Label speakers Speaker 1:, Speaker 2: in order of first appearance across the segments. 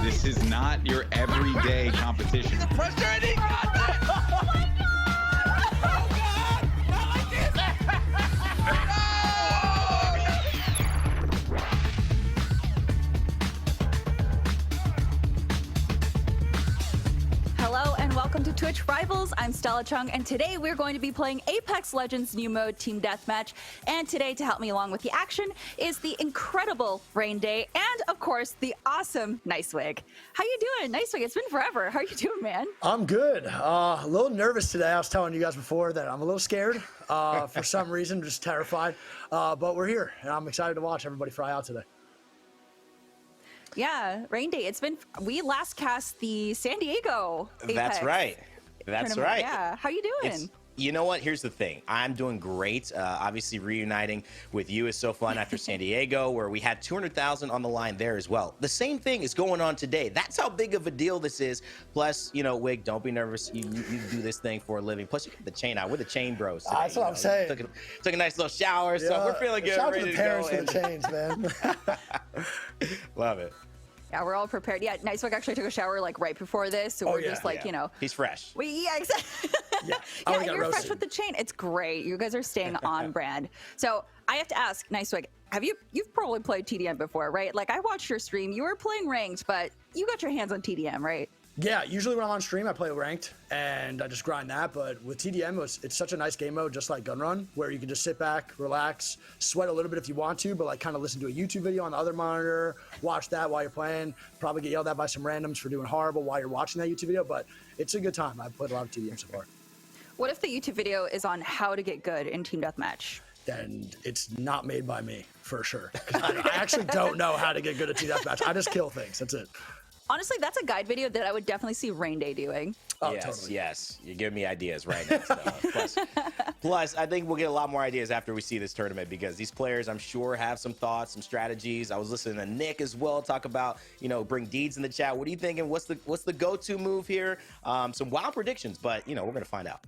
Speaker 1: This is not your everyday competition.
Speaker 2: Frustrating! God damn. Oh my God! Oh God! Not like this!
Speaker 3: Hello and welcome to Twitch Rivals. I'm Stella Chung, and today we're going to be playing Apex Legends new mode Team Deathmatch. And today, to help me along with the action, is the incredible Rain Day and, of course, the awesome Nicewig. How you doing, Nicewig? It's been forever. How are you doing, man?
Speaker 4: I'm good. A little nervous today. I was telling you guys before that I'm a little scared for some reason, just terrified. But we're here, and I'm excited to watch everybody fry out today.
Speaker 3: Yeah, Rain Day. We last cast the San Diego Apex
Speaker 5: That's right. That's
Speaker 3: tournament.
Speaker 5: right.
Speaker 3: Yeah. How you doing?
Speaker 5: You know what? Here's the thing. I'm doing great. Obviously, reuniting with you is so fun after San Diego, where we had 200,000 on the line there as well. The same thing is going on today. That's how big of a deal this is. Plus, you know, Wig, don't be nervous. You do this thing for a living. Plus, you got the chain out. We're the chain bros today,
Speaker 4: That's what I'm saying.
Speaker 5: Took a nice little shower, so we're feeling good.
Speaker 4: Shout out to
Speaker 5: Ready
Speaker 4: the
Speaker 5: to
Speaker 4: parents
Speaker 5: go.
Speaker 4: for the chains, man.
Speaker 5: Love it.
Speaker 3: Yeah, we're all prepared. Yeah, Nicewig actually took a shower like right before this, so we're just like, you know.
Speaker 5: He's fresh.
Speaker 3: Exactly.
Speaker 4: Yeah,
Speaker 3: Yeah, you're fresh with the chain. It's great. You guys are staying on brand. So I have to ask, Nicewig, you've probably played TDM before, right? Like I watched your stream. You were playing ranked, but you got your hands on TDM, right?
Speaker 4: Yeah, usually when I'm on stream, I play ranked, and I just grind that. But with TDM, it's such a nice game mode, just like Gun Run, where you can just sit back, relax, sweat a little bit if you want to, but like kind of listen to a YouTube video on the other monitor, watch that while you're playing, probably get yelled at by some randoms for doing horrible while you're watching that YouTube video, but it's a good time. I've played a lot of TDM so far.
Speaker 3: What if the YouTube video is on how to get good in Team Deathmatch?
Speaker 4: Then it's not made by me, for sure. 'Cause I actually don't know how to get good at Team Deathmatch. I just kill things, that's it.
Speaker 3: Honestly, that's a guide video that I would definitely see Rain Day doing.
Speaker 4: Oh,
Speaker 5: yes,
Speaker 4: totally.
Speaker 5: yes. You're giving me ideas right now. Plus, I think we'll get a lot more ideas after we see this tournament because these players, I'm sure, have some thoughts, some strategies. I was listening to Nick as well talk about, you know, bring deeds in the chat. What are you thinking? What's the go-to move here? Some wild predictions, but, you know, we're going to find out.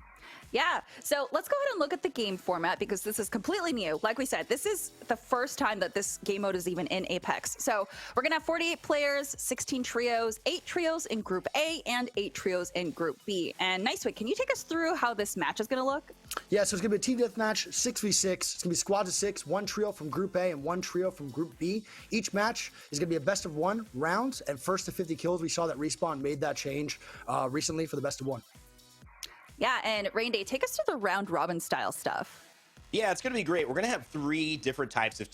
Speaker 3: Yeah, so let's go ahead and look at the game format because this is completely new. Like we said, this is the first time that this game mode is even in Apex. So we're gonna have 48 players, 16 trios, 8 trios in Group A and 8 trios in Group B. And Nicewig, can you take us through how this match is gonna look?
Speaker 4: Yeah, so it's gonna be a team deathmatch, 6v6. It's gonna be squads of 6, 1 trio from Group A and 1 trio from Group B. Each match is gonna be a best of 1 rounds and first to 50 kills. We saw that Respawn made that change recently for the best of 1.
Speaker 3: Yeah, and Rain Day, take us through the round robin style stuff.
Speaker 5: Yeah, it's going to be great. We're going to have two different types of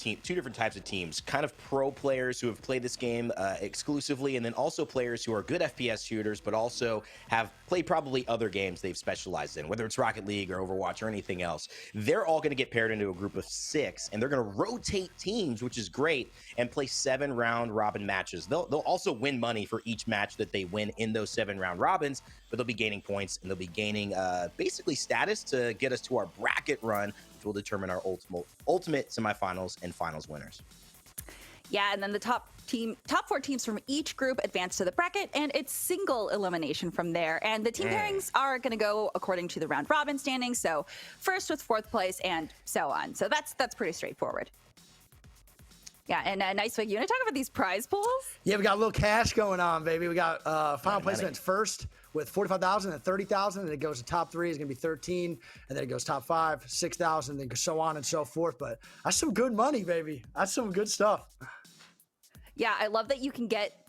Speaker 5: teams, kind of pro players who have played this game exclusively, and then also players who are good FPS shooters, but also have played probably other games they've specialized in, whether it's Rocket League or Overwatch or anything else. They're all going to get paired into a group of 6, and they're going to rotate teams, which is great, and play 7 round robin matches. They'll also win money for each match that they win in those 7 round robins, but they'll be gaining points, and they'll be gaining basically status to get us to our bracket run, which will determine our ultimate semifinals and finals winners.
Speaker 3: Yeah, and then the top 4 teams from each group advance to the bracket, and it's single elimination from there. And the team pairings are going to go according to the round robin standings, so first with 4th place and so on. So that's pretty straightforward. Yeah, and Nicewig, you want to talk about these prize pools?
Speaker 4: Yeah, we got a little cash going on, baby. We got final placements first with 45,000 and 30,000, and it goes to top 3 is going to be 13, and then it goes top 5, 6,000, then so on and so forth. But that's some good money, baby. That's some good stuff.
Speaker 3: Yeah, I love that you can get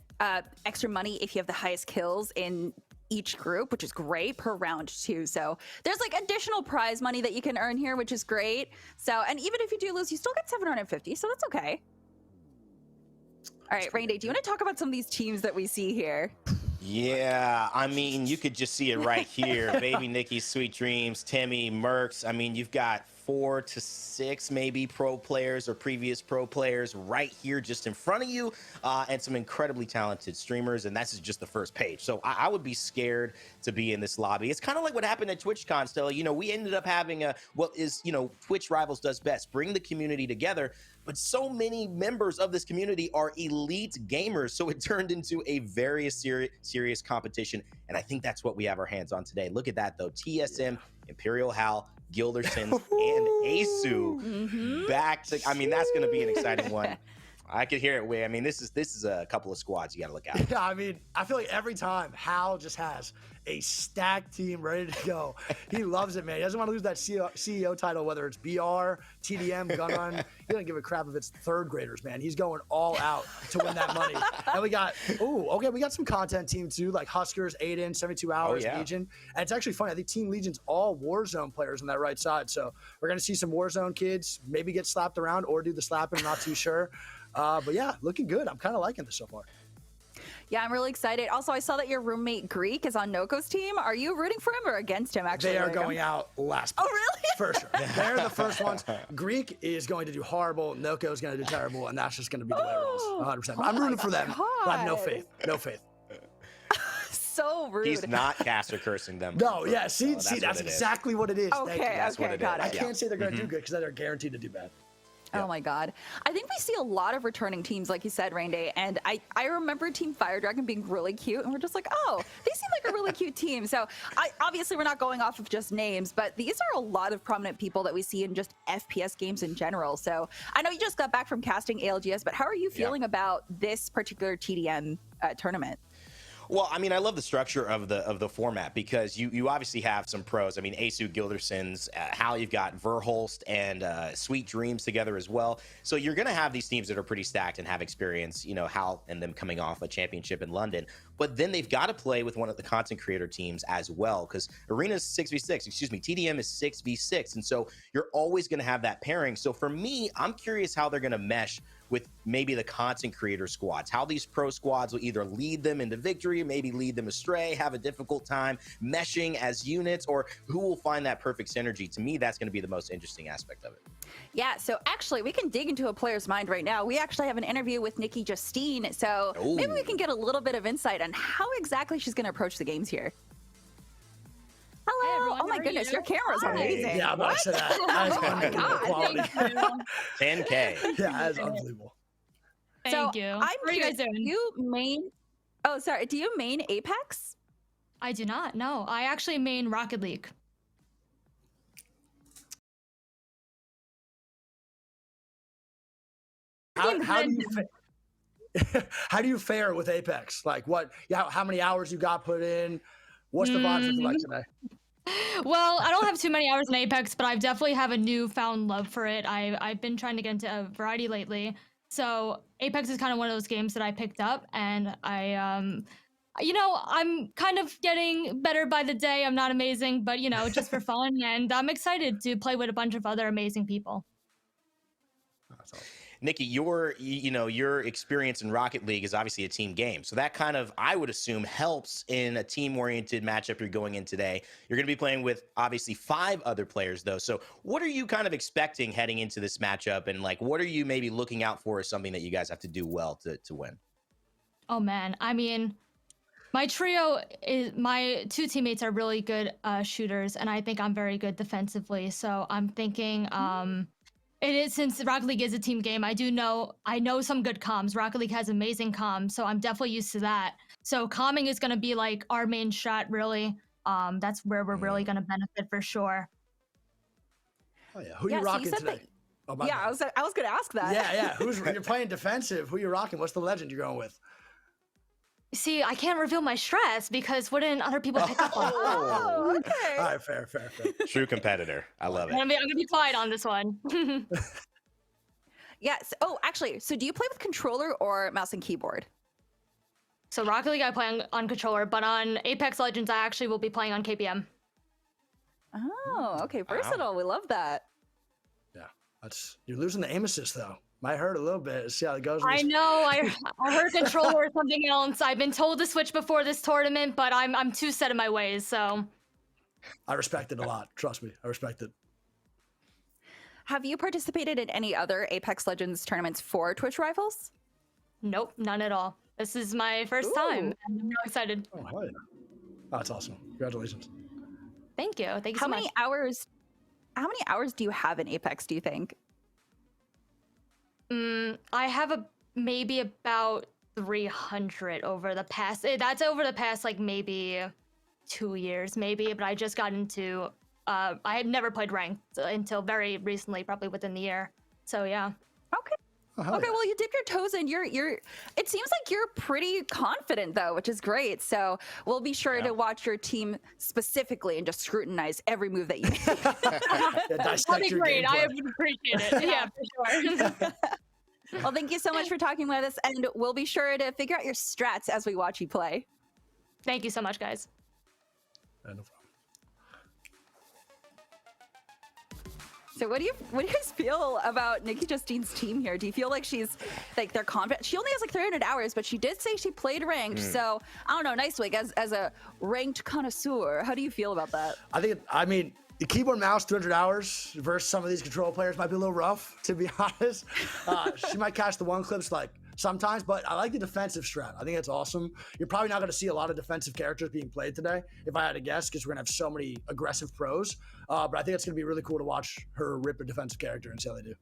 Speaker 3: extra money if you have the highest kills in each group, which is great per round too. So there's like additional prize money that you can earn here, which is great. So, and even if you do lose, you still get 750, so that's okay. All right, Rain Day, do you want to talk about some of these teams that we see here?
Speaker 5: Yeah, I mean, you could just see it right here. Baby Nikki, Sweet Dreams, Timmy, Mercs. I mean, you've got 4 to 6 maybe pro players or previous pro players right here just in front of you, and some incredibly talented streamers, and that's just the first page. So I would be scared to be in this lobby. It's kind of like what happened at TwitchCon, Stella. You know, we ended up having what is, you know, Twitch Rivals does best, bring the community together, but so many members of this community are elite gamers, so it turned into a very serious competition, and I think that's what we have our hands on today. Look at that, though. TSM, Imperial Hal, Gildersons, and Asu back to, I mean, that's going to be an exciting one. I could hear it. Way. I mean, this is a couple of squads you got to look out.
Speaker 4: Yeah, I mean, I feel like every time Hal just has a stacked team ready to go. He loves it, man. He doesn't want to lose that CEO title, whether it's BR, TDM, Gun Run. He doesn't give a crap if it's third graders, man. He's going all out to win that money. And we got, we got some content team too, like Huskers, Aiden, 72 Hours, Legion. And it's actually funny. I think Team Legion's all Warzone players on that right side. So we're going to see some Warzone kids maybe get slapped around or do the slapping. I'm not too sure. But yeah, looking good. I'm kind of liking this so far.
Speaker 3: Yeah, I'm really excited. Also, I saw that your roommate Greek is on Noko's team. Are you rooting for him or against him, actually?
Speaker 4: They are going out last.
Speaker 3: Oh, really?
Speaker 4: For sure. They're the first ones. Greek is going to do horrible. Noko is going to do terrible. And that's just going to be the way it rolls. 100%. I'm rooting for them. But I have no faith. No faith.
Speaker 3: So rude.
Speaker 5: He's not caster cursing them.
Speaker 4: No, yeah. See, that's exactly what it is.
Speaker 3: Okay, okay, got it.
Speaker 4: I can't say they're going to do good because they're guaranteed to do bad.
Speaker 3: Oh my God. I think we see a lot of returning teams, like you said, Rain Day. And I remember Team Fire Dragon being really cute. And we're just like, oh, they seem like a really cute team. So obviously we're not going off of just names, but these are a lot of prominent people that we see in just FPS games in general. So I know you just got back from casting ALGS, but how are you feeling about this particular TDM tournament?
Speaker 5: Well, I mean, I love the structure of the format because you obviously have some pros. I mean, Asu Gilderson's, Hal, you've got Verholst and Sweet Dreams together as well. So you're going to have these teams that are pretty stacked and have experience, you know, Hal and them coming off a championship in London. But then they've got to play with one of the content creator teams as well because Arena's 6v6, TDM is 6v6. And so you're always going to have that pairing. So for me, I'm curious how they're going to mesh with maybe the content creator squads, how these pro squads will either lead them into victory, maybe lead them astray, have a difficult time meshing as units, or who will find that perfect synergy. To me, that's going to be the most interesting aspect of it.
Speaker 3: Yeah, so actually we can dig into a player's mind right now. We actually have an interview with Nikki Justine, so maybe we can get a little bit of insight on how exactly she's going to approach the games here. Hello.
Speaker 2: Hey everyone,
Speaker 3: oh my goodness, your camera's amazing.
Speaker 4: Yeah, I'm about to say that. That is unbelievable quality.
Speaker 5: 10K.
Speaker 4: Yeah, that is unbelievable.
Speaker 2: Thank you.
Speaker 3: I'm
Speaker 2: what are you guys
Speaker 3: curious,
Speaker 2: doing?
Speaker 3: Do you main? Oh, sorry. Do you main Apex?
Speaker 2: I do not. No, I actually main Rocket League.
Speaker 4: How do you fare with Apex? Like what? Yeah, how many hours you got put in? What's the vibes looking like today?
Speaker 2: Well, I don't have too many hours in Apex, but I definitely have a newfound love for it. I've been trying to get into a variety lately. So Apex is kind of one of those games that I picked up, and you know, I'm kind of getting better by the day. I'm not amazing, but you know, just for fun, and I'm excited to play with a bunch of other amazing people.
Speaker 4: That's awesome.
Speaker 5: Nikki, your experience in Rocket League is obviously a team game. So that kind of, I would assume, helps in a team-oriented matchup you're going in today. You're going to be playing with, obviously, 5 other players, though. So what are you kind of expecting heading into this matchup? And, like, what are you maybe looking out for as something that you guys have to do well to win?
Speaker 2: Oh, man. I mean, my 2 teammates are really good shooters, and I think I'm very good defensively. So I'm thinking... It is, since Rocket League is a team game, I know some good comms. Rocket League has amazing comms, so I'm definitely used to that. So calming is going to be like our main shot, really. That's where we're really going to benefit for sure.
Speaker 4: Oh yeah, who you rocking today?
Speaker 3: I was going to ask that.
Speaker 4: Yeah. You're playing defensive. Who you rocking? What's the legend you're going with?
Speaker 2: See, I can't reveal my stress because wouldn't other people pick up on it?
Speaker 3: Oh, okay.
Speaker 4: All right, fair.
Speaker 5: True competitor. I love it.
Speaker 2: I'm gonna be quiet on this one.
Speaker 3: Yes. Oh, actually, so do you play with controller or mouse and keyboard?
Speaker 2: So Rocket League I play on controller, but on Apex Legends I actually will be playing on KPM.
Speaker 3: Oh, okay. Versatile. We love that.
Speaker 4: Yeah, you're losing the aim assist though. Might hurt a little bit. Let's see how it goes.
Speaker 2: I know. I heard controller or something else. I've been told to switch before this tournament, but I'm too set in my ways. So
Speaker 4: I respect it a lot. Trust me, I respect it.
Speaker 3: Have you participated in any other Apex Legends tournaments for Twitch Rivals?
Speaker 2: Nope, none at all. This is my first time, and I'm really excited.
Speaker 4: Oh, hell yeah. Oh, that's awesome. Congratulations.
Speaker 2: Thank you. Thank you
Speaker 3: How
Speaker 2: so
Speaker 3: many
Speaker 2: much.
Speaker 3: hours? How many hours do you have in Apex? Do you think?
Speaker 2: I have maybe about 300 over the past. That's over the past like maybe 2 years, maybe. But I just got into. I had never played ranked until very recently, probably within the year. So yeah.
Speaker 3: Okay.
Speaker 4: Oh, hell
Speaker 3: Okay,
Speaker 4: yeah.
Speaker 3: well, you dip your toes in. It seems like you're pretty confident though, which is great. So we'll be sure to watch your team specifically and just scrutinize every move that you make.
Speaker 4: Yeah,
Speaker 2: That'd
Speaker 4: dissect
Speaker 2: be
Speaker 4: your
Speaker 2: great. I
Speaker 4: gameplay.
Speaker 2: would appreciate it. Yeah, for sure.
Speaker 3: Well, thank you so much for talking with us, and we'll be sure to figure out your strats as we watch you play.
Speaker 2: Thank you so much, guys.
Speaker 4: No problem.
Speaker 3: So what do you guys feel about Nikki Justine's team here? Do you feel like she's like they're confident? She only has like 300 hours, but she did say she played ranked. So I don't know, nice wig as a ranked connoisseur. How do you feel about that?
Speaker 4: I mean, the keyboard mouse 200 hours versus some of these control players might be a little rough, to be honest. She might catch the one clips like sometimes, but I like the defensive strat. I think that's awesome. You're probably not going to see a lot of defensive characters being played today, if I had to guess, because we're going to have so many aggressive pros. But I think it's going to be really cool to watch her rip a defensive character and see how they do.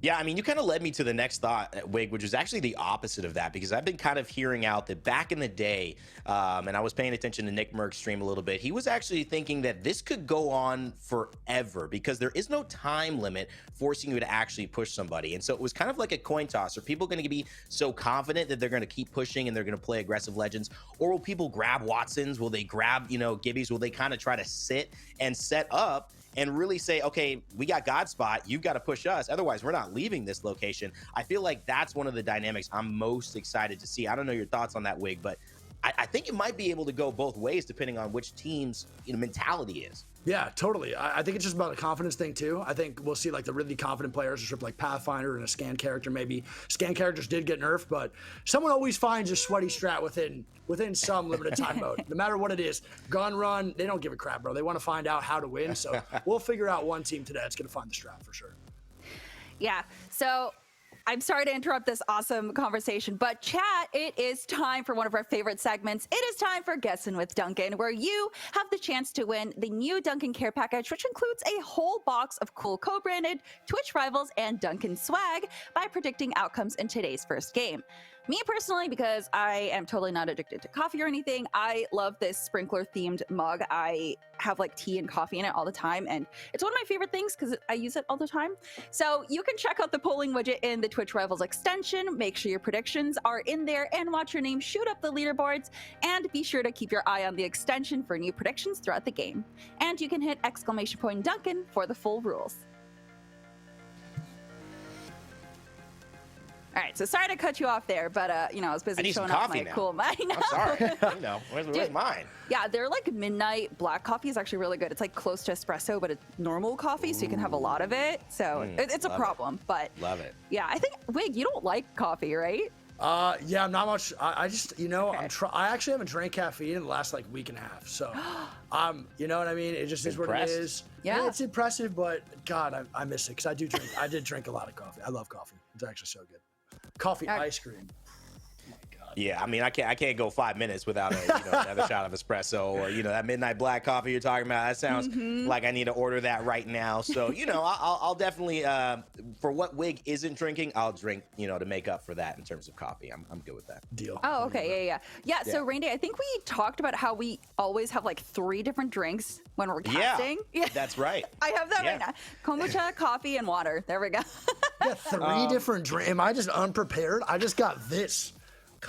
Speaker 5: Yeah, I mean, you kind of led me to the next thought, Wig, which is actually the opposite of that, because I've been kind of hearing out that back in the day, and I was paying attention to Nick Merck's stream a little bit, he was actually thinking that this could go on forever because there is no time limit forcing you to actually push somebody. And so it was kind of like a coin toss. Are people going to be so confident that they're going to keep pushing and they're going to play aggressive legends? Or will people grab Watsons? Will they grab, Gibbies? Will they kind of try to sit and set up and really say, okay, we got God spot, you've got to push us, otherwise we're not leaving this location? I feel like that's one of the dynamics I'm most excited to see. I don't know your thoughts on that, Wig, but I think it might be able to go both ways depending on which team's mentality is.
Speaker 4: Yeah, totally. I think it's just about a confidence thing too. I think we'll see like the really confident players strip like Pathfinder and a scan character maybe. Scan characters did get nerfed, but someone always finds a sweaty strat within some limited time mode. No matter what it is, gun run, they don't give a crap, bro. They want to find out how to win. So we'll figure out one team today that's going to find the strat for sure.
Speaker 3: Yeah. So I'm sorry to interrupt this awesome conversation, but chat, it is time for one of our favorite segments. It is time for Guessing with Duncan, where you have the chance to win the new Duncan Care Package, which includes a whole box of cool co-branded Twitch rivals and Duncan swag by predicting outcomes in today's first game. Me personally, because I am totally not addicted to coffee or anything, I love this sprinkler themed mug. I have like tea and coffee in it all the time, and it's one of my favorite things because I use it all the time. So you can check out the polling widget in the Twitch Rivals extension, make sure your predictions are in there, and watch your name shoot up the leaderboards, and be sure to keep your eye on the extension for new predictions throughout the game. And you can hit !Duncan for the full rules. All right, so sorry to cut you off there, but I was busy
Speaker 5: I need
Speaker 3: showing
Speaker 5: some
Speaker 3: off
Speaker 5: coffee
Speaker 3: my
Speaker 5: now.
Speaker 3: cool mind.
Speaker 5: I'm sorry. Where's mine?
Speaker 3: Yeah, they're like midnight black coffee is actually really good. It's like close to espresso, but it's normal coffee, so you can have a lot of it. So it's a problem, but
Speaker 5: Love it.
Speaker 3: yeah, I think Wig, you don't like coffee, right?
Speaker 4: Yeah, not much. I just, I actually haven't drank caffeine in the last like week and a half. So, you know what I mean? It just is what it
Speaker 5: Impressed.
Speaker 4: is.
Speaker 3: Yeah.
Speaker 4: It's impressive, but God, I miss it because I did drink a lot of coffee. I love coffee. It's actually so good. Coffee ice cream.
Speaker 5: Yeah, I mean, I can't go 5 minutes without another shot of espresso or that midnight black coffee you're talking about. That sounds like I need to order that right now. So I'll definitely for what Wig isn't drinking, I'll drink to make up for that in terms of coffee. I'm good with that.
Speaker 4: Deal.
Speaker 3: Oh, okay, yeah. So Randy, I think we talked about how we always have like 3 different drinks when we're casting.
Speaker 5: Yeah, that's right.
Speaker 3: I have that right now: kombucha, coffee, and water. There we go.
Speaker 4: Yeah, 3 different drinks. Am I just unprepared? I just got this.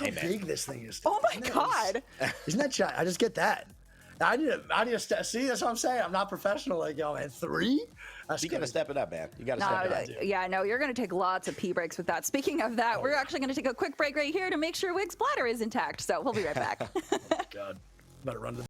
Speaker 4: Look how big this thing is.
Speaker 3: Oh my God.
Speaker 4: Isn't that giant? I just get that. I need to see. That's what I'm saying. I'm not professional like y'all, man. 3? That's
Speaker 5: You got to
Speaker 4: crazy.
Speaker 5: step it up, man. You got to step it up.
Speaker 3: Yeah, no, you're going to take lots of pee breaks with that. Speaking of that, we're actually going to take a quick break right here to make sure Wig's bladder is intact. So we'll be right back.
Speaker 4: God, better run to the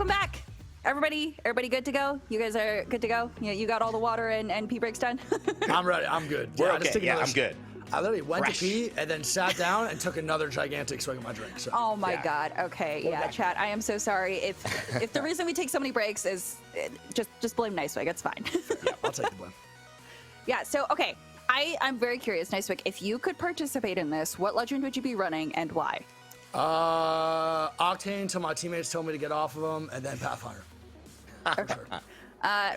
Speaker 3: welcome back. Everybody good to go? You guys are good to go? You got all the water and pee breaks done?
Speaker 4: I'm ready. I'm good.
Speaker 5: We're
Speaker 4: I just
Speaker 5: okay.
Speaker 4: took
Speaker 5: Yeah,
Speaker 4: another
Speaker 5: I'm good.
Speaker 4: I literally went
Speaker 5: Fresh.
Speaker 4: to pee and then sat down and took another gigantic swig of my drink. So.
Speaker 3: Oh my
Speaker 5: Yeah.
Speaker 3: God. Okay. Yeah, chat. I am so sorry. If the reason we take so many breaks is just blame Nicewig. It's fine.
Speaker 4: Yeah, I'll take the blame.
Speaker 3: Yeah. So okay. I'm very curious, Nicewig. If you could participate in this, what legend would you be running and why?
Speaker 4: Octane until my teammates told me to get off of them, and then Pathfinder. For sure.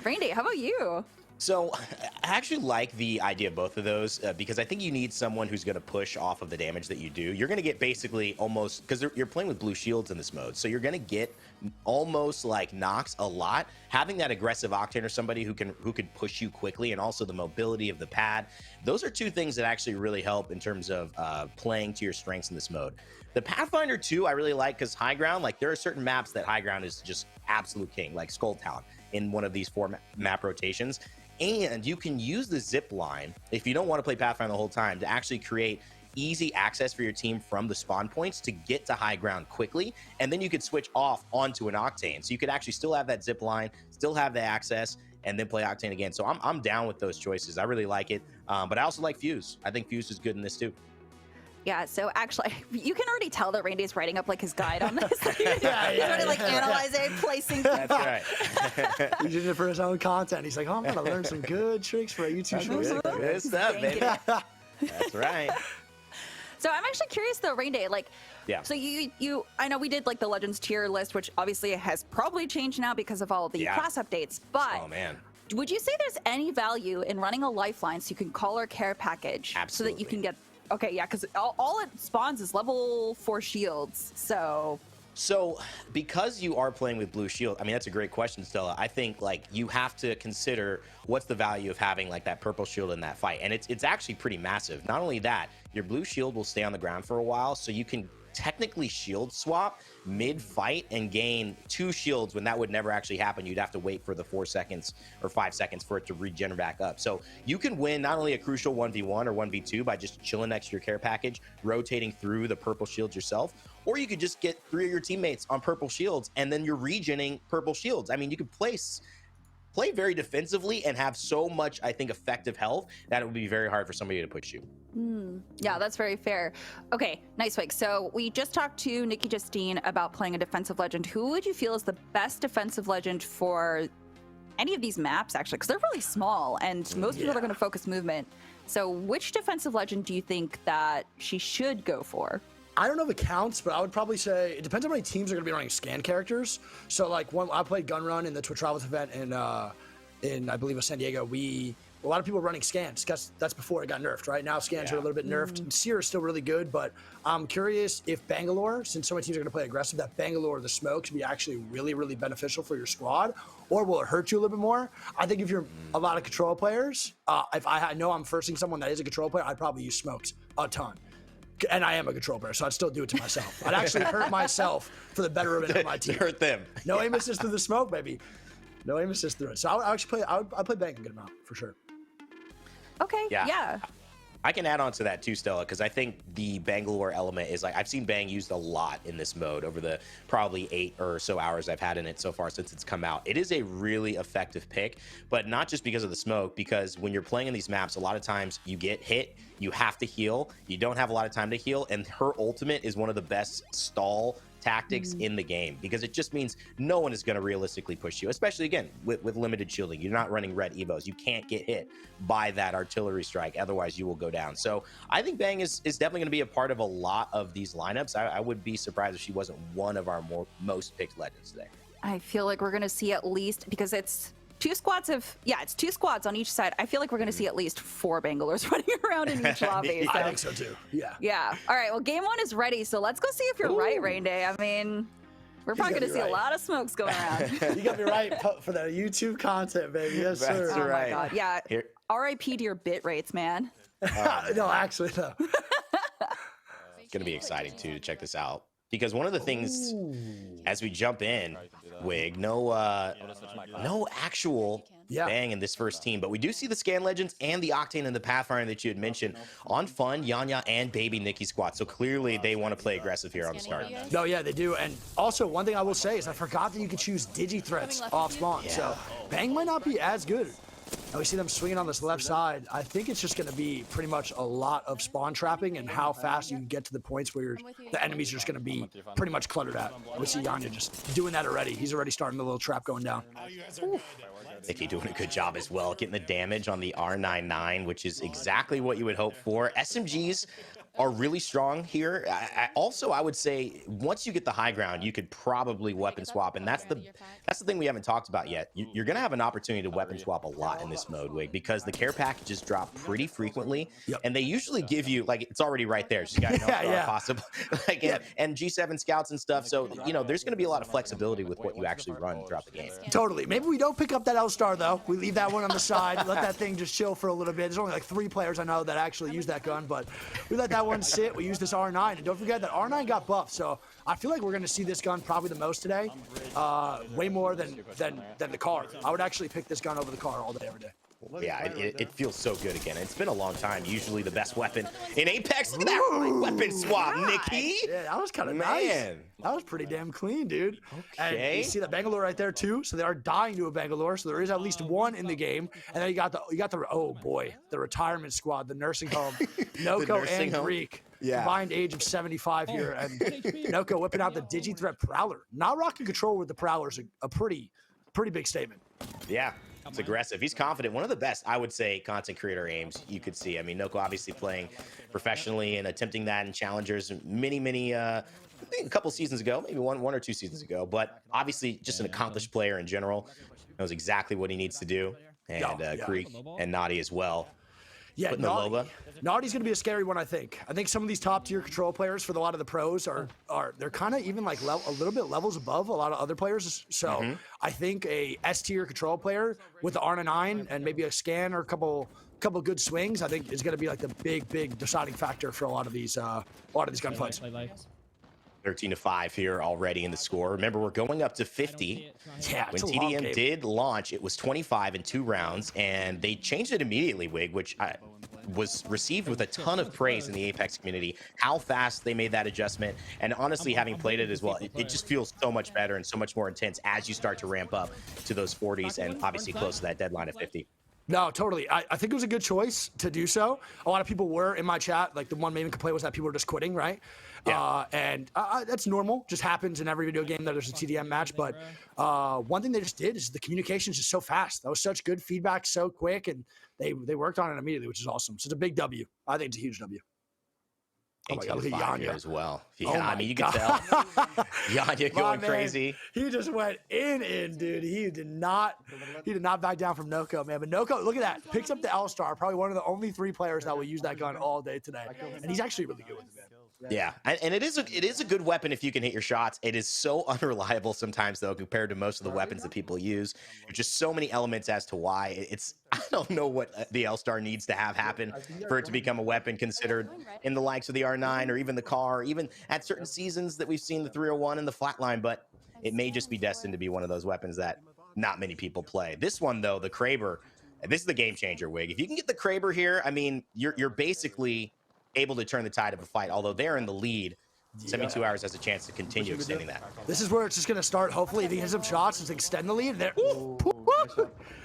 Speaker 3: Randy, how about you?
Speaker 5: So I actually like the idea of both of those because I think you need someone who's going to push off of the damage that you do. You're going to get basically almost, because you're playing with blue shields in this mode, so you're going to get almost like knocks a lot. Having that aggressive Octane or somebody who could push you quickly, and also the mobility of the pad, those are two things that actually really help in terms of playing to your strengths in this mode. The Pathfinder 2 I really like because high ground, like there are certain maps that high ground is just absolute king, like Skull Town in one of these 4 map rotations. And you can use the zip line, if you don't want to play Pathfinder the whole time, to actually create easy access for your team from the spawn points to get to high ground quickly. And then you could switch off onto an Octane. So you could actually still have that zip line, still have the access, and then play Octane again. So I'm down with those choices. I really like it. But I also like Fuse. I think Fuse is good in this too.
Speaker 3: Yeah, so actually, you can already tell that Randy's writing up like his guide on this. He's
Speaker 4: yeah,
Speaker 3: already like analyzing, placing.
Speaker 5: That's right.
Speaker 4: He's using it for his own content. He's like, oh, I'm gonna learn some good tricks for a YouTube show.
Speaker 5: Good stuff, baby.
Speaker 3: Thank
Speaker 5: That's right.
Speaker 3: So I'm actually curious though, Randy, like,
Speaker 5: Yeah.
Speaker 3: so I know we did like the Legends tier list, which obviously has probably changed now because of all the
Speaker 5: Yeah.
Speaker 3: class updates, but
Speaker 5: Oh man.
Speaker 3: would you say there's any value in running a lifeline so you can call or care package so that you can get, okay, yeah, because all it spawns is level 4 shields, so
Speaker 5: because you are playing with blue shield, I mean, that's a great question, Stella. I think like you have to consider what's the value of having like that purple shield in that fight. And it's actually pretty massive. Not only that, your blue shield will stay on the ground for a while, so you can technically shield swap mid-fight and gain 2 shields when that would never actually happen. You'd have to wait for the 4 seconds or 5 seconds for it to regenerate back up. So you can win not only a crucial 1v1 or 1v2 by just chilling next to your care package, rotating through the purple shields yourself, or you could just get 3 of your teammates on purple shields and then you're regening purple shields. I mean, you could play very defensively and have so much, I think, effective health that it would be very hard for somebody to push you.
Speaker 3: yeah, that's very fair. Okay, Nicewig. So we just talked to Nikki Justine about playing a defensive legend. Who would you feel is the best defensive legend for any of these maps, actually? Because they're really small, and most people are going to focus movement. So which defensive legend do you think that she should go for?
Speaker 4: I don't know if it counts, but I would probably say it depends on how many teams are going to be running scan characters. So like I played Gun Run in the Twitch Rivals event in I believe it was San Diego. A lot of people were running scans because that's before it got nerfed, right? Now scans are a little bit nerfed. Seer is still really good, but I'm curious if Bangalore, since so many teams are going to play aggressive, that Bangalore, the smoke, should be actually really, really beneficial for your squad, or will it hurt you a little bit more? I think if you're a lot of control players, if I know I'm firsting someone that is a control player, I'd probably use smokes a ton. And I am a control player, so I'd still do it to myself. I'd actually hurt myself for the betterment of my team.
Speaker 5: Hurt them.
Speaker 4: No aim assist through the smoke, baby. No aim assist through it. So I would play Bank a good amount for sure.
Speaker 3: Okay, yeah.
Speaker 5: I can add on to that too, Stella, because I think the Bangalore element is like, I've seen Bang used a lot in this mode over the probably 8 or so hours I've had in it so far since it's come out. It is a really effective pick, but not just because of the smoke, because when you're playing in these maps, a lot of times you get hit, you have to heal, you don't have a lot of time to heal, and her ultimate is one of the best stall tactics in the game, because it just means no one is going to realistically push you, especially again with limited shielding. You're not running red evos, you can't get hit by that artillery strike, otherwise you will go down. So I think Bang is definitely going to be a part of a lot of these lineups. I would be surprised if she wasn't one of our most picked legends today.
Speaker 3: I feel like we're going to see at least, because it's 2 squads it's 2 squads on each side. I feel like we're going to see at least 4 Bangalores running around in each lobby.
Speaker 4: I think so too. Yeah.
Speaker 3: All right. Well, game 1 is ready. So let's go see if you're right, Rain Day. I mean, we're probably going to see a lot of smokes going around.
Speaker 4: You got me right for that YouTube content, baby. Yes, sir.
Speaker 3: Oh
Speaker 5: right.
Speaker 3: my God. Yeah.
Speaker 5: Here.
Speaker 3: RIP to your bit rates, man.
Speaker 4: No, actually, no.
Speaker 5: It's going to be exciting too to check this out, because one of the things as we jump in, Wig, no actual
Speaker 4: Yeah.
Speaker 5: Bang in this first team. But we do see the Scan Legends and the Octane and the Pathfinder that you had mentioned on Fun, Yanya, and Baby Nikki squad. So clearly they want to play aggressive here on the start.
Speaker 4: No, yeah, they do. And also, one thing I will say is I forgot that you could choose Digi threats off spawn.
Speaker 5: Yeah.
Speaker 4: So Bang might not be as good. And we see them swinging on this left side. I think it's just going to be pretty much a lot of spawn trapping and how fast you can get to the points where the enemies are just going to be pretty much cluttered at. We see Yanya just doing that already. He's already starting the little trap going down.
Speaker 5: Nikki doing a good job as well, getting the damage on the R99, which is exactly what you would hope for. SMGs are really strong here. I would say once you get the high ground, you could probably weapon swap, and that's the thing we haven't talked about yet. You're gonna have an opportunity to weapon swap a lot in this mode, Wig, because the care packages drop pretty frequently, and they usually give you like it's already right there. So you got no star possible, like and G7 scouts and stuff. So there's gonna be a lot of flexibility with what you actually run throughout the game.
Speaker 4: Totally. Maybe we don't pick up that L star though. We leave that one on the side. Let that thing just chill for a little bit. There's only like 3 players I know that actually use that gun, but we let that one sit. We use this R9, and don't forget that R9 got buffed. So I feel like we're going to see this gun probably the most today, way more than the car. I would actually pick this gun over the car all day, every day.
Speaker 5: Yeah, it feels so good again. It's been a long time. Usually the best weapon in Apex. Look at that weapon swap, Nikki.
Speaker 4: Yeah, that was kind of nice. That was pretty damn clean, dude. Okay. And you see that Bangalore right there too. So they are dying to a Bangalore. So there is at least one in the game. And then you got the oh boy, the retirement squad, the nursing home, Noko and Greek.
Speaker 5: Yeah.
Speaker 4: Combined age of 75 here, and Noko whipping out the Digi Threat Prowler. Not rocking control with the Prowler is a pretty big statement.
Speaker 5: Yeah. It's aggressive. He's confident. One of the best, I would say, content creator aims you could see. I mean, Noko obviously playing professionally and attempting that in challengers many I think a couple seasons ago, maybe one or 2 seasons ago, but obviously just an accomplished player in general. Knows exactly what he needs to do. And Greek and Naughty as well.
Speaker 4: Yeah, Naughty's going to be a scary one, I think. I think some of these top-tier control players for a lot of the pros they're kind of even like a little bit levels above a lot of other players. So I think a S-tier control player with the R9 and maybe a scan or a couple good swings, I think is going to be like the big deciding factor for a lot of these gunfights.
Speaker 5: 13-5 here already in the score. Remember, we're going up to 50.
Speaker 4: Yeah,
Speaker 5: when TDM did launch, it was 25 in 2 rounds, and they changed it immediately, Wig, which was received with a ton of praise in the Apex community. How fast they made that adjustment, and honestly, having played it as well, it just feels so much better and so much more intense as you start to ramp up to those 40s and obviously close to that deadline of 50.
Speaker 4: No, totally. I think it was a good choice to do so. A lot of people were in my chat. Like the one main complaint was that people were just quitting, right? Yeah. And that's normal. Just happens in every video game that there's a TDM match. But one thing they just did is the communication is just so fast. That was such good feedback, so quick, and they worked on it immediately, which is awesome. So it's a big W. I think it's a huge W. Oh my God, look at Yanya
Speaker 5: as well. Yeah,
Speaker 4: oh
Speaker 5: I mean, you can tell. Yanya going crazy.
Speaker 4: He just went in, dude. He did not back down from Noko, man. But Noko, look at that. Picks up the L-Star. Probably one of the only 3 players that will use that gun all day today. And he's actually really good with it, man.
Speaker 5: Yeah, and it is a good weapon if you can hit your shots. It is so unreliable sometimes, though, compared to most of the weapons that people use. There's just so many elements as to why. I don't know what the L-Star needs to have happen for it to become a weapon considered in the likes of the R9 or even the car, or even at certain seasons that we've seen the 301 and the Flatline, but it may just be destined to be one of those weapons that not many people play. This one, though, the Kraber, this is the game changer, Wig. If you can get the Kraber here, I mean, you're basically able to turn the tide of a fight, although they're in the lead. 72 Hours has a chance to continue extending that.
Speaker 4: This is where it's just going to start. Hopefully, if he hits some shots, just extend the lead. There,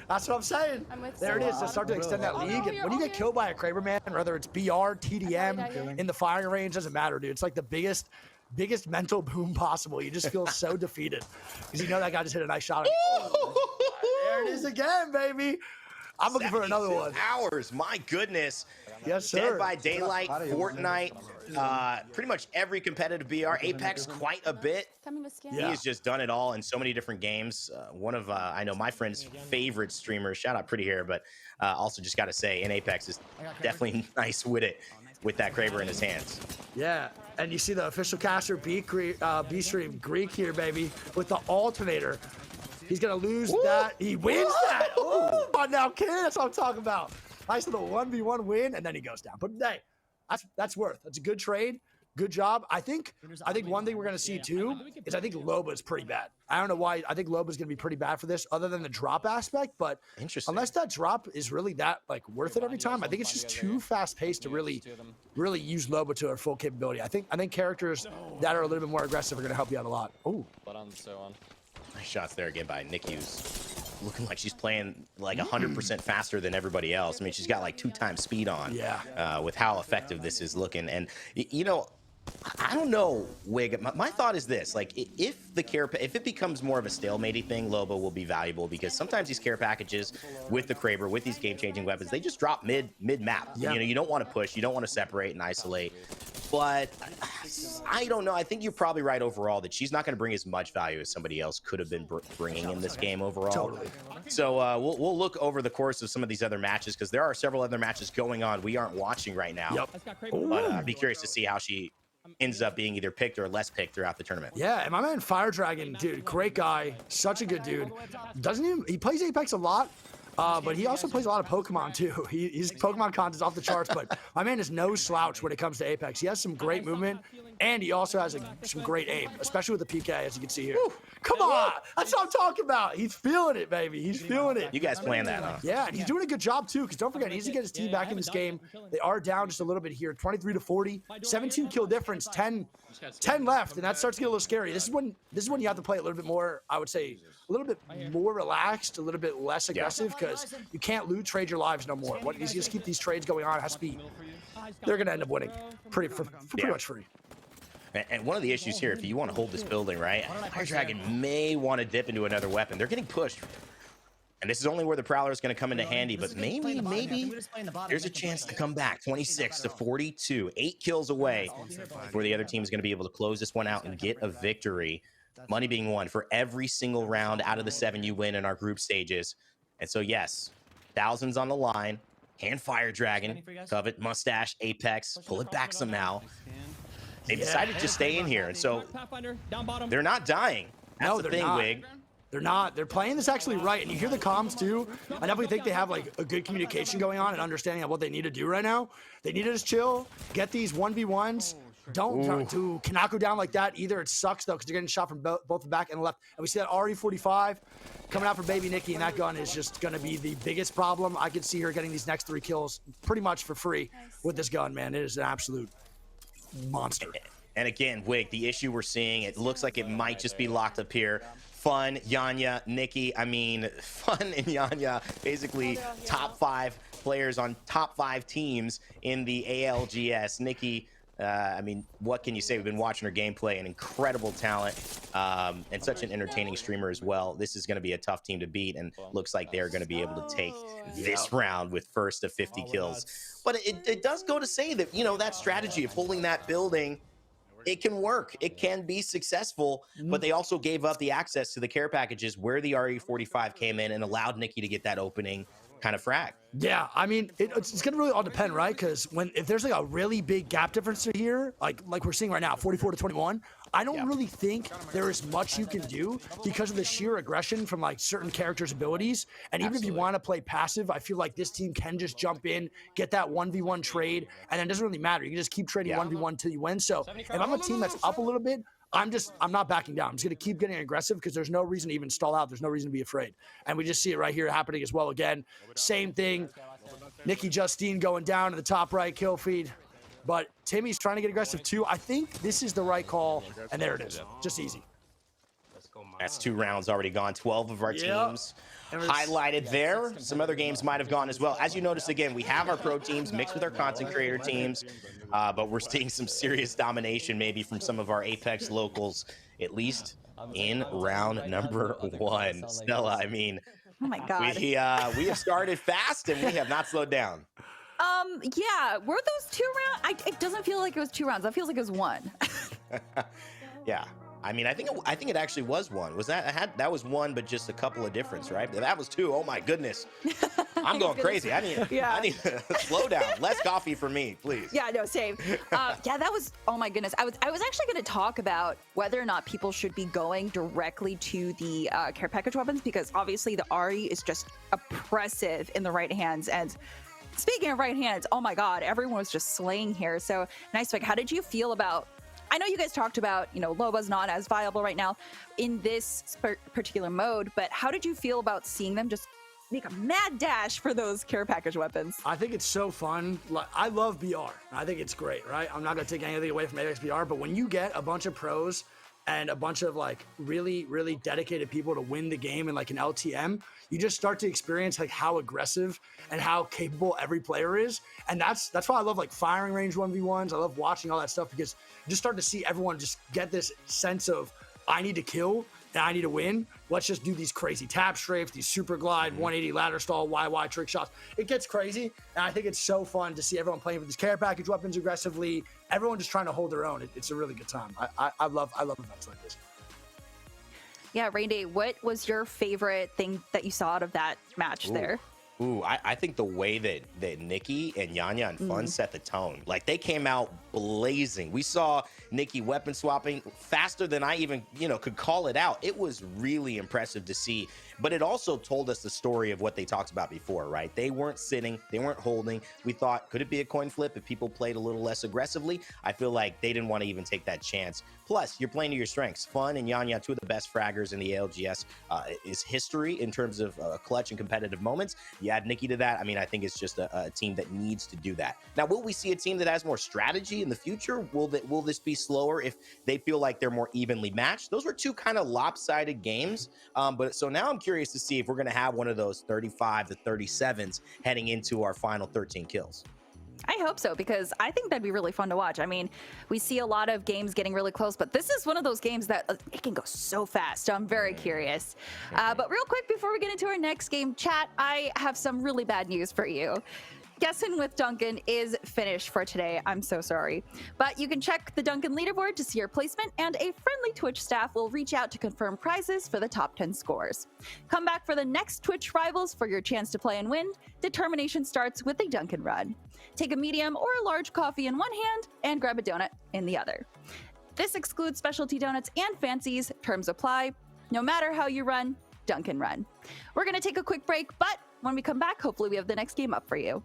Speaker 4: that's what I'm saying. There it is. To start to extend that lead. And when you get killed by a Kraber, man, whether it's BR, TDM, in the firing range, doesn't matter, dude. It's like the biggest mental boom possible. You just feel so defeated because you know that guy just hit a nice shot. There it is again, baby. I'm looking for another one.
Speaker 5: Hours, my goodness.
Speaker 4: Yes, sir.
Speaker 5: Dead by Daylight, Fortnite, pretty much every competitive BR, Apex quite a bit. He has just done it all in so many different games. One of, I know my friend's favorite streamers, shout out Pretty Hair, but also just got to say, in Apex is definitely nice with it, with that Kraber in his hands.
Speaker 4: Yeah, and you see the official caster B-Stream Greek here, baby, with the alternator. He's going to lose that. He wins that. Oh, now, kid, that's what I'm talking about. Nice little 1v1 win, and then he goes down. But hey, that's worth. That's a good trade. good job. I think one thing we're gonna see too is I think Loba's pretty bad. I don't know why. I think Loba's gonna be pretty bad for this, other than the drop aspect. But
Speaker 5: Interesting.
Speaker 4: unless that drop is really that like worth it every time, I think it's just too fast paced to really use Loba to her full capability. I think characters that are a little bit more aggressive are gonna help you out a lot. Oh,
Speaker 5: Nice shots there again by Nikki, who's looking like she's playing like 100% faster than everybody else. I mean, she's got like 2 times speed on. With how effective this is looking. And you know, I don't know, Wig. My thought is this: like, if it becomes more of a stalematy thing, Loba will be valuable, because sometimes these care packages with the Kraber, with these game-changing weapons, they just drop mid map.
Speaker 4: Yeah.
Speaker 5: You know, you don't want to push, you don't want to separate and isolate. But I don't know. I think you're probably right overall that she's not going to bring as much value as somebody else could have been bringing in this game overall.
Speaker 4: Totally.
Speaker 5: So we'll look over the course of some of these other matches, because there are several other matches going on we aren't watching right now.
Speaker 4: Yep.
Speaker 5: But I'd be curious to see how she ends up being either picked or less picked throughout the tournament.
Speaker 4: Yeah, and my man Fire Dragon, dude, great guy, such a good dude. He plays Apex a lot. But he also plays a lot of Pokemon too. His Pokemon content's off the charts, but my man is no slouch when it comes to Apex. He has some great movement, and he also has some great aim, especially with the PK, as you can see here. Come on, that's what I'm talking about. He's feeling it, baby. He's feeling it.
Speaker 5: You guys playing that, huh?
Speaker 4: Yeah, and he's doing a good job too, because don't forget, he needs to get his team back in this game. They are down just a little bit here, 23 to 40, 17 kill difference, 10 left, and that starts to get a little scary. This is when you have to play a little bit more, I would say, a little bit more relaxed, a little bit less aggressive, because you can't loot trade your lives no more. You just keep these trades going on. It has to be. They're gonna end up winning pretty much free.
Speaker 5: And one of the issues here, if you want to hold this building, right, Fire Dragon may want to dip into another weapon. They're getting pushed. And this is only where the Prowler is going to come into handy, but maybe there's a chance to come back. 26 to 42, 8 kills away before the other team is going to be able to close this one out and get a victory. Money being won for every single round out of the 7 you win in our group stages. And so, yes, thousands on the line. Hand Fire Dragon, Covet, Mustache, Apex, pull it back somehow. They decided to stay in here, and so they're not dying. That's the thing, Wig.
Speaker 4: They're not. They're playing this actually right, and you hear the comms too. I definitely think they have like a good communication going on and understanding of what they need to do right now. They need to just chill, get these 1v1s. Don't do Kanako down like that either. It sucks though, because you're getting shot from both the back and the left. And we see that RE45 coming out for Baby Nikki, and that gun is just going to be the biggest problem. I could see her getting these next 3 kills pretty much for free with this gun, man. It is an absolute monster.
Speaker 5: And again, Wig, the issue we're seeing, it looks like it might just be locked up here. Fun, Yanya, Nikki. I mean, Fun and Yanya, basically top 5 players on top 5 teams in the ALGS. Nikki, I mean, what can you say? We've been watching her gameplay, an incredible talent, and such an entertaining streamer as well. This is going to be a tough team to beat, and looks like they're going to be able to take this round with first of 50 kills. But it does go to say that, you know, that strategy of holding that building, it can work. It can be successful, but they also gave up the access to the care packages where the RE45 came in and allowed Nikki to get that opening kind of frag.
Speaker 4: Yeah, I mean, it's gonna really all depend, right? Because if there's like a really big gap difference here, like we're seeing right now, 44 to 21, I don't really think there is much you can do because of the sheer aggression from like certain characters' abilities. And even if you want to play passive, I feel like this team can just jump in, get that 1v1 trade, and then it doesn't really matter. You can just keep trading 1v1 till you win. So if I'm a team that's up a little bit, I'm not backing down. I'm just going to keep getting aggressive because there's no reason to even stall out. There's no reason to be afraid. And we just see it right here happening as well again. Same thing. Nikki Justine going down to the top right kill feed. But Timmy's trying to get aggressive too. I think this is the right call. And there it is. Just easy.
Speaker 5: That's 2 rounds already gone. 12 of our teams highlighted there. Some other games might have gone as well. As you notice, again, we have our pro teams mixed with our content creator teams, but we're seeing some serious domination maybe from some of our Apex locals, at least in round number 1. Stella, I mean,
Speaker 3: oh my God,
Speaker 5: we have started fast and we have not slowed down.
Speaker 3: Yeah, were those 2 rounds? It doesn't feel like it was 2 rounds. It feels like it was 1.
Speaker 5: Yeah. I mean, I think it actually was 1. Was that was 1, but just a couple of difference, right? That was 2. Oh my goodness, I'm going crazy. I need to slow down. Less coffee for me, please.
Speaker 3: Yeah, no, same. Yeah, that was. Oh my goodness, I was actually going to talk about whether or not people should be going directly to the care package weapons, because obviously the RE is just oppressive in the right hands, and Speaking of right hands, oh my God, everyone was just slaying here. So nice pick. How did you feel about? I know you guys talked about, Loba's not as viable right now in this particular mode, but how did you feel about seeing them just make a mad dash for those care package weapons?
Speaker 4: I think it's so fun. Like, I love BR. I think it's great, right? I'm not going to take anything away from AXBR, but when you get a bunch of pros and a bunch of like really, really dedicated people to win the game in like an LTM, you just start to experience like how aggressive and how capable every player is. And that's why I love like firing range 1v1s. I love watching all that stuff because you just start to see everyone just get this sense of I need to kill and I need to win. Let's just do these crazy tap strafes, these super glide, 180 ladder stall, YY trick shots. It gets crazy, and I think it's so fun to see everyone playing with these care package weapons aggressively. Everyone just trying to hold their own. It's a really good time. I love events like this.
Speaker 3: Yeah, Rainday, what was your favorite thing that you saw out of that match there?
Speaker 5: Ooh, I think the way that Nikki and Yanya and Fun set the tone, like they came out blazing. We saw Nikki weapon swapping faster than I even, could call it out. It was really impressive to see, but it also told us the story of what they talked about before, right? They weren't sitting, they weren't holding. We thought, could it be a coin flip if people played a little less aggressively? I feel like they didn't want to even take that chance. Plus, you're playing to your strengths. Fun and Yanya, two of the best fraggers in the ALGS, is history in terms of clutch and competitive moments. You add Nikki to that, I think it's just a team that needs to do that. Now, will we see a team that has more strategy in the future? Will this be slower if they feel like they're more evenly matched? Those were two kind of lopsided games. But so now I'm curious to see if we're going to have one of those 35 to 37s heading into our final 13 kills.
Speaker 3: I hope so, because I think that'd be really fun to watch. We see a lot of games getting really close, but this is one of those games that it can go so fast. So I'm very curious. But real quick, before we get into our next game, chat, I have some really bad news for you. Guessing with Duncan is finished for today. I'm so sorry. But you can check the Duncan leaderboard to see your placement, and a friendly Twitch staff will reach out to confirm prizes for the top 10 scores. Come back for the next Twitch Rivals for your chance to play and win. Determination starts with a Duncan run. Take a medium or a large coffee in one hand and grab a donut in the other. This excludes specialty donuts and fancies. Terms apply. No matter how you run, Duncan run. We're going to take a quick break, but when we come back, hopefully we have the next game up for you.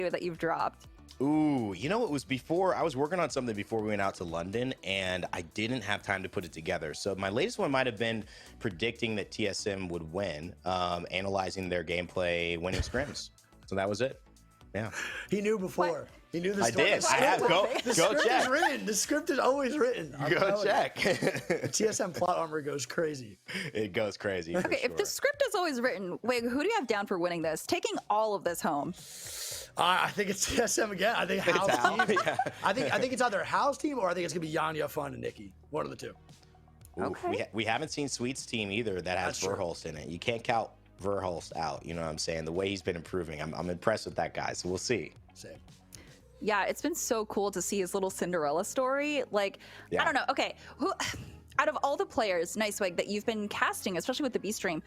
Speaker 3: that you've dropped?
Speaker 5: Ooh, you know, it was before I was working on something before we went out to London, and I didn't have time to put it together. So my latest one might have been predicting that TSM would win, analyzing their gameplay, winning scrims. So that was it. Yeah,
Speaker 4: He knew before.
Speaker 3: What?
Speaker 4: He knew the
Speaker 5: I
Speaker 4: story.
Speaker 5: did. I have go
Speaker 4: The
Speaker 5: go
Speaker 4: script
Speaker 5: check.
Speaker 4: is written. The script is always written. I'm
Speaker 5: Go
Speaker 4: telling you.
Speaker 5: check.
Speaker 4: The TSM plot armor goes crazy.
Speaker 5: It goes crazy. For
Speaker 3: Okay,
Speaker 5: sure.
Speaker 3: if the script is always written, wait, who do you have down for winning this? Taking all of this home.
Speaker 4: I think it's TSM again. I think
Speaker 5: It's
Speaker 4: Hal's
Speaker 5: Hal,
Speaker 4: team.
Speaker 5: yeah.
Speaker 4: I think it's either Hal's team or I think it's gonna be Yanya, Fun, and Nikki. One of the two.
Speaker 5: Ooh,
Speaker 3: Okay.
Speaker 5: we haven't seen Sweet's team either that has
Speaker 4: That's true.
Speaker 5: Verhulst in it. You can't count Verhulst out. You know what I'm saying? The way he's been improving, I'm impressed with that guy. So we'll see.
Speaker 4: Same.
Speaker 3: Yeah, it's been so cool to see his little Cinderella story. Like,
Speaker 5: Yeah.
Speaker 3: I don't know. Okay, who out of all the players, Nicewig, that you've been casting, especially with the B stream,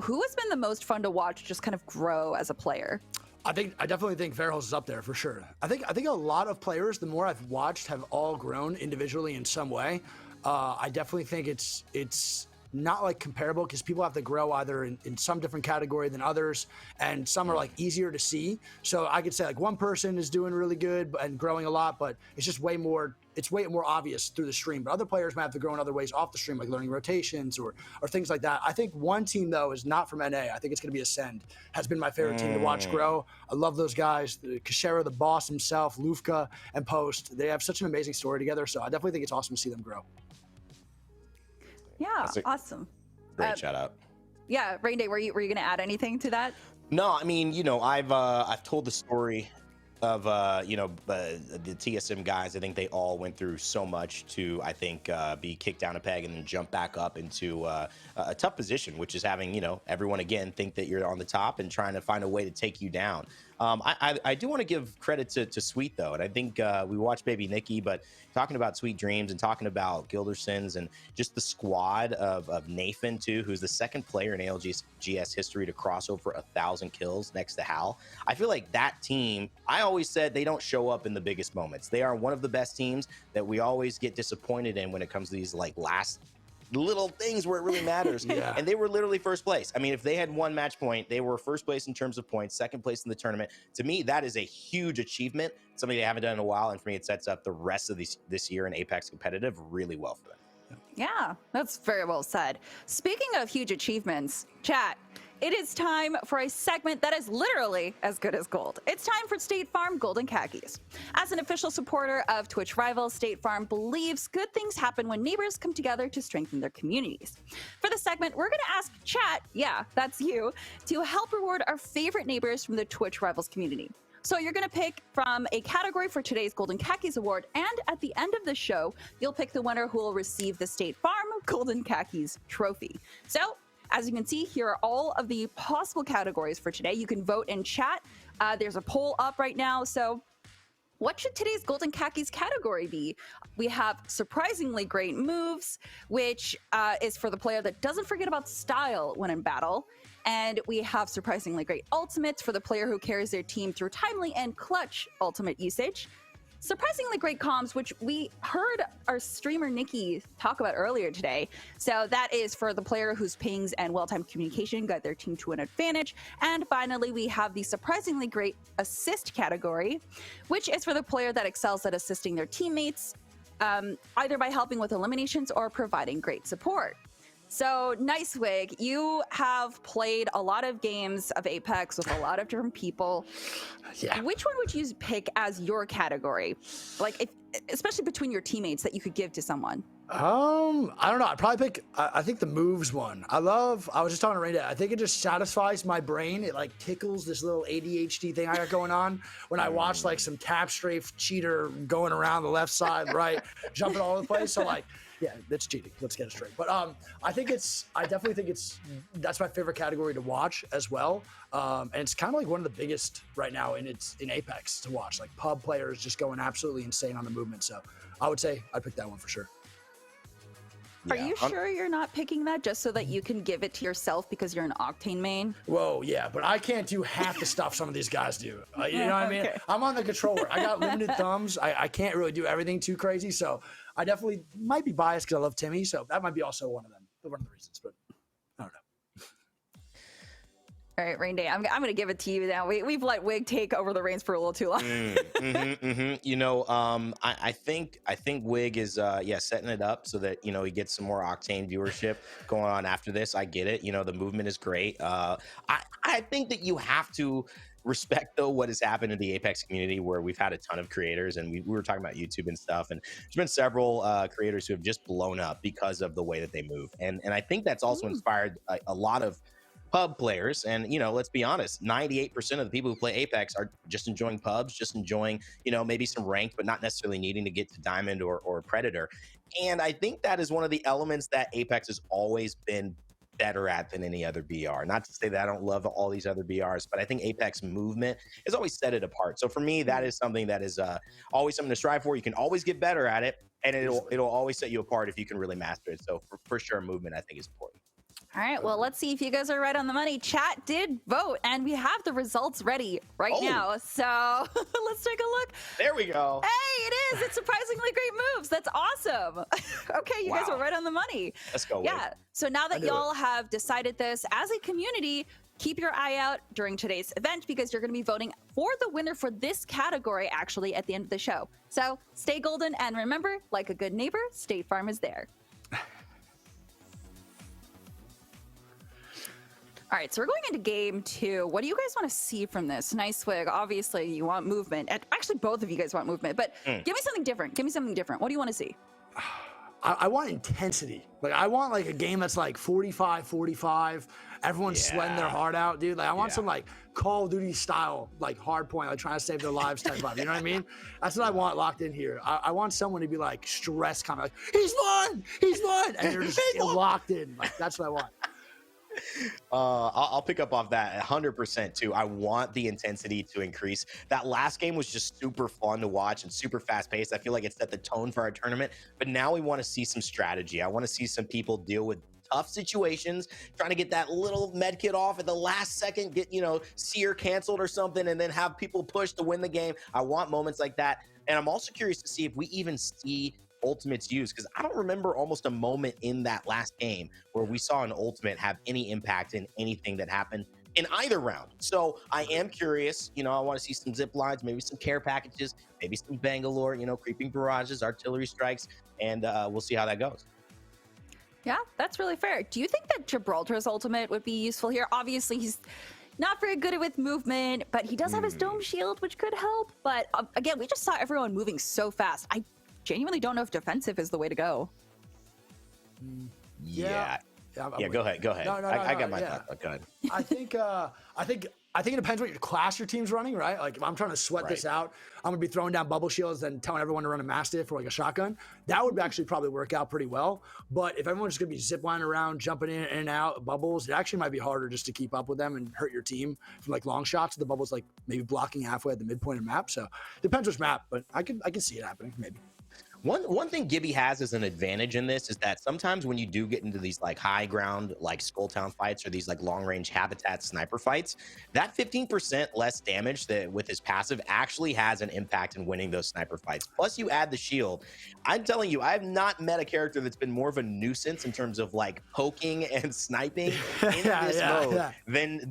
Speaker 3: who has been the most fun to watch just kind of grow as a player?
Speaker 4: I definitely think Verhulst is up there for sure. I think a lot of players, the more I've watched, have all grown individually in some way. I definitely think it's not like comparable because people have to grow either in some different category than others, and some are like easier to see. So I could say like one person is doing really good and growing a lot, but it's just way more obvious through the stream. But other players might have to grow in other ways off the stream, like learning rotations or things like that. I think one team though is not from NA. I think it's going to be Ascend. Has been my favorite team to watch grow. I love those guys. Kashera, the boss himself, Lufka, and Post. They have such an amazing story together. So I definitely think it's awesome to see them grow.
Speaker 3: Yeah,
Speaker 5: That's a-
Speaker 3: awesome.
Speaker 5: Great shout out.
Speaker 3: Yeah, Rain Day, were you going to add anything to that?
Speaker 5: No, I mean, you know, I've told the story of the TSM guys. I think they all went through so much to, I think, be kicked down a peg and then jump back up into a tough position, which is having, you know, everyone again think that you're on the top and trying to find a way to take you down. I do want to give credit to Sweet though, and I think we watched Baby Nikki, but talking about Sweet Dreams and talking about Gildersons and just the squad of Nathan too, who's the second player in ALGS history to cross over 1,000 kills next to Hal. I feel like that team, I always said they don't show up in the biggest moments. They are one of the best teams that we always get disappointed in when it comes to these like last little things where it really matters.
Speaker 4: Yeah.
Speaker 5: And they were literally first place. I mean, if they had one match point, they were first place in terms of points, second place in the tournament. To me, that is a huge achievement, something they haven't done in a while. And for me, it sets up the rest of this year in Apex competitive really well for them.
Speaker 3: Yeah, that's very well said. Speaking of huge achievements, chat, it is time for a segment that is literally as good as gold. It's time for State Farm Golden Khakis. As an official supporter of Twitch rivals, State Farm believes good things happen when neighbors come together to strengthen their communities. For this segment, we're going to ask chat, yeah, that's you, to help reward our favorite neighbors from the Twitch rivals community. So you're going to pick from a category for today's Golden Khakis Award, and at the end of the show, you'll pick the winner who will receive the State Farm Golden Khakis trophy. So, as you can see, here are all of the possible categories for today. You can vote in chat. There's a poll up right now. So what should today's Golden Khakis category be? We have surprisingly great moves, which is for the player that doesn't forget about style when in battle. And we have surprisingly great ultimates for the player who carries their team through timely and clutch ultimate usage. Surprisingly great comms, which we heard our streamer Nikki talk about earlier today. So that is for the player whose pings and well-timed communication guide their team to an advantage. And finally, we have the surprisingly great assist category, which is for the player that excels at assisting their teammates, either by helping with eliminations or providing great support. So, Nicewig, you have played a lot of games of Apex with a lot of different people.
Speaker 4: Yeah.
Speaker 3: Which one would you pick as your category? Like, especially between your teammates that you could give to someone?
Speaker 4: I don't know. I'd probably pick, I think the moves one. I was just talking to Rain Day. I think it just satisfies my brain. It like tickles this little ADHD thing I got going on when I watch like some tap strafe cheater going around the left side, right, jumping all over the place. So like, yeah, that's cheating. Let's get it straight. But I definitely think that's my favorite category to watch as well. And it's kind of like one of the biggest right now in Apex to watch. Like pub players just going absolutely insane on the movement. So I would say I'd pick that one for sure.
Speaker 3: Are you sure you're not picking that just so that you can give it to yourself because you're an Octane main?
Speaker 4: Whoa, yeah, but I can't do half the stuff some of these guys do. You know what I mean?
Speaker 3: Okay.
Speaker 4: I'm on the controller. I got limited thumbs. I can't really do everything too crazy. So I definitely might be biased because I love Timmy. So that might be also one of the reasons. But I don't know.
Speaker 3: All right, Rain Day, I'm going to give it to you now. We've let Wig take over the reins for a little too long.
Speaker 5: You know, I think Wig is setting it up so that, you know, he gets some more Octane viewership going on after this. I get it. You know, the movement is great. I think that you have to respect though what has happened in the Apex community, where we've had a ton of creators, and we were talking about YouTube and stuff, and there's been several creators who have just blown up because of the way that they move, and I think that's also inspired a lot of pub players. And, you know, let's be honest, 98% of the people who play Apex are just enjoying pubs, just enjoying, you know, maybe some ranked, but not necessarily needing to get to Diamond or Predator. And I think that is one of the elements that Apex has always been better at than any other BR. Not to say that I don't love all these other BRs, but I think Apex movement has always set it apart. So for me, that is something that is always something to strive for. You can always get better at it, and it'll always set you apart if you can really master it. So for sure, movement I think is important.
Speaker 3: All right, well, let's see if you guys are right on the money. Chat did vote, and we have the results ready right now. So let's take a look.
Speaker 5: There we go.
Speaker 3: Hey, it is. It's surprisingly great moves. That's awesome. Okay, you guys were right on the money.
Speaker 5: Let's go.
Speaker 3: Yeah. So now that y'all have decided this as a community, keep your eye out during today's event, because you're going to be voting for the winner for this category actually at the end of the show. So stay golden, and remember, like a good neighbor, State Farm is there. All right, so we're going into game 2. What do you guys want to see from this? Nice Wig. Obviously, you want movement. Actually, both of you guys want movement, but give me something different. Give me something different. What do you want to see?
Speaker 4: I want intensity. Like, I want like a game that's like 45-45. Everyone's sweating their heart out, dude. Like, I want some like Call of Duty style, like hard point, like trying to save their lives type vibe. You know what I mean? That's what I want locked in here. I want someone to be like stressed, kind of like, he's won, and they're just locked in. Like, that's what I want.
Speaker 5: I'll pick up off that 100% too. I want the intensity to increase. That last game was just super fun to watch and super fast paced. I feel like it set the tone for our tournament, but now we want to see some strategy. I want to see some people deal with tough situations, trying to get that little med kit off at the last second, get, you know, Seer canceled or something, and then have people push to win the game. I want moments like that. And I'm also curious to see if we even see ultimates used, because I don't remember almost a moment in that last game where we saw an ultimate have any impact in anything that happened in either round. So I am curious, you know, I want to see some zip lines, maybe some care packages, maybe some Bangalore, you know, creeping barrages, artillery strikes, and we'll see how that goes.
Speaker 3: Yeah, that's really fair. Do you think that Gibraltar's ultimate would be useful here? Obviously, he's not very good with movement, but he does have his dome shield, which could help. But again, we just saw everyone moving so fast. I genuinely don't know if defensive is the way to go.
Speaker 5: Yeah, go ahead.
Speaker 4: No,
Speaker 5: I got my thought. Go ahead.
Speaker 4: I think it depends what your class your team's running, right? Like, if I'm trying to sweat this out, I'm gonna be throwing down bubble shields and telling everyone to run a Mastiff or like a shotgun. That would actually probably work out pretty well. But if everyone's just gonna be ziplining around, jumping in and out bubbles, it actually might be harder just to keep up with them and hurt your team from like long shots. The bubbles like maybe blocking halfway at the midpoint of map. So depends which map, but I can see it happening maybe.
Speaker 5: One thing Gibby has as an advantage in this is that sometimes when you do get into these like high ground, like Skulltown fights or these like long range habitat sniper fights, that 15% less damage that with his passive actually has an impact in winning those sniper fights. Plus you add the shield. I'm telling you, I have not met a character that's been more of a nuisance in terms of like poking and sniping in this mode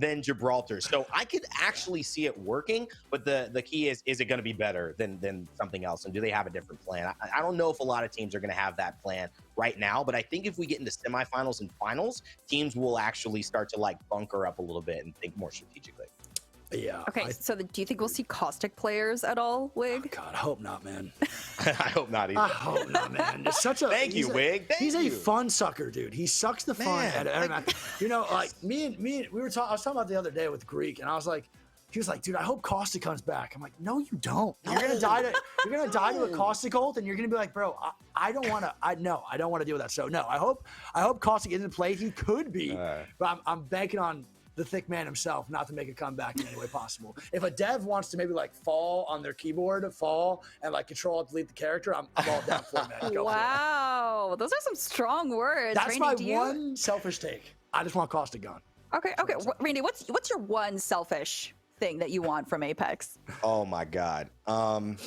Speaker 5: than Gibraltar. So I could actually see it working, but the key is it going to be better than something else? And do they have a different plan? I don't know if a lot of teams are going to have that plan right now, but I think if we get into semifinals and finals, teams will actually start to like bunker up a little bit and think more strategically.
Speaker 4: Yeah.
Speaker 3: Okay, so do you think we'll see caustic players at all, Wig?
Speaker 4: Oh God, I hope not, man.
Speaker 5: I hope not either.
Speaker 4: I hope not, man. It's such a
Speaker 5: Thank you, Wig.
Speaker 4: He's a fun sucker, dude. He sucks the fun out of every match. You know, like me and I was talking about the other day with Greek, and I was like, he was like, dude, I hope Caustic comes back. I'm like, no, you don't. You're gonna die to a Caustic ult, and you're gonna be like, bro, I don't want to. I don't want to deal with that. So no, I hope Caustic isn't play. He could be, but I'm banking on the thick man himself not to make a comeback in any way possible. If a dev wants to maybe like fall on their keyboard, and like control and delete the character, I'm all down for it, man.
Speaker 3: Wow, those are some strong words.
Speaker 4: That's
Speaker 3: Randy,
Speaker 4: my one selfish take. I just want Caustic gone.
Speaker 3: Okay. Randy, what's your one selfish thing that you want from Apex?
Speaker 5: Oh my God. God,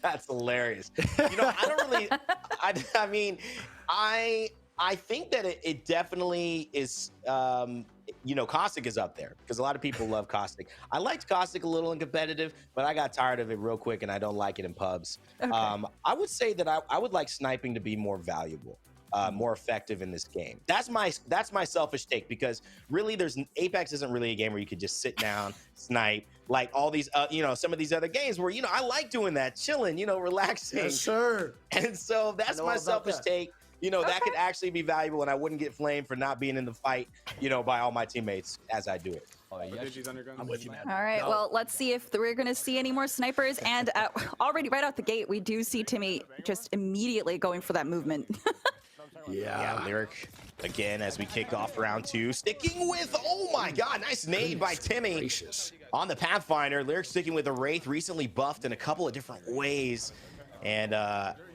Speaker 5: that's hilarious. You know, I don't really, I mean, I think that it definitely is, you know, Caustic is up there because a lot of people love Caustic. I liked Caustic a little in competitive, but I got tired of it real quick, and I don't like it in pubs.
Speaker 3: Okay.
Speaker 5: I would say that I would like sniping to be more valuable, more effective in this game. That's my selfish take, because really, Apex isn't really a game where you could just sit down, snipe, like all these, you know, some of these other games where, you know, I like doing that, chilling, you know, relaxing.
Speaker 4: Yes, sir.
Speaker 5: And so that's my selfish take. You know, that could actually be valuable, and I wouldn't get flamed for not being in the fight, you know, by all my teammates as I do it.
Speaker 4: I'm with you, man.
Speaker 3: All right, well, let's see if we're going to see any more snipers. And already right out the gate, we do see Timmy just immediately going for that movement.
Speaker 5: Yeah, Lyric again as we kick off round 2, sticking with, oh my god, nice nade by Timmy.
Speaker 4: Gracious.
Speaker 5: On the Pathfinder. Lyric sticking with a Wraith, recently buffed in a couple of different ways, and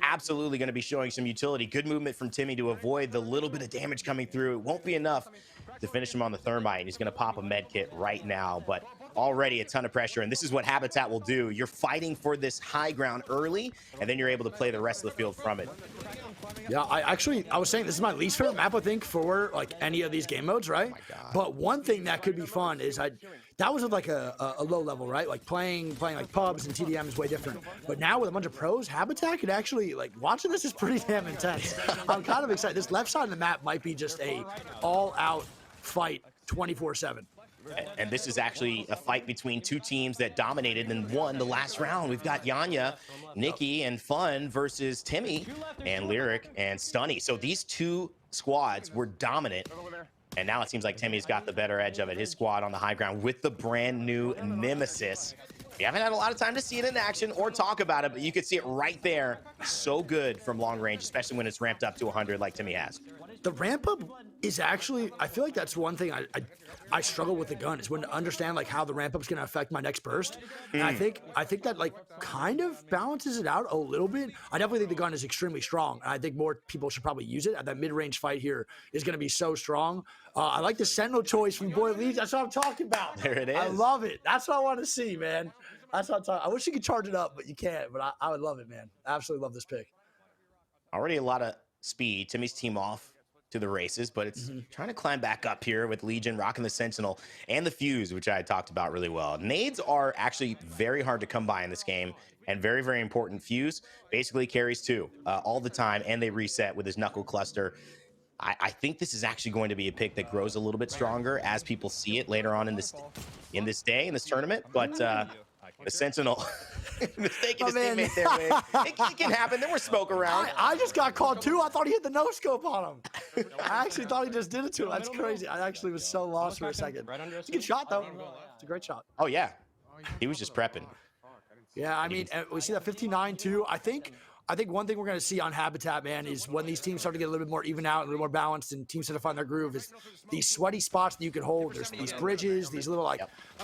Speaker 5: absolutely going to be showing some utility. Good movement from Timmy to avoid the little bit of damage coming through. It won't be enough to finish him on the Thermite, and he's going to pop a med kit right now, but already a ton of pressure, and this is what Habitat will do. You're fighting for this high ground early, and then you're able to play the rest of the field from it.
Speaker 4: Yeah, I was saying this is my least favorite map, I think, for like any of these game modes, right? But one thing that could be fun is that was with like a low level, right? Like playing like pubs and TDM is way different. But now with a bunch of pros, Habitat could actually, like, watching this is pretty damn intense. I'm kind of excited. This left side of the map might be just a all-out fight 24/7.
Speaker 5: And this is actually a fight between two teams that dominated and won the last round. We've got Yanya, Nikki, and Fun versus Timmy and Lyric and Stunny. So these two squads were dominant. And now it seems like Timmy's got the better edge of it. His squad on the high ground with the brand new Nemesis. We haven't had a lot of time to see it in action or talk about it, but you could see it right there. So good from long range, especially when it's ramped up to 100 like Timmy has.
Speaker 4: The ramp up is actually, I feel like that's one thing I struggle with the gun, is when to understand like how the ramp up is going to affect my next burst. And I think that like kind of balances it out a little bit. I definitely think the gun is extremely strong, and I think more people should probably use it. That mid-range fight here is going to be so strong. I like the Sentinel choice from Boy Leeds. That's what I'm talking about.
Speaker 5: There it is.
Speaker 4: I love it. That's what I want to see, man. That's what I'm talking. I wish you could charge it up, but you can't. But I would love it, man. I absolutely love this pick.
Speaker 5: Already a lot of speed. Timmy's team off to the races, but it's trying to climb back up here with Legion rocking the Sentinel and the Fuse, which I talked about really well. Nades are actually very hard to come by in this game, and very, very important. Fuse basically carries 2 all the time, and they reset with his Knuckle Cluster. I think this is actually going to be a pick that grows a little bit stronger as people see it later on in this tournament, but the Sentinel mistaking his teammate there, Wade. It can happen. There was smoke around.
Speaker 4: I just got called too. I thought he hit the no-scope on him. I actually thought he just did it to him. That's crazy. I actually was so lost for a second. It's a good shot, though. It's a great shot.
Speaker 5: Oh, yeah. He was just prepping.
Speaker 4: Yeah, I mean, we see that 59 too. I think one thing we're going to see on Habitat, man, is when these teams start to get a little bit more even out, a little more balanced, and teams start to find their groove, is these sweaty spots that you can hold. There's these bridges, these little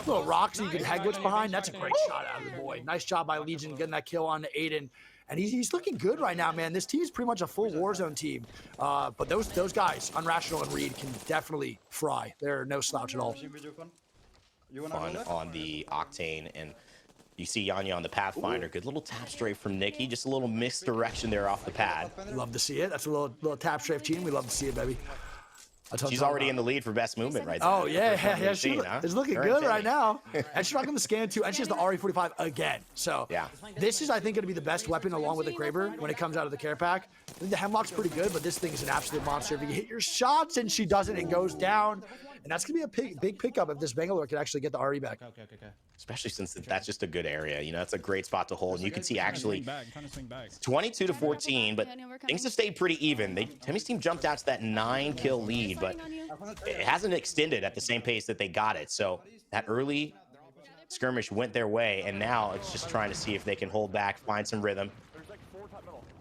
Speaker 4: little rocks that you can head glitch behind. That's a great shot out of the boy. Nice job by Legion getting that kill on Aiden. And he's looking good right now, man. This team is pretty much a full Warzone team. But those guys, Unrational and Reed, can definitely fry. They're no slouch at all.
Speaker 5: Fun on the Octane, and you see Yanya on the Pathfinder. Good little tap strafe from Nikki. Just a little misdirection there off the pad.
Speaker 4: Love to see it. That's a little tap strafe cheating. We love to see it, baby.
Speaker 5: She's already in the lead for best movement right there.
Speaker 4: Oh, yeah. She's looking good right now. And she's rocking the scan, too. And she has the RE45 again. So
Speaker 5: yeah,
Speaker 4: this is, I think, going to be the best weapon along with the Graver when it comes out of the care pack. I think the Hemlock's pretty good, but this thing is an absolute monster. If you hit your shots and she doesn't, it goes down. And that's going to be a big pickup if this Bangalore can actually get the RE back.
Speaker 6: Okay.
Speaker 5: Especially since that's just a good area. You know, that's a great spot to hold. And you can see actually 22-14, but things have stayed pretty even. Timmy's team jumped out to that 9-kill lead, but it hasn't extended at the same pace that they got it. So that early skirmish went their way, and now it's just trying to see if they can hold back, find some rhythm.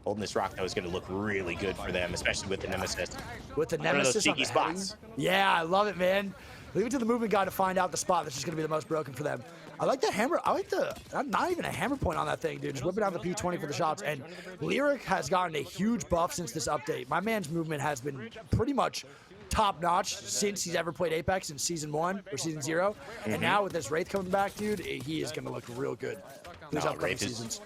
Speaker 5: Holding this rock, though, is going to look really good for them, especially with the Nemesis.
Speaker 4: With the
Speaker 5: One of
Speaker 4: Nemesis
Speaker 5: those cheeky spots.
Speaker 4: Yeah, I love it, man. Leave it to the movement guy to find out the spot that's just going to be the most broken for them. I like the hammer. I like not even a hammer point on that thing, dude. Just whipping out the P20 for the shots. And Lyric has gotten a huge buff since this update. My man's movement has been pretty much top notch since he's ever played Apex in season 1 or season 0. And now with this Wraith coming back, dude, he is gonna look real good. These upcoming seasons.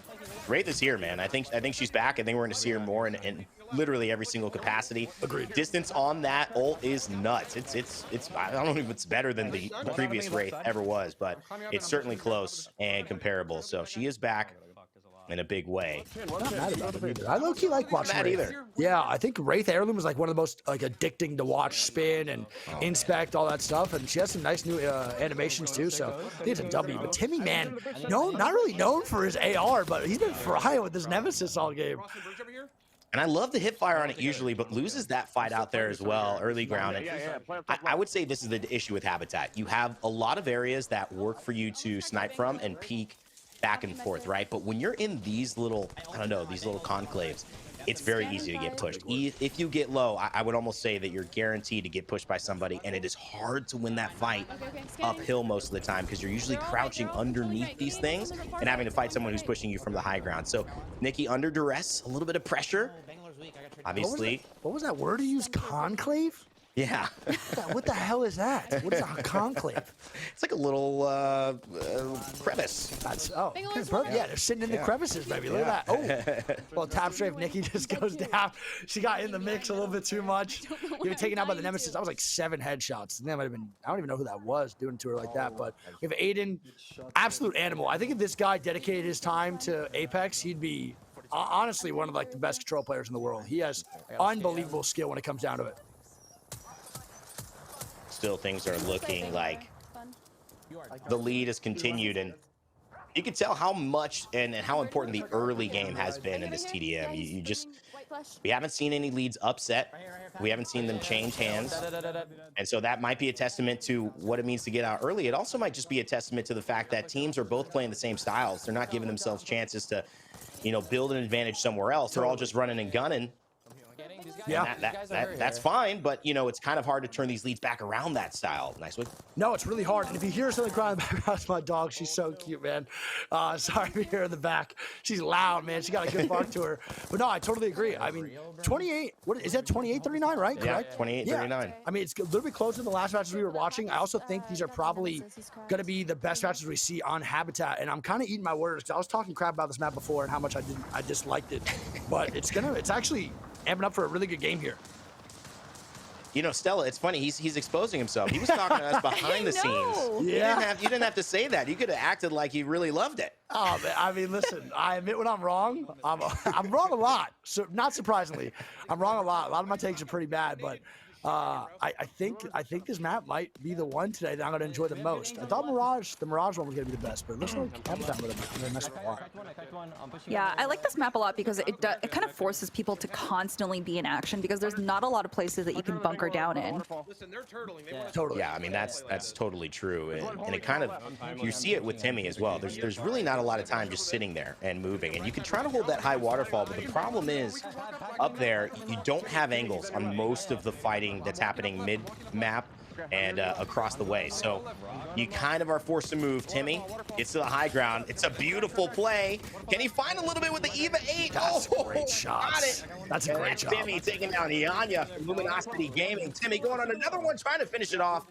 Speaker 5: Wraith is here, man. I think she's back. I think we're going to see her more in literally every single capacity.
Speaker 4: Agreed.
Speaker 5: Distance on that ult is nuts. It's I don't know if it's better than the previous Wraith ever was, but it's certainly close and comparable. So she is back in a big way.
Speaker 4: Not mad about it either. I low-key like watching
Speaker 5: Not
Speaker 4: Wraith.
Speaker 5: either.
Speaker 4: Yeah, I think Wraith Heirloom is like one of the most like addicting to watch, spin and inspect, all that stuff. And she has some nice new animations too. So I think it's a W. But Timmy, man, not really known for his AR, but he's been frying with his Nemesis all game.
Speaker 5: And I love the hip fire on it usually, but loses that fight out there as well, early ground. And I would say this is the issue with Habitat. You have a lot of areas that work for you to snipe from and peek back and forth, right? But when you're in these little, I don't know, these little conclaves, it's very easy to get pushed. If you get low, I would almost say that you're guaranteed to get pushed by somebody, and it is hard to win that fight uphill most of the time because you're usually crouching underneath these things and having to fight someone who's pushing you from the high ground. So Nikki under duress, a little bit of pressure, obviously.
Speaker 4: What was that word you used? Conclave?
Speaker 5: Yeah.
Speaker 4: What the hell is that? What is a conclave?
Speaker 5: It's like a little crevice.
Speaker 4: That's yeah, they're sitting in the crevices, baby. Look at that. Oh, well, top strafe. Nikki just goes down. She got in the mix a little bit too much. You were taken out by the Nemesis. I was like 7 headshots. And that might have been. I don't even know who that was doing to her like that. But we have Aiden, absolute animal. I think if this guy dedicated his time to Apex, he'd be honestly one of like the best control players in the world. He has unbelievable skill when it comes down to it.
Speaker 5: Still, things are looking like the lead has continued, and you can tell how much and how important the early game has been in this TDM. We haven't seen any leads upset. We haven't seen them change hands. And so that might be a testament to what it means to get out early. It also might just be a testament to the fact that teams are both playing the same styles. They're not giving themselves chances to, build an advantage somewhere else. They're all just running and gunning.
Speaker 4: Yeah,
Speaker 5: that's fine, but it's kind of hard to turn these leads back around that style. Nice one.
Speaker 4: No, it's really hard. And if you hear something crying in the background, it's my dog. She's so cute, man. Sorry if you hear her in the back. She's loud, man. She got a good bark to her. But no, I totally agree. I mean, 28. What is that? 28-39, right?
Speaker 5: Correct? Yeah, 28-39.
Speaker 4: Yeah. I mean, it's a little bit closer than the last matches we were watching. I also think these are probably going to be the best matches we see on Habitat. And I'm kind of eating my words because I was talking crap about this map before and how much I disliked it. But it's actually amping up for a really good game here.
Speaker 5: Stella, it's funny. He's exposing himself. He was talking to us behind the scenes.
Speaker 4: Yeah.
Speaker 5: You didn't have to say that. You could have acted like you really loved it.
Speaker 4: Oh, man, I mean, listen. I admit when I'm wrong. I'm wrong a lot. So not surprisingly, I'm wrong a lot. A lot of my takes are pretty bad, but I think this map might be the one today that I'm going to enjoy the most. I thought the Mirage one was going to be the best, but it looks like Habitat would have messed with a lot.
Speaker 3: Yeah, I like this map a lot because it kind of forces people to constantly be in action because there's not a lot of places that you can bunker down in.
Speaker 4: Totally.
Speaker 5: Yeah, I mean that's totally true, and it kind of you see it with Timmy as well. There's really not a lot of time just sitting there and moving, and you can try to hold that high waterfall, but the problem is up there you don't have angles on most of the fighting that's happening mid-map and across the way. So you kind of are forced to move. Timmy gets to the high ground. It's a beautiful play. Can he find a little bit with the EVA 8?
Speaker 4: That's a great shot.
Speaker 5: Got it.
Speaker 4: That's a great job.
Speaker 5: Timmy taking down Ianya from Luminosity Gaming. Timmy going on another one, trying to finish it off,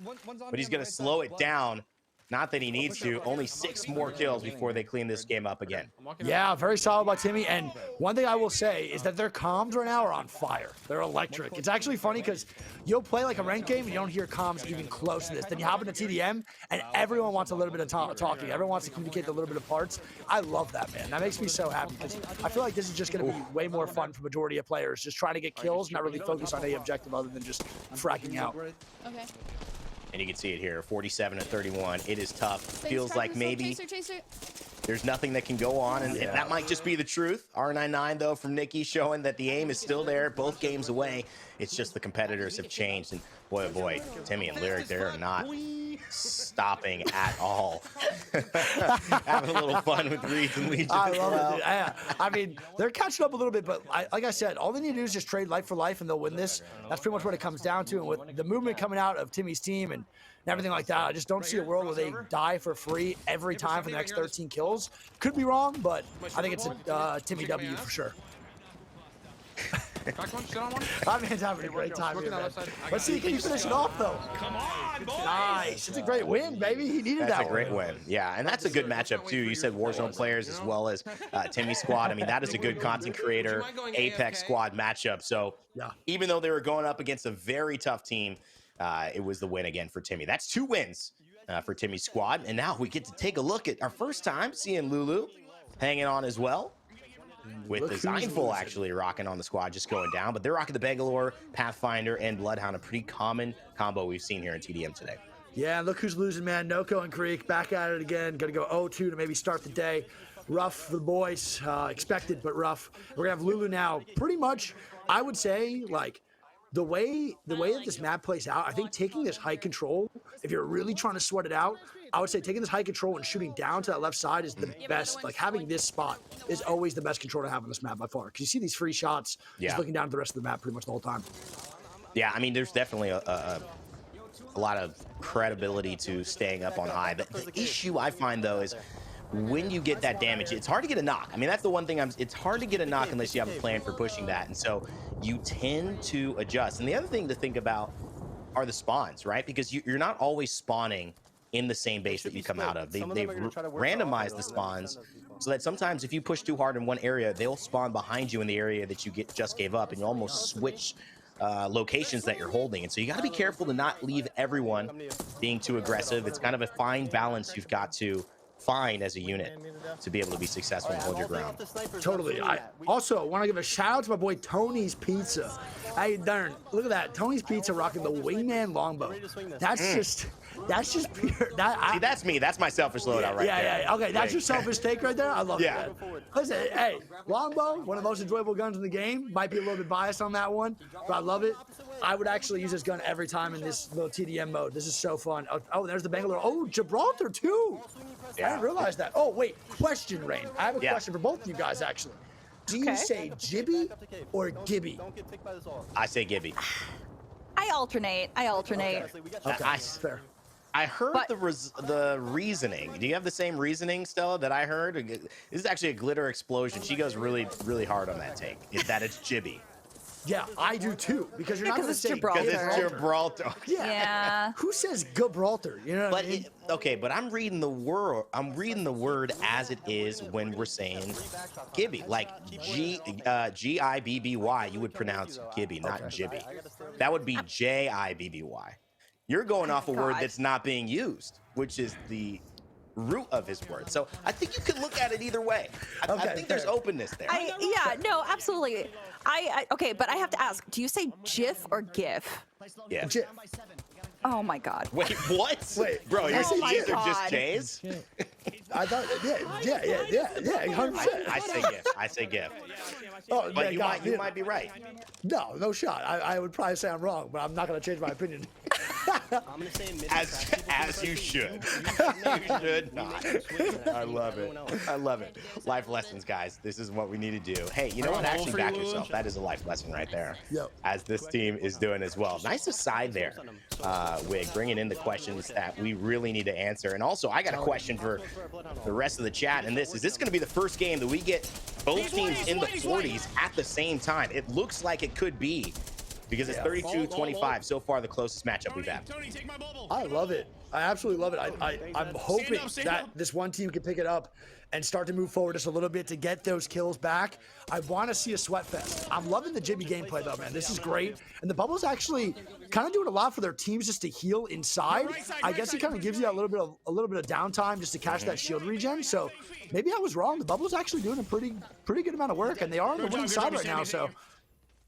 Speaker 5: but he's going to slow it down. Not that he needs to. Only 6 more kills before they clean this game up again.
Speaker 4: Yeah, very solid by Timmy. And one thing I will say is that their comms right now are on fire. They're electric. It's actually funny because you'll play like a ranked game and you don't hear comms even close to this. Then you hop into TDM and everyone wants a little bit of talking. Everyone wants to communicate a little bit of parts. I love that, man. That makes me so happy because I feel like this is just going to be way more fun for majority of players. Just trying to get kills, not really focus on any objective other than just fracking out.
Speaker 2: Okay.
Speaker 5: And you can see it here, 47-31. It is tough. Feels like maybe there's nothing that can go on, and that might just be the truth. R99, though, from Nikki, showing that the aim is still there, both games away. It's just the competitors have changed, and boy, oh boy, Timmy and Lyric, they're not stopping at all. Having a little fun with Reeds and Legion.
Speaker 4: I love it, dude. Yeah. I mean, they're catching up a little bit, but like I said, all they need to do is just trade life for life, and they'll win this. That's pretty much what it comes down to. And with the movement coming out of Timmy's team and everything like that, I just don't see a world where they die for free every time for the next 13 kills. Could be wrong, but I think it's a Timmy W for sure.
Speaker 6: Back one, sit on one.
Speaker 4: My man's having a great time
Speaker 6: Working
Speaker 4: here,
Speaker 6: that
Speaker 4: man.
Speaker 6: left side. I
Speaker 4: Let's
Speaker 6: got
Speaker 4: see,
Speaker 6: it.
Speaker 4: can you finish it off, though?
Speaker 1: Come on, boys.
Speaker 4: Nice. It's a great win, baby. He needed
Speaker 5: That's
Speaker 4: that
Speaker 5: a great
Speaker 4: one.
Speaker 5: win. Yeah, and that's a good matchup too. You said Warzone players as well as Timmy squad. I mean, that is a good content creator Apex squad matchup. So
Speaker 4: Yeah.
Speaker 5: even though they were going up against a very tough team, it was the win again for Timmy. That's 2 wins for Timmy's squad. And now we get to take a look at our first time seeing Lulu hanging on as well. With
Speaker 4: Look who's
Speaker 5: Designful
Speaker 4: losing.
Speaker 5: actually rocking on the squad, just going down. But they're rocking the Bangalore, Pathfinder, and Bloodhound, a pretty common combo we've seen here in TDM today.
Speaker 4: Yeah, look who's losing, man. Noko and Creek back at it again. Gonna go 0-2 to maybe start the day. Rough for the boys. Expected, but rough. We're gonna have Lulu now. Pretty much, I would say, like, the way that this map plays out, I think taking this high control, if you're really trying to sweat it out, I would say taking this high control and shooting down to that left side is the best. Like, having this spot is always the best control to have on this map by far. Because you see these free shots,
Speaker 5: Yeah.
Speaker 4: just looking down at the rest of the map pretty much the whole time.
Speaker 5: Yeah, I mean, there's definitely a lot of credibility to staying up on high. But the issue I find, though, is when you get that damage, it's hard to get a knock. I mean, that's the one thing it's hard to get a knock unless you have a plan for pushing that. And so you tend to adjust. And the other thing to think about are the spawns, right? Because you're not always spawning in the same base that you come out of. They've randomized the spawns so that sometimes if you push too hard in one area, they'll spawn behind you in the area that you just gave up, and you almost switch locations that you're holding. And so you got to be careful to not leave everyone being too aggressive. It's kind of a fine balance you've got to find as a unit to be able to be successful and hold your ground.
Speaker 4: Totally. I also want to give a shout out to my boy Tony's Pizza. Hey, darn, look at that. Tony's Pizza rocking the Wingman longbow. That's just pure.
Speaker 5: See, that's me. That's my selfish loadout right there.
Speaker 4: Yeah. Okay, that's your selfish take right there. I love
Speaker 5: Yeah.
Speaker 4: it. Man. Listen, hey, longbow, one of the most enjoyable guns in the game. Might be a little bit biased on that one, but I love it. I would actually use this gun every time in this little TDM mode. This is so fun. Oh, there's the Bangalore. Oh, Gibraltar too. I didn't realize that. Oh, wait. Question, Rain. I have a question for both of you guys, actually. Do you say Jibby or Gibby?
Speaker 5: I say Gibby.
Speaker 3: I alternate.
Speaker 4: Okay, fair.
Speaker 5: I heard
Speaker 3: But-
Speaker 5: the reasoning. Do you have the same reasoning, Stella, that I heard? This is actually a glitter explosion. She goes really, really hard on that take. Is that it's Jibby.
Speaker 4: Yeah, I do too. Because you're not
Speaker 3: 'cause
Speaker 4: going to
Speaker 3: it's
Speaker 4: say
Speaker 3: Gibraltar.
Speaker 5: Because it's Gibraltar.
Speaker 3: Yeah.
Speaker 4: Who says Gibraltar? You know what I mean?
Speaker 5: Okay, but I'm reading the word. I'm reading the word as it is when we're saying Gibby, like Gibby. You would pronounce Gibby, not Jibby. That would be Jibby. You're going off a word
Speaker 3: God.
Speaker 5: that's not being used, which is the root of his word. So I think you can look at it either way. I
Speaker 4: Okay,
Speaker 5: think there's
Speaker 4: fair.
Speaker 5: openness there.
Speaker 3: No, absolutely. Okay, but I have to ask, do you say GIF or GIF?
Speaker 5: Yeah.
Speaker 4: Jib.
Speaker 3: Oh my God.
Speaker 5: Wait, what?
Speaker 4: Wait,
Speaker 5: bro, your
Speaker 3: oh my
Speaker 5: G's are just
Speaker 3: God.
Speaker 5: J's?
Speaker 4: I thought, yeah, 100%.
Speaker 5: I say GIF. I say GIF.
Speaker 4: Oh,
Speaker 5: But
Speaker 4: yeah,
Speaker 5: you
Speaker 4: God,
Speaker 5: you
Speaker 4: yeah.
Speaker 5: might be right.
Speaker 4: No shot. I would probably say I'm wrong, but I'm not going to change my opinion.
Speaker 5: As you should. You should not. I love it. I love it. Life lessons, guys. This is what we need to do. Hey, you know what? Actually, back yourself. That is a life lesson right there.
Speaker 4: Yep.
Speaker 5: As this team is doing as well. Nice aside there, Wig, bringing in the questions that we really need to answer. And also, I got a question for the rest of the chat. And is this going to be the first game that we get both teams in the 40s at the same time? It looks like it could be. Because it's 32-25 so far, the closest matchup we've had.
Speaker 4: I love it. I absolutely love it. I'm hoping that this one team can pick it up and start to move forward just a little bit to get those kills back. I want to see a sweat fest. I'm loving the Jimmy gameplay though, man. This is great. And the Bubble's actually kind of doing a lot for their teams just to heal inside. I guess it kind of gives you a little bit of downtime just to catch that shield regen. So maybe I was wrong. The Bubble's actually doing a pretty good amount of work, and they are on the winning side right now. So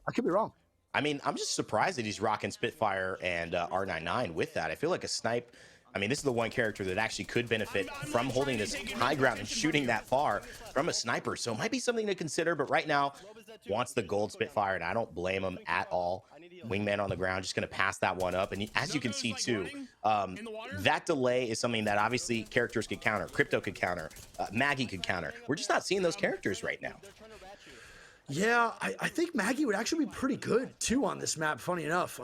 Speaker 4: I could be wrong.
Speaker 5: I mean, I'm just surprised that he's rocking Spitfire and R99 with that. I feel like a snipe. I mean, this is the one character that actually could benefit from holding this high ground and shooting that far from a sniper. So it might be something to consider. But right now, wants the gold Spitfire, and I don't blame him at all. Wingman on the ground, just going to pass that one up. And as you can see, too, that delay is something that obviously characters could counter. Crypto could counter. Maggie could counter. We're just not seeing those characters right now.
Speaker 4: Yeah, I think Maggie would actually be pretty good too on this map. Funny enough,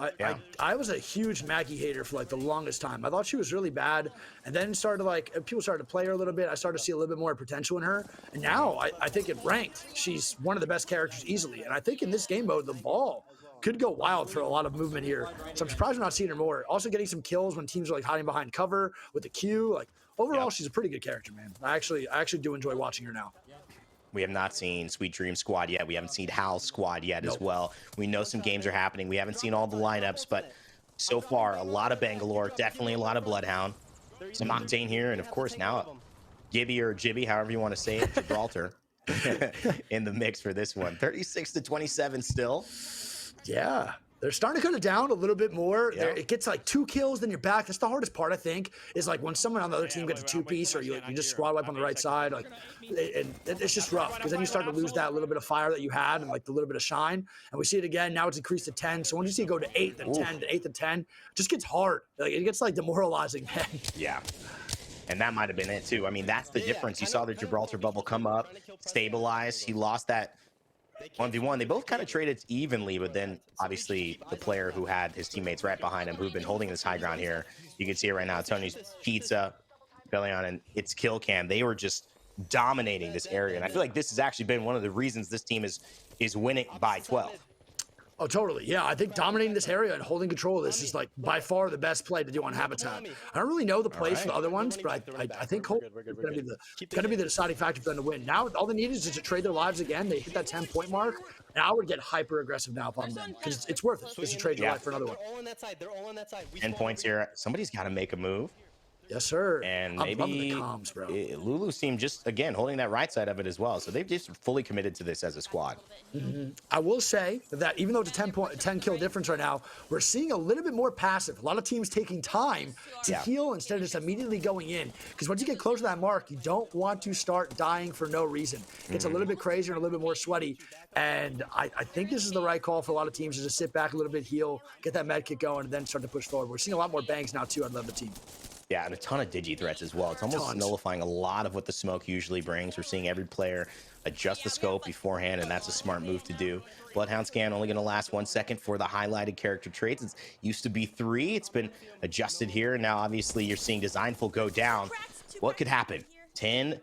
Speaker 4: I was a huge Maggie hater for like the longest time. I thought she was really bad, and then started like people started to play her a little bit. I started to see a little bit more potential in her, and now I think in ranked she's one of the best characters easily. And I think in this game mode the ball could go wild for a lot of movement here. So I'm surprised we're not seeing her more. Also getting some kills when teams are like hiding behind cover with the Q. Like overall, she's a pretty good character, man. I actually do enjoy watching her now.
Speaker 5: We have not seen Sweet Dream squad yet. We haven't seen Hal's squad yet as well. We know some games are happening. We haven't seen all the lineups, but so far, a lot of Bangalore, definitely a lot of Bloodhound. Some Octane here, and of course now, Gibby or Jibby, however you want to say it, Gibraltar, in the mix for this one. 36-27 still.
Speaker 4: Yeah. They're starting to cut it down a little bit more.
Speaker 5: Yeah.
Speaker 4: It gets like 2 kills, then you're back. That's the hardest part, I think, is like when someone on the other team gets a 2-piece or you just squad wipe on the right side. Like, it's just rough because then you start to lose that little bit of fire that you had and like the little bit of shine. And we see it again. Now it's increased to 10. So when you see it go to 8, then 10, to 8, to 10, it just gets hard. Like, it gets like demoralizing, man.
Speaker 5: Yeah. And that might have been it too. I mean, that's the difference. You saw the Gibraltar bubble come up, stabilize. He lost that 1v1. They both kind of traded evenly, but then obviously the player who had his teammates right behind him, who've been holding this high ground here, you can see it right now. Tony's Pizza, Bellion, and it's Kill Cam. They were just dominating this area, and I feel like this has actually been one of the reasons this team is winning by 12.
Speaker 4: Oh, totally. Yeah, I think dominating this area and holding control of this is like by far the best play to do on Habitat. I don't really know the plays for the other ones, but I think Hope is going to be the deciding factor for them to win. Now, all they need is to trade their lives again. They hit that 10-point mark, and I would get hyper aggressive now if I'm them because it's worth it just to trade your life for another one.
Speaker 5: 10 points here. Somebody's got to make a move.
Speaker 4: Yes, sir.
Speaker 5: And
Speaker 4: I'm loving
Speaker 5: maybe
Speaker 4: the comms, bro.
Speaker 5: Lulu's team just, again, holding that right side of it as well. So they've just fully committed to this as a squad.
Speaker 4: I will say that even though it's a 10 kill difference right now, we're seeing a little bit more passive. A lot of teams taking time to heal instead of just immediately going in. Because once you get close to that mark, you don't want to start dying for no reason. It gets a little bit crazier and a little bit more sweaty. And I think this is the right call for a lot of teams, is to sit back a little bit, heal, get that med kit going, and then start to push forward. We're seeing a lot more bangs now, too, out of the team.
Speaker 5: Yeah, and a ton of digi threats as well. It's almost nullifying a lot of what the smoke usually brings. We're seeing every player adjust the scope beforehand, and that's a smart move to do. Bloodhound scan only going to last 1 second for the highlighted character traits. It used to be 3. It's been adjusted here, and now obviously you're seeing Designful go down. What could happen? 10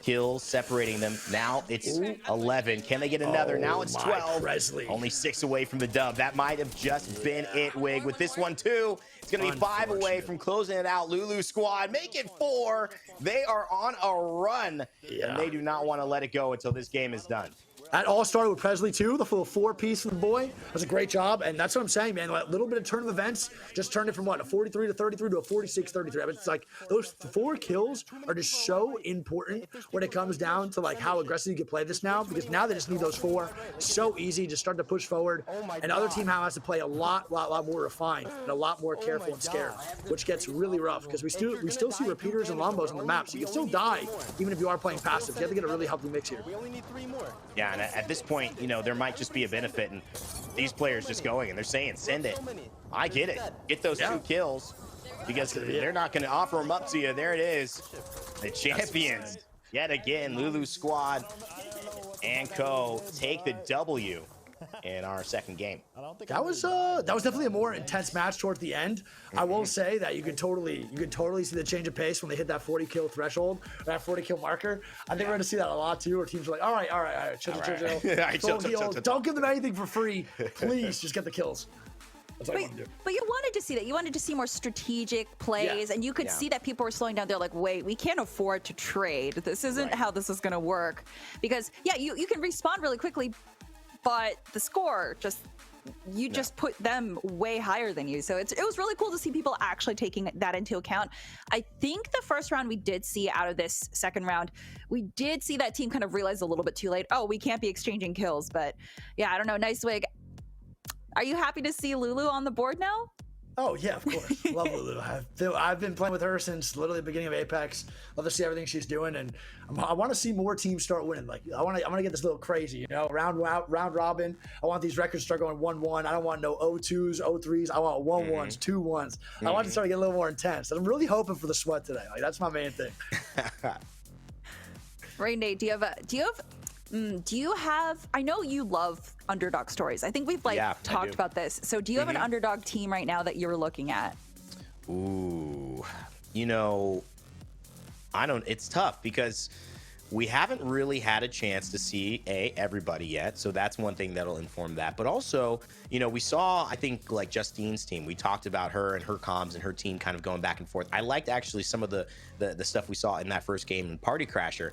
Speaker 5: kills separating them. Now it's 11. Can they get another? Now it's 12.
Speaker 4: Presley.
Speaker 5: Only 6 away from the dub. That might have just been it, Wig. With this one, too, it's going to be 5 away from closing it out. Lulu squad, make it 4. They are on a run, and they do not want to let it go until this game is done.
Speaker 4: That all started with Presley, too, the full 4-piece from the boy. That was a great job, and that's what I'm saying, man. That little bit of turn of events just turned it from, what, a 43 to 33 to a 46-33. I mean, it's like those 4 kills are just so important when it comes down to, like, how aggressive you can play this now, because now they just need those 4. So easy, just start to push forward. And the other team now has to play a lot more refined and a lot more careful and scared, which gets really rough, because we still see repeaters and Lombos on the map, so you can still die even if you are playing passive. You have to get a really healthy mix here.
Speaker 5: Yeah, and at this point, you know, there might just be a benefit in these players just going, and they're saying, send it. I get it. Get those 2 kills, because they're not going to offer them up to you. There it is. The champions, yet again, Lulu squad and co take the W in our second game.
Speaker 4: That was definitely a more intense match towards the end. I will say that you could totally see the change of pace when they hit that 40 kill threshold, or that 40 kill marker. I think we're gonna see that a lot too, where teams are like, all right, chill. Chill. Don't give them anything for free, please. Just get the kills. That's all I want to do.
Speaker 3: But you wanted to see that. You wanted to see more strategic plays, and you could see that people were slowing down. They're like, wait, we can't afford to trade. This isn't how this is going to work. Because, you can respawn really quickly, but the score just put them way higher than you. So it was really cool to see people actually taking that into account. I think the first round we did see out of this second round, we did see that team kind of realize a little bit too late, oh, we can't be exchanging kills. But yeah, I don't know. Nice Wig. Are you happy to see Lulu on the board now?
Speaker 4: Oh yeah, of course. Love Lulu. I've been playing with her since literally the beginning of Apex. Love to see everything she's doing, and I want to see more teams start winning. Like I want to get this a little crazy, you know, round robin. I want these records to start going 1-1. I don't want no 0-2s, 0-3s. I want 1-1s, 2-1s. I want to start to get a little more intense. And I'm really hoping for the sweat today. Like that's my main thing.
Speaker 3: Right, Nate. Do you have Do you have, I know you love underdog stories. I think we've like
Speaker 5: Yeah, I
Speaker 3: talked
Speaker 5: do.
Speaker 3: about this. So do you have an underdog team right now that you're looking at?
Speaker 5: Ooh, you know, it's tough because we haven't really had a chance to see everybody yet. So that's one thing that'll inform that. But also, we saw, I think, like Justine's team. We talked about her and her comms and her team kind of going back and forth. I liked actually some of the stuff we saw in that first game in Party Crasher,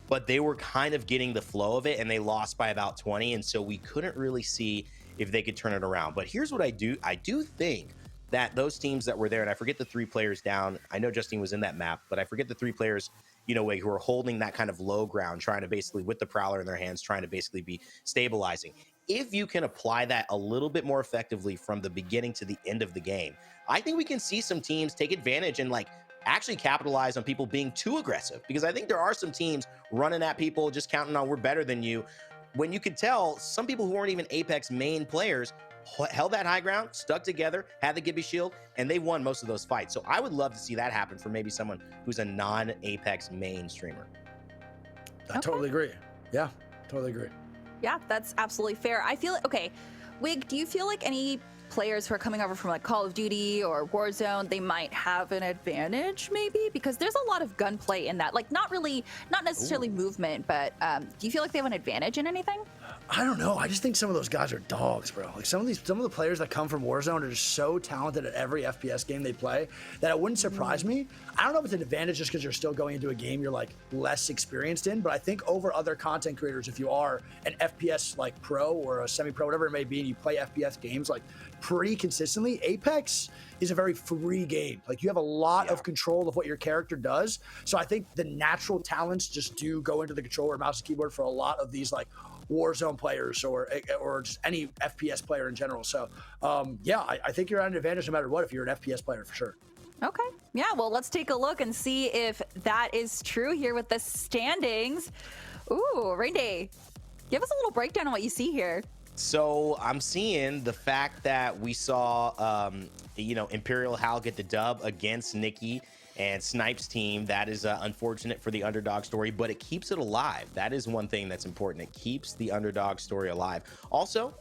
Speaker 5: but they were kind of getting the flow of it and they lost by about 20. And so we couldn't really see if they could turn it around. But here's what I do think that those teams that were there, and I forget the 3 players down. I know Justine was in that map, but I forget the 3 players, who are holding that kind of low ground, trying to basically, with the Prowler in their hands, trying to basically be stabilizing. If you can apply that a little bit more effectively from the beginning to the end of the game, I think we can see some teams take advantage and actually capitalize on people being too aggressive, because I think there are some teams running at people, just counting on we're better than you, when you could tell some people who weren't even Apex main players held that high ground, stuck together, had the Gibby shield, and they won most of those fights. So I would love to see that happen for maybe someone who's a non-Apex main streamer.
Speaker 4: I totally agree. Yeah, totally agree.
Speaker 3: Yeah, that's absolutely fair. I feel okay. Wig, do you feel like any players who are coming over from like Call of Duty or Warzone, they might have an advantage maybe? Because there's a lot of gunplay in that. Like not necessarily movement, but do you feel like they have an advantage in anything?
Speaker 4: I don't know. I just think some of those guys are dogs, bro. Like some of the players that come from Warzone are just so talented at every FPS game they play that it wouldn't surprise me. I don't know if it's an advantage just because you're still going into a game you're like less experienced in, but I think over other content creators, if you are an FPS like pro or a semi-pro, whatever it may be, and you play FPS games like pretty consistently, Apex is a very free game. Like you have a lot of control of what your character does. So I think the natural talents just do go into the controller, mouse, and keyboard for a lot of these like Warzone players or just any FPS player in general. So I think you're at an advantage no matter what if you're an FPS player for sure.
Speaker 3: Okay. Yeah, well, let's take a look and see if that is true here with the standings. Ooh, Rain Day, give us a little breakdown on what you see here.
Speaker 5: So I'm seeing the fact that we saw, Imperial Hal get the dub against Nikki and Snipe's team. That is unfortunate for the underdog story, but it keeps it alive. That is one thing that's important. It keeps the underdog story alive. Also,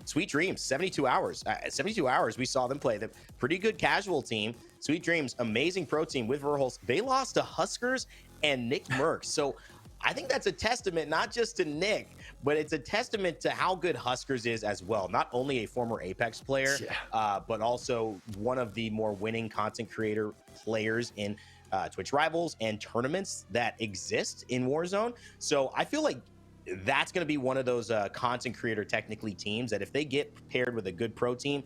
Speaker 5: Sweet Dreams, 72 hours. 72 hours, we saw them play. The pretty good casual team. Sweet Dreams, amazing pro team with Verholz. They lost to Huskers and Nick Merckx. So I think that's a testament, not just to Nick, but it's a testament to how good Huskers is as well. Not only a former Apex player, but also one of the more winning content creator players in Twitch Rivals and tournaments that exist in Warzone. So I feel like that's going to be one of those content creator technically teams that if they get paired with a good pro team,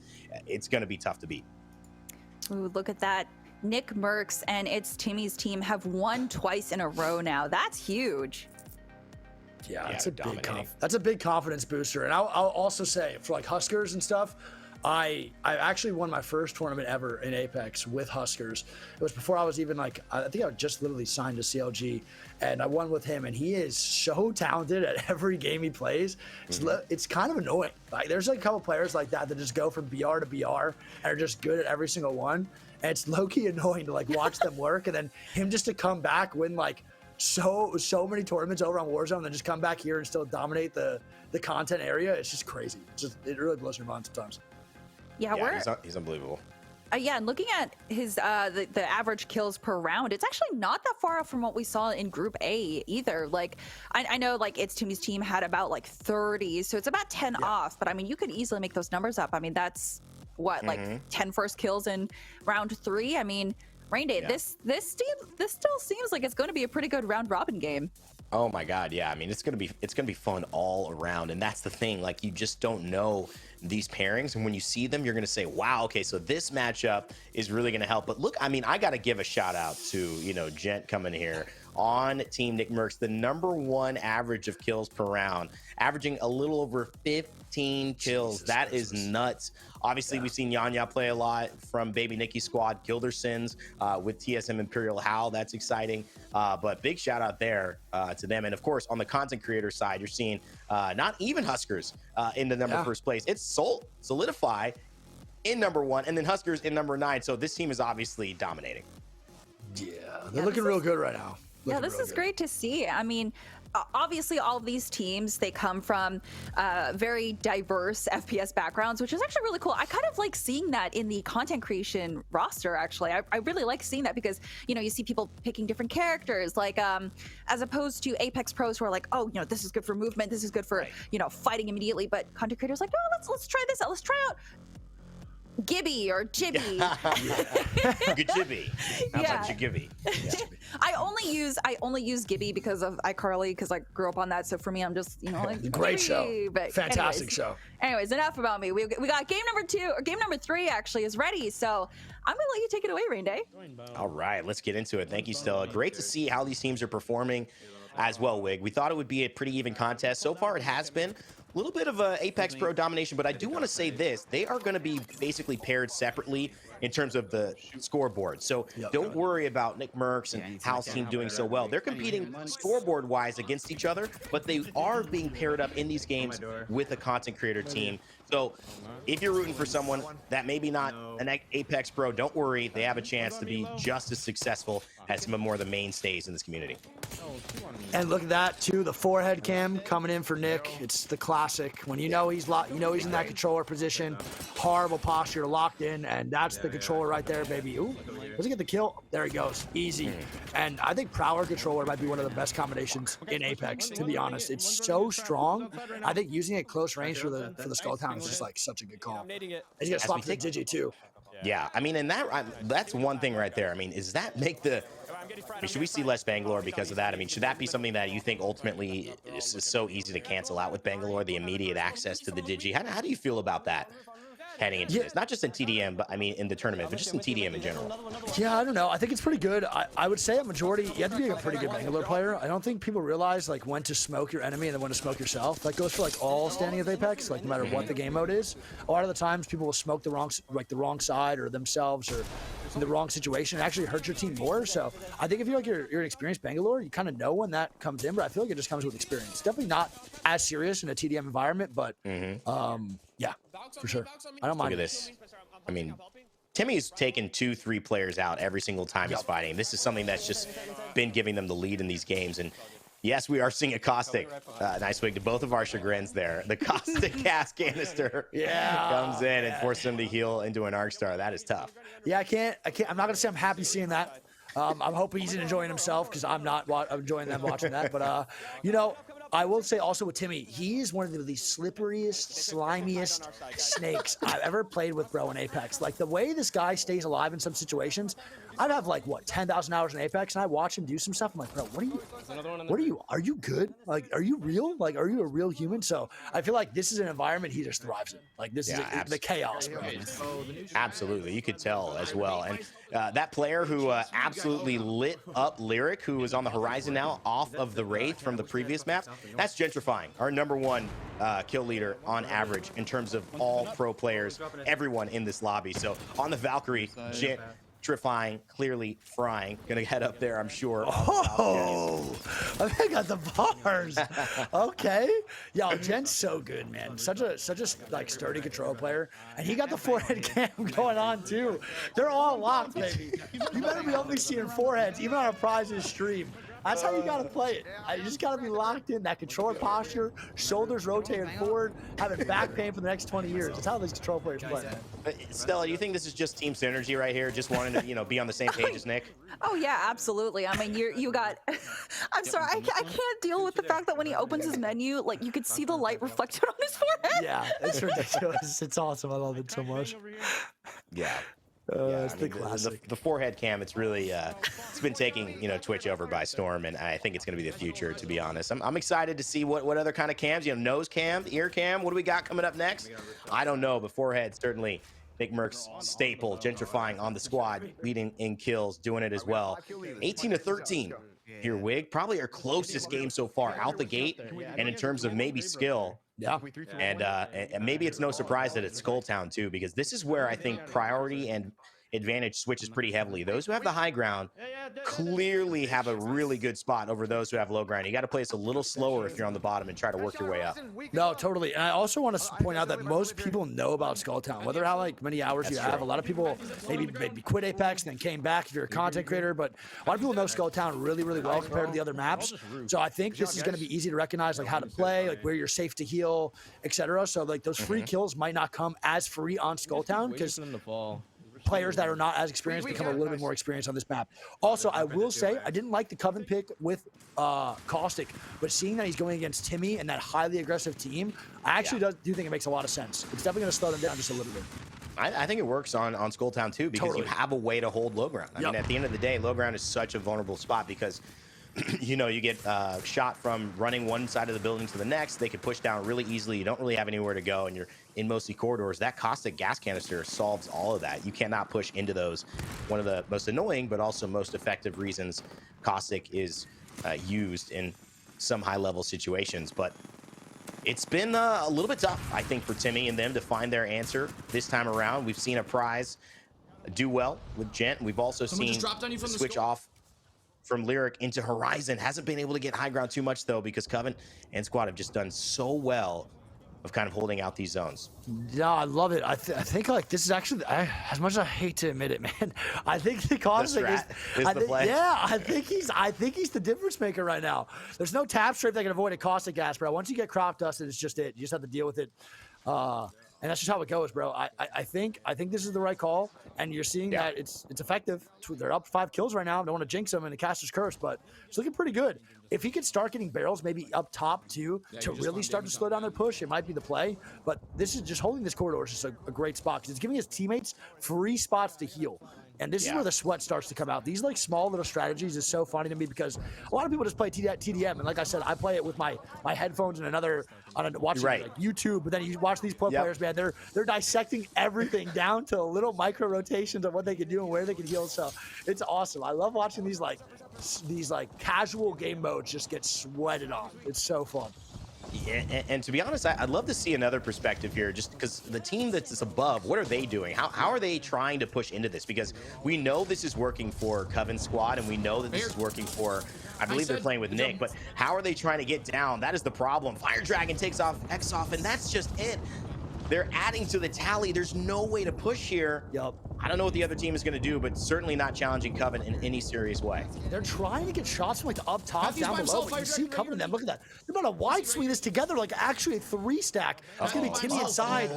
Speaker 5: it's going to be tough to beat.
Speaker 3: Ooh, look at that. Nick Merckx and it's Timmy's team have won twice in a row now. That's huge.
Speaker 4: Yeah, that's a big confidence booster. And I'll also say for like Huskers and stuff, I actually won my first tournament ever in Apex with Huskers. It was before I was even I think I just literally signed to CLG, and I won with him. And he is so talented at every game he plays. It's kind of annoying. Like there's like a couple players like that just go from BR to BR and are just good at every single one. And it's low-key annoying to like watch them work, and then him just to come back, win like so many tournaments over on Warzone, and then just come back here and still dominate the content area. It's just crazy. It really blows your mind sometimes.
Speaker 3: Yeah,
Speaker 5: he's unbelievable.
Speaker 3: And looking at his the average kills per round, it's actually not that far off from what we saw in Group A either. Like I know like it's Timmy's team had about like 30, so it's about 10 off. But I mean, you could easily make those numbers up. I mean, that's what like 10 first kills in round 3. I mean, Rain Day, this still seems like it's going to be a pretty good round robin game.
Speaker 5: Oh my God, yeah. I mean, it's gonna be fun all around, and that's the thing. Like, you just don't know these pairings, and when you see them, you're gonna say, "Wow, okay, so this matchup is really gonna help." But look, I mean, I gotta give a shout out to Gent coming here on Team Nick Merckx, the #1 average of kills per round, averaging a little over 15 kills. That is nuts. Obviously, we've seen Yanya play a lot from Baby Nikki squad, Gildersons with TSM Imperial Hal. That's exciting. But big shout out there to them. And of course, on the content creator side, you're seeing not even Huskers in the first place. It's Solidify in #1, and then Huskers in #9. So this team is obviously dominating.
Speaker 4: Yeah, they're looking real good right now.
Speaker 3: Yeah, this is great to see. I mean, obviously all of these teams, they come from very diverse FPS backgrounds, which is actually really cool. I kind of like seeing that in the content creation roster, actually. I really like seeing that because, you know, you see people picking different characters, like as opposed to Apex pros who are like, oh, you know, this is good for movement, this is good for, you know, fighting immediately. But content creators like, oh, let's try this out. Let's try out Gibby or Jibby.
Speaker 5: Good Jibby. How about you, Gibby?
Speaker 3: I only use Gibby because of iCarly, because I grew up on that. So for me, I'm just, you know, like
Speaker 4: Great show.
Speaker 3: Gibby. But
Speaker 4: Fantastic show.
Speaker 3: Anyways, enough about me. We got game number 2, or game number 3 actually is ready. So I'm gonna let you take it away, Rain Day.
Speaker 5: All right, let's get into it. Thank you, Stella. Great to see how these teams are performing as well, Wig. We thought it would be a pretty even contest. So far, it has been. A little bit of a Apex Pro domination, but I do want to say this. They are going to be basically paired separately in terms of the scoreboard. So don't worry about Nick Merckx and Hal's team doing so well. They're competing scoreboard-wise against each other, but they are being paired up in these games with a content creator team. So if you're rooting for someone that maybe not an Apex Pro, don't worry. They have a chance to be just as successful as some more of the mainstays in this community.
Speaker 4: And look at that too, the forehead cam coming in for Nick. It's the classic. When you know he's he's in that controller position, horrible posture, locked in, and that's the controller right there, baby. Ooh, does he get the kill? There he goes, easy. And I think Prowler controller might be one of the best combinations in Apex, to be honest. It's so strong. I think using it close range for the skull town is just like such a good call. And he's gonna swap to the Digi too.
Speaker 5: Yeah, I mean, and that's one thing right there. I mean, does that make the... I mean, should we see less Bangalore because of that? I mean, should that be something that you think ultimately is so easy to cancel out with Bangalore, the immediate access to the Digi? How do you feel about that heading into this? Not just in TDM, but I mean in the tournament, but just in TDM in general.
Speaker 4: Yeah, I don't know. I think it's pretty good. I would say a majority, you have to be a pretty good Bangalore player. I don't think people realize like when to smoke your enemy and then when to smoke yourself. That goes for like all standing of Apex, like no matter what the game mode is. A lot of the times people will smoke the wrong side or themselves or in the wrong situation. It actually hurts your team more. So I think if you're an experienced Bangalore, you kind of know when that comes in, but I feel like it just comes with experience. Definitely not as serious in a TDM environment, but yeah, for sure. I don't mind.
Speaker 5: Look at this. I mean, Timmy's taken 2-3 players out every single time he's fighting. This is something that's just been giving them the lead in these games. And yes, we are seeing a caustic. Nice wig to both of our chagrins there. The caustic gas canister comes in and forces him to heal into an arc star. That is tough.
Speaker 4: Yeah, I can't. I'm not gonna say I'm happy seeing that. I'm hoping he's enjoying himself because I'm not. I'm enjoying them watching that. But you know, I will say also with Timmy, he is one of the slipperiest, slimiest snakes I've ever played with, bro, in Apex. Like the way this guy stays alive in some situations, I'd have like what 10,000 hours in Apex, and I watch him do some stuff. I'm like, bro, are you good? Like, are you real? Like, are you a real human? So I feel like this is an environment he just thrives in. Like this is the chaos, bro.
Speaker 5: Absolutely, you could tell as well. And that player who absolutely lit up Lyric, who is on the horizon now off of the Wraith from the previous map, that's Gentrifying, our #1 kill leader on average in terms of all pro players, everyone in this lobby. So on the Valkyrie, Gentrifying, clearly frying. Gonna head up there, I'm sure.
Speaker 4: Oh, I think I got the bars. Okay, yo, Jen's so good, man. Such a like sturdy control player, and he got the forehead cam going on too. They're all locked, baby. You better be only seeing foreheads, even on a prizes stream. That's how you gotta play it. You just gotta be locked in, that controller posture, shoulders rotated forward, having back pain for the next 20 years. That's how these control players play.
Speaker 5: Stella, do you think this is just team synergy right here? Just wanting to, be on the same page as Nick?
Speaker 3: Oh yeah, absolutely. I mean, you got. I'm sorry, I can't deal with the fact that when he opens his menu, like you could see the light reflected on his forehead.
Speaker 4: Yeah, it's ridiculous. It's awesome. I love it so much.
Speaker 5: Yeah.
Speaker 4: It's the classic.
Speaker 5: The forehead cam, it's really it's been taking Twitch over by storm, and I think it's going to be the future, to be honest. I'm excited to see what other kind of cams, nose cam, ear cam, what do we got coming up next? I don't know, but forehead certainly Nick Merck's staple. Gentrifying on the squad, leading in kills, doing it as well. 18-13 here, Wig, probably our closest game so far out the gate, and in terms of maybe skill.
Speaker 4: Yeah,
Speaker 5: and maybe it's no surprise that it's Skulltown too, because this is where I think priority and advantage switches pretty heavily. Those who have the high ground clearly have a really good spot over those who have low ground. You got to play this a little slower if you're on the bottom and try to work your way up.
Speaker 4: No, totally. And I also want to point out that most people know about Skulltown, whether how like many hours you have. A lot of people maybe quit Apex and then came back if you're a content creator, but a lot of people know Skulltown really, really well compared to the other maps. So I think this is going to be easy to recognize, like how to play, like where you're safe to heal, etc. So like those free kills might not come as free on Skulltown because players that are not as experienced become a little bit more experienced on this map. Also, I will say I didn't like the Coven pick with Caustic, but seeing that he's going against Timmy and that highly aggressive team, I actually do think it makes a lot of sense. It's definitely going to slow them down just a little bit.
Speaker 5: I think it works on Skulltown too because you have a way to hold low ground. I mean, at the end of the day, low ground is such a vulnerable spot because you know, you get shot from running one side of the building to the next. They can push down really easily. You don't really have anywhere to go, and you're in mostly corridors. That caustic gas canister solves all of that. You cannot push into those. One of the most annoying, but also most effective reasons caustic is used in some high-level situations. But it's been a little bit tough, I think, for Timmy and them to find their answer this time around. We've seen a prize do well with Gent. We've also seen switch off from Lyric into Horizon. Hasn't been able to get high ground too much though because Coven and Squad have just done so well of kind of holding out these zones.
Speaker 4: Yeah, I love it. I think like this is actually, as much as I hate to admit it, man, I think the Caustic is
Speaker 5: the play.
Speaker 4: Yeah, I think he's the difference maker right now. There's no tap strafe that can avoid a Caustic gas, bro. Once you get crop dusted, it's just it. You just have to deal with it. And that's just how it goes, bro. I think this is the right call, and you're seeing that it's effective. They're up 5 kills right now. I don't want to jinx them in the caster's curse, but it's looking pretty good. If he could start getting barrels, maybe up top too, to really start to slow down their push, it might be the play. But this is just holding this corridor is just a great spot because it's giving his teammates free spots to heal. And this is where the sweat starts to come out. These like small little strategies is so funny to me because a lot of people just play TDM. And like I said, I play it with my headphones and watching like YouTube. But then you watch these pro players, man, they're dissecting everything down to little micro rotations of what they can do and where they can heal. So it's awesome. I love watching these casual game modes just get sweated on. It's so fun.
Speaker 5: Yeah, and to be honest, I'd love to see another perspective here, just because the team that's above, what are they doing? How are they trying to push into this? Because we know this is working for Coven Squad, and we know that this is working for, I believe they're playing with Nick, but how are they trying to get down? That is the problem. Fire Dragon takes off X off, and that's just it. They're adding to the tally. There's no way to push here.
Speaker 4: Yep.
Speaker 5: I don't know what the other team is going to do, but certainly not challenging Coven in any serious way.
Speaker 4: They're trying to get shots from like the up top, down below, but you see covering them. Look at that. They're about to wide swing this together, like actually a 3-stack. It's going to be Timmy inside.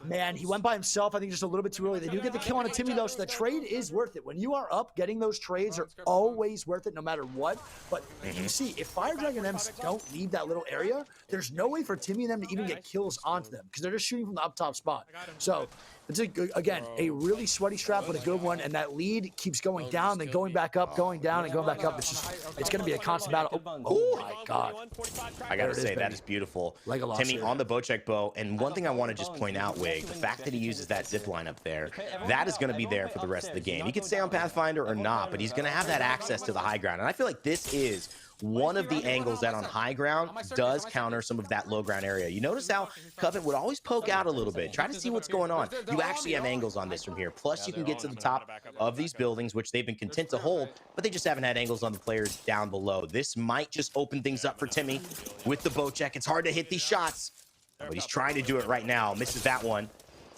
Speaker 4: Man, he went by himself. I think just a little bit too early. They do get the kill on a Timmy, though, so the trade is worth it. When you are up, getting those trades are always worth it no matter what. But you see, if Fire Dragon and them don't leave that little area, there's no way for Timmy and them to even get kills onto them because they're just shooting from the up top spot. So it's, again, a really sweaty strap, but a good one. And that lead keeps going down, then going back up, going down, and going back up. It's going to be a constant battle. Oh my God.
Speaker 5: I got to say, that is beautiful. Timmy on the Bocek bow. And one thing I want to just point out, Wig, the fact that he uses that zip line up there, that is going to be there for the rest of the game. He can stay on Pathfinder or not, but he's going to have that access to the high ground. And I feel like this is one of the angles that on high ground does counter some of that low ground area. You notice how Coven would always poke out a little bit, try to see what's going on. You actually have angles on this from here. Plus, you can get to the top of these buildings, which they've been content to hold, but they just haven't had angles on the players down below. This might just open things up for Timmy with the Bocek. It's hard to hit these shots, but he's trying to do it right now. Misses that one.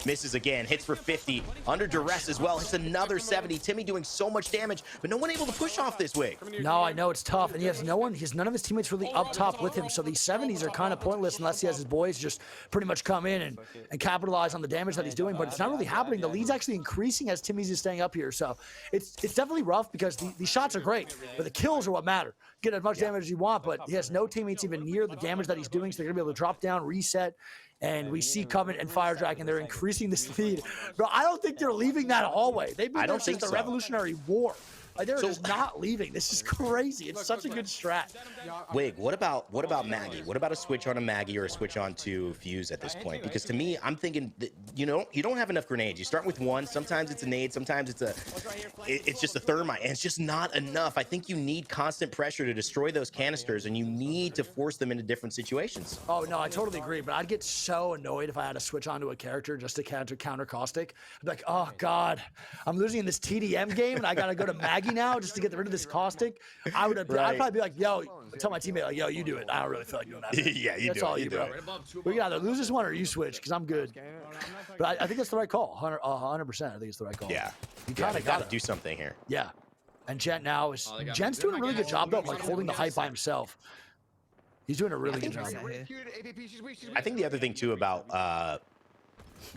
Speaker 5: Misses again, hits for 50, under duress as well, hits another 70. Timmy doing so much damage, but no one able to push off this way.
Speaker 4: No, I know it's tough, and he has none of his teammates really up top with him, so these 70s are kind of pointless unless he has his boys just pretty much come in and capitalize on the damage that he's doing, but it's not really happening. The lead's actually increasing as Timmy's is staying up here, so it's definitely rough because these shots are great, but the kills are what matter. Get as much damage as you want, but he has no teammates even near the damage that he's doing, so they're going to be able to drop down, reset. And we see Coven and Fire Dragon, they're increasing this lead. Bro, I don't think they're leaving that hallway. They've been there since the Revolutionary War. Like they're just not leaving. This is crazy. It's such a good strat.
Speaker 5: Wig, what about Maggie? What about a switch on a Maggie or a switch on to Fuse at this point? Because to me, I'm thinking that, you don't have enough grenades. You start with one. Sometimes it's a nade. Sometimes it's just a thermite, and it's just not enough. I think you need constant pressure to destroy those canisters, and you need to force them into different situations.
Speaker 4: Oh no, I totally agree. But I'd get so annoyed if I had to switch onto a character just to counter caustic. I'd be like, oh god, I'm losing in this TDM game, and I gotta go to Maggie now just to get rid of this caustic. I'd probably be like, yo, tell my teammate like, yo, you do it. I don't really feel like doing that.
Speaker 5: Yeah,
Speaker 4: that's all you, bro. We can either lose this one or you switch, because I'm good. But I think that's the right call. 100%. I think it's the right call.
Speaker 5: Yeah,
Speaker 4: you kind of
Speaker 5: got to do something here.
Speaker 4: Yeah, and Gent now is Gent's doing a really good job though, of like holding the hype by himself. He's doing a really good job.
Speaker 5: I think the other thing too about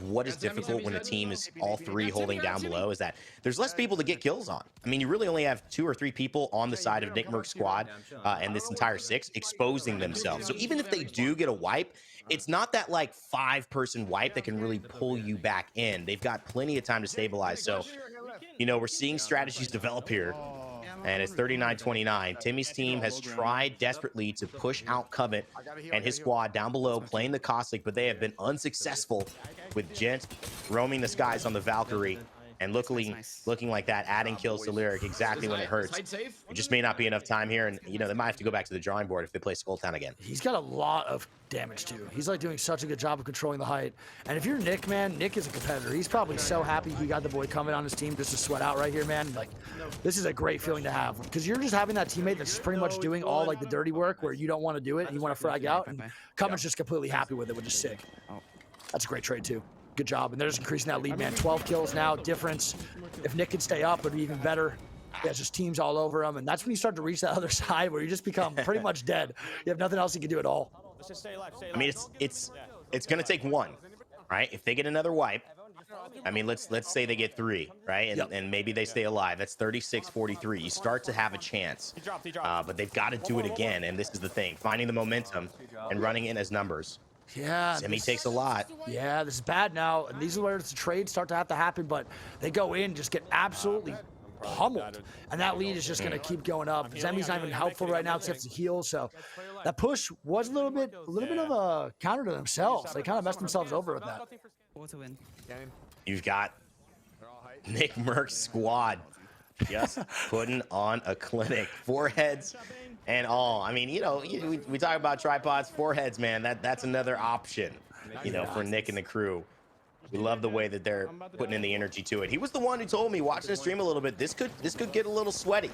Speaker 5: what is difficult when a team is all three holding down below is that there's less people to get kills on. I mean, you really only have 2 or 3 people on the side of Nick Merck's squad and this entire 6 exposing themselves. So even if they do get a wipe, it's not that like 5-person wipe that can really pull you back in. They've got plenty of time to stabilize. So, we're seeing strategies develop here. And it's 39-29. Timmy's team has tried desperately to push out Covet and his squad down below, playing the Caustic, but they have been unsuccessful with Gent roaming the skies on the Valkyrie and looking like that, adding kills to Lyric exactly when it hurts. It just may not be enough time here, and they might have to go back to the drawing board if they play Skulltown again.
Speaker 4: He's got a lot of damage too. He's like doing such a good job of controlling the height. And if you're Nick, man, Nick is a competitor. He's probably so happy he got the boy coming on his team just to sweat out right here, man. Like, this is a great feeling to have, because you're just having that teammate that's pretty much doing all like the dirty work where you don't want to do it and you want to frag out, and Cummins just completely happy with it, which is sick. That's a great trade too. Good job. And they're just increasing that lead, man. 12 kills now, difference. If Nick can stay up, it'd be even better. There's just teams all over him, and that's when you start to reach that other side where you just become pretty much dead. You have nothing else you can do at all.
Speaker 5: I mean, it's going to take one, right? If they get another wipe, I mean, let's say they get 3, right? And maybe they stay alive. That's 36-43. You start to have a chance, but they've got to do it again. And this is the thing, finding the momentum and running in as numbers.
Speaker 4: Yeah,
Speaker 5: Semi takes a lot.
Speaker 4: Yeah, this is bad now, and these are where the trades start to have to happen, but they go in, just get absolutely pummeled, and that lead is just going to keep going up. Zemi's not even helpful right now because he has to heal, so that push was a little bit of a counter to themselves. They kind of messed themselves over with that.
Speaker 5: You've got Nick Merck's squad just putting on a clinic. 4 heads and all. I mean, we talk about tripods, 4 heads, man. That's another option, for Nick and the crew. We love the way that they're putting in the energy to it. He was the one who told me, watching the stream a little bit, this could get a little sweaty.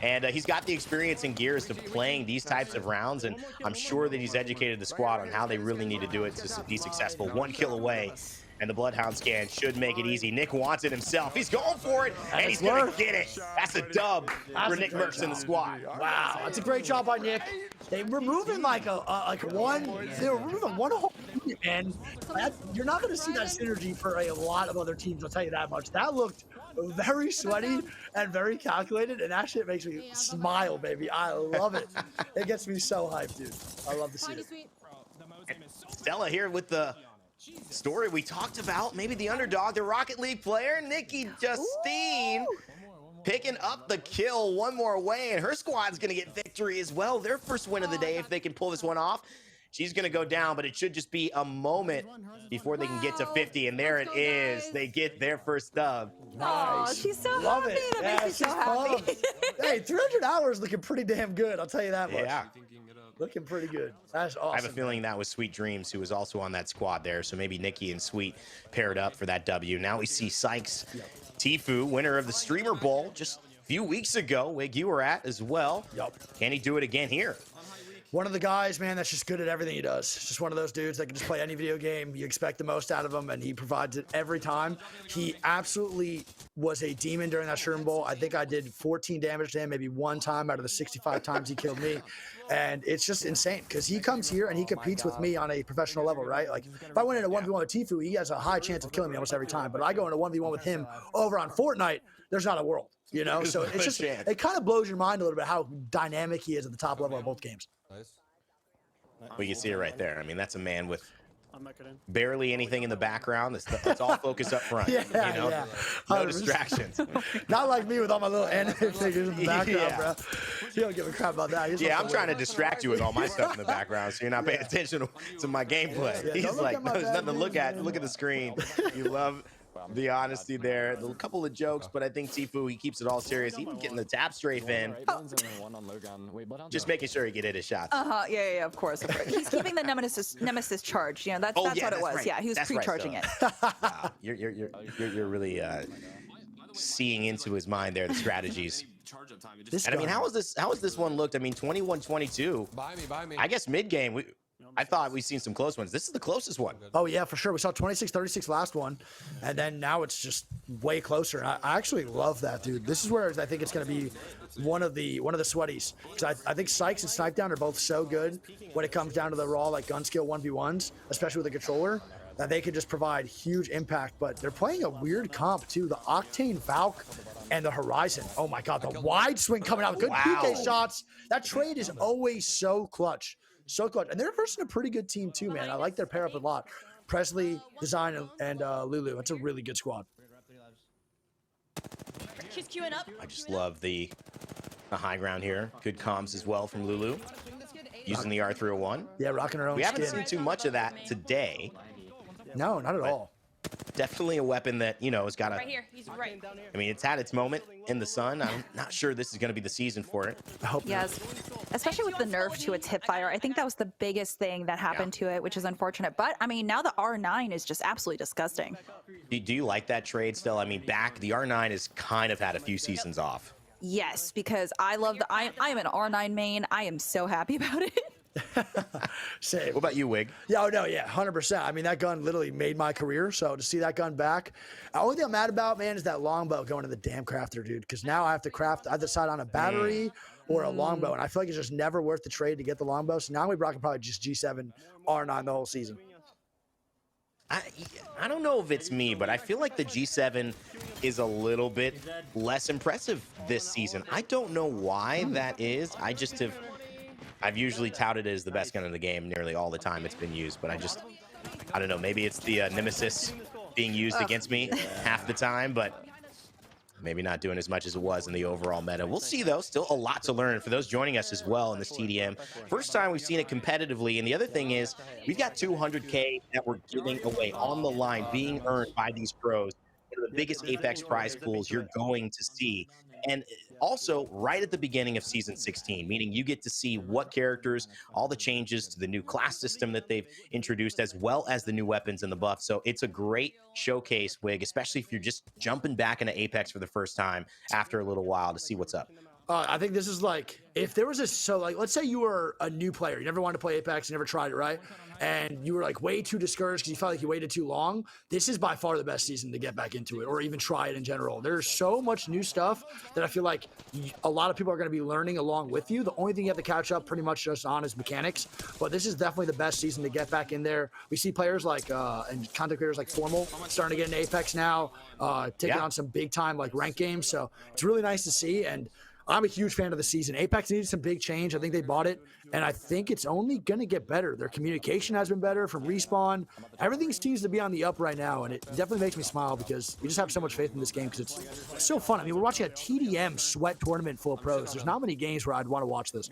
Speaker 5: And he's got the experience and gears of playing these types of rounds, and I'm sure that he's educated the squad on how they really need to do it to be successful. 1 kill away, and the Bloodhound scan should make it easy. Nick wants it himself. He's going for it, and he's going to get it. That's a dub for Nick Merckx in the squad.
Speaker 4: Wow, that's a great job by Nick. They were moving like one whole unit, and you're not going to see that synergy for a lot of other teams, I'll tell you that much. That looked very sweaty and very calculated, and that shit makes me smile, baby. I love it. It gets me so hyped, dude. I love to see it.
Speaker 5: Stella here with the story we talked about, maybe the underdog, the Rocket League player, Nikki Justine, picking up the kill one more way, and her squad's going to get victory as well. Their first win of the day, if they can pull this one off. She's going to go down, but it should just be a moment before they can get to 50, and there it is. They get their first dub.
Speaker 3: Nice. Oh, she's so
Speaker 4: love
Speaker 3: happy.
Speaker 4: It.
Speaker 3: That makes me so happy.
Speaker 4: Hey, 300 hours looking pretty damn good, I'll tell you that much.
Speaker 5: Yeah.
Speaker 4: Looking pretty good. That's awesome.
Speaker 5: I have a feeling that was Sweet Dreams, who was also on that squad there. So maybe Nikki and Sweet paired up for that W. Now we see Sykes, Tifu, winner of the Streamer Bowl just a few weeks ago. Wig, you were at as well. Can he do it again here?
Speaker 4: One of the guys, man, that's just good at everything he does. It's just one of those dudes that can just play any video game. You expect the most out of him, and he provides it every time. He absolutely was a demon during that Sherman Bowl. I think I did 14 damage to him, maybe 1 time out of the 65 times he killed me. And it's just insane because he comes here and he competes with me on a professional level, right? Like, if I went into 1v1 with Tifu, he has a high chance of killing me almost every time. But I go into 1v1 with him over on Fortnite, there's not a world, So it's just, it kind of blows your mind a little bit how dynamic he is at the top level of both games.
Speaker 5: Well, you can see it right there. I mean, that's a man with barely anything in the background. It's all focused up front.
Speaker 4: Yeah,
Speaker 5: you know?
Speaker 4: yeah.
Speaker 5: No
Speaker 4: 100%.
Speaker 5: distractions.
Speaker 4: Not like me with all my little anime figures in the background,
Speaker 5: Yeah.
Speaker 4: bro. You don't give a crap about that.
Speaker 5: Yeah, I'm trying to distract you with all my stuff in the background, so you're not paying attention to my gameplay.
Speaker 4: Yeah,
Speaker 5: He's
Speaker 4: don't look
Speaker 5: like,
Speaker 4: at my
Speaker 5: no, there's
Speaker 4: bad
Speaker 5: nothing to look
Speaker 4: moves,
Speaker 5: at.
Speaker 4: man."
Speaker 5: Look at the screen. You love the honesty there. A couple of jokes, but I think Tfue, he keeps it all serious. Even getting the tap strafe in, just making sure he get hit his shots.
Speaker 3: Yeah, of course. He's keeping the nemesis charge. You know, that's what it was.
Speaker 5: Right.
Speaker 3: Yeah, he was
Speaker 5: That's
Speaker 3: pre-charging
Speaker 5: right,
Speaker 3: it.
Speaker 5: Wow, you're really seeing into his mind there the strategies. And I mean, how is this one looked? I mean, 21-22. I guess mid game. I thought we've seen some close ones. This is the closest one.
Speaker 4: Oh, yeah, for sure. We saw 26-36 last one, and then now it's just way closer. And I actually love that, dude. This is where I think it's going to be one of the sweaties. Because I think Sykes and Snipe Down are both so good when it comes down to the raw, like, gun skill 1v1s, especially with the controller, that they could just provide huge impact. But they're playing a weird comp, too. The Octane Valk and the Horizon. Oh, my God. The wide swing coming out. Good PK shots. That trade is always so clutch. So clutch. And they're versing a pretty good team, too, man. I like their pair up a lot. Presley, Design, and Lulu. That's a really good squad.
Speaker 6: She's queuing up.
Speaker 5: I just love the high ground here. Good comms as well from Lulu. Using the R301.
Speaker 4: Yeah, rocking her own
Speaker 5: We haven't
Speaker 4: skin.
Speaker 5: seen too much of that today.
Speaker 4: No, not at all.
Speaker 5: Definitely a weapon that, you know, has got a...
Speaker 6: Right here. He's right.
Speaker 5: I mean, it's had its moment in the sun. I'm not sure this is going to be the season for it.
Speaker 4: I hope not.
Speaker 3: Yes, especially with the nerf to its hip fire. I think that was the biggest thing that happened to it, which is unfortunate. But I mean, now the R9 is just absolutely disgusting.
Speaker 5: Do you like that trade still? I mean, the R9 has kind of had a few seasons off.
Speaker 3: Yes, because I love I am an R9 main. I am so happy about it.
Speaker 4: Same.
Speaker 5: What about you, Wig?
Speaker 4: Yeah, oh, no, yeah, 100%. I mean, that gun literally made my career. So to see that gun back, the only thing I'm mad about, man, is that longbow going to the damn crafter, dude. Because now I have to craft, I decide on a battery or a longbow, and I feel like it's just never worth the trade to get the longbow. So now I'm gonna be rocking probably just G7 R9 the whole season.
Speaker 5: I don't know if it's me, but I feel like the G7 is a little bit less impressive this season. I don't know why that is. I've usually touted it as the best gun in the game nearly all the time it's been used, but I don't know, maybe it's the Nemesis being used against me half the time, but maybe not doing as much as it was in the overall meta. We'll see, though. Still a lot to learn for those joining us as well in this TDM. First time we've seen it competitively, and the other thing is we've got 200K that we're giving away on the line, being earned by these pros. One of the biggest Apex prize pools you're going to see. And also right at the beginning of season 16, meaning you get to see what characters, all the changes to the new class system that they've introduced, as well as the new weapons and the buffs. So it's a great showcase, Wig, especially if you're just jumping back into Apex for the first time after a little while to see what's up.
Speaker 4: I think this is like, if there was let's say you were a new player, you never wanted to play Apex, you never tried it, right? And you were like way too discouraged because you felt like you waited too long. This is by far the best season to get back into it, or even try it in general. There's so much new stuff that I feel like a lot of people are going to be learning along with you. The only thing you have to catch up pretty much just on is mechanics. But this is definitely the best season to get back in there. We see players like, and content creators like Formal starting to get in Apex now, taking on some big time like ranked games. So it's really nice to see. And I'm a huge fan of the season. Apex needed some big change. I think they bought it, and I think it's only going to get better. Their communication has been better from Respawn. Everything seems to be on the up right now, and it definitely makes me smile because you just have so much faith in this game because it's so fun. I mean, we're watching a TDM sweat tournament full of pros. There's not many games where I'd want to watch this.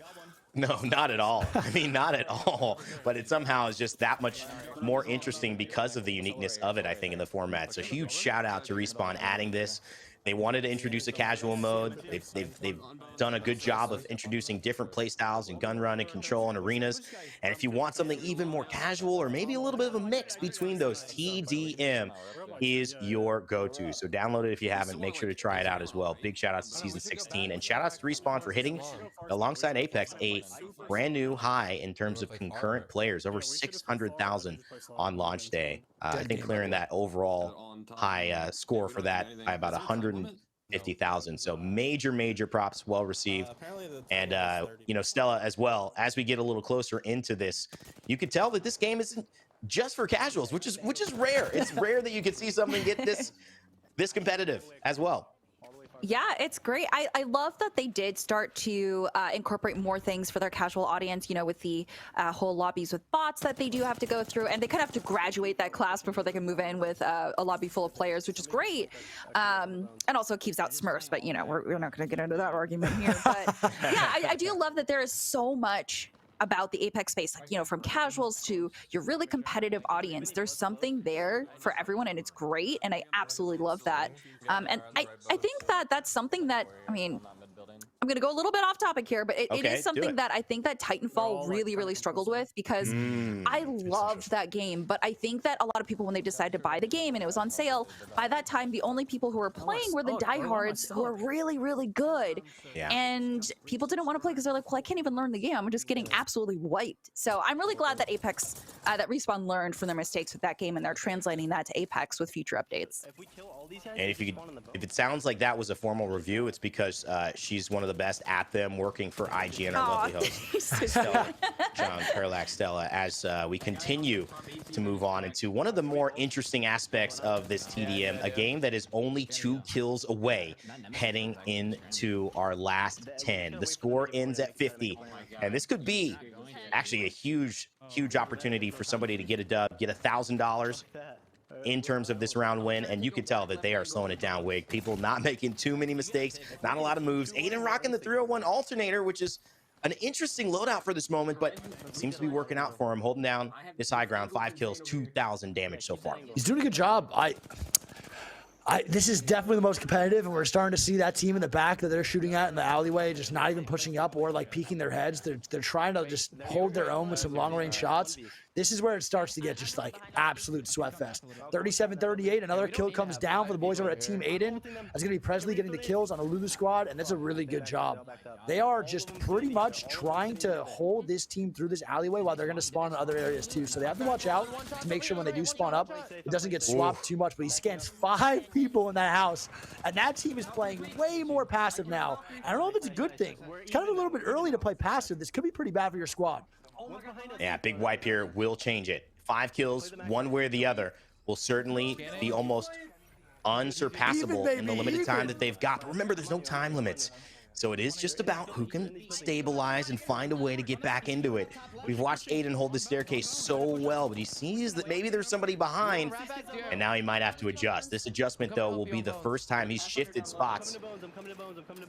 Speaker 5: No, not at all. I mean, not at all. But it somehow is just that much more interesting because of the uniqueness of it, I think, in the format. So huge shout out to Respawn adding this. They wanted to introduce a casual mode. They've done a good job of introducing different play styles and gun run and control and arenas. And if you want something even more casual or maybe a little bit of a mix between those, TDM is your go-to. So download it if you haven't. Make sure to try it out as well. Big shout outs to season 16 and shout outs to Respawn for hitting alongside Apex a brand new high in terms of concurrent players, over 600,000 on launch day. I think clearing that overall high score for that by about 150,000. So major props, well received. And you know, Stella, as well, as we get a little closer into this, you could tell that this game isn't just for casuals, which is rare. It's rare that you could see something get this competitive as well.
Speaker 3: Yeah, it's great. I love that they did start to incorporate more things for their casual audience, you know, with the whole lobbies with bots that they do have to go through. And they kind of have to graduate that class before they can move in with a lobby full of players, which is great. And also it keeps out Smurfs, but, you know, we're not going to get into that argument here. But yeah, I do love that there is so much about the Apex space, like, you know, from casuals to your really competitive audience. There's something there for everyone, and it's great, and I absolutely love that. And I think that that's something that, I mean, I'm going to go a little bit off topic here, but it is something that I think that Titanfall really struggled with, because I loved that game. But I think that a lot of people, when they decided to buy the game and it was on sale, by that time, the only people who were playing were the diehards who were really good.
Speaker 5: Yeah.
Speaker 3: And people didn't want to play because they're like, well, I can't even learn the game. I'm just getting absolutely wiped. So I'm really glad that Apex, that Respawn learned from their mistakes with that game, and they're translating that to Apex with future updates.
Speaker 5: And if it sounds like that was a formal review, it's because she's one of the best at them, working for IGN, our lovely host, Stella, John, Parallax, Stella, as we continue to move on into one of the more interesting aspects of this TDM, a game that is only 2 kills away heading into our last 10. The score ends at 50, and this could be actually a huge opportunity for somebody to get a dub, get $1,000 in terms of this round win. And you can tell that they are slowing it down, Wig. People not making too many mistakes, not a lot of moves. Aiden rocking the 301 alternator, which is an interesting loadout for this moment, but seems to be working out for him, holding down this high ground. 5 kills, 2,000 damage so far.
Speaker 4: He's doing a good job. This is definitely the most competitive, and we're starting to see that team in the back that they're shooting at in the alleyway just not even pushing up or like peeking their heads. They're trying to just hold their own with some long-range shots. This is where it starts to get just like absolute sweat fest. 37-38, another kill comes down for the boys over at Team Aiden. That's going to be Presley getting the kills on a Lulu squad, and that's a really good job. They are just pretty much trying to hold this team through this alleyway while they're going to spawn in other areas too. So they have to watch out to make sure when they do spawn up, it doesn't get swapped too much. But he scans 5 people in that house, and that team is playing way more passive now. I don't know if it's a good thing. It's kind of a little bit early to play passive. This could be pretty bad for your squad.
Speaker 5: Yeah, big wipe here will change it. 5 kills, one way or the other, will certainly be almost unsurpassable in the limited time that they've got. But remember, there's no time limits. So it is just about who can stabilize and find a way to get back into it. We've watched Aiden hold the staircase so well, but he sees that maybe there's somebody behind, and now he might have to adjust. This adjustment, though, will be the first time he's shifted spots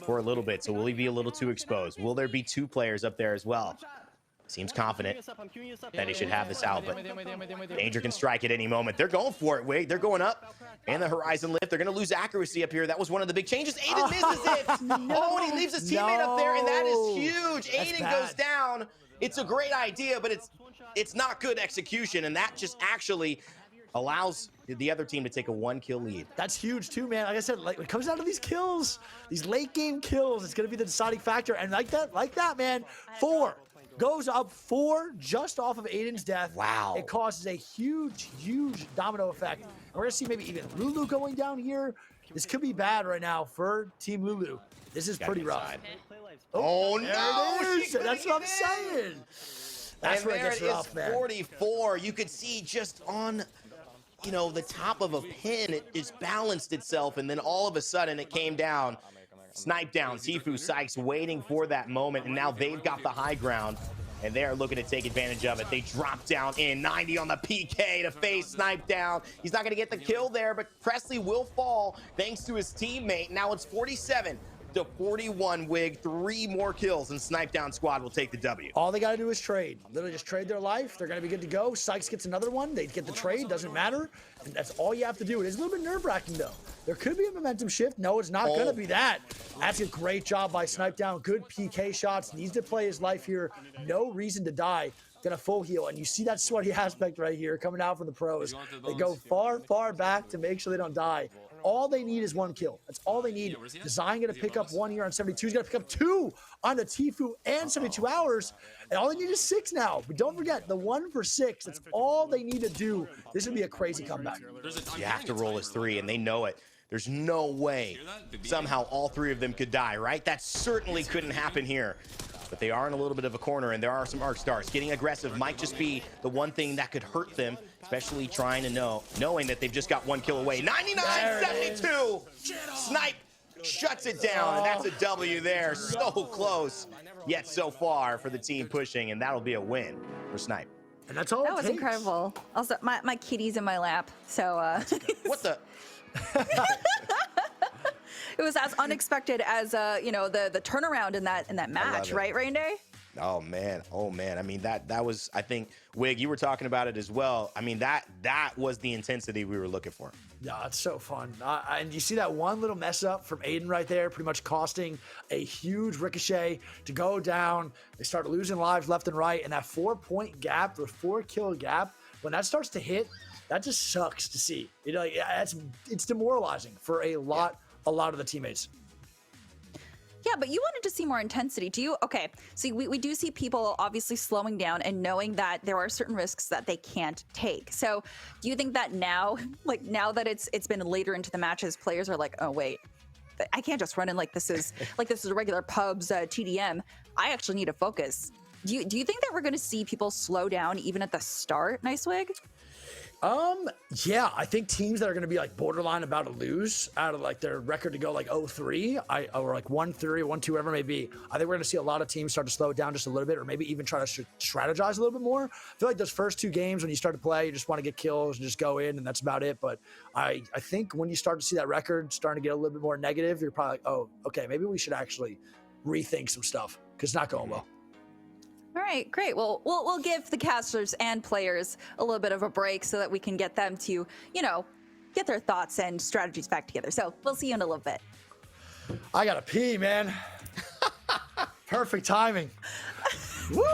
Speaker 5: for a little bit. So will he be a little too exposed? Will there be 2 players up there as well? Seems confident that he should have this out, but danger can strike at any moment. They're going for it, Wig. They're going up, and the horizon lift. They're going to lose accuracy up here. That was one of the big changes. Aiden misses it. Oh, and he leaves his teammate up there, and that is huge. Aiden goes down. It's a great idea, but it's not good execution, and that just actually allows the other team to take a 1-kill lead.
Speaker 4: That's huge too, man. Like I said, like when it comes down to these kills, these late game kills, it's going to be the deciding factor. And like that, man, 4. Goes up 4 just off of Aiden's death.
Speaker 5: Wow.
Speaker 4: It causes a huge domino effect. And we're going to see maybe even Lulu going down here. This could be bad right now for Team Lulu. This is pretty rough.
Speaker 5: Oh,
Speaker 4: there
Speaker 5: no.
Speaker 4: it is. That's what I'm saying. That's where it gets rough, man.
Speaker 5: 44. You could see just on, you know, the top of a pin, it just balanced itself, and then all of a sudden it came down. Snipe down. Tfue Sykes waiting for that moment, and now they've got the high ground, and they're looking to take advantage of it. They drop down in 90 on the PK to face Snipe down. He's not going to get the kill there, but Presley will fall thanks to his teammate. Now it's 47-41, Wig. 3 more kills, and Snipe Down squad will take the W.
Speaker 4: All they got to do is trade. Literally just trade their life. They're going to be good to go. Sykes gets another one. They get the trade. Doesn't matter. And that's all you have to do. It is a little bit nerve-wracking, though. There could be a momentum shift. No, it's not going to be that. That's a great job by Snipe Down. Good PK shots. Needs to play his life here. No reason to die. Gonna full heal. And you see that sweaty aspect right here coming out from the pros. They go far back to make sure they don't die. All they need is 1 kill. That's all they need. Design going to pick up 1 here on 72. He's going to pick up 2 on the Tfue and 72 hours. And all they need is 6 now. But don't forget, the 1 for 6. That's all they need to do. This would be a crazy comeback.
Speaker 5: You have to roll as 3, and they know it. There's no way somehow all 3 of them could die, right? That certainly couldn't happen here. But they are in a little bit of a corner, and there are some arc stars. Getting aggressive might just be the one thing that could hurt them, especially knowing that they've just got 1 kill away. 99-72. Snipe shuts it down, and that's a W there. So close, yet so far for the team pushing, and that'll be a win for Snipe.
Speaker 4: And that's all
Speaker 3: That
Speaker 4: it
Speaker 3: was
Speaker 4: takes.
Speaker 3: incredible. Also, my kitty's in my lap, so
Speaker 5: What the?
Speaker 3: it was as unexpected as the turnaround in that match,
Speaker 5: it.
Speaker 3: right, Rain Day?
Speaker 5: Oh man. I mean, that was, I think, Wig, you were talking about it as well. I mean, that was the intensity we were looking for.
Speaker 4: Yeah, it's so fun. And you see that one little mess up from Aiden right there, pretty much costing a huge ricochet to go down. They start losing lives left and right. And that 4-point gap, the 4-kill gap, when that starts to hit, that just sucks to see. It's demoralizing for a lot of the teammates.
Speaker 3: Yeah, but you wanted to see more intensity. Do you? Okay, so we do see people obviously slowing down and knowing that there are certain risks that they can't take. So do you think that now that it's been later into the matches, players are like, oh wait, I can't just run in like this is a regular pub's TDM. I actually need to focus. Do you think that we're going to see people slow down even at the start, Nicewig?
Speaker 4: Yeah, I think teams that are going to be like borderline about to lose out of like their record to go like 0-3 or like 1-3 or 1-2, whatever it may be. I think we're going to see a lot of teams start to slow it down just a little bit, or maybe even try to strategize a little bit more. I feel like those first 2 games when you start to play, you just want to get kills and just go in, and that's about it. But I think when you start to see that record starting to get a little bit more negative, you're probably like, oh, okay, maybe we should actually rethink some stuff because it's not going well.
Speaker 3: All right, great. Well, we'll give the casters and players a little bit of a break so that we can get them to, get their thoughts and strategies back together. So we'll see you in a little bit.
Speaker 4: I gotta pee, man. Perfect timing. Woo!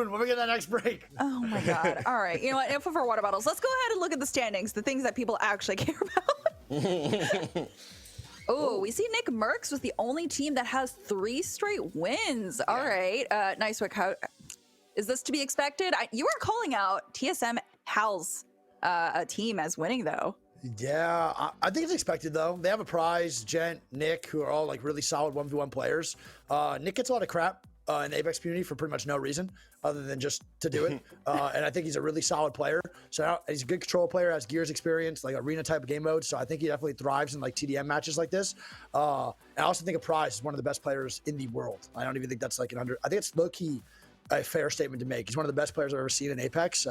Speaker 4: When we get that next break.
Speaker 3: Oh my God. All right. You know what? Info for water bottles. Let's go ahead and look at the standings, the things that people actually care about. Oh, we see Nick Merckx was the only team that has 3 straight wins. All right. Nice work. How is this to be expected? You were calling out TSM Hal's a team as winning, though.
Speaker 4: Yeah, I think it's expected, though. They have a prize, Gent, Nick, who are all like really solid 1v1 players. Nick gets a lot of crap in the Apex community for pretty much no reason other than just to do it. And I think he's a really solid player. So he's a good control player, has Gears experience, like arena type of game mode. So I think he definitely thrives in like TDM matches like this. And I also think a prize is one of the best players in the world. I don't even think that's like I think it's low key a fair statement to make. He's one of the best players I've ever seen in Apex.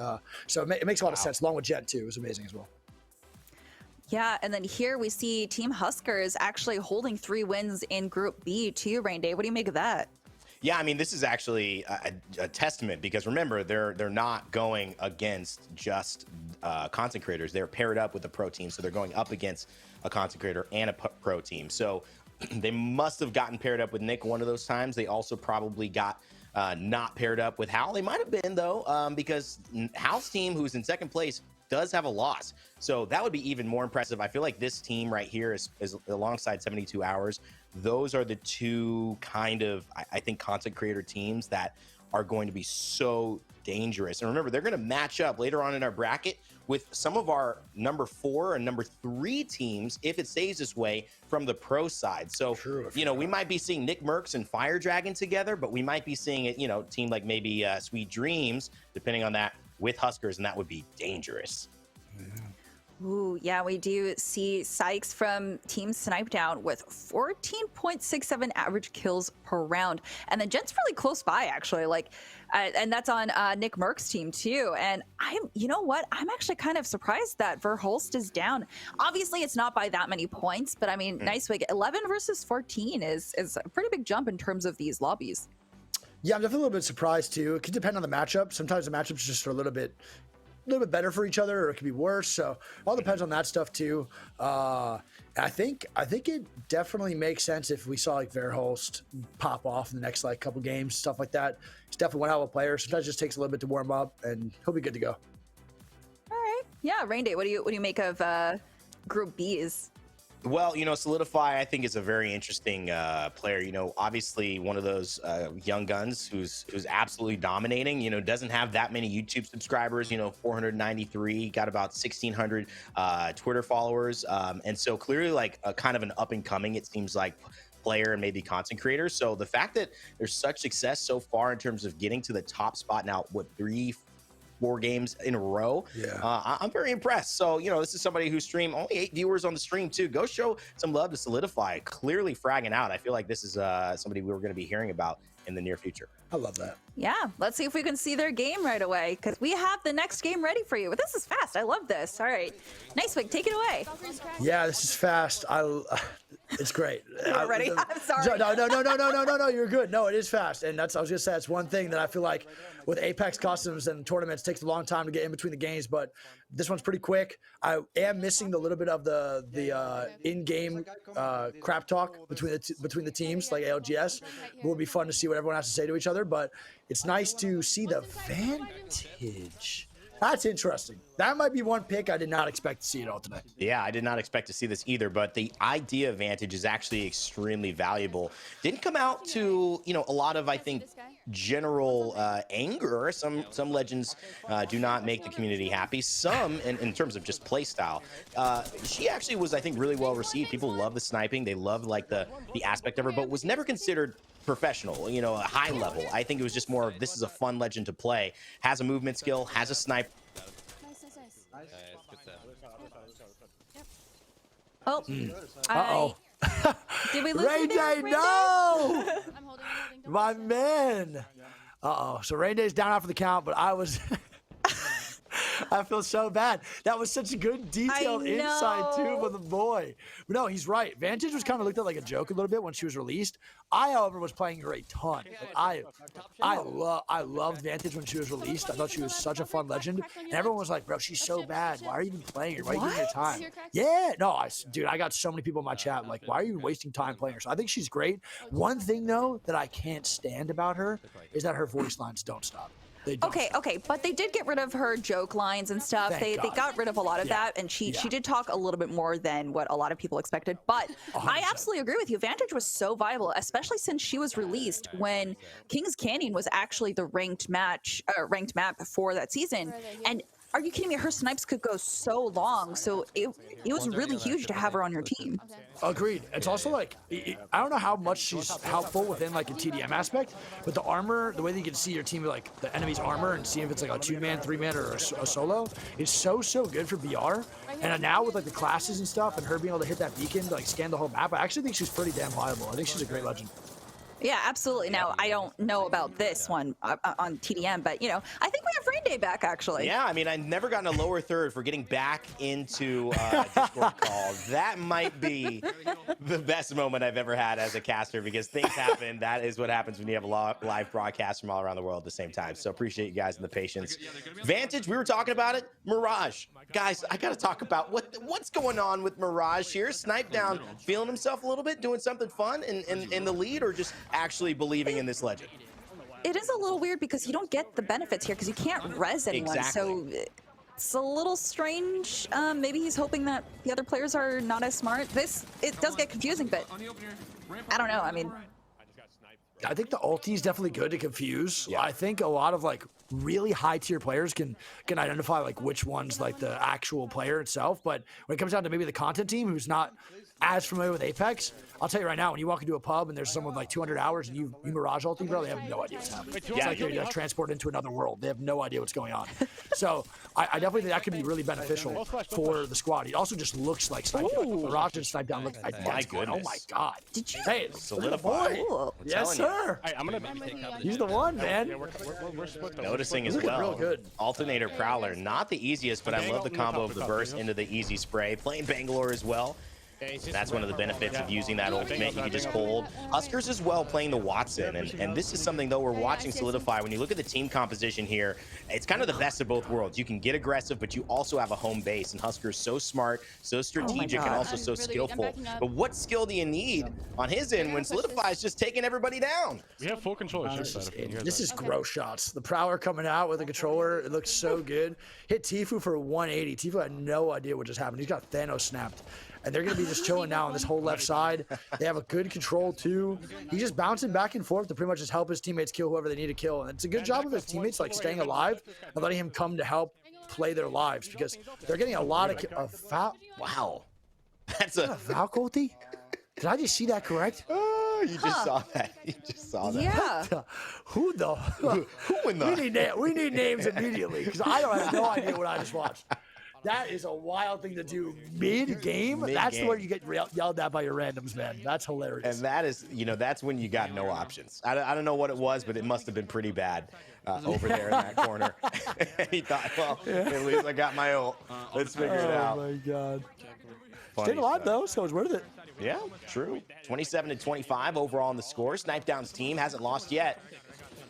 Speaker 4: So it makes a lot of sense, along with Jet too. It was amazing as well.
Speaker 3: Yeah, and then here we see Team Huskers actually holding 3 wins in Group B too, Rain Day. What do you make of that?
Speaker 5: Yeah, I mean, this is actually a testament because remember, they're not going against just content creators. They're paired up with a pro team, so they're going up against a content creator and a pro team. So they must have gotten paired up with Nick one of those times. They also probably got not paired up with Hal. They might have been, though, because Hal's team, who's in second place, does have a loss. So that would be even more impressive. I feel like this team right here is alongside 72 Hours. Those are the two kind of, I think, content creator teams that are going to be so dangerous. And remember, they're going to match up later on in our bracket with some of our number 4 and number 3 teams if it stays this way from the pro side. So, we might be seeing Nick Merckx and Fire Dragon together, but we might be seeing it, team like maybe Sweet Dreams, depending on that, with Huskers, and that would be dangerous.
Speaker 3: Ooh, yeah, we do see Sykes from Team Snipe Down with 14.67 average kills per round. And then Jet's really close by, actually. And that's on Nick Merck's team, too. And you know what? I'm actually kind of surprised that Verhulst is down. Obviously, it's not by that many points, but I mean, nice wig. 11 versus 14 is a pretty big jump in terms of these lobbies.
Speaker 4: Yeah, I'm definitely a little bit surprised, too. It could depend on the matchup. Sometimes the matchups just are a little bit better for each other, or it could be worse. So it all depends on that stuff too. I think it definitely makes sense if we saw like Verhulst pop off in the next like couple games, stuff like that. He's definitely one hell of a player. Sometimes it just takes a little bit to warm up, and he'll be good to go.
Speaker 3: All right, yeah, Rain Day. What do you make of Group B's?
Speaker 5: Well, Solidify, I think, is a very interesting player. Obviously one of those young guns who's absolutely dominating. Doesn't have that many YouTube subscribers. 493, got about 1,600 Twitter followers, and so clearly like a kind of an up and coming, it seems like, player and maybe content creator. So the fact that there's such success so far in terms of getting to the top spot now, 3-4 games in a row.
Speaker 4: Yeah.
Speaker 5: I'm very impressed. So, this is somebody who streamed only 8 viewers on the stream too. Go show some love to Solidify. Clearly fragging out. I feel like this is somebody we were going to be hearing about in the near future.
Speaker 4: I love that.
Speaker 3: Yeah, let's see if we can see their game right away, because we have the next game ready for you. But this is fast. I love this. All right. Nice, Wig. Take it away.
Speaker 4: Yeah, this is fast. It's great.
Speaker 3: You're ready? I'm sorry.
Speaker 4: No, you're good. No, it is fast. And I was going to say, that's one thing that I feel like with Apex customs and tournaments takes a long time to get in between the games, but this one's pretty quick. I am missing the little bit of the in-game crap talk between the teams, like ALGS. It will be fun to see what everyone has to say to each other, but it's nice to see the Vantage. That's interesting. That might be one pick I did not expect to see it all today.
Speaker 5: Yeah, I did not expect to see this either, but the idea of Vantage is actually extremely valuable. Didn't come out to, a lot of, I think, general anger. Some legends do not make the community happy. Some, in terms of just play style, she actually was, I think, really well received. People love the sniping. They love like the aspect of her, but was never considered professional, a high level. I think it was just more of, this is a fun legend to play. Has a movement skill, has a snipe.
Speaker 3: Oh.
Speaker 4: Uh-oh.
Speaker 3: Did we lose
Speaker 4: Rain Day,
Speaker 3: Rain
Speaker 4: no!
Speaker 3: Day?
Speaker 4: My man. Uh-oh. So Rain Day's down after the count, but I was... I feel so bad. That was such a good detailed insight too from the boy. But no, he's right. Vantage was kind of looked at like a joke a little bit when she was released. I, however, was playing her a ton. I loved Vantage when she was released. I thought she was such a fun legend. And everyone was like, bro, she's so bad. Why are you even playing her? Why are you giving her time? Yeah, no, dude, I got so many people in my chat like, why are you wasting time playing her? So I think she's great. One thing though that I can't stand about her is that her voice lines don't stop. They don't.
Speaker 3: Okay, but they did get rid of her joke lines and stuff.
Speaker 4: Thank
Speaker 3: They
Speaker 4: God.
Speaker 3: got rid of a lot of
Speaker 4: Yeah.
Speaker 3: that, and she
Speaker 4: Yeah.
Speaker 3: did talk a little bit more than what a lot of people expected. But I
Speaker 4: 100%.
Speaker 3: absolutely agree with you. Vantage was so viable, especially since she was released when Kings Canyon was actually the ranked map for that season. And are you kidding me? Her snipes could go so long, so it was really huge to have her on your team.
Speaker 4: Agreed. It's also like I don't know how much she's helpful within like a TDM aspect, but the armor, the way that you can see your team, like the enemy's armor, and see if it's like a 2-man, 3-man, or a solo, is so good for BR. And now with like the classes and stuff, and her being able to hit that beacon to like scan the whole map, I actually think she's pretty damn viable. I think she's a great legend.
Speaker 3: Yeah, absolutely. Now, I don't know about this one on TDM, but, you know, I think we have Rain Day back, actually.
Speaker 5: Yeah, I mean, I've never gotten a lower third for getting back into Discord call. That might be the best moment I've ever had as a caster because things happen. That is what happens when you have a live broadcast from all around the world at the same time. So appreciate you guys and the patience. Vantage, we were talking about it. Mirage. Guys, I got to talk about what's going on with Mirage here. Snipe down, feeling himself a little bit, doing something fun in the lead, or just actually believing in this legend?
Speaker 3: It is a little weird because you don't get the benefits here because you can't res anyone.
Speaker 5: Exactly.
Speaker 3: So it's a little strange. Maybe he's hoping that the other players are not as smart. It does get confusing, but I don't know. I mean,
Speaker 4: I think the ulti is definitely good to confuse. Yeah. I think a lot of like really high tier players can identify like which one's like the actual player itself. But when it comes down to maybe the content team who's not as familiar with Apex, I'll tell you right now, when you walk into a pub and there's someone with like 200 hours and you Mirage ulti, bro, they have no idea what's happening. It's like you're just transported into another world. They have no idea what's going on. So I definitely think that could be really beneficial for the squad. It also just looks like snipe down. Mirage and snipe down look like
Speaker 5: My goodness.
Speaker 4: oh my God.
Speaker 3: did you?
Speaker 4: Hey,
Speaker 5: Solidify.
Speaker 3: Ooh.
Speaker 4: yes, sir. He's the one, man.
Speaker 5: Noticing as
Speaker 4: Looking
Speaker 5: well.
Speaker 4: real good.
Speaker 5: Alternator Prowler, not the easiest, but I love the combo of the burst into the easy spray. Playing Bangalore as well. That's one of the benefits of using that ultimate. You can just hold. Huskers as well playing the Watson. And this is something, though, we're watching solidify. When you look at the team composition here, it's kind of the best of both worlds. You can get aggressive, but you also have a home base. And Huskers so smart, so strategic, and also so skillful. But what skill do you need on his end when Solidify is just taking everybody down?
Speaker 6: We have full control of
Speaker 4: This is gross shots. The Prowler coming out with the controller. It looks so good. Hit Tfue for 180. Tfue had no idea what just happened. He's got Thanos snapped. And they're going to be just chilling now on this whole left side. They have a good control, too. He's just bouncing back and forth to pretty much just help his teammates kill whoever they need to kill. And it's a good job of his teammates, like, staying alive and letting him come to help play their lives because they're getting a lot of foul.
Speaker 5: Wow. That's a
Speaker 4: Valk ulti? Did I just see that correct?
Speaker 5: Oh, you just saw that. You just saw that.
Speaker 3: Yeah.
Speaker 4: Who the?
Speaker 5: Who in the?
Speaker 4: We need names immediately because I don't have no idea what I just watched. That is a wild thing to do mid-game. That's where you get yelled at by your randoms, man. That's hilarious.
Speaker 5: And that is, that's when you got no options. I don't know what it was, but it must have been pretty bad over there in that corner. He thought, well, at least I got my ult. Let's figure it out.
Speaker 4: Oh, my God.
Speaker 5: Funny
Speaker 4: Stayed alive,
Speaker 5: stuff.
Speaker 4: though, so it's worth it.
Speaker 5: Yeah, true. 27-25 overall on the score. Snipe Down's team hasn't lost yet.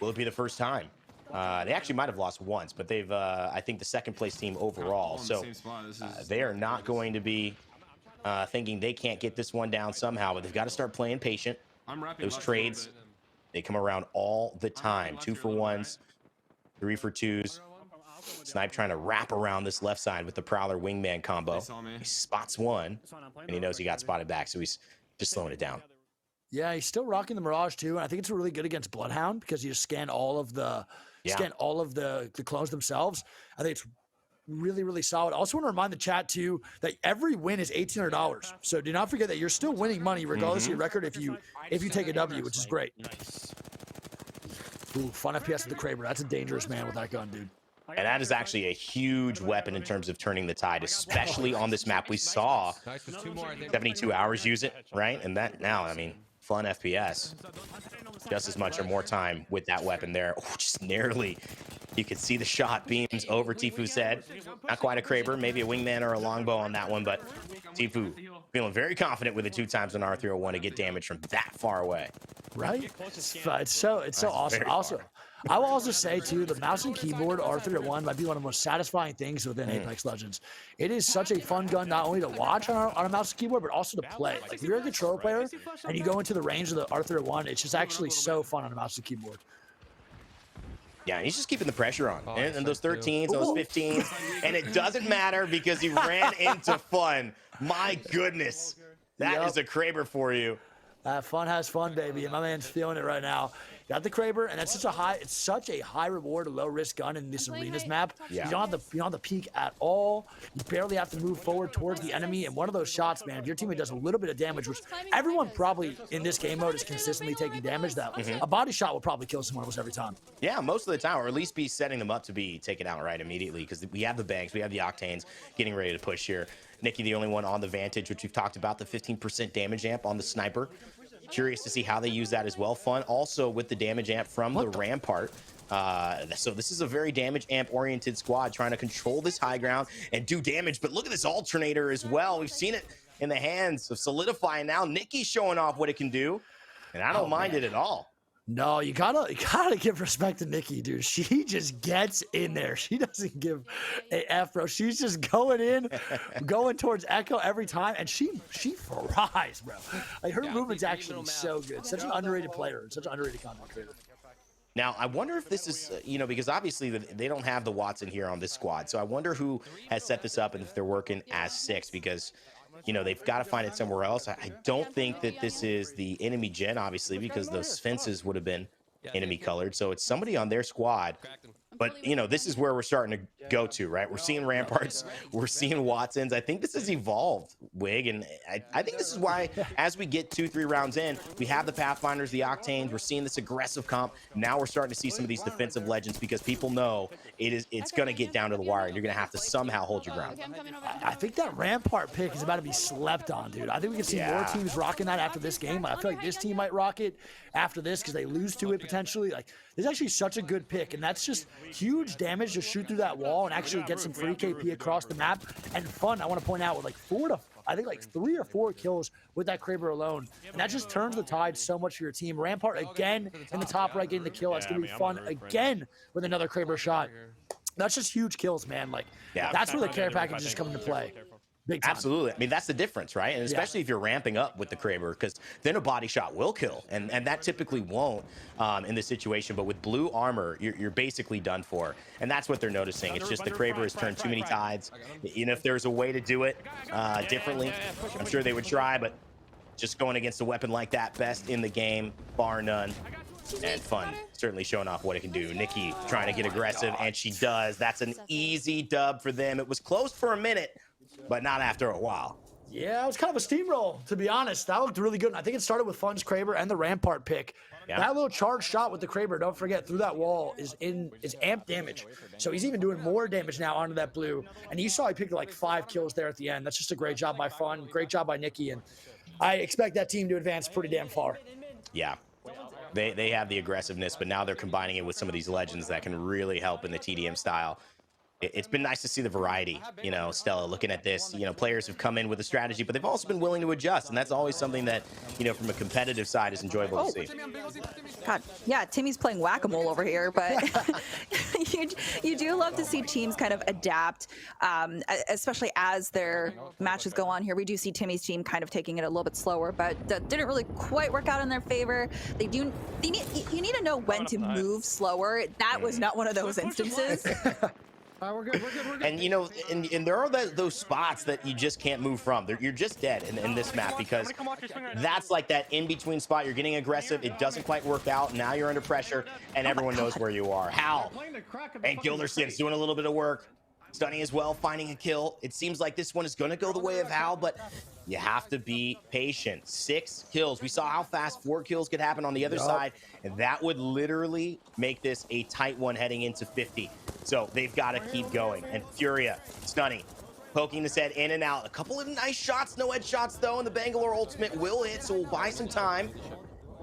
Speaker 5: Will it be the first time? They actually might have lost once, but they've, I think, the second place team overall. So they are not going to be thinking they can't get this one down somehow, but they've got to start playing patient. Those trades, they come around all the time. 2 for 1s, 3 for 2s. Snipe trying to wrap around this left side with the Prowler Wingman combo. He spots one, and he knows he got spotted back, so he's just slowing it down.
Speaker 4: Yeah, he's still rocking the Mirage, too, and I think it's really good against Bloodhound because you just scan all of the clones themselves. I think it's really, really solid. I also want to remind the chat, too, that every win is $1,800. So do not forget that you're still winning money regardless of your record if you take a W, which is great. Ooh, fun FPS with the Kraber. That's a dangerous man with that gun, dude.
Speaker 5: And that is actually a huge weapon in terms of turning the tide, especially on this map. We saw 72 hours use it, right? And that now, I mean, fun FPS. Just as much or more time with that weapon there. Oh, just narrowly. You could see the shot beams over Tfue's head. Not quite a Kraber, maybe a Wingman or a Longbow on that one, but Tfue feeling very confident with the 2 times on R301 to get damage from that far away.
Speaker 4: Right? It's so awesome. Also, I will also say, too, the mouse and keyboard R301 might be one of the most satisfying things within Apex Legends. It is such a fun gun not only to watch on a mouse and keyboard, but also to play. Like, if you're a controller player and you go into the range of the R301, it's just actually so fun on a mouse and keyboard.
Speaker 5: Yeah, he's just keeping the pressure on.
Speaker 1: Oh,
Speaker 5: And those
Speaker 1: excited too.
Speaker 5: 13s, those 15s. And it doesn't matter because he ran into fun. My goodness. That is a Kraber for you.
Speaker 4: Fun has fun, baby, and my man's feeling it right now. Got the Kraber, and that's it's such a high reward, low risk gun in this arenas map.
Speaker 5: Yeah.
Speaker 4: You don't have to peek at all. You barely have to move forward towards the enemy. And one of those shots, man, if your teammate does a little bit of damage, which everyone probably in this game mode is consistently taking damage, that a body shot will probably kill someone almost every time.
Speaker 5: Yeah, most of the time, or at least be setting them up to be taken out right immediately, because we have the banks, we have the octanes getting ready to push here. Nikki, the only one on the Vantage, which we've talked about, the 15% damage amp on the sniper. Curious to see how they use that as well. Fun also with the damage amp from the Rampart. So this is a very damage amp oriented squad trying to control this high ground and do damage. But look at this alternator as well. We've seen it in the hands of Solidify. And now Nikki's showing off what it can, do. And I don't mind it at all.
Speaker 4: No, you gotta give respect to Nikki, dude. She just gets in there. She doesn't give a F, bro. She's just going in, going towards Echo every time, and she fries, bro. Like her movement's actually so good. Such an underrated player, such an underrated content creator.
Speaker 5: Now, I wonder if this is, because obviously they don't have the Watson here on this squad. So I wonder who has set this up and if they're working as 6, because they've got to find it somewhere else. I don't think that this is the enemy gen, obviously, because those fences would have been enemy colored. So it's somebody on their squad. But, this is where we're starting to go to, right? We're seeing Ramparts. We're seeing Watsons. I think this has evolved, Wig. And I think this is why, as we get 2-3 rounds in, we have the Pathfinders, the Octanes. We're seeing this aggressive comp. Now we're starting to see some of these defensive legends because people know it's going to get down to the wire. And you're going to have to somehow hold your ground.
Speaker 4: I think that Rampart pick is about to be slept on, dude. I think we can see more teams rocking that after this game. I feel like this team might rock it after this because they lose to it potentially. Like, this is actually such a good pick, and that's just huge damage to shoot through that wall and actually get some free KP across the map. And fun, I want to point out, with like 3 or 4 kills with that Kraber alone. And that just turns the tide so much for your team. Rampart again in the top right getting the kill. That's going to be fun again with another Kraber shot. That's just huge kills, man. Like, that's where the care packages come into play. Big time.
Speaker 5: Absolutely. I mean, that's the difference, right? And especially if you're ramping up with the Kraber, because then a body shot will kill, and that typically won't in this situation. But with blue armor, you're basically done for, and that's what they're noticing. It's just the Kraber has turned too many tides. If there's a way to do it differently, I'm sure they would try, but just going against a weapon like that, best in the game, bar none. And fun, certainly showing off what it can do. Nikki trying to get aggressive, and she does. That's an easy dub for them. It was close for a minute, but not after a while.
Speaker 4: Yeah, it was kind of a steamroll, to be honest. That looked really good. And I think it started with Fun's Kraber and the Rampart pick. Yeah. That little charge shot with the Kraber, don't forget, through that wall is amp damage. So he's even doing more damage now onto that blue. And you saw he picked like 5 kills there at the end. That's just a great job by Fun, great job by Nikki. And I expect that team to advance pretty damn far.
Speaker 5: Yeah. They have the aggressiveness, but now they're combining it with some of these legends that can really help in the TDM style. It's been nice to see the variety, Stella, looking at this. Players have come in with a strategy, but they've also been willing to adjust, and that's always something that, from a competitive side is enjoyable to see.
Speaker 3: God, yeah, Timmy's playing whack-a-mole over here, but you do love to see teams kind of adapt, especially as their matches go on here. We do see Timmy's team kind of taking it a little bit slower, but that didn't really quite work out in their favor. You need to know when to move slower. That was not one of those instances.
Speaker 1: We're good.
Speaker 5: And and there are those spots that you just can't move from. You're just dead in this map, because that's like that in-between spot. You're getting aggressive. It doesn't quite work out. Now you're under pressure, and everyone knows where you are. Hal and Gilderson's doing a little bit of work. Stunning as well, finding a kill. It seems like this one is going to go the way of Hal, but you have to be patient. 6 kills. We saw how fast 4 kills could happen on the other side, and that would literally make this a tight one heading into 50. So they've got to keep going. And Furia, Stunning, poking this head in and out. A couple of nice shots, no headshots though, and the Bangalore ultimate will hit, so we'll buy some time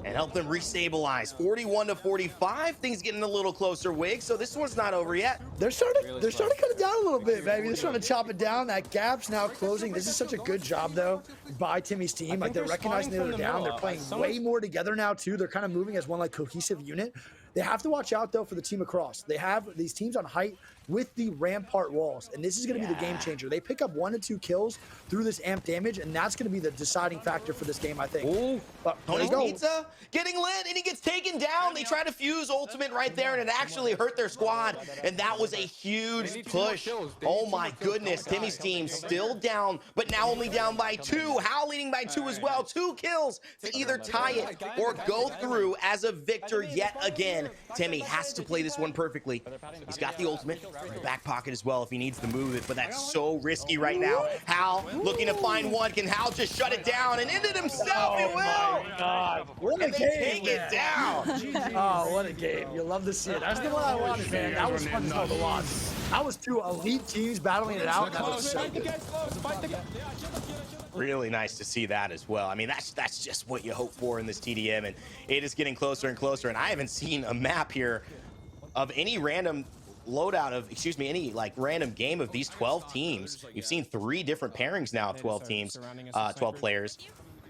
Speaker 5: and help them restabilize. 41-45, things getting a little closer, Wig. So this one's not over yet.
Speaker 4: They're starting to cut it down a little bit, baby. They're starting to chop it down. That gap's now closing. This is such a good job, though, by Timmy's team. Like, they're recognizing they're down. They're playing way more together now, too. They're kind of moving as one, like, cohesive unit. They have to watch out though for the team across. They have these teams on height with the rampart walls, and this is going to be the game changer. They pick up 1 to 2 kills through this amp damage, and that's going to be the deciding factor for this game, I think.
Speaker 5: Ooh, Tony's
Speaker 4: go.
Speaker 5: Pizza getting lit, and he gets taken down. They try to fuse ultimate right there, and it actually hurt their squad, and that was a huge push. Oh my goodness, Timmy's team still down, but now only down by 2. Hal leading by 2 as well. 2 kills to either tie it or go through as a victor yet again. Timmy has to play this one perfectly. He's got the ultimate in the back pocket as well if he needs to move it, but that's so risky right now. Hal looking to find one. Can Hal just shut it down and end it himself? He will.
Speaker 4: My God. What a
Speaker 5: And they
Speaker 4: game,
Speaker 5: take it down.
Speaker 4: Oh, what a game. You'll love to see it. That's the one I wanted, man. That was fun as hell to watch. That was 2 elite teams battling it out. That was so good.
Speaker 5: Really nice to see that as well. I mean, that's just what you hope for in this TDM, and it is getting closer and closer. And I haven't seen a map here of any random loadout of, excuse me, any like random game of these 12 teams. We've seen 3 different pairings now of 12 teams, 12 players.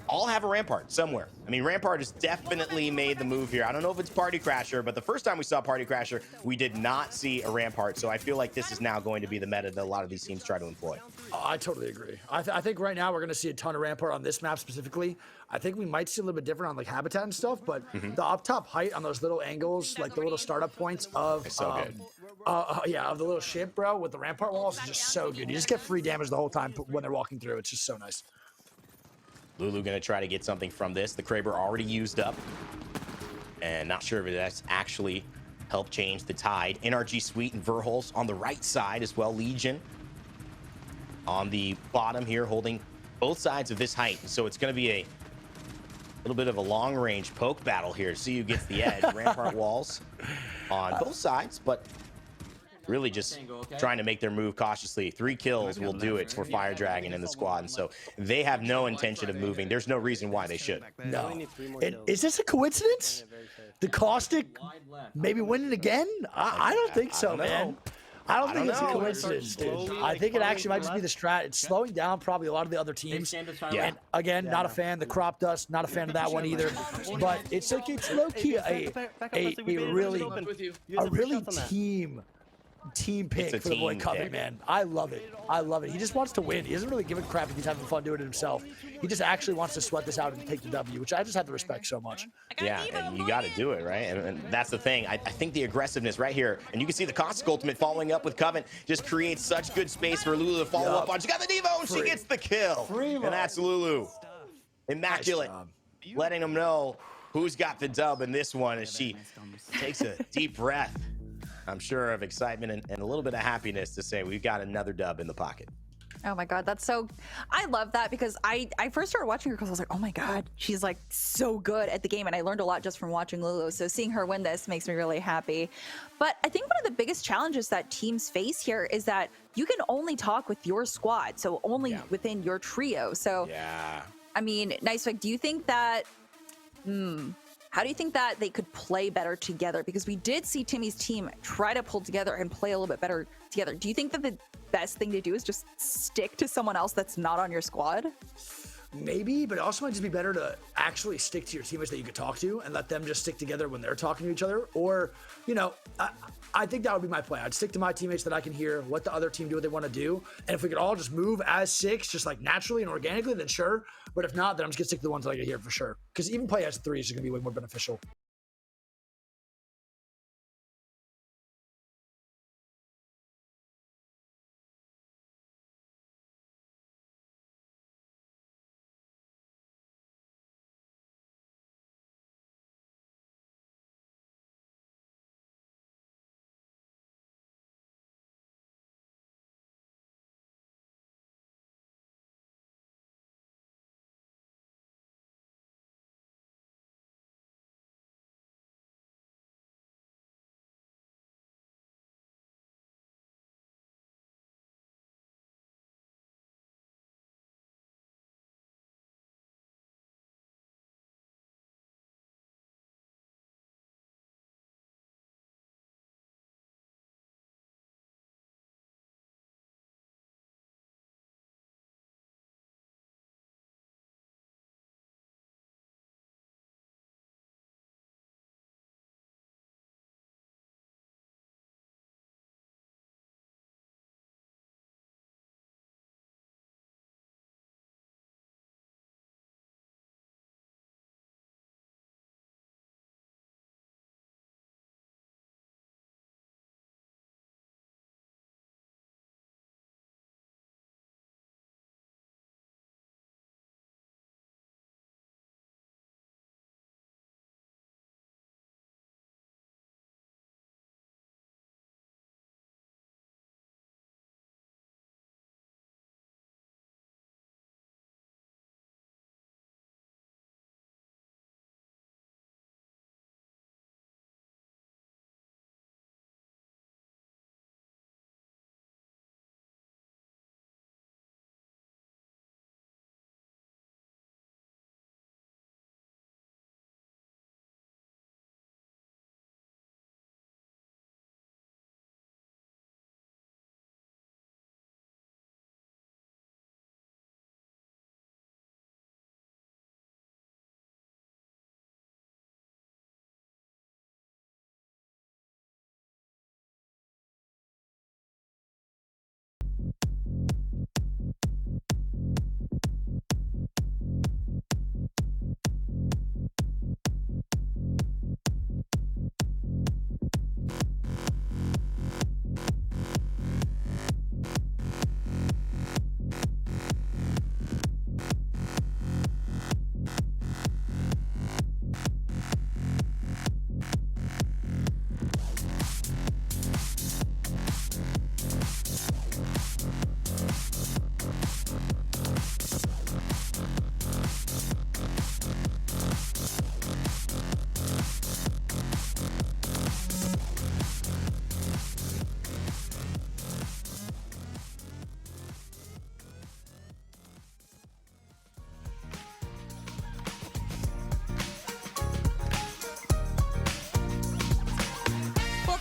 Speaker 5: All have a Rampart somewhere. I mean, Rampart has definitely made the move here. I don't know if it's Party Crasher, but the first time we saw Party Crasher, we did not see a Rampart. So I feel like this is now going to be the meta that a lot of these teams try to employ.
Speaker 4: Oh, I totally agree. I think right now we're going to see a ton of Rampart on this map specifically. I think we might see a little bit different on like Habitat and stuff, but the up top height on those little angles, like the little startup points of yeah, of the little ship, bro, with the Rampart walls is just so good. You just get free damage the whole time when they're walking through. It's just so nice.
Speaker 5: Lulu going to try to get something from this. The Kraber already used up. And not sure if that's actually helped change the tide. NRG Sweet and Verholz on the right side as well. Legion on the bottom here, holding both sides of this height. So it's going to be a little bit of a long-range poke battle here. See who gets the edge. Rampart walls on both sides, but really just trying to make their move cautiously. 3 kills will do it for Fire Dragon and the squad, and so they have no intention of moving. There's no reason why they should.
Speaker 4: No. And is this a coincidence? The Caustic maybe winning again? I don't think so, man. I don't think it's a coincidence, dude. I think it actually might just be the strat. It's slowing down probably a lot of the other teams.
Speaker 5: Yeah.
Speaker 4: And again, not a fan. The crop dust, not a fan of that one either. But it's like it's low key a really team pick for the boy Covey, man. I love it. I love it. He just wants to win. He doesn't really give a crap if he's having fun doing it himself. He just actually wants to sweat this out and take the W, which I just have to respect so much.
Speaker 5: Yeah, and you got to do it, right? And that's the thing. I think the aggressiveness right here, and you can see the Caustic ultimate following up with Coven, just creates such good space for Lulu to follow up on. She got the Devo, and she gets the kill. And that's Lulu. Immaculate. Nice, letting them know who's got the dub in this one as she takes a deep breath. I'm sure of excitement and a little bit of happiness to say we've got another dub in the pocket.
Speaker 3: Oh my God, that's so, I love that because I first started watching her because I was like, oh my God, she's like so good at the game. And I learned a lot just from watching Lulu. So seeing her win this makes me really happy. But I think one of the biggest challenges that teams face here is that you can only talk with your squad. So only within your trio. So, I mean, Nice, do you think that, how do you think that they could play better together? Because we did see Timmy's team try to pull together and play a little bit better together. Do you think that the best thing to do is just stick to someone else that's not on your squad?
Speaker 4: Maybe, but it also might just be better to actually stick to your teammates that you could talk to and let them just stick together when they're talking to each other. Or, you know, I think that would be my play. I'd stick to my teammates that I can hear what the other team do, what they want to do. And if we could all just move as 6, just like naturally and organically, then sure. But if not, then I'm just going to stick to the ones that I can hear for sure. Because even play as 3 is going to be way more beneficial.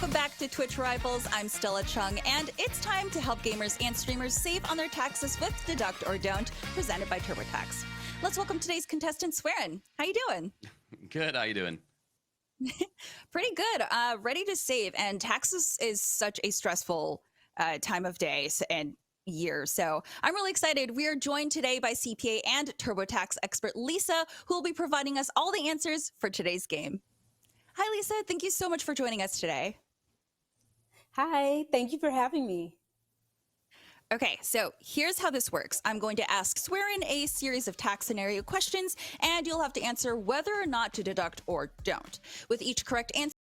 Speaker 3: Welcome back to Twitch Rivals. I'm Stella Chung, and it's time to help gamers and streamers save on their taxes with Deduct or Don't, presented by TurboTax. Let's welcome today's contestant, Swearin. How you doing?
Speaker 6: Good. How you doing?
Speaker 3: Pretty good. Ready to save, and taxes is such a stressful time of day and year. So I'm really excited. We are joined today by CPA and TurboTax expert Lisa, who will be providing us all the answers for today's game. Hi, Lisa. Thank you so much for joining us today.
Speaker 7: Hi, thank you for having me.
Speaker 3: Okay, so here's how this works. I'm going to ask Swearin a series of tax scenario questions, and you'll have to answer whether or not to deduct or don't. With each correct answer,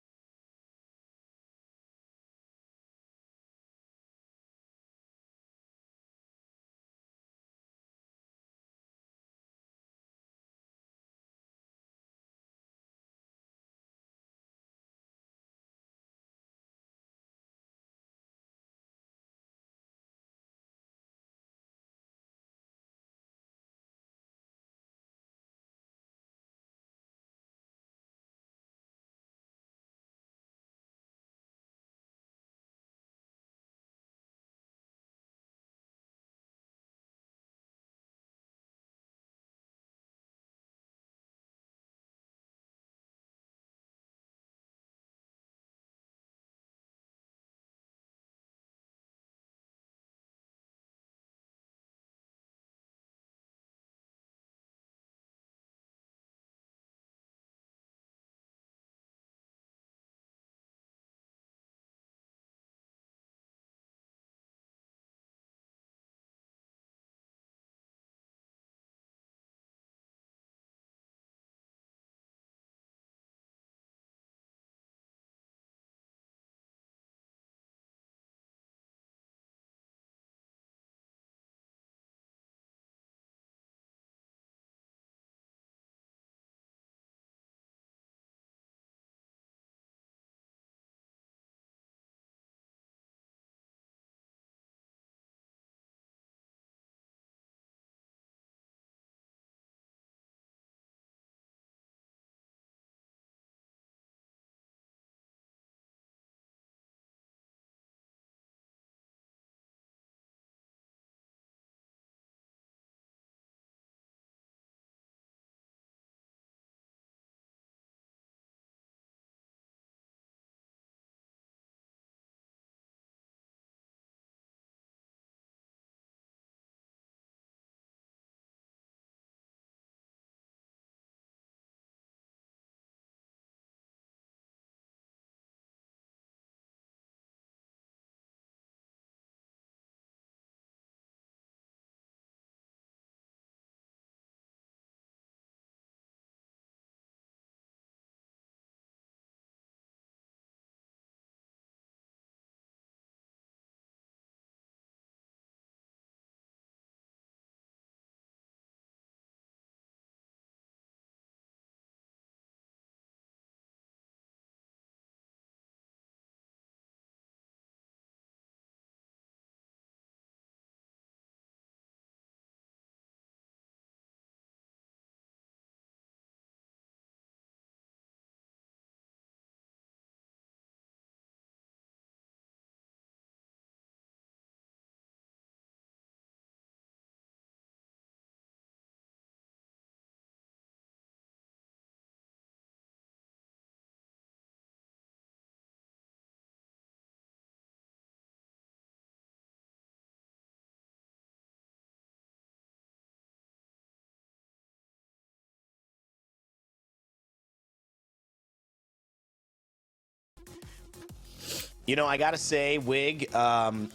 Speaker 5: You know, I gotta say, Wig, I've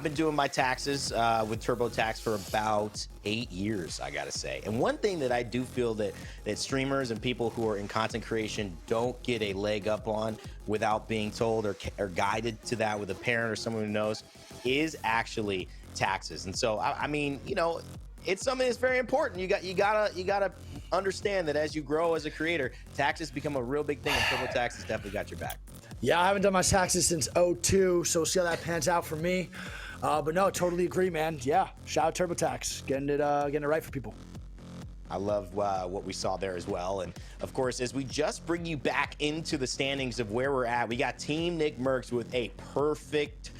Speaker 5: been doing my taxes with TurboTax for about 8 years, I gotta say. And one thing that I do feel that streamers and people who are in content creation don't get a leg up on without being told or guided to that with a parent or someone who knows is actually taxes. And so, I mean, you know, it's something that's very important. You gotta understand that as you grow as a creator, taxes become a real big thing, and TurboTax has definitely got your back.
Speaker 4: Yeah, I haven't done my taxes since '02, so we'll see how that pans out for me. But no, totally agree, man. Yeah, shout out TurboTax, getting it right for people.
Speaker 5: I love what we saw there as well. And of course, as we just bring you back into the standings of where we're at, we got Team Nick Mercs with a perfect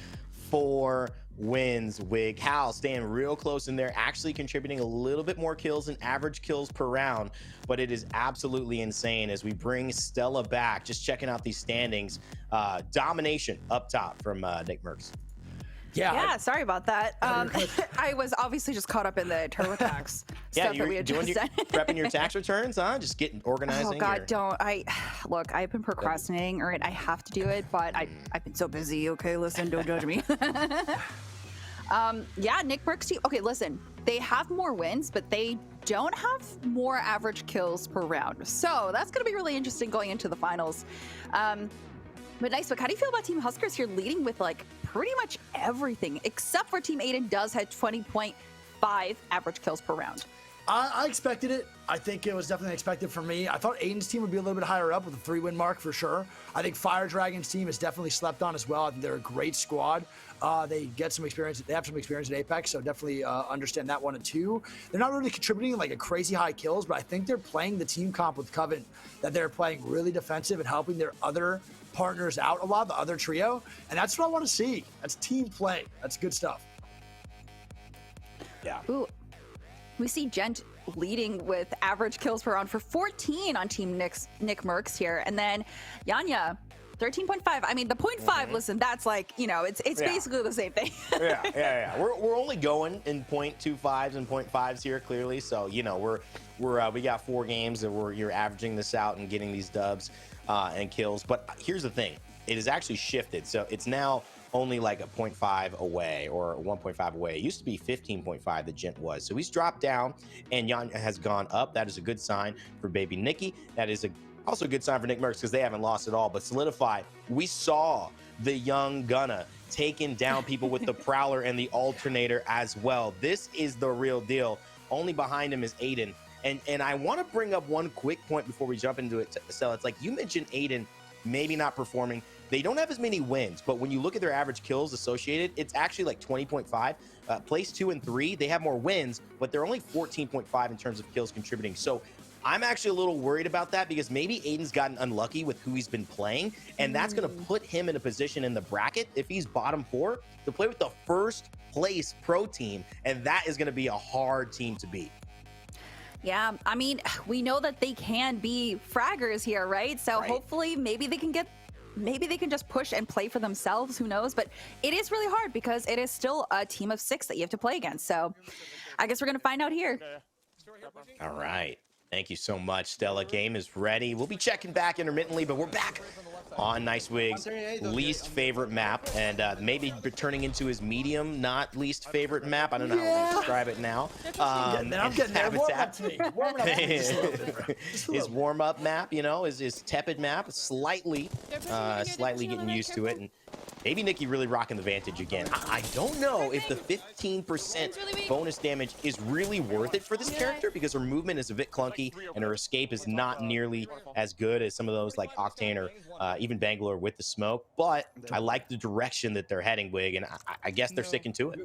Speaker 5: 4 wins. Wig Hal staying real close in there, actually contributing a little bit more kills and average kills per round. But it is absolutely insane as we bring Stella back. Just checking out these standings. Domination up top from Nick Mercs.
Speaker 3: Yeah, sorry about that. I was obviously just caught up in the TurboTax stuff that we had just done.
Speaker 5: Prepping your tax returns, huh? Just getting organizing.
Speaker 3: Oh God, don't. Look, I've been procrastinating. All right, I have to do it, but I've been so busy. Okay, listen, don't judge me. Yeah, Nick Mercs team. Okay, listen, they have more wins, but they don't have more average kills per round. So that's going to be really interesting going into the finals. But nice, but how do you feel about Team Huskers here leading with like pretty much everything, except for Team Aiden does have 20.5 average kills per round?
Speaker 4: I expected it. I think it was definitely expected for me. I thought Aiden's team would be a little bit higher up with a 3-win mark for sure. I think Fire Dragon's team is definitely slept on as well. I think they're a great squad. They get some experience. They have some experience at Apex, so definitely understand that one and two. They're not really contributing like a crazy high kills, but I think they're playing the team comp with Coven, that they're playing really defensive and helping their other partners out a lot, the other trio, and that's what I want to see. That's team play. That's good stuff.
Speaker 5: Yeah.
Speaker 3: Ooh, we see Gent leading with average kills per round for 14 on Team Nick Mercs here, and then Yanya 13.5. I mean, the 0.5. Listen, that's like, you know, it's basically the same thing.
Speaker 5: yeah. We're only going in 0.25s and 0.5s here, clearly. So you know, we got 4 games that you're averaging this out and getting these dubs and kills. But here's the thing: it has actually shifted. So it's now only like a 0.5 away or 1.5 away. It used to be 15.5 that Gent was. So he's dropped down, and Yanya has gone up. That is a good sign for baby Nikki. That is also a good sign for Nick Mercs because they haven't lost at all. But Solidify, we saw the young Gunna taking down people with the Prowler and the Alternator as well. This is the real deal. Only behind him is Aiden. And I want to bring up one quick point before we jump into it, Stella. It's like you mentioned Aiden maybe not performing. They don't have as many wins, but when you look at their average kills associated, it's actually like 20.5. Place 2 and 3, they have more wins, but they're only 14.5 in terms of kills contributing. So I'm actually a little worried about that because maybe Aiden's gotten unlucky with who he's been playing, and that's going to put him in a position in the bracket, if he's bottom 4, to play with the first place pro team, and that is going to be a hard team to beat.
Speaker 3: Yeah, I mean, we know that they can be fraggers here, right? So hopefully maybe they can just push and play for themselves. Who knows? But it is really hard because it is still a team of 6 that you have to play against. So I guess we're going to find out here.
Speaker 5: All right. Thank you so much, Stella. Game is ready. We'll be checking back intermittently, but we're back on Nice Wig's least favorite map, and maybe turning into his medium, not least favorite map. I don't know how to describe it now.
Speaker 4: I'm getting there.
Speaker 5: His warm-up map, you know, his tepid map, slightly getting used to it. And maybe Nikki really rocking the Vantage again. I don't know if the 15% bonus damage is really worth it for this character because her movement is a bit clunky and her escape is not nearly as good as some of those like Octane or even Bangalore with the smoke. But I like the direction that they're heading, Wig, and I guess they're sticking to it.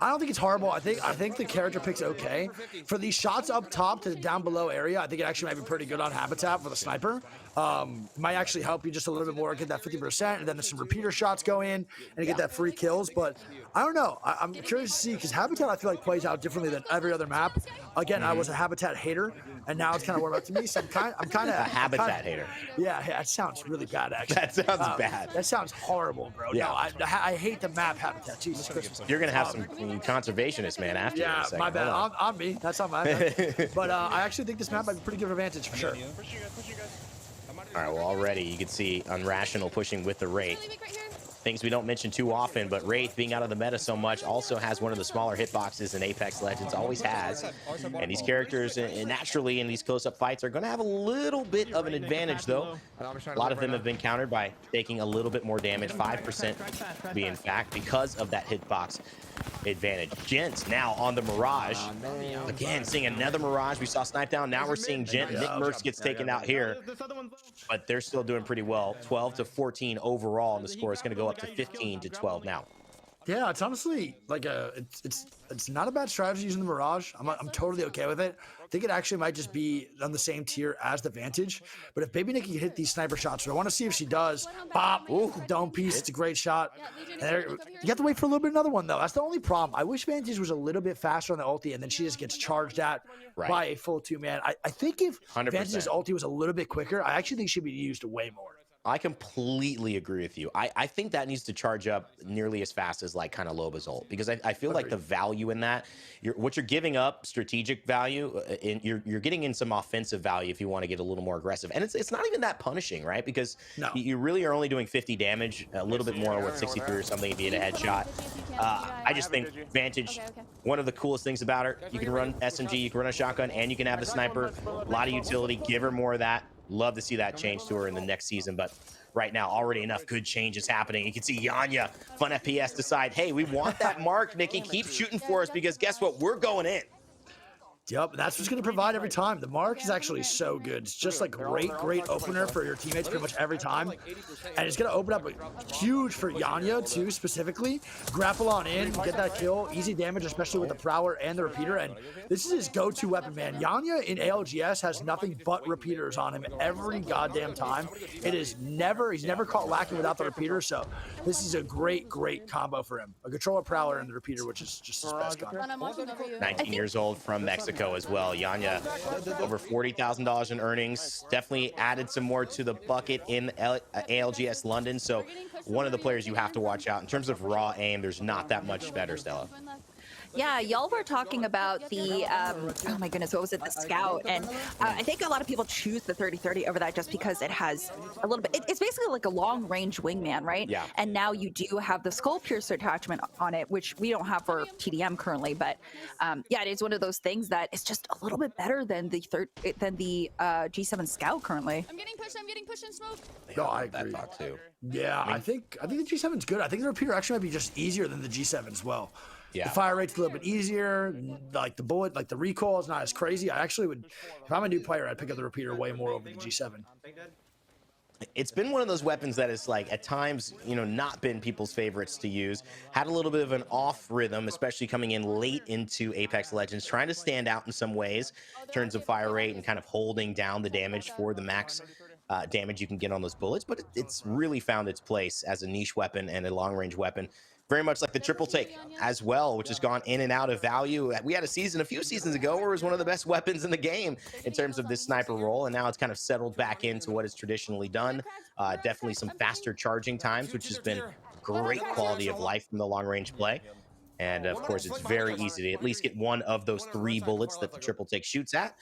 Speaker 4: I don't think it's horrible. I think the character pick's okay. For these shots up top to the down below area, I think it actually might be pretty good on Habitat for the sniper. Might actually help you just a little bit more, get that 50%, and then there's some repeater shots go in and get that free kills. But I don't know. I'm curious to see because Habitat I feel like plays out differently than every other map. Again, I was a Habitat hater, and now it's kind of warmed up to me. So I'm kind of
Speaker 5: a Habitat hater.
Speaker 4: Yeah, that sounds really bad. Actually,
Speaker 5: that sounds bad.
Speaker 4: That sounds horrible, bro.
Speaker 5: Yeah.
Speaker 4: No, I hate the map Habitat. Jesus Christmas.
Speaker 5: You're gonna have some conservationists, man. After you in a second.
Speaker 4: My bad. On me. That's not my bad. But I actually think this map might be pretty good advantage for sure.
Speaker 5: All right, well, already you can see Unrational pushing with the Wraith. Things we don't mention too often, but Wraith being out of the meta so much also has one of the smaller hitboxes in Apex Legends, always has. And these characters, naturally in these close-up fights, are going to have a little bit of an advantage, though. A lot of them have been countered by taking a little bit more damage, 5% to be in fact, because of that hitbox advantage. Gent now on the Mirage. Again, seeing another Mirage. We saw Snipe Down. Now we're seeing Gent. Nick Mercs gets taken out here. But they're still doing pretty well. 12-14 overall, and the score is going to go up to 15-12 now.
Speaker 4: Yeah, it's honestly like it's not a bad strategy using the Mirage. I'm totally okay with it. think it actually might just be on the same tier as the Vantage. But if Baby Nikki can hit these sniper shots, I want to see if she does. Bop! Ooh, dome piece. It's a great shot. And you have to wait for a little bit another one though. That's the only problem. I wish Vantage was a little bit faster on the ulti, and then she just gets charged at by a full 2-man. I think if
Speaker 5: 100%.
Speaker 4: Vantage's ulti was a little bit quicker, I actually think she'd be used way more.
Speaker 5: I completely agree with you. I think that needs to charge up nearly as fast as like kind of Loba's ult, because I feel like the value in that, what you're giving up strategic value, you're getting in some offensive value if you want to get a little more aggressive. And it's not even that punishing, right? Because you really are only doing 50 damage, a little bit more with 63 or something if you hit a headshot. I just think Vantage, one of the coolest things about her, you can run SMG, you can run a shotgun, and you can have a sniper. A lot of utility. Give her more of that. Love to see that change to her in the next season, but right now already enough good changes happening. You can see Yanya, Fun FPS, decide, hey, we want that mark, Nikki. Keep shooting for us, because guess what? We're going in.
Speaker 4: Yep, that's what's going to provide every time. The mark is actually so good. It's just like great opener for your teammates pretty much every time. And it's going to open up huge for Yanya too, specifically. Grapple on in, get that kill, easy damage, especially with the Prowler and the Repeater. And this is his go-to weapon, man. Yanya in ALGS has nothing but repeaters on him every goddamn time. He's never caught lacking without the Repeater. So this is a great combo for him. A controller Prowler and the Repeater, which is just his best gun.
Speaker 5: 19 years old from Mexico as well. Yanya, over $40,000 in earnings. Definitely added some more to the bucket in ALGS London. So one of the players you have to watch out. In terms of raw aim, there's not that much better, Stella.
Speaker 3: Yeah, y'all were talking about the, oh my goodness, what was it, the Scout, and I think a lot of people choose the 30-30 over that just because it has a little bit, it's basically like a long-range wingman, right?
Speaker 5: Yeah.
Speaker 3: And now you do have the Skull Piercer attachment on it, which we don't have for TDM currently, but yeah, it is one of those things that is just a little bit better than the G7 Scout currently.
Speaker 6: I'm getting pushed in smoke.
Speaker 4: No, I agree.
Speaker 5: That thought too.
Speaker 4: Yeah, I think the G7's good. I think the Repeater actually might be just easier than the G7 as well.
Speaker 5: Yeah.
Speaker 4: The fire rate's a little bit easier. Like the bullet, like the recoil is not as crazy. I actually would, if I'm a new player, I'd pick up the Repeater way more over the G7.
Speaker 5: It's been one of those weapons that is like at times, not been people's favorites to use. Had a little bit of an off rhythm, especially coming in late into Apex Legends, trying to stand out in some ways in terms of fire rate and kind of holding down the damage for the max damage you can get on those bullets. But it's really found its place as a niche weapon and a long range weapon. Very much like the triple take as well, which has gone in and out of value. We had a few seasons ago where it was one of the best weapons in the game in terms of this sniper role, and now it's kind of settled back into what it's traditionally done. Definitely some faster charging times, which has been great quality of life from the long range play. And of course, it's very easy to at least get one of those 3 bullets that the triple take shoots at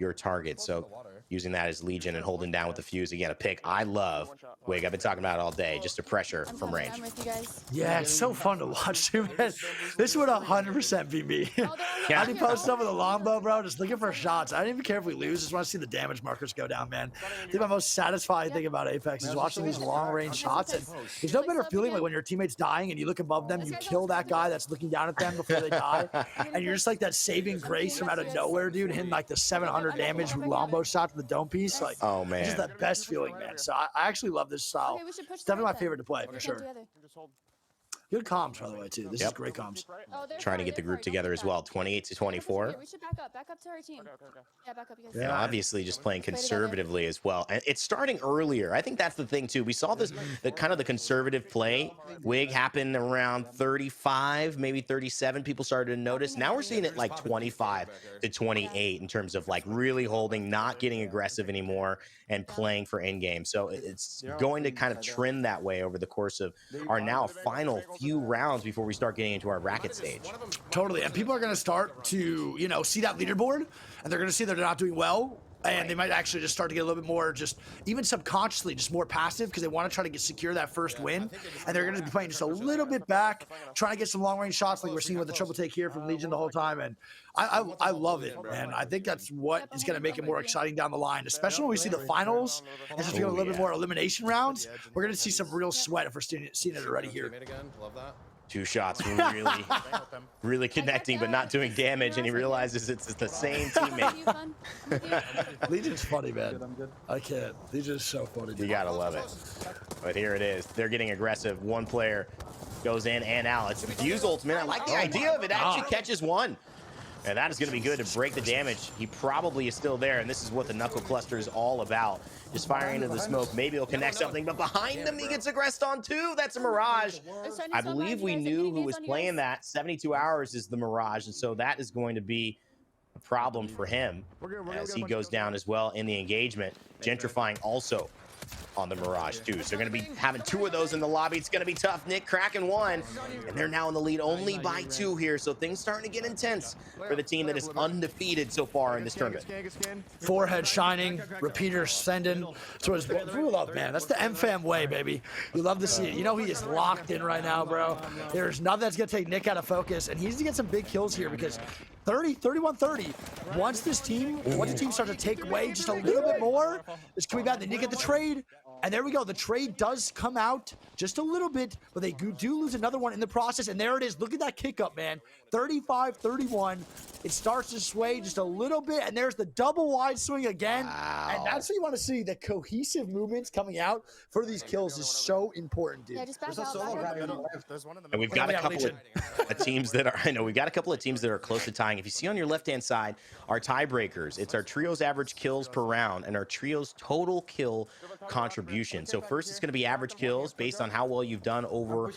Speaker 5: your target. So using that as Legion and holding down with the fuse, again, a pick I love. Wig, I've been talking about it all day, just a pressure from range.
Speaker 6: I'm with you guys.
Speaker 4: Yeah, it's so fun to watch too, man. This would 100% be me.
Speaker 5: Yeah.
Speaker 4: I'd be posting up with a longbow, bro, just looking for shots. I don't even care if we lose. Just want to see the damage markers go down, man. I think my most satisfying thing about Apex is watching these long-range shots. And there's no better feeling like when your teammate's dying and you look above them, you kill that guy that's looking down at them before they die, and you're just like that saving grace from out of nowhere, dude, hitting like the 700 damage longbow shot to the dome piece. Like,
Speaker 5: Oh, man.
Speaker 4: it's just the best feeling, man. So I actually love this style.
Speaker 6: Okay, we should push
Speaker 4: It's definitely my
Speaker 6: the right
Speaker 4: favorite to play,
Speaker 6: then.
Speaker 4: for sure.
Speaker 6: Together.
Speaker 4: Good comms, by the way, too. This is great comms.
Speaker 6: Oh, they're
Speaker 5: Trying to
Speaker 6: far,
Speaker 5: get the
Speaker 6: they're
Speaker 5: group
Speaker 6: far. Don't
Speaker 5: together
Speaker 6: do
Speaker 5: as
Speaker 6: that.
Speaker 5: well, 28 to 24.
Speaker 6: We should back up to our team. Yeah, back up, you guys.
Speaker 5: And obviously just playing conservatively as well. And it's starting earlier. I think that's the thing too. We saw this, the kind of the conservative play Wig happen around 35, maybe 37. People started to notice. Now we're seeing it like 25 to 28 in terms of like really holding, not getting aggressive anymore and playing for end game. So it's going to kind of trend that way over the course of our now final few rounds before we start getting into our bracket stage.
Speaker 4: Totally. And people are going to start to, see that leaderboard, and they're going to see they're not doing well. And they might actually just start to get a little bit more, just even subconsciously, just more passive because they want to try to secure that first win. And they're going to be playing just a little bit back, trying to get some long range shots like we're seeing with the triple take here from Legion the whole time. And I love it, man. I think that's what is going to make it more exciting down the line, especially when we see the finals and just feel a little bit more elimination rounds. We're going to see some real sweat if we're seeing it already here.
Speaker 5: Two shots really connecting, but not doing damage, and he realizes it's the same teammate.
Speaker 4: Legion's funny, man. I can't. Legion's so funny.
Speaker 5: You gotta love it. But here it is. They're getting aggressive. One player goes in and out. It's a Fuse ultimate. I like the idea of it. Actually catches one. And that is going to be good to break the damage. He probably is still there, and this is what the Knuckle Cluster is all about. Just firing into the smoke. Maybe he'll connect something, but behind him, he gets aggressed on too. That's a Mirage. I believe we knew who was playing that. 72 Hours is the Mirage, and so that is going to be a problem for him as he goes down as well in the engagement. Gentrifying also on the Mirage too. So they're going to be having 2 of those in the lobby. It's going to be tough. Nick cracking 1, and they're now in the lead only by 2 here. So things starting to get intense for the team that is undefeated so far in this tournament.
Speaker 4: Forehead shining, repeater sending. So it's love, man. That's the M-Fam way, baby. You love to see it. You know he is locked in right now, bro. There's nothing that's going to take Nick out of focus, and he needs to get some big kills here because 31-30. Once the team starts to take away just a little bit more, it's coming back. They need to get the trade. And there we go. The trade does come out just a little bit, but they do lose another one in the process. And there it is. Look at that kick up, man. 35-31. It starts to sway just a little bit, and there's the double wide swing again. Wow. And that's what you want to see. The cohesive movements coming out for these kills is so important, dude.
Speaker 6: Yeah, just back out.
Speaker 5: And we've got a couple of teams that are, I know, we've got a couple of teams that are close to tying. If you see on your left-hand side, our tiebreakers, it's our trio's average kills per round and our trio's total kill contribution. So first it's going to be average kills based on how well you've done over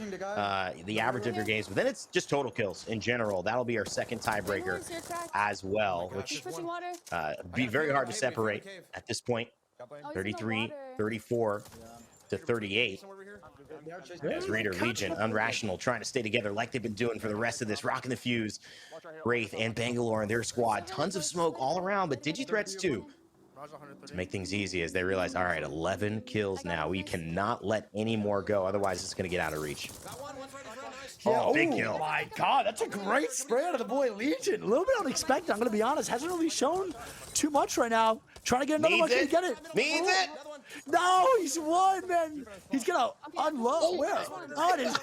Speaker 5: the average of your games, but then it's just total kills in general. That'll be our second tiebreaker as well, which be very hard to separate at this point. 33, 34 to 38. As Reader, Legion, Unrational trying to stay together like they've been doing for the rest of this. Rocking the Fuse, Wraith, and Bangalore and their squad. Tons of smoke all around, but Digi-Threats too, to make things easy as they realize, all right, 11 kills now. We cannot let any more go, otherwise it's going to get out of reach.
Speaker 4: Yeah,
Speaker 5: big kill.
Speaker 4: Oh my God, that's a great spray out of the boy Legion. A little bit unexpected, I'm going to be honest. Hasn't really shown too much right now. Trying to get another one. Can he get it?
Speaker 5: Needs it.
Speaker 4: No, he's won, man. He's going to unload. Where? On his...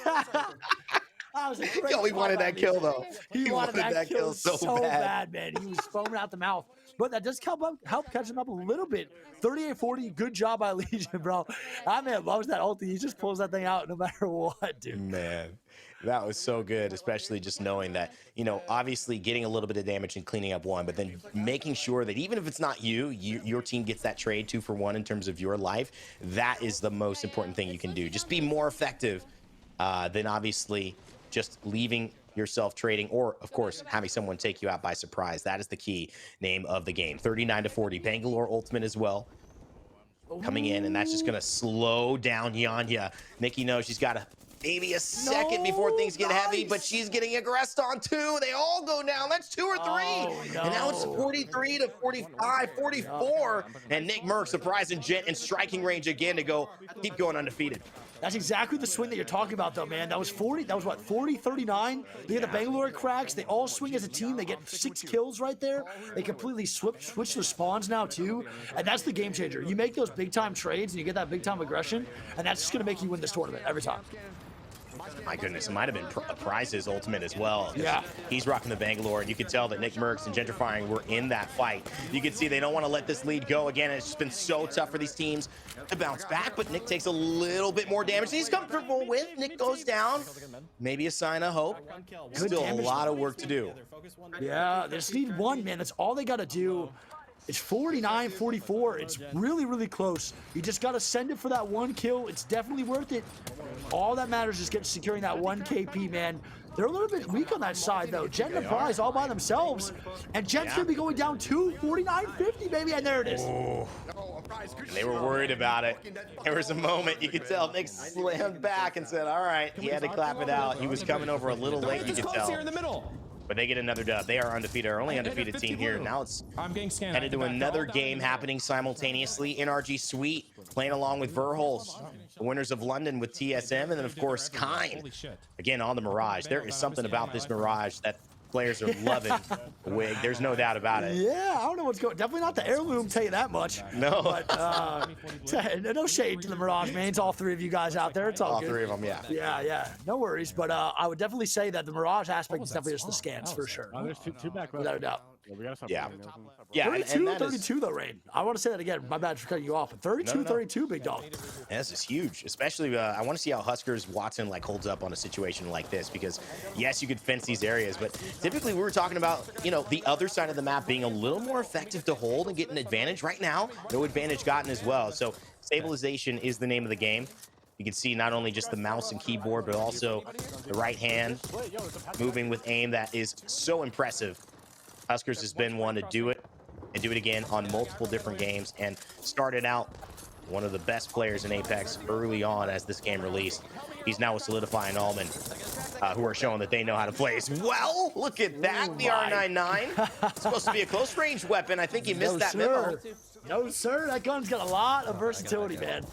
Speaker 4: That was a great
Speaker 5: He wanted that kill, though.
Speaker 4: He wanted that kill so bad, man. He was foaming out the mouth. But that does help catch him up a little bit. 38-40, good job by Legion, bro. That man loves that ulti. He just pulls that thing out no matter what, dude.
Speaker 5: Man, that was so good, especially just knowing that, you know, obviously getting a little bit of damage and cleaning up one, but then making sure that even if it's not your team gets that trade 2 for 1 in terms of your life. That is the most important thing you can do. Just be more effective than obviously just leaving yourself trading, or of course having someone take you out by surprise. That is the key name of the game. 39-40. Bangalore ultimate as well coming in, and that's just gonna slow down Yanya. Nikki knows she's got maybe a second before things get heavy, but she's getting aggressed on too. They all go down. That's 2 or 3. And now it's 43-45, 44. And Nick Merck surprising Gent in striking range again to keep going undefeated.
Speaker 4: That's exactly the swing that you're talking about, though, man. That was 40. That was what, 40-39. They get the Bangalore cracks. They all swing as a team. They get 6 kills right there. They completely switch the spawns now too, and that's the game changer. You make those big time trades and you get that big time aggression, and that's just gonna make you win this tournament every time.
Speaker 5: My goodness, it might have been Prize's ultimate as well.
Speaker 4: Yeah.
Speaker 5: He's rocking the Bangalore, and you could tell that Nick Merckx and Gentrifying were in that fight. You can see they don't want to let this lead go. Again, it's just been so tough for these teams to bounce back, but Nick takes a little bit more damage than he's comfortable with. Nick goes down. Maybe a sign of hope. Still a lot of work to do.
Speaker 4: Yeah, they just need 1, man. That's all they got to do. It's 49-44. It's really, really close. You just got to send it for that 1 kill. It's definitely worth it. All that matters is securing that 1 KP, man. They're a little bit weak on that side, though. Gent and Prize all by themselves. And Gent's going to be going down 49-50, baby. And there it is.
Speaker 5: Oh. And they were worried about it. There was a moment you could tell Nick slammed back and said, all right, he had to clap it out. He was coming over a little late, you could tell.
Speaker 8: Here in the middle.
Speaker 5: But they get another dub. They are undefeated, our only undefeated team here. Now it's headed to another game happening simultaneously. NRG Sweet playing along with Verholz, the winners of London with TSM, and then of course Kine again on the Mirage. There is something about this Mirage that players are loving. Wig, there's no doubt about it.
Speaker 4: Yeah, I don't know what's going. Definitely not the heirloom, tell you that much.
Speaker 5: No.
Speaker 4: But no shade to the Mirage, man. It's all 3 of you guys out there. It's all good.
Speaker 5: 3 of them, yeah.
Speaker 4: Yeah. No worries. But I would definitely say that the Mirage aspect is definitely just the scans for sure.
Speaker 8: There's two back.
Speaker 4: Without a doubt.
Speaker 8: Yeah, we gotta stop
Speaker 5: Yeah.
Speaker 8: playing those.
Speaker 5: Yeah,
Speaker 4: 32
Speaker 5: that is
Speaker 4: 32 though, Rain. I want to say that again. My bad for cutting you off. But 32
Speaker 5: no.
Speaker 4: 32, big dog.
Speaker 5: this is huge, especially I want to see how Huskers Watson like holds up on a situation like this because yes, you could fence these areas, but typically we were talking about the other side of the map being a little more effective to hold and get an advantage. Right now, no advantage gotten as well. So stabilization is the name of the game. You can see not only just the mouse and keyboard, but also the right hand moving with aim. That is so impressive. Huskers has been one to do it and do it again on multiple different games and started out one of the best players in Apex early on as this game released. He's now with Solidify and Allman, who are showing that they know how to play as well. Look at that, the R99. It's supposed to be a close range weapon. I think you missed that memo.
Speaker 4: No, sir. That gun's got a lot of versatility, man.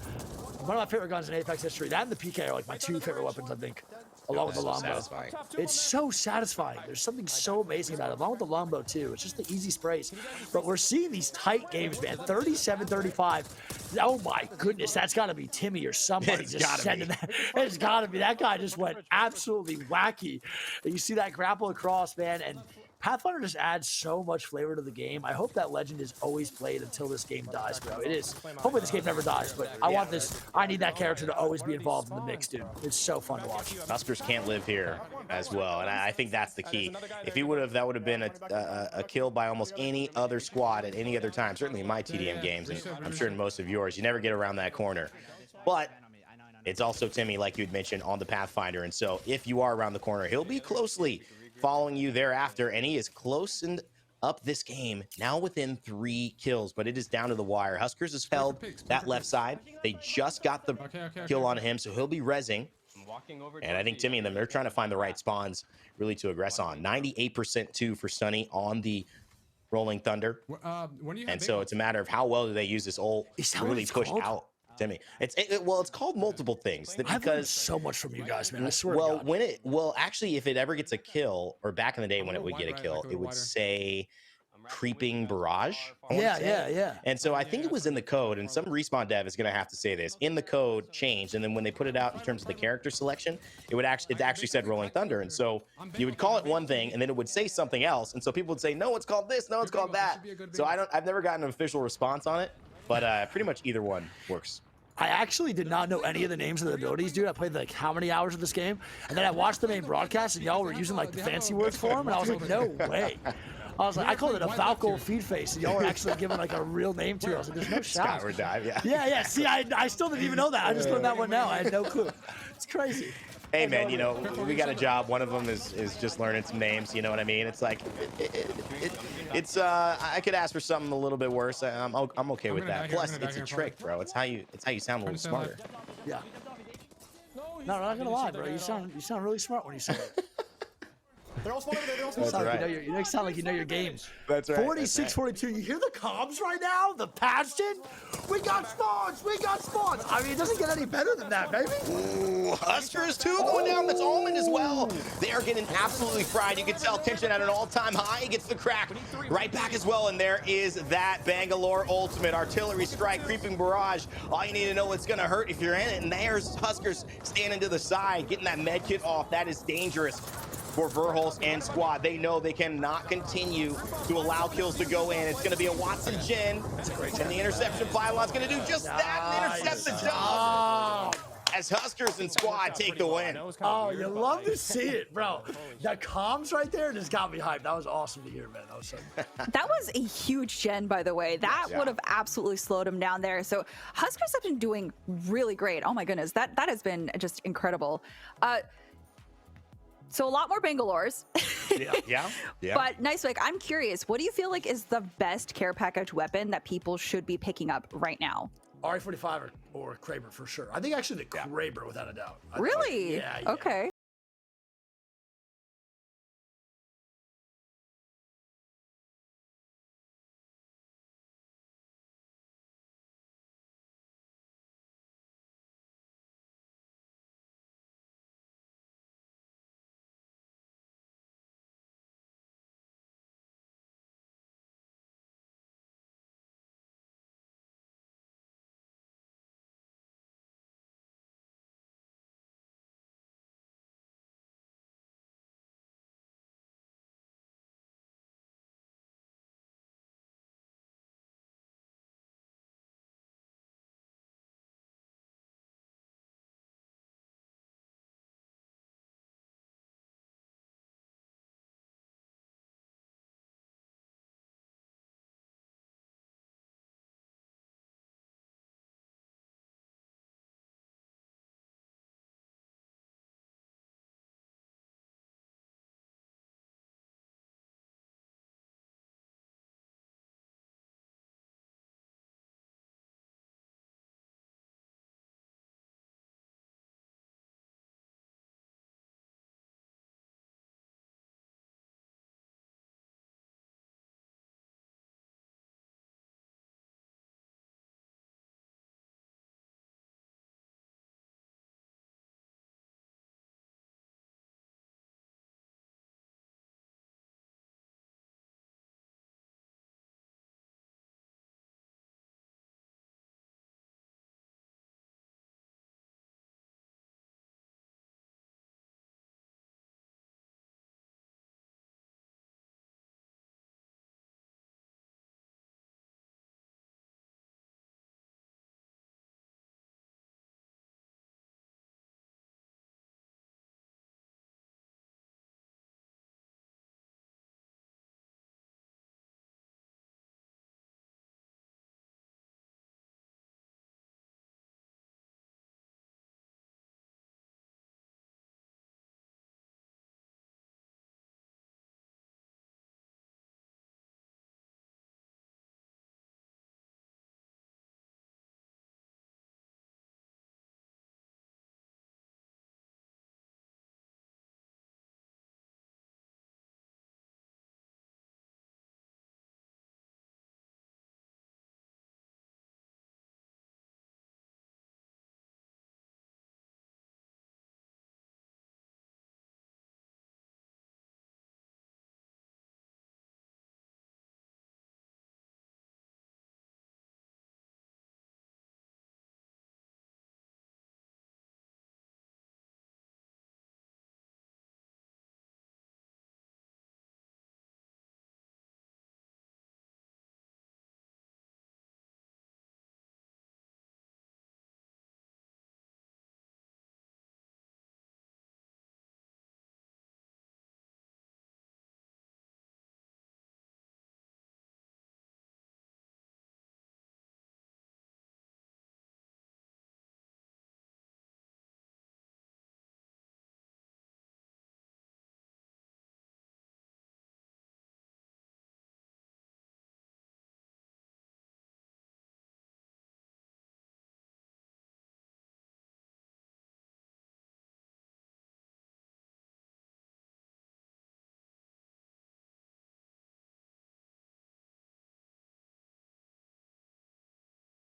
Speaker 4: One of my favorite guns in Apex history. That and the PK are like my two favorite weapons, I think, along with the longbow.
Speaker 5: Satisfying.
Speaker 4: It's so satisfying. There's something so amazing about it, along with the longbow too. It's just the easy sprays. But we're seeing these tight games, man. 37-35. Oh my goodness, that's got to be Timmy or somebody
Speaker 5: It's
Speaker 4: just
Speaker 5: gotta
Speaker 4: sending
Speaker 5: be.
Speaker 4: that. It's got to be. That guy just went absolutely wacky. And you see that grapple across, man, and Pathfinder just adds so much flavor to the game. I hope that legend is always played until this game dies, bro. It is. Hopefully this game never dies, but I want this. I need that character to always be involved in the mix, dude. It's so fun to watch.
Speaker 5: Huskers can't live here as well, and I think that's the key. If he would have, that would have been a kill by almost any other squad at any other time. Certainly in my TDM games, and I'm sure in most of yours, you never get around that corner. But it's also Timmy, like you'd mentioned, on the Pathfinder, and so if you are around the corner, he'll be closely following you thereafter, and he is closened up this game now within 3 kills, but it is down to the wire. Huskers has held that left side. They just got the kill on him, so he'll be rezzing. And I think Timmy and them, they're trying to find the right spawns really to aggress on. 98% too for Sunny on the Rolling Thunder. And so it's a matter of how well do they use this ult to really push out Timmy. Well, it's called multiple things
Speaker 4: I've learned so much from you guys, man. I swear.
Speaker 5: Well, actually, if it ever gets a kill, or back in the day when it would get a kill, it would say creeping barrage.
Speaker 4: Yeah.
Speaker 5: And so I think it was in the code, and some respawn dev is going to have to say this in the code changed, and then when they put it out in terms of the character selection, it actually said Rolling Thunder, and so you would call it one thing, and then it would say something else, and so people would say, no, it's called this, no, it's called that. So I've never gotten an official response on it, but pretty much either one works.
Speaker 4: I actually did not know any of the names of the abilities, dude. I played like how many hours of this game, and then I watched the main broadcast, and y'all were using like the fancy words for them, and I was like, no way. I was like, I called it a Falco feed face, and y'all were actually giving like a real name to it. I was like, there's no shout.
Speaker 5: Skyward dive, yeah.
Speaker 4: Yeah. See, I still didn't even know that. I just learned that one now. I had no clue. It's crazy.
Speaker 5: Hey man, we got a job. One of them is just learning some names. You know what I mean? It's like it's I could ask for something a little bit worse. I'm okay with that. Plus, it's a trick, bro. It's how you sound a little smarter.
Speaker 4: Yeah. No, I'm not gonna lie, bro. You sound really smart when you say it.
Speaker 8: They're all spawning over there. They're all
Speaker 4: You
Speaker 8: spawning.
Speaker 4: sound like you sound like you know your games.
Speaker 5: That's right.
Speaker 4: 46-42. You hear the comms right now? The passion? We got spawns. I mean, it doesn't get any better than that, baby.
Speaker 5: Ooh, Huskers too going down. That's Allman as well. They are getting absolutely fried. You can tell tension at an all-time high. He gets the crack right back as well. And there is that Bangalore ultimate artillery strike, creeping barrage. All you need to know it's going to hurt if you're in it. And there's Huskers standing to the side, getting that med kit off. That is dangerous for Verholst and squad. They know they cannot continue to allow kills to go in. It's going to be a Watson Gen, and the interception pylon's going to do just that and intercept the dog. As Huskers and squad take the win.
Speaker 4: Oh, you love to see it, bro. The comms right there just got me hyped. That was awesome to hear, man. That was so good.
Speaker 3: That was a huge gen, by the way. That would have absolutely slowed him down there. So Huskers have been doing really great. Oh my goodness, that has been just incredible. So a lot more Bangalores.
Speaker 5: Yeah.
Speaker 3: But nice, like I'm curious, what do you feel like is the best care package weapon that people should be picking up right now?
Speaker 4: RE45 or Kraber for sure. I think actually the Kraber without a doubt.
Speaker 3: Really?
Speaker 4: Yeah.
Speaker 3: Okay.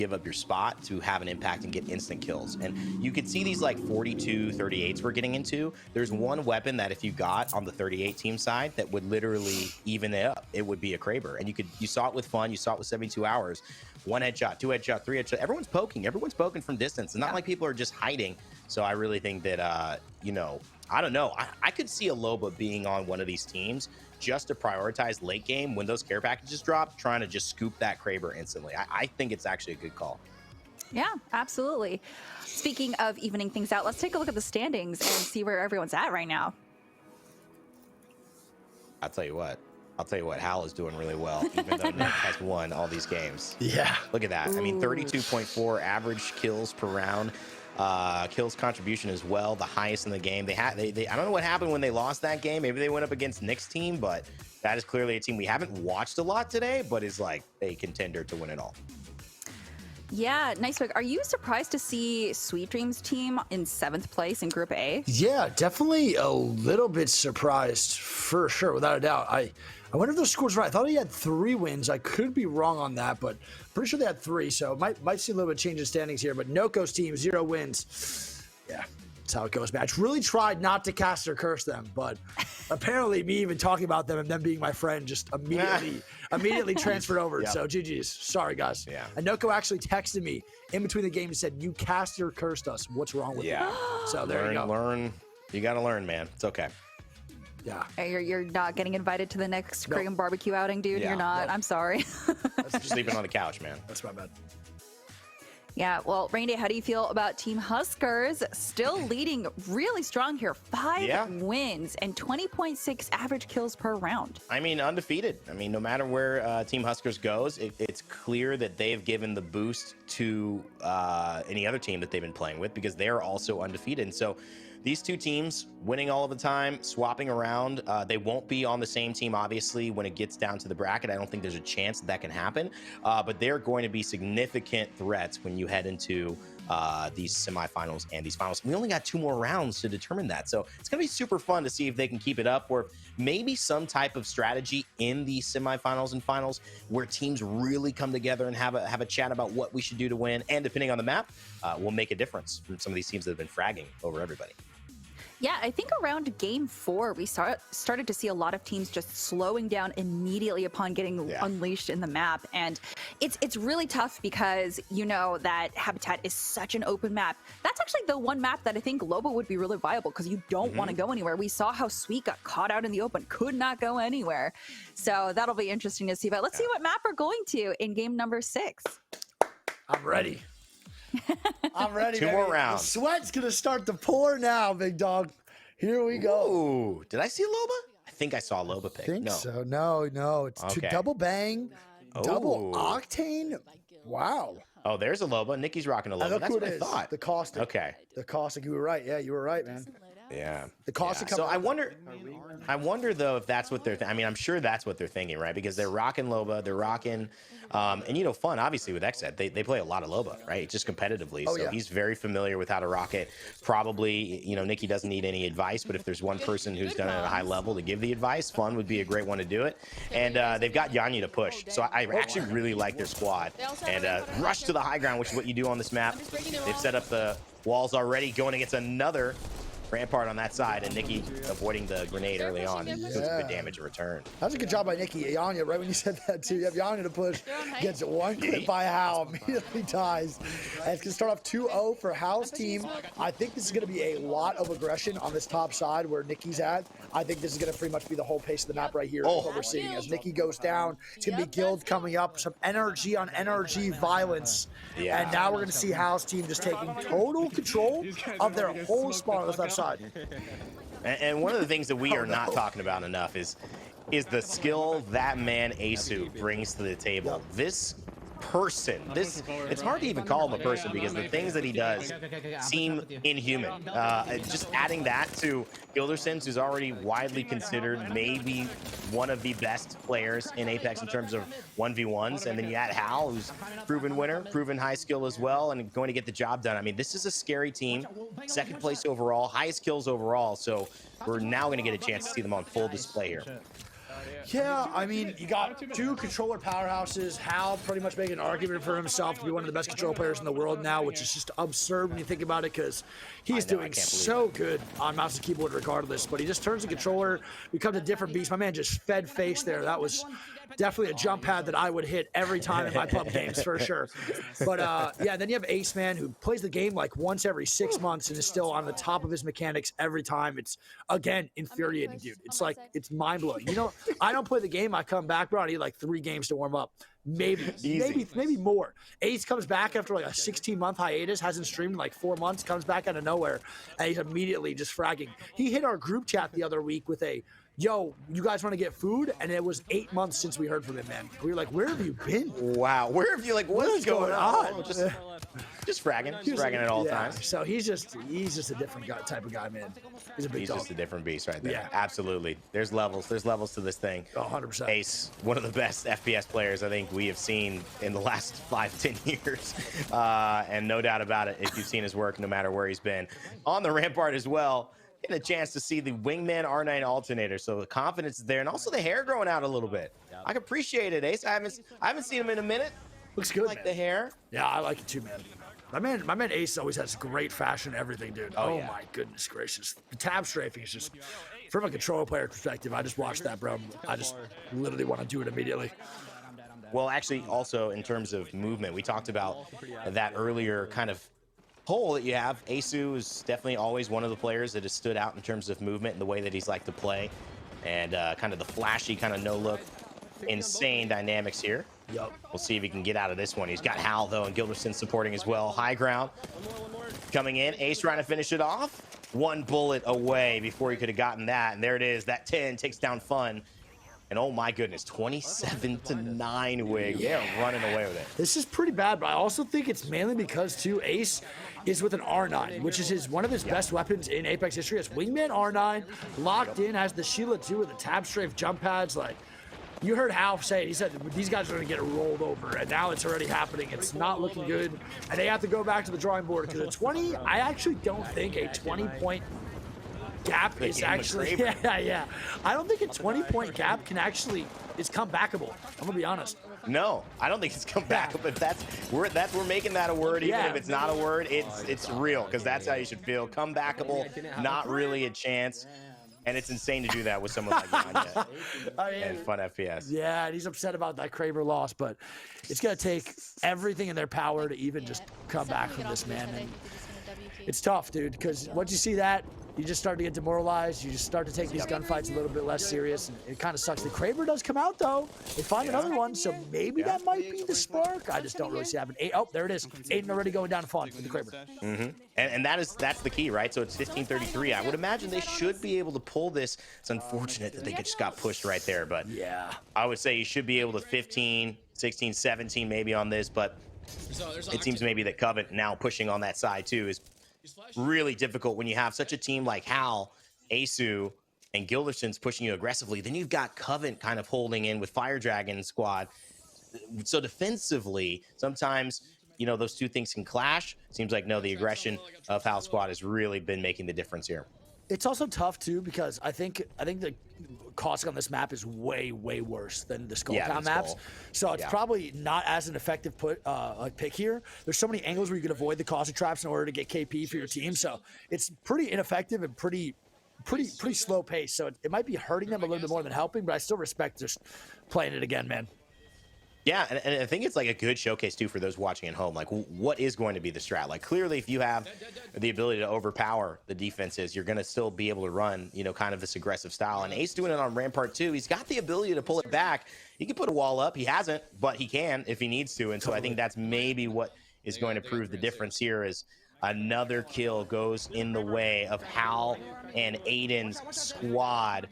Speaker 5: give up your spot to have an impact and get instant kills. And you could see these like 42, 38s we're getting into. There's one weapon that if you got on the 38 team side that would literally even it up, it would be a Kraber. And you saw it with Fun, you saw it with 72 hours. 1 headshot, 2 headshot, 3 headshot. Everyone's poking from distance. It's not like people are just hiding. So I really think that, you know, I don't know. I could see a Loba being on one of these teams just to prioritize late game when those care packages drop, trying to just scoop that Kraber instantly. I think it's actually a good call.
Speaker 3: Yeah, absolutely. Speaking of evening things out, let's take a look at the standings and see where everyone's at right now.
Speaker 5: I'll tell you what, Hal is doing really well, even though Nick has won all these games.
Speaker 4: Yeah.
Speaker 5: Look at that. I mean, 32.4 average kills per round. Kills contribution as well, the highest in the game. They I don't know what happened when they lost that game. Maybe they went up against Nick's team, but that is clearly a team we haven't watched a lot today, but is like a contender to win it all.
Speaker 3: Yeah, nice pick. Are you surprised to see Sweet Dreams team in 7th place in Group A?
Speaker 4: Yeah, definitely a little bit surprised for sure, without a doubt. I wonder if those scores are right. I thought he had 3 wins. I could be wrong on that, but pretty sure they had 3. So might see a little bit of change in standings here. But Noko's team, 0 wins. Yeah, that's how it goes, Match. Really tried not to cast or curse them, but apparently me even talking about them and them being my friend just immediately transferred over. Yep. So GG's. Sorry, guys.
Speaker 5: Yeah.
Speaker 4: And Noko actually texted me in between the game and said, "You cast or cursed us. What's wrong with you?" So there you go.
Speaker 5: Learn. You got to learn, man. It's okay.
Speaker 4: Yeah.
Speaker 3: You're not getting invited to the next Korean barbecue outing, dude. You're not. I'm sorry.
Speaker 5: Just sleeping on the couch, man.
Speaker 4: That's my bad.
Speaker 3: Yeah, well, Rainy, how do you feel about Team Huskers still leading really strong here? 5 wins and 20.6 average kills per round.
Speaker 5: I mean, undefeated. I mean, no matter where Team Huskers goes, it's clear that they've given the boost to any other team that they've been playing with because they're also undefeated. And so these two teams winning all of the time, swapping around. They won't be on the same team, obviously, when it gets down to the bracket. I don't think there's a chance that can happen. But they're going to be significant threats when you head into these semifinals and these finals. We only got 2 more rounds to determine that. So it's going to be super fun to see if they can keep it up, or maybe some type of strategy in the semifinals and finals where teams really come together and have a chat about what we should do to win. And depending on the map, will make a difference from some of these teams that have been fragging over everybody.
Speaker 3: Yeah, I think around game 4, we started to see a lot of teams just slowing down immediately upon getting unleashed in the map. And it's really tough because, you know, that Habitat is such an open map. That's actually the one map that I think Loba would be really viable because you don't want to go anywhere. We saw how Sweet got caught out in the open, could not go anywhere. So that'll be interesting to see. But let's see what map we're going to in game number 6.
Speaker 4: I'm ready. I'm ready.
Speaker 5: 2 more rounds.
Speaker 4: The sweat's gonna start to pour now, big dog. Here we go.
Speaker 5: Ooh, did I see Loba? I think I saw Loba pick.
Speaker 4: Think so. No. It's
Speaker 5: Okay.
Speaker 4: double bang, double octane. Wow.
Speaker 5: Oh, there's a Loba. Nikki's rocking a Loba. That's what I thought.
Speaker 4: The caustic.
Speaker 5: Okay.
Speaker 4: The caustic. You were right. Yeah, you were right, man.
Speaker 5: Yeah.
Speaker 4: The caustic.
Speaker 5: So I wonder though if that's what they're. I mean, I'm sure that's what they're thinking, right? Because they're rocking Loba, they're rocking, and you know, Fun obviously with XZ, they play a lot of Loba, right? Just competitively. So he's very familiar with how to rock it. Probably, you know, Nikki doesn't need any advice, but if there's one person who's done it at a high level to give the advice, Fun would be a great one to do it. And they've got Yanya to push, so I actually really like their squad. And rush to the high ground, which is what you do on this map. They've set up the walls already, going against another Rampart on that side, and Nikki avoiding the grenade early on. Does good damage in return.
Speaker 4: That's a good job by Nikki. Yanya, right when you said that too. You have Yanya to push, gets one clip by Hal, immediately dies. And it's going to start off 2-0 for Hal's team. I think this is going to be a lot of aggression on this top side where Nikki's at. I think this is going to pretty much be the whole pace of the map right here. What we're seeing as Nikki goes down. It's going to be Guild coming up, some energy on energy violence. And now we're going to see Hal's team just taking total control of their whole spawn on this left side.
Speaker 5: And one of the things that we are not talking about enough is the skill that man Asu brings to the table. This person, it's hard to even call him a person because the things that he does seem inhuman. Just adding that to Gildersons, who's already widely considered maybe one of the best players in Apex in terms of 1v1s, and then you add Hal, who's proven winner, proven high skill as well, and going to get the job done. I mean, this is a scary team. 2nd place overall, highest kills overall, so we're now going to get a chance to see them on full display here.
Speaker 4: Yeah, I mean, you got two controller powerhouses. Hal pretty much making an argument for himself to be one of the best control players in the world now, which is just absurd when you think about it, because he's doing so good on mouse and keyboard regardless. But he just turns the controller, becomes a different beast. My man just fed face there. That was definitely a jump pad that I would hit every time in my pub games for sure. But yeah, then you have Ace Man, who plays the game like once every 6 months and is still on the top of his mechanics every time. It's again infuriating, dude. It's like it's mind blowing. You know, I don't play the game. I come back, bro. I need like 3 games to warm up. Maybe more. Ace comes back after like a 16-month hiatus, hasn't streamed in like 4 months, comes back out of nowhere, and he's immediately just fragging. He hit our group chat the other week with a, yo, you guys want to get food? And it was 8 months since we heard from him, man. We were like, where have you been?
Speaker 5: Wow, where have you, like, what is going on? Just fragging at all times.
Speaker 4: So he's just a different type of guy, man. He's a big dog.
Speaker 5: He's just a different beast right there.
Speaker 4: Yeah.
Speaker 5: Absolutely. There's levels to this thing.
Speaker 4: Oh, 100%.
Speaker 5: Ace, one of the best FPS players I think we have seen in the last 5-10 years. And no doubt about it, if you've seen his work, no matter where he's been. On the Rampart as well, getting a chance to see the Wingman R9 alternator. So the confidence is there, and also the hair growing out a little bit. I can appreciate it, Ace. I haven't seen him in a minute.
Speaker 4: Looks good,
Speaker 5: I like
Speaker 4: man.
Speaker 5: the hair.
Speaker 4: Yeah, I like it too, man. My man Ace always has great fashion, everything, dude. Oh
Speaker 5: yeah.
Speaker 4: My goodness gracious. The tab strafing is just, from a controller player perspective, I just watched that, bro. I just literally want to do it immediately.
Speaker 5: Well, actually, also in terms of movement, we talked about that earlier kind of hole that you have. Asu is definitely always one of the players that has stood out in terms of movement and the way that he's liked to play, and kind of the flashy, kind of no-look, insane dynamics here.
Speaker 4: Yup.
Speaker 5: We'll see if he can get out of this one. He's got Hal, though, and Gilderston supporting as well. High ground coming in. Ace trying to finish it off. One bullet away before he could have gotten that, and there it is. That 10 takes down Fun. And oh my goodness, 27-9 Wig. They're running away with it.
Speaker 4: This is pretty bad, but I also think it's mainly because, too, Ace is with an R9, which is one of his best weapons in Apex history. It's Wingman R9, locked in, has the Sheila 2 with the tab strafe jump pads. Like, you heard Hal say it. He said these guys are going to get rolled over, and now it's already happening. It's not looking good, and they have to go back to the drawing board because a 20, I actually don't think a 20-point gap is actually, yeah. I don't think a 20-point gap is comebackable. I'm gonna be honest.
Speaker 5: No, I don't think it's come back. But we're making that a word. Even if it's not a word, it's real, because that's how you should feel. Comebackable, not really a chance. And it's insane to do that with someone like Yanya and Fun FPS.
Speaker 4: Yeah, and he's upset about that Kraber loss, but it's gonna take everything in their power to even just come back from this, man. And it's tough, dude, because once you see that, you just start to get demoralized. You just start to take these gunfights a little bit less serious, and it kind of sucks. The Kraber does come out, though. They find another one, so maybe that might be the spark. I just don't really see it happening. Oh, there it is. Aiden already going down Fun with the Kraber.
Speaker 5: And that's the key, right? So it's 15-33. I would imagine they should be able to pull this. It's unfortunate that they just got pushed right there, but
Speaker 4: yeah,
Speaker 5: I would say you should be able to 15, 16, 17 maybe on this, but it seems maybe that Covent now pushing on that side too is really difficult when you have such a team like Hal, Asu, and Gilderston's pushing you aggressively. Then you've got Covent kind of holding in with Fire Dragon squad. So defensively, sometimes, you know, those two things can clash. Seems like, no, the aggression of Hal squad has really been making the difference here.
Speaker 4: It's also tough too, because I think the caustic on this map is way worse than the Skulltown maps. So it's probably not as an effective pick here. There's so many angles where you can avoid the caustic traps in order to get KP for your team. So it's pretty ineffective and pretty slow pace. So it might be hurting them a little bit more than helping, but I still respect just playing it again, man.
Speaker 5: Yeah, and I think it's like a good showcase too for those watching at home. Like, what is going to be the strat? Like, clearly, if you have the ability to overpower the defenses, you're going to still be able to run, you know, kind of this aggressive style. And Ace doing it on Rampart too. He's got the ability to pull it back. He can put a wall up. He hasn't, but he can if he needs to. And so I think that's maybe what is going to prove the difference here. Is another kill goes in the way of Hal and Aiden's squad.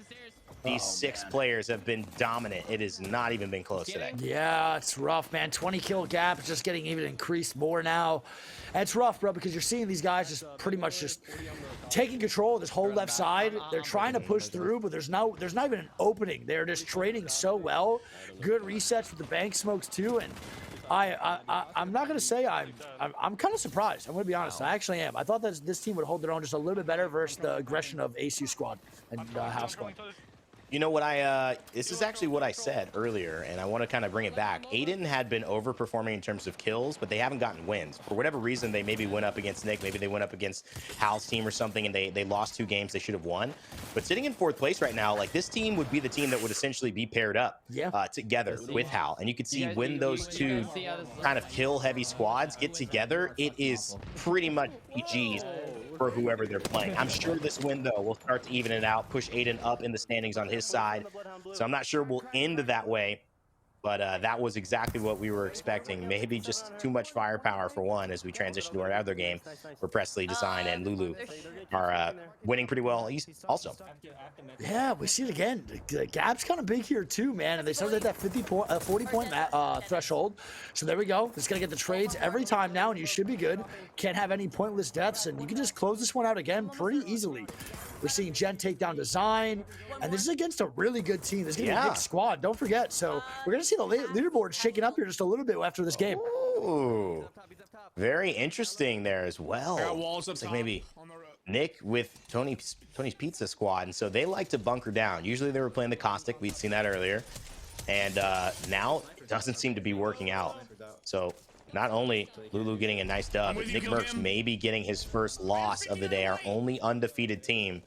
Speaker 5: These 6 players have been dominant. It has not even been close today.
Speaker 4: Yeah, it's rough, man. 20 kill gap is just getting even increased more now. And it's rough, bro, because you're seeing these guys just pretty much just taking control of this whole left side. They're trying to push through, but there's not even an opening. They're just trading so well. Good resets with the bank smokes too, and I'm not gonna say I'm kind of surprised. I'm gonna be honest. I actually am. I thought that this team would hold their own just a little bit better versus the aggression of ACU squad and House squad.
Speaker 5: You know what this is actually what I said earlier, and I want to kind of bring it back. Aiden had been overperforming in terms of kills, but they haven't gotten wins. For whatever reason, they maybe went up against Nick, maybe they went up against Hal's team or something, and they lost 2 games they should have won. But sitting in 4th place right now, like this team would be the team that would essentially be paired up together with Hal. And you could see when those two kind of kill-heavy squads get together, it is pretty much GG's for whoever they're playing. I'm sure this win, though, will start to even it out, push Aiden up in the standings on his side. So I'm not sure we'll end that way, but that was exactly what we were expecting. Maybe just too much firepower for one as we transition to our other game where Presley, Design, and Lulu are winning pretty well also.
Speaker 4: Yeah, we see it again. The gap's kind of big here too, man. And they started at that 40-point threshold. So there we go. It's going to get the trades every time now, and you should be good. Can't have any pointless deaths, and you can just close this one out again pretty easily. We're seeing Jen take down Design, and this is against a really good team. This is going to be a big squad, don't forget. So we're going to see the leaderboard shaking up here just a little bit after this game.
Speaker 5: Ooh, very interesting there as well. It's like maybe Nick with Tony's Pizza Squad, and so they like to bunker down. Usually they were playing the Caustic. We'd seen that earlier, and now it doesn't seem to be working out. So not only Lulu getting a nice dub, but Nick Merckx maybe getting his first loss of the day, our only undefeated team.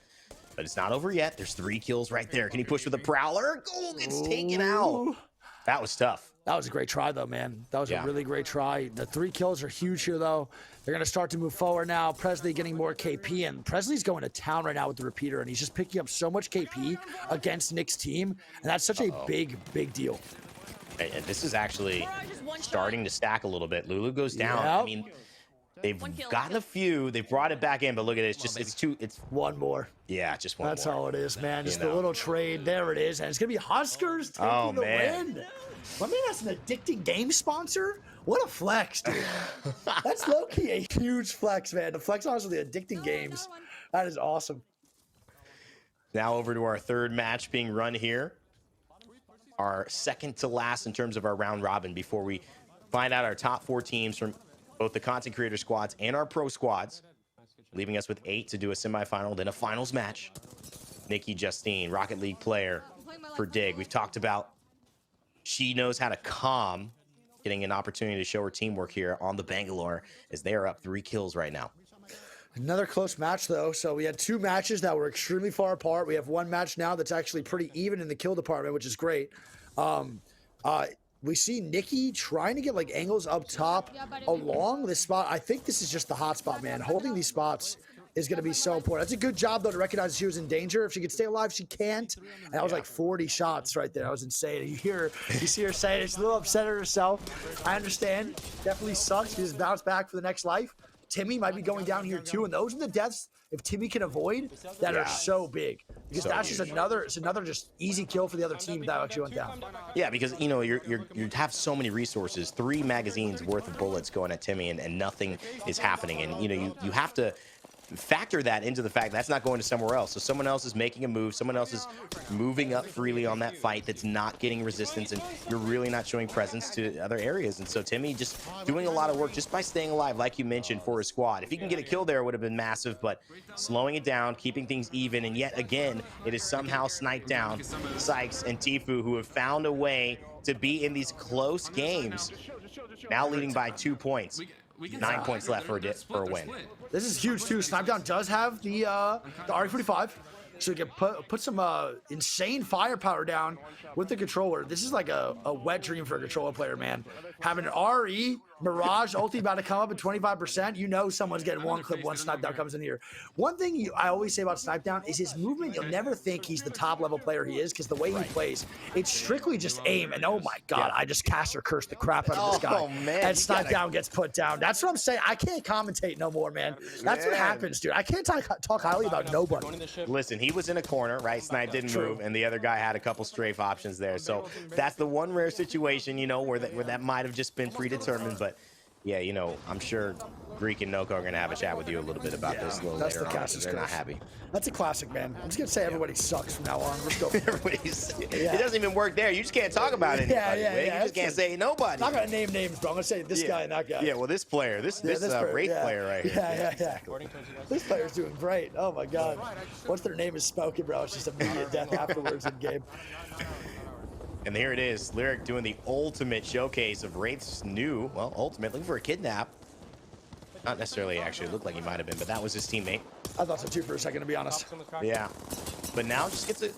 Speaker 5: But it's not over yet. There's 3 kills right there. Can he push with a Prowler? Gold gets taken out. That was tough.
Speaker 4: That was a great try, though, man. That was a really great try. The 3 kills are huge here, though. They're going to start to move forward now. Presley getting more KP, and Presley's going to town right now with the repeater, and he's just picking up so much KP against Nick's team, and that's such a big, big deal.
Speaker 5: And this is actually starting to stack a little bit. Lulu goes down. I mean, they've gotten a few. They've brought it back in, but look at it. It's one more. Yeah, just one more.
Speaker 4: That's all it is, man. Just a little trade. There it is. And it's going to be Huskers taking the win. My man has an addicting game sponsor. What a flex, dude. That's low-key a huge flex, man. The flex on us with the addicting games. That is awesome.
Speaker 5: Now over to our 3rd match being run here. Our second to last in terms of our round robin before we find out our top 4 teams from both the content creator squads and our pro squads, leaving us with 8 to do a semifinal, then a finals match. Nikki Justine, Rocket League player for Dig. We've talked about she knows how to calm, getting an opportunity to show her teamwork here on the Bangalore as they are up 3 kills right now.
Speaker 4: Another close match, though. So we had 2 matches that were extremely far apart. We have 1 match now that's actually pretty even in the kill department, which is great. We see Nikki trying to get like angles up top along this spot. I think this is just the hot spot, man. Holding these spots is going to be so important. That's a good job, though, to recognize she was in danger. If she could stay alive, she can't. And that was like 40 shots right there. That was insane. You see her saying she's a little upset at herself. I understand. Definitely sucks. She just bounced back for the next life. Timmy might be going down here too, and those are the deaths if Timmy can avoid that are so big, because that's just another just easy kill for the other team that actually went down.
Speaker 5: Yeah, because you know you have so many resources, 3 magazines worth of bullets going at Timmy, and nothing is happening, and you know you have to factor that into the fact that's not going to somewhere else. So someone else is making a move, someone else is moving up freely on that fight that's not getting resistance, and you're really not showing presence to other areas. And so Timmy just doing a lot of work just by staying alive, like you mentioned, for his squad. If he can get a kill there, it would have been massive, but slowing it down, keeping things even, and yet again, it is somehow sniped down Sykes and Tifu, who have found a way to be in these close games, now leading by 2 points. 9 points left for a win.
Speaker 4: This is huge too. Snipedown does have the RE45, so you can put some insane firepower down with the controller. This is like a wet dream for a controller player, man. Having an RE Mirage ulti about to come up at 25%, you know someone's getting one clip once Snipedown comes in here. One thing I always say about Snipedown is his movement. You'll never think he's the top level player he is, because the way he plays, it's strictly just aim. And oh my God, I just caster curse the crap out of this guy.
Speaker 5: Man,
Speaker 4: and Snipedown gets put down. That's what I'm saying. I can't commentate no more, man. That's what happens, dude. I can't talk highly about nobody.
Speaker 5: Listen, he was in a corner, right? Snipe didn't move, and the other guy had a couple strafe options there. So that's the one rare situation, you know, where that might have just been predetermined. But yeah, you know, I'm sure Greek and Noko are going to have a chat with you a little bit about this a little
Speaker 4: That's
Speaker 5: later
Speaker 4: the
Speaker 5: on.
Speaker 4: Cassius
Speaker 5: They're not
Speaker 4: curse.
Speaker 5: happy.
Speaker 4: That's a classic, man. I'm just gonna say everybody sucks from now on. Let's go.
Speaker 5: Everybody's,
Speaker 4: Yeah.
Speaker 5: It doesn't even work there. You just can't talk about anybody. Wig. You just can't say nobody.
Speaker 4: I'm not gonna name names, bro. I'm gonna say this guy and that guy.
Speaker 5: Yeah, well, this player, this
Speaker 4: player,
Speaker 5: Wraith player right here.
Speaker 4: Yeah. This player's doing great. Oh my god. Once their name is spoken, bro, it's just immediate death afterwards in game.
Speaker 5: And here it is, Lyric doing the ultimate showcase of Wraith's new, well, ultimate, looking for a kidnap. Not necessarily, actually, it looked like he might have been, but that was his teammate.
Speaker 4: I thought so too for a second, to be honest.
Speaker 5: Yeah. But now just gets a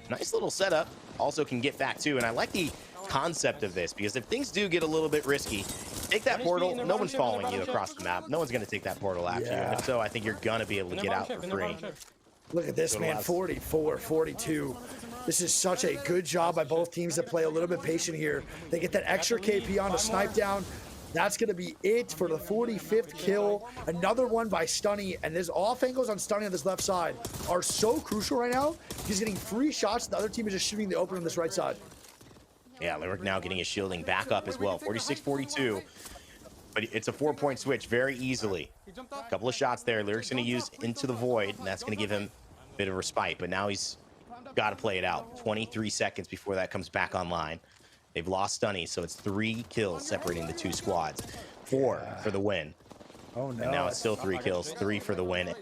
Speaker 5: nice little setup. Also can get back too. And I like the concept of this, because if things do get a little bit risky, take that portal. No one's following you across the map. No one's going to take that portal after you. And if so, I think you're going to be able to get out for free.
Speaker 4: Look at this, man. 44, 42. This is such a good job by both teams to play a little bit patient here. They get that extra KP on to snipe down. That's going to be it for the 45th kill. Another one by Stunny. And his off angles on Stunny on this left side are so crucial right now. He's getting 3 shots. The other team is just shooting the open on this right side.
Speaker 5: Yeah, Lyric now getting his shielding back up as well. 46-42. But it's a 4-point switch very easily. A couple of shots there. Lyric's going to use into the void, and that's going to give him a bit of respite. But now he's got to play it out. 23 seconds before that comes back online. They've lost Stunny, so it's 3 kills separating the 2 squads. 4 for the win.
Speaker 4: Oh, no.
Speaker 5: And now it's still 3 kills, 3 for the win.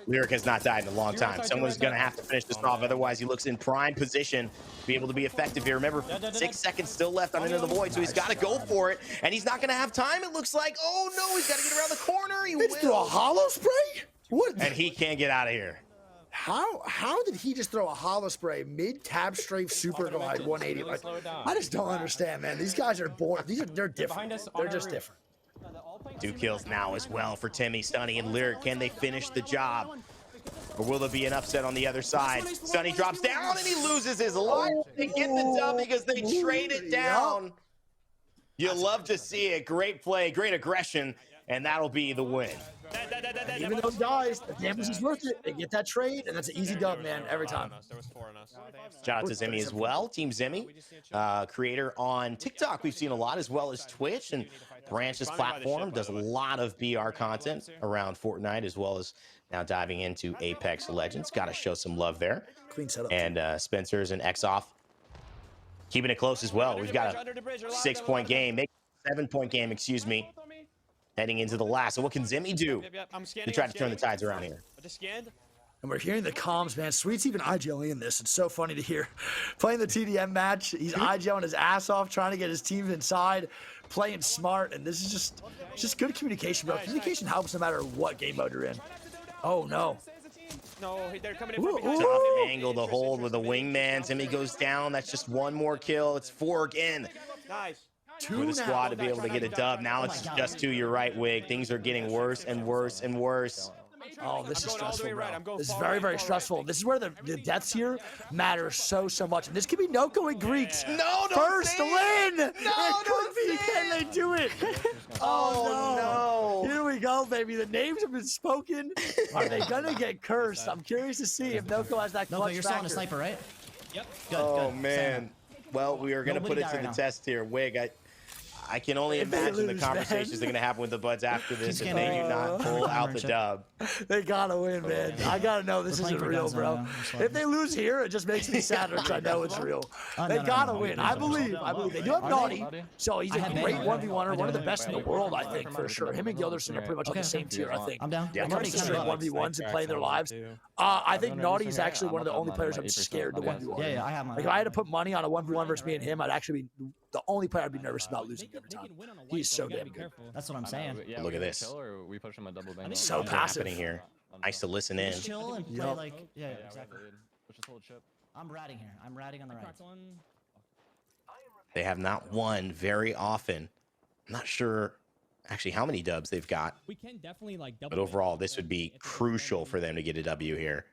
Speaker 5: Lyric has not died in a long time. Someone's going to have to finish this off. Otherwise, he looks in prime position to be able to be effective here. Remember, 6 seconds still left on Into the Void, so he's got to go for it. And he's not going to have time, it looks like. Oh, no, he's got to get around the corner. He
Speaker 4: It's through a
Speaker 5: will.
Speaker 4: hollow spray? What?
Speaker 5: And he can't get out of here.
Speaker 4: How did he just throw a hollow spray mid tab strafe super glide 180? Like, I just don't understand, man. These guys are born. They're different. They're just different.
Speaker 5: 2 kills now as well for Timmy, Stunny, and Lyric. Can they finish the job? Or will there be an upset on the other side? Stunny drops down and he loses his life. They get the dub because they trade it down. You love to see it. Great play, great aggression, and that'll be the win.
Speaker 4: Even those guys, the damage is worth it. They get that trade, and that's an easy dub, man, every time.
Speaker 5: Shout out to Zimmy as well, Team Zimmy, creator on TikTok. We've seen a lot, as well as Twitch, and Branch's platform does a lot of BR content around Fortnite, as well as now diving into Apex Legends. Got to show some love there.
Speaker 4: Clean setup.
Speaker 5: And Spencer's and Xoff keeping it close as well. We've got a 6-point game, 7-point game, excuse me, heading into the last. So what can Zimmy do to try to turn the tides around here?
Speaker 4: And we're hearing the comms, man. Sweet's even IGLing in this. It's so funny to hear. Playing the TDM match, he's IGLing his ass off, trying to get his team inside, playing smart. And this is just good communication, bro. Communication helps no matter what game mode you're in. Oh, no.
Speaker 8: No, they're coming in from
Speaker 5: Tough angle to hold with the wingman. Zimmy goes down. That's just 1 more kill. It's 4 again.
Speaker 8: Nice.
Speaker 5: For the squad to be able to get a dub. Now it's just 2. You're right, Wig. Things are getting worse and worse and worse.
Speaker 4: Oh, this is stressful, bro.
Speaker 8: I'm going
Speaker 4: This is
Speaker 8: far
Speaker 4: very,
Speaker 8: right
Speaker 4: very
Speaker 8: here.
Speaker 4: stressful. This is where the deaths here matter so much. And this could be Noko and Greeks.
Speaker 5: No, don't
Speaker 4: First
Speaker 5: say
Speaker 4: win!
Speaker 5: it. No,
Speaker 4: it
Speaker 5: don't
Speaker 4: could be.
Speaker 5: say
Speaker 4: Can they do it?
Speaker 5: Oh, no.
Speaker 4: Here we go, baby. The names have been spoken. Are they gonna get cursed? I'm curious to see if Noko has that clutch
Speaker 9: No, but you're still on a
Speaker 4: factor.
Speaker 9: sniper, right? Yep. Good,
Speaker 5: Oh,
Speaker 9: good.
Speaker 5: man. Well, we are going to
Speaker 9: Nobody
Speaker 5: put it
Speaker 9: die
Speaker 5: to the
Speaker 9: right now.
Speaker 5: test here. Wig, I can only
Speaker 4: If they
Speaker 5: imagine the
Speaker 4: lose,
Speaker 5: conversations
Speaker 4: man.
Speaker 5: that are going to happen with the Buds after this if
Speaker 9: Keep
Speaker 5: they
Speaker 9: scanning.
Speaker 5: do not pull out the dub.
Speaker 4: They gotta win, man. I gotta know this
Speaker 9: We're
Speaker 4: isn't
Speaker 9: playing for
Speaker 4: real,
Speaker 9: guns
Speaker 4: bro.
Speaker 9: now, I'm just
Speaker 4: If they lose here, it just makes me sadder because I know it's real. They gotta win. I believe. They do have Naughty, so he's
Speaker 9: I
Speaker 4: a
Speaker 9: have
Speaker 4: great
Speaker 9: Ben.
Speaker 4: 1v1er, one of the best in the world, I think, for sure. Him and Gilderson are pretty much on the same tier, I think.
Speaker 9: I'm down.
Speaker 5: Yeah,
Speaker 9: I'm
Speaker 4: When it
Speaker 9: already
Speaker 4: comes to
Speaker 9: kind
Speaker 4: straight
Speaker 9: of up.
Speaker 4: 1v1s and playing their lives, I think Naughty is actually one of the only players I'm scared to 1v1.
Speaker 9: Yeah, I have my.
Speaker 4: Like if I had to put money on a 1v1 versus me and him, I'd actually be the only player I'd be nervous about losing every time. He's so damn good.
Speaker 9: That's what I'm saying.
Speaker 5: Look at this.
Speaker 1: We push him a double bang.
Speaker 4: So
Speaker 5: What's
Speaker 4: passive.
Speaker 5: happening here? Nice to listen in.
Speaker 9: Just chill and play
Speaker 4: Yup.
Speaker 9: like. Yeah, exactly. I'm ratting here. I'm ratting on the right.
Speaker 5: They have not won very often. I'm not sure actually how many dubs they've got,
Speaker 10: We can definitely like double.
Speaker 5: but overall, this would be crucial for them to get a W here.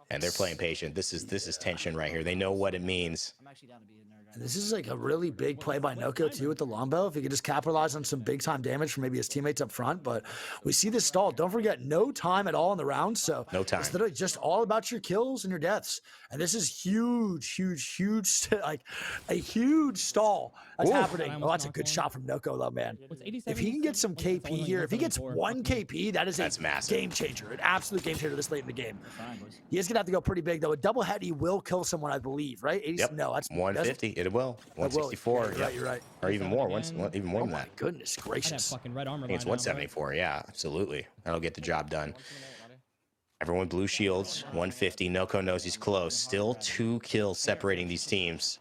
Speaker 5: And they're playing patient. This is tension right here. They know what it means.
Speaker 9: I'm actually down to be in there.
Speaker 4: And this is like a really big play by Noko too with the longbow. If he could just capitalize on some big time damage from maybe his teammates up front. But we see this stall. Don't forget, no time at all in the round. So
Speaker 5: No time.
Speaker 4: it's literally just all about your kills and your deaths. And this is huge, like a huge stall that's happening. Oh, that's a good shot from Noko though, man. If he can get some KP here, if he gets 1 KP, that's
Speaker 5: massive.
Speaker 4: game changer, an absolute game changer this late in the game. He is gonna have to go pretty big though. A double head, he will kill someone, I believe, right? 80,
Speaker 5: Yep.
Speaker 4: No, that's
Speaker 5: 150. It will. 164.
Speaker 4: Yeah, you're right.
Speaker 5: Or even more. Even more
Speaker 4: Oh
Speaker 5: than
Speaker 4: my
Speaker 5: that.
Speaker 4: goodness gracious.
Speaker 10: Fucking red armor.
Speaker 5: I think it's 174. Yeah, absolutely. That'll get the job done. Everyone blue shields. 150. Noko knows he's close. Still 2 kills separating these teams.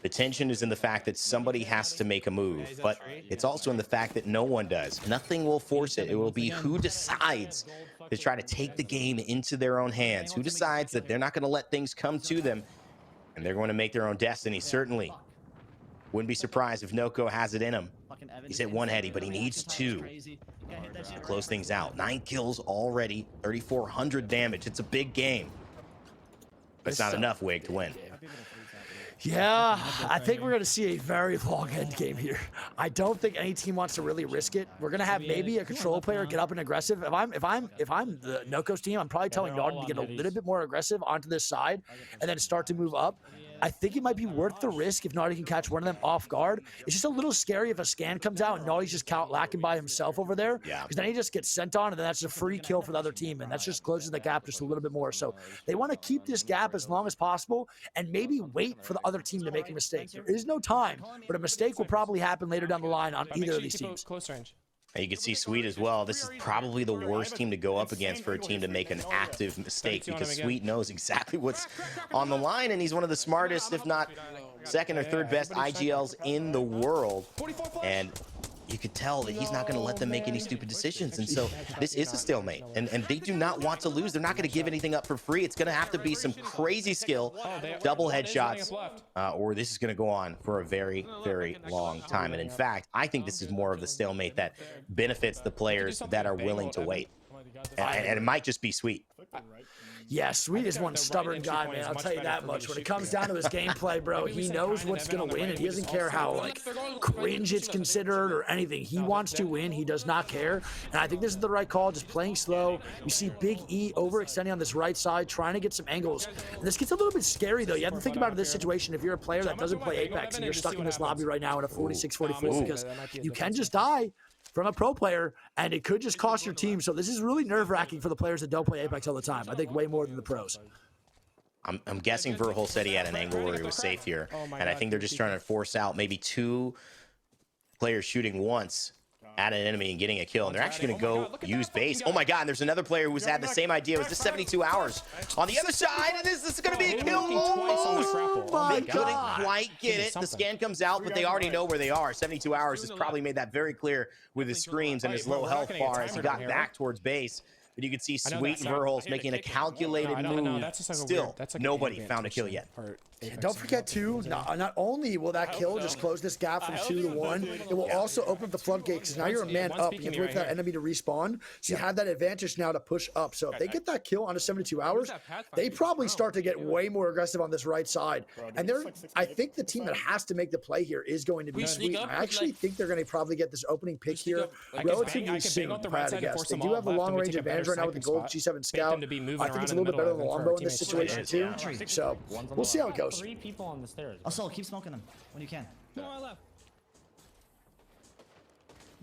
Speaker 5: The tension is in the fact that somebody has to make a move, but it's also in the fact that no one does. Nothing will force it. It will be who decides to try to take the game into their own hands. Who decides that they're not going to let things come to them and they're going to make their own destiny. Certainly wouldn't be surprised if Noko has it in him. He's hit 1 heady, but he needs 2 to close things out. 9 kills already, 3,400 damage. It's a big game, but it's not enough, Wig, to win.
Speaker 4: Yeah, I think we're gonna see a very long end game here. I don't think any team wants to really risk it. We're gonna have maybe a control player get up and aggressive. If I'm the Noko's team, I'm probably telling Narden to get a little bit more aggressive onto this side and then start to move up. I think it might be worth the risk if Naughty can catch one of them off guard. It's just a little scary if a scan comes out and Naughty's just lacking by himself over there.
Speaker 5: Yeah.
Speaker 4: Because then he just gets sent on, and then that's a free kill for the other team, and that's just closes the gap just a little bit more. So they want to keep this gap as long as possible and maybe wait for the other team to make a mistake. There is no time, but a mistake will probably happen later down the line on either of these teams.
Speaker 8: Close range.
Speaker 5: And you can see Sweet as well. This is probably the worst team to go up against for a team to make an active mistake, because Sweet knows exactly what's on the line, and he's one of the smartest, if not second or third best IGLs in the world. And you could tell that he's not going to let them make any stupid decisions. And so this is a stalemate, and they do not want to lose. They're not going to give anything up for free. It's going to have to be some crazy skill, double headshots, or this is going to go on for a very, very long time. And in fact, I think this is more of the stalemate that benefits the players that are willing to wait. And it might just be Sweet.
Speaker 4: Yeah, Sweet is one stubborn guy, man. I'll tell you that much. When it comes down to his gameplay, bro, he knows what's going to win, and he doesn't care how, like, cringe it's considered or anything. He wants to win. He does not care. And I think this is the right call, just playing slow. You see Big E overextending on this right side, trying to get some angles. And this gets a little bit scary, though. You have to think about it in this situation. If you're a player that doesn't play Apex and you're stuck in this lobby right now in a 46-44, because you can just die from a pro player, and it could just cost your team. So this is really nerve-wracking for the players that don't play Apex all the time. I think way more than the pros.
Speaker 5: I'm guessing Verhul said he had an angle where he was safe here, and I think they're just trying to force out maybe 2 players shooting once at an enemy and getting a kill, and they're actually going to go use base. Oh my god, and there's another player who's had the same idea. It was just 72 hours on the other side, and this is going to be a kill almost. They couldn't quite get it. The scan comes out, but they already know where they are. 72 hours has probably made that very clear with his screams and his low health bar as he got back towards base. But you can see Sweet and Verhul's making a calculated move. Still, nobody found a kill yet.
Speaker 4: And don't forget, too, not only will that kill just close this gap from 2 to 1, it will also open up the floodgates, because now you're a man up. You have to wait for that enemy to respawn. So you have that advantage now to push up. So if they get that kill on a 72 hours, they probably start to get way more aggressive on this right side. And I think the team that has to make the play here is going to be Sweet. I actually think they're going to probably get this opening pick here relatively soon, if I had to guess. They do have a long-range advantage right now with the gold G7 Scout. I think it's a little bit better than the longbow in this situation, too. So we'll see how it goes.
Speaker 9: 3 people on the stairs. Also, keep smoking them when you can.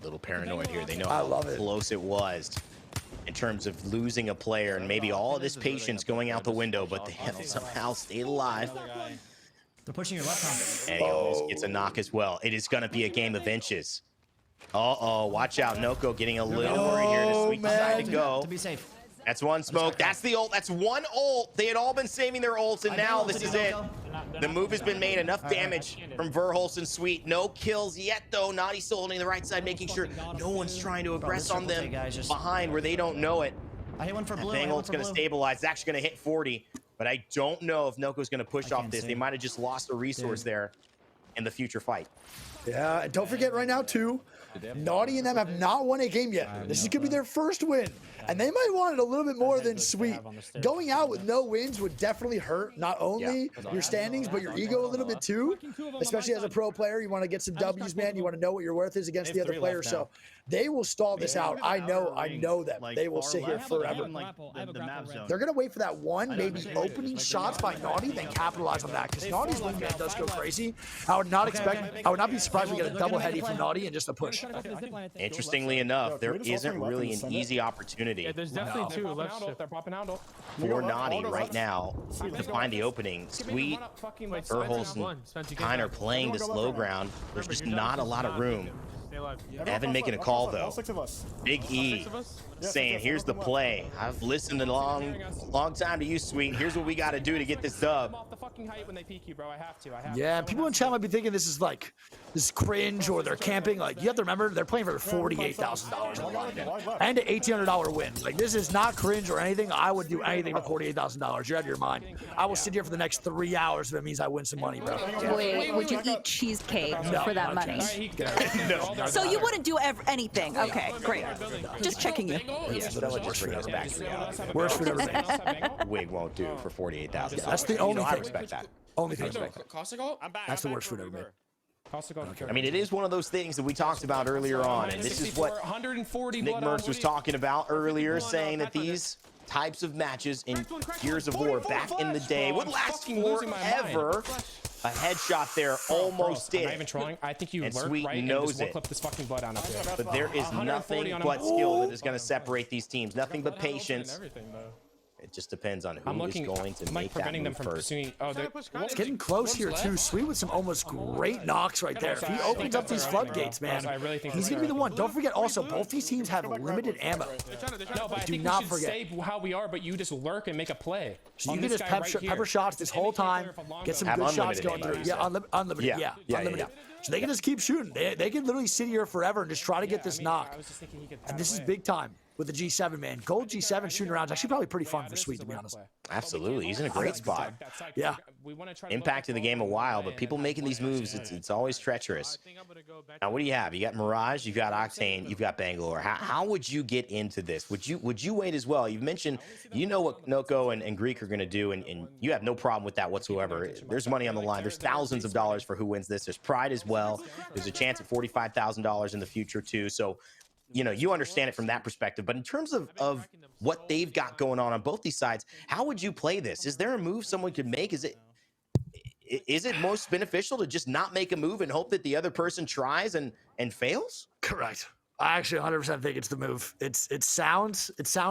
Speaker 5: Little paranoid here. They know how close it was in terms of losing a player, and maybe all of this patience going out the window, but they have somehow stayed alive.
Speaker 9: They're pushing your left now.
Speaker 5: And he almost gets a knock as well. It is going to be a game of inches. Uh-oh, watch out. Noko getting a little worried here to Sweet decide to go.
Speaker 9: To be safe.
Speaker 5: That's one smoke. That's the ult. That's one ult. They had all been saving their ults, and now this is it. The move has been made. Enough damage from Verhulst and Sweet. No kills yet, though. Naughty still holding the right side, making sure no one's trying to aggress on them behind where they don't know it.
Speaker 9: I hit one for blue.
Speaker 5: Bang ult's going to stabilize. It's actually going to hit 40, but I don't know if Noko's going to push off this. They might have just lost a resource there in the future fight.
Speaker 4: Yeah, and don't forget right now too, Naughty and them have not won a game yet. This is gonna be their first win, and they might want it a little bit more than Sweet. Going out with no wins would definitely hurt not only your standings but your ego a little bit too. Especially as a pro player, you want to get some W's, man. You want to know what your worth is against the other players. So they will stall this out. I know them. They will sit here forever. They're gonna wait for that one, maybe opening shots by Naughty, then capitalize on that. Because Naughty's wingman does go crazy. I would not be surprised if we get a double heady from Naughty and just a push.
Speaker 5: Interestingly enough, there isn't really an easy opportunity.
Speaker 8: Yeah, there's definitely two left shift. They're popping out.
Speaker 5: For Naughty right now to find the opening. Sweet, Urholz, and Kine are playing this low ground. There's just not a lot of room. Evan making a call though. Big E saying, here's the play. I've listened a long time to you, Sweet. Here's what we got to do to get this dub.
Speaker 4: Yeah, people in chat might be thinking this is like, this is cringe or they're camping. Like, you have to remember, they're playing for $48,000 and an $1,800 win. Like, this is not cringe or anything. I would do anything for $48,000. You're out of your mind. I will sit here for the next 3 hours if it means I win some money, bro.
Speaker 3: Wait, would you eat cheesecake for that money?
Speaker 4: No.
Speaker 3: So you wouldn't do anything? Okay, great. Just checking you.
Speaker 4: Worst food ever made.
Speaker 5: Wig won't do for 48,000.
Speaker 4: Yeah, that's the only
Speaker 5: I
Speaker 4: thing.
Speaker 5: respect that.
Speaker 4: Only thing. That's the worst food ever made.
Speaker 5: I mean, it is one of those things that we talked about earlier on, and this is what Nick Merckx was talking about earlier, saying that these types of matches in Gears of War back in the day would last forever. A headshot there almost did.
Speaker 8: I'm not even trolling. I think you
Speaker 5: and
Speaker 8: lurk
Speaker 5: Sweet
Speaker 8: right
Speaker 5: knows
Speaker 8: and just
Speaker 5: it.
Speaker 8: clip this fucking blood down up there.
Speaker 5: But there is nothing but skill that is going to separate these teams. Nothing but patience. It just depends on who is going to make that move first.
Speaker 4: It's getting close here too. Sweet with some almost great knocks right there. If he opens up these floodgates, man, he's gonna be the one. Don't forget also, both these teams have limited ammo.
Speaker 8: No, but I think you should say how we are, but you just lurk and make a play.
Speaker 4: So you can just pepper shots this whole time, get some good shots going through. Yeah, unlimited. Yeah, unlimited. So they can just keep shooting. They can literally sit here forever and just try to get this knock. And this is big time with the G7, man. Gold G7 shooting around is actually probably pretty fun for Sweet, to be honest.
Speaker 5: Absolutely. He's in a great spot.
Speaker 4: Yeah.
Speaker 5: Impacted the game a while, but people making these moves, it's always treacherous. Now, what do you have? You got Mirage, you've got Octane, you've got Bangalore. How would you get into this? Would you wait as well? You've mentioned you know what Noko and Greek are going to do, and you have no problem with that whatsoever. There's money on the line. There's thousands of dollars for who wins this. There's pride as well. There's a chance at $45,000 in the future, too. So, you know, you understand it from that perspective. But in terms of what they've got going on both these sides, how would you play this? Is there a move someone could make? Is it most beneficial to just not make a move and hope that the other person tries and fails?
Speaker 4: Correct. I actually 100% think it's the move. It sounds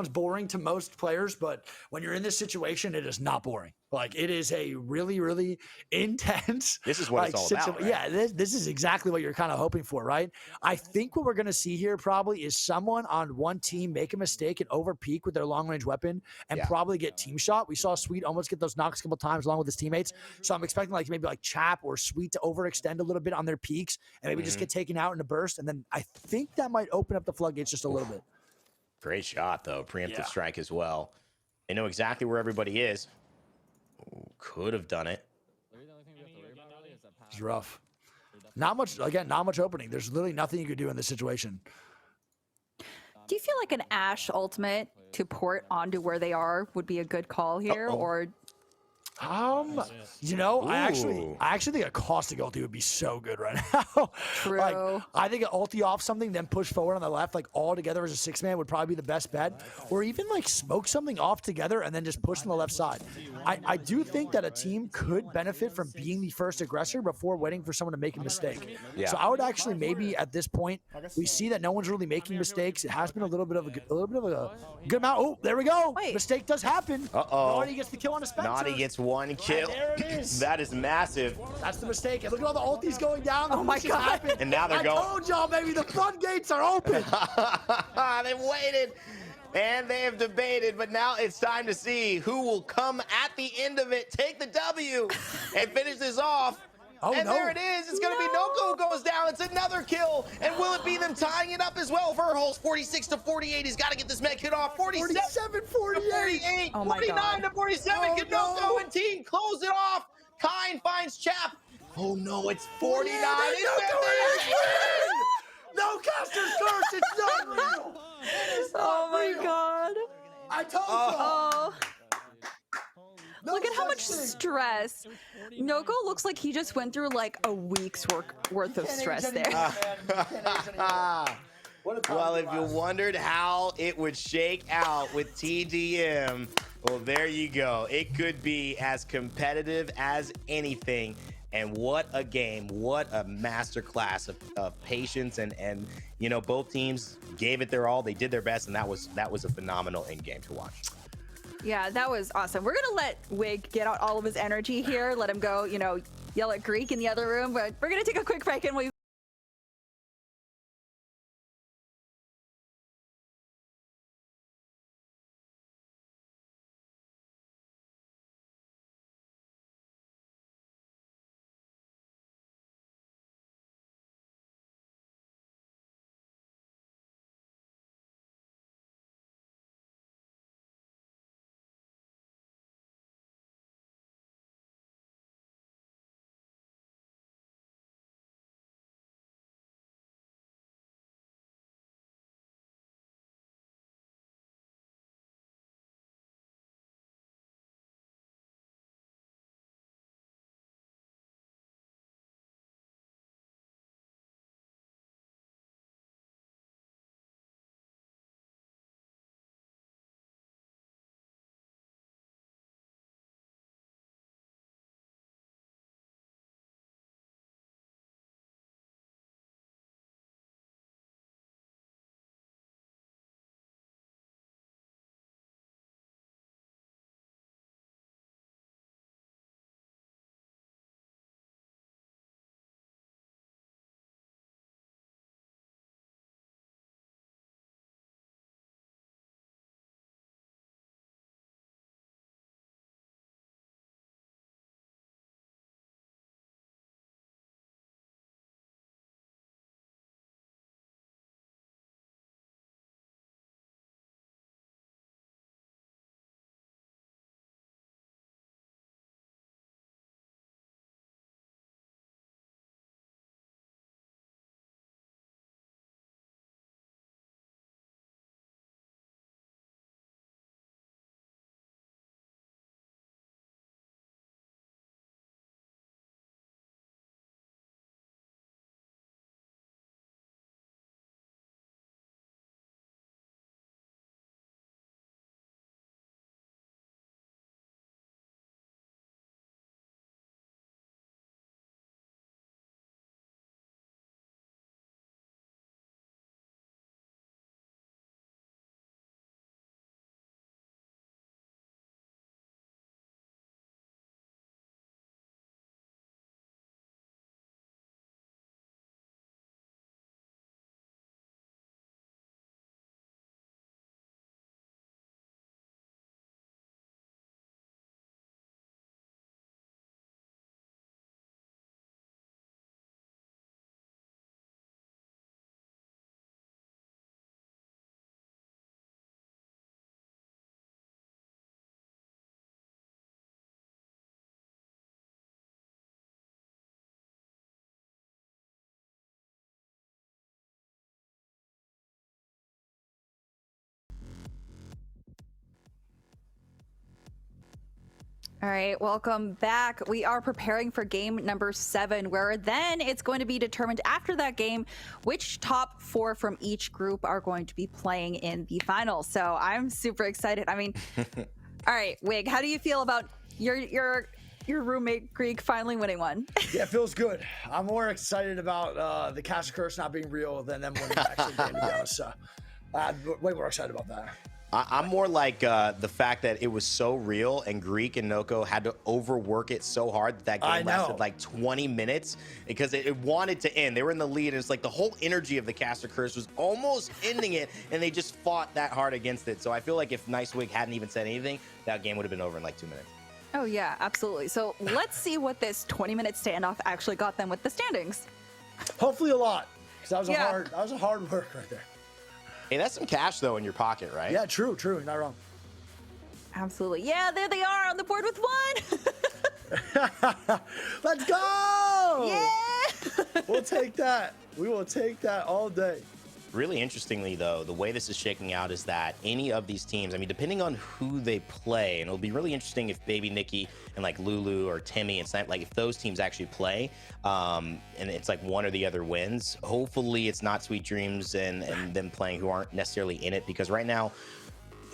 Speaker 4: boring to most players, but when you're in this situation, it is not boring. Like, it is a really, really intense.
Speaker 5: This is what it's all about. Right?
Speaker 4: Yeah, this is exactly what you're kind of hoping for, right? I think what we're going to see here probably is someone on one team make a mistake and over peak with their long range weapon and probably get team shot. We saw Sweet almost get those knocks a couple times along with his teammates. So I'm expecting maybe Chap or Sweet to overextend a little bit on their peaks and maybe just get taken out in a burst. And then I think that might open up the floodgates just a little bit.
Speaker 5: Great shot, though. Preemptive strike as well. They know exactly where everybody is. Could have done it.
Speaker 4: It's rough. Not much opening. There's literally nothing you could do in this situation.
Speaker 3: Do you feel like an Ashe ultimate to port onto where they are would be a good call here, or?
Speaker 4: You know, I actually think a caustic ulti would be so good right now.
Speaker 3: True.
Speaker 4: I think an ulti off something, then push forward on the left, all together as a 6-man would probably be the best bet. Or even smoke something off together and then just push on the left side. I do think that a team could benefit from being the first aggressor before waiting for someone to make a mistake.
Speaker 5: Yeah.
Speaker 4: So I would actually maybe at this point, we see that no one's really making mistakes. It has been a little bit of a good amount. Oh, there we go.
Speaker 3: Wait.
Speaker 4: Mistake does happen.
Speaker 5: Naughty
Speaker 4: gets the kill on a Spectre.
Speaker 5: Naughty gets one kill.
Speaker 4: There it is.
Speaker 5: That is massive.
Speaker 4: That's the mistake. And look at all the ultis going down.
Speaker 3: Oh my God.
Speaker 5: And now they're going.
Speaker 4: I told y'all, baby, the floodgates are open.
Speaker 5: They've waited and they have debated, but now it's time to see who will come at the end of it, take the W, and finish this off.
Speaker 4: Oh,
Speaker 5: and
Speaker 4: no.
Speaker 5: there it is. It's going to be Noko goes down. It's another kill. And will it be them tying it up as well? Urholz 46-48. He's got to get this med kit off. 47-48.
Speaker 3: Oh my
Speaker 5: 49-47.
Speaker 3: God.
Speaker 5: Can Noko and team close it off? Kine finds Chap. Oh no, it's 49.
Speaker 4: No caster's curse. It's not real. It is not
Speaker 3: Oh my
Speaker 4: real.
Speaker 3: god.
Speaker 4: I told you.
Speaker 3: Oh.
Speaker 4: No
Speaker 3: Look at how
Speaker 4: such
Speaker 3: much
Speaker 4: thing.
Speaker 3: stress. Noko looks like he just went through like a week's worth of stress there.
Speaker 5: Well, if you wondered how it would shake out with TDM, well, there you go. It could be as competitive as anything. And what a game. What a masterclass of patience. And you know, both teams gave it their all. They did their best. And that was a phenomenal end game to watch.
Speaker 3: Yeah, that was awesome. We're gonna let Wig get out all of his energy here. Let him go, you know, yell at Greek in the other room. But we're gonna take a quick break and we. All right, welcome back. We are preparing for game number 7, where then it's going to be determined after that game which top 4 from each group are going to be playing in the finals. So I'm super excited. I mean, all right, Wig, how do you feel about your roommate Greek finally winning one?
Speaker 4: Yeah, it feels good. I'm more excited about the Cash Curse not being real than them winning the actual game, to be honest. So I'm way more excited about that.
Speaker 5: I'm more like the fact that it was so real and Greek and Noko had to overwork it so hard that game lasted like 20 minutes because it wanted to end. They were in the lead, and it's like the whole energy of the Caster Curse was almost ending it, and they just fought that hard against it. So I feel like if Nicewig hadn't even said anything, that game would have been over in like 2 minutes.
Speaker 3: Oh yeah, absolutely. So let's see what this 20-minute standoff actually got them with the standings.
Speaker 4: Hopefully a lot, because that was a hard work right there.
Speaker 5: Hey, that's some cash, though, in your pocket, right?
Speaker 4: Yeah, true. You're not wrong.
Speaker 3: Absolutely. Yeah, there they are on the board with 1.
Speaker 4: Let's go!
Speaker 3: Yeah.
Speaker 4: We'll take that. We will take that all day.
Speaker 5: Really interestingly, though, the way this is shaking out is that any of these teams, I mean, depending on who they play, and it'll be really interesting if Baby Nikki and like Lulu or Timmy and Snipe, like if those teams actually play, and it's like one or the other wins. Hopefully, it's not Sweet Dreams and them playing who aren't necessarily in it, because right now,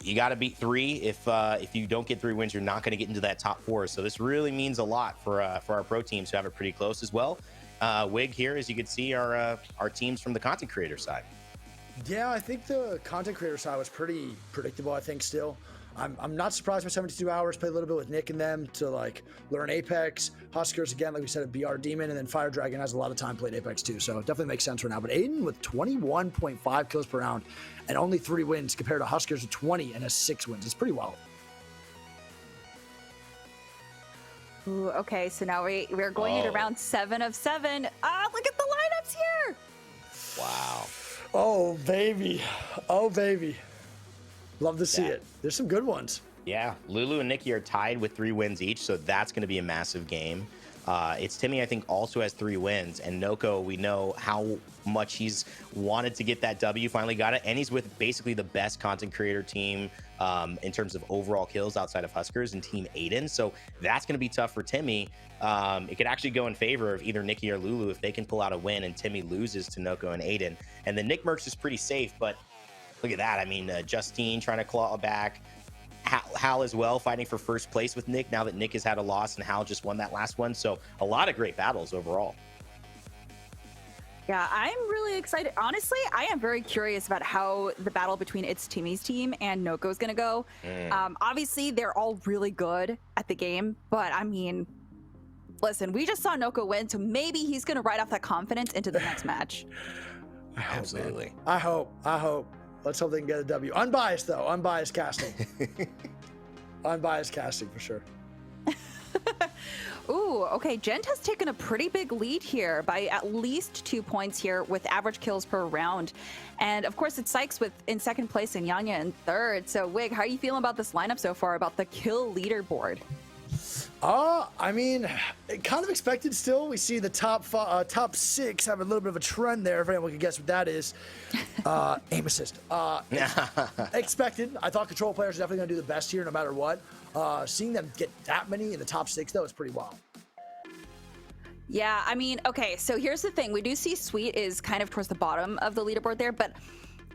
Speaker 5: you got to beat 3. If you don't get 3 wins, you're not going to get into that top 4. So this really means a lot for our pro teams who have it pretty close as well. Wig here, as you can see, are teams from the content creator side.
Speaker 4: Yeah, I think the content creator side was pretty predictable. I think still, I'm not surprised by 72 hours. Played a little bit with Nick and them to like learn Apex. Huskers again, like we said, a BR Demon, and then Fire Dragon has a lot of time played Apex too. So it definitely makes sense right now. But Aiden with 21.5 kills per round and only 3 wins compared to Huskers with 20 and has 6 wins. It's pretty wild.
Speaker 3: Ooh, okay, so now we're going into round 7 of 7. Ah, look at the lineups here.
Speaker 5: Wow.
Speaker 4: Oh baby, oh baby, love to see it. There's some good ones.
Speaker 5: Yeah, Lulu and Nikki are tied with 3 wins each, so that's going to be a massive game. It's Timmy, I think, also has 3 wins, and Noko, we know how much he's wanted to get that W, finally got it, and he's with basically the best content creator team in terms of overall kills outside of Huskers and Team Aiden, so that's going to be tough for Timmy. It could actually go in favor of either Nikki or Lulu if they can pull out a win and Timmy loses to Noko and Aiden. And then Nick Mercs is pretty safe, but look at that. I mean, Justine trying to claw back. Hal as well, fighting for first place with Nick now that Nick has had a loss and Hal just won that last one. So a lot of great battles overall.
Speaker 3: Yeah, I'm really excited. Honestly, I am very curious about how the battle between It's Timmy's team and Noko is going to go. Obviously, they're all really good at the game, but I mean, listen, we just saw Noko win, so maybe he's going to ride off that confidence into the next match.
Speaker 5: Absolutely.
Speaker 4: I hope. Let's hope they can get a W. Unbiased, though. Unbiased casting. Unbiased casting, for sure.
Speaker 3: Ooh, okay. Gent has taken a pretty big lead here by at least 2 points here with average kills per round. And, of course, it's Sykes in second place and Yanya in third. So, Wig, how are you feeling about this lineup so far, about the kill leaderboard?
Speaker 4: I mean, kind of expected still. We see the top 6 have a little bit of a trend there. If anyone can guess what that is. Aim assist. Expected. I thought control players are definitely going to do the best here no matter what. Seeing them get that many in the top 6, though, is pretty wild.
Speaker 3: Yeah, I mean, okay, so here's the thing. We do see Sweet is kind of towards the bottom of the leaderboard there, but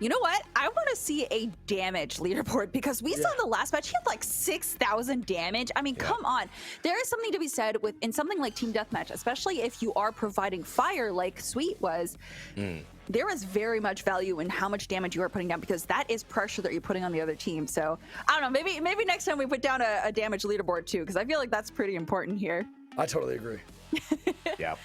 Speaker 3: you know what? I want to see a damage leaderboard because we saw the last match, he had like 6,000 damage. I mean, come on. There is something to be said in something like Team Deathmatch, especially if you are providing fire like Sweet was. There is very much value in how much damage you are putting down because that is pressure that you're putting on the other team. So, I don't know, maybe next time we put down a damage leaderboard too, because I feel like that's pretty important here.
Speaker 4: I totally agree.
Speaker 5: Yep.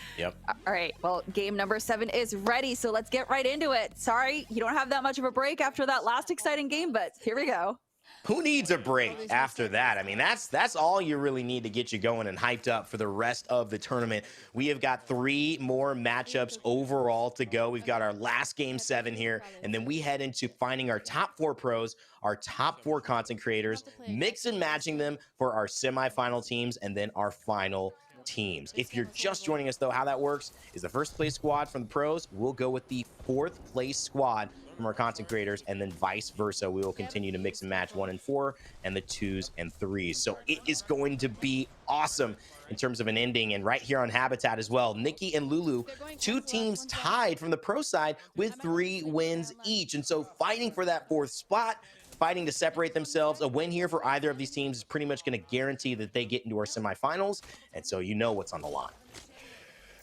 Speaker 3: All right, well, game number 7 is ready, so let's get right into it. Sorry, you don't have that much of a break after that last exciting game, but here we go.
Speaker 5: Who needs a break after that? I mean, that's all you really need to get you going and hyped up for the rest of the tournament. We have got 3 more matchups overall to go. We've got our last game 7 here, and then we head into finding our top 4 pros, our top 4 content creators, mix and matching them for our semifinal teams, and then our final teams. If you're just joining us, though, how that works is the first place squad from the pros will go with the 4th place squad from our content creators, and then vice versa. We will continue to mix and match 1 and 4 and the 2s and 3s. So it is going to be awesome in terms of an ending. And right here on Habitat as well, Nikki and Lulu, 2 teams tied from the pro side with 3 wins each. And so fighting for that 4th spot, fighting to separate themselves. A win here for either of these teams is pretty much going to guarantee that they get into our semifinals. And so you know what's on the line.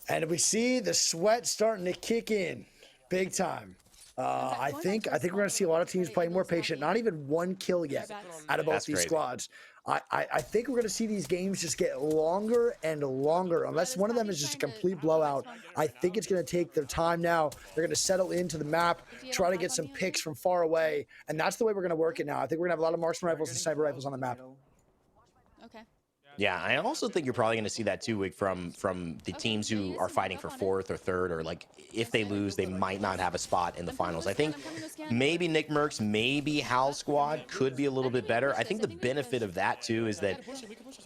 Speaker 4: And we see the sweat starting to kick in big time. I think we're going to see a lot of teams playing more patient. Not even 1 kill yet out of both these squads. I think we're going to see these games just get longer and longer. Unless one of them is just a complete blowout, I think it's going to take their time now. They're going to settle into the map, try to get some picks from far away, and that's the way we're going to work it now. I think we're going to have a lot of marksman rifles and sniper rifles on the map.
Speaker 6: Okay.
Speaker 5: Yeah, I also think you're probably going to see that too, Wig, from the teams who are fighting for fourth or third, or like if they lose, they might not have a spot in the finals. I think maybe Nick Merckx, maybe Hal Squad could be a little bit better. I think the benefit of that too is that,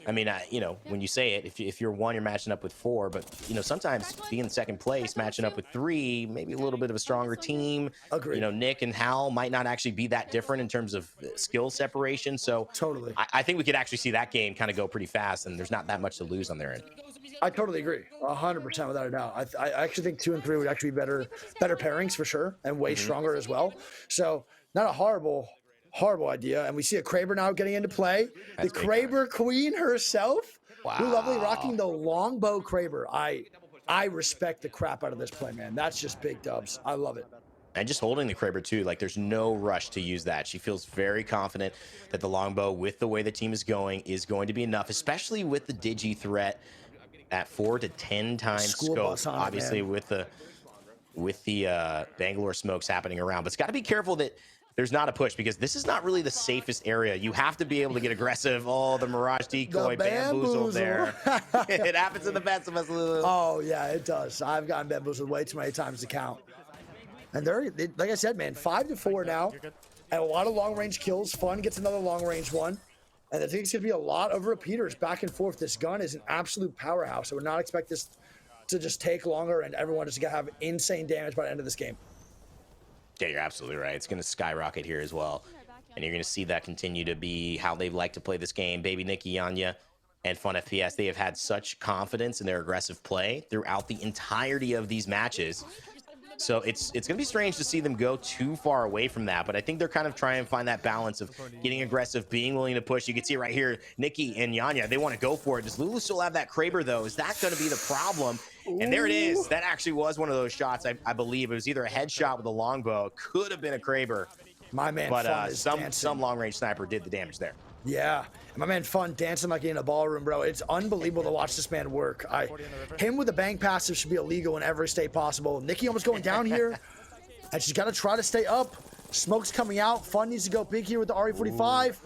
Speaker 5: I mean, you know, when you say it, if you're one, you're matching up with four, but you know, sometimes being in second place, matching up with three, maybe a little bit of a stronger team.
Speaker 4: Agreed.
Speaker 5: You know, Nick and Hal might not actually be that different in terms of skill separation. So
Speaker 4: Totally.
Speaker 5: I think we could actually see that game kind of go pretty fast, and there's not that much to lose on their end.
Speaker 4: I totally agree, 100% without a doubt. I actually think 2 and 3 would actually be better pairings for sure, and way stronger as well. So not a horrible idea. And we see a Kraber now getting into play.
Speaker 5: That's
Speaker 4: the
Speaker 5: big
Speaker 4: Kraber queen herself, Blue Lovely, rocking
Speaker 5: Wow.
Speaker 4: the longbow Kraber. I respect the crap out of this play, man. That's just big dubs. I love it.
Speaker 5: And just holding the Kraber too, like there's no rush to use that. She feels very confident that the longbow, with the way the team is going to be enough, especially with the Digi threat at 4 to 10 times
Speaker 4: School
Speaker 5: scope.
Speaker 4: bus on it,
Speaker 5: Obviously,
Speaker 4: man.
Speaker 5: with the Bangalore smokes happening around, but it's got to be careful that there's not a push, because this is not really the safest area. You have to be able to get aggressive. Oh, the Mirage decoy,
Speaker 4: The
Speaker 5: bamboozled there.
Speaker 4: bamboozle.
Speaker 5: It happens to the best of us, Lulu.
Speaker 4: Oh yeah, it does. I've gotten bamboozled way too many times to count. And they, like I said, man, 5 to 4 now, and a lot of long range kills. Fun gets another long range one, and I think it's gonna be a lot of repeaters back and forth. This gun is an absolute powerhouse. I would not expect this to just take longer and everyone just gonna have insane damage by the end of this game.
Speaker 5: Yeah, you're absolutely right. It's going to skyrocket here as well. And you're going to see that continue to be how they like to play this game. Baby Nikki, Yanya, and Fun FPS, they have had such confidence in their aggressive play throughout the entirety of these matches. So it's going to be strange to see them go too far away from that. But I think they're kind of trying to find that balance of getting aggressive, being willing to push. You can see right here, Nikki and Yanya, they want to go for it. Does Lulu still have that Kraber, though? Is that going to be the problem? And there it is. That actually was one of those shots, I believe. It was either a headshot with a longbow. Could have been a Kraber.
Speaker 4: My man,
Speaker 5: But
Speaker 4: Fun is
Speaker 5: some
Speaker 4: dancing.
Speaker 5: long-range sniper did the damage there.
Speaker 4: Yeah, and my man Fun dancing like in a ballroom, bro. It's unbelievable to watch this man work. Him with a bang passive should be illegal in every state possible. Nikki almost going down here, and she's got to try to stay up. Smoke's coming out. Fun needs to go big here with the RE45.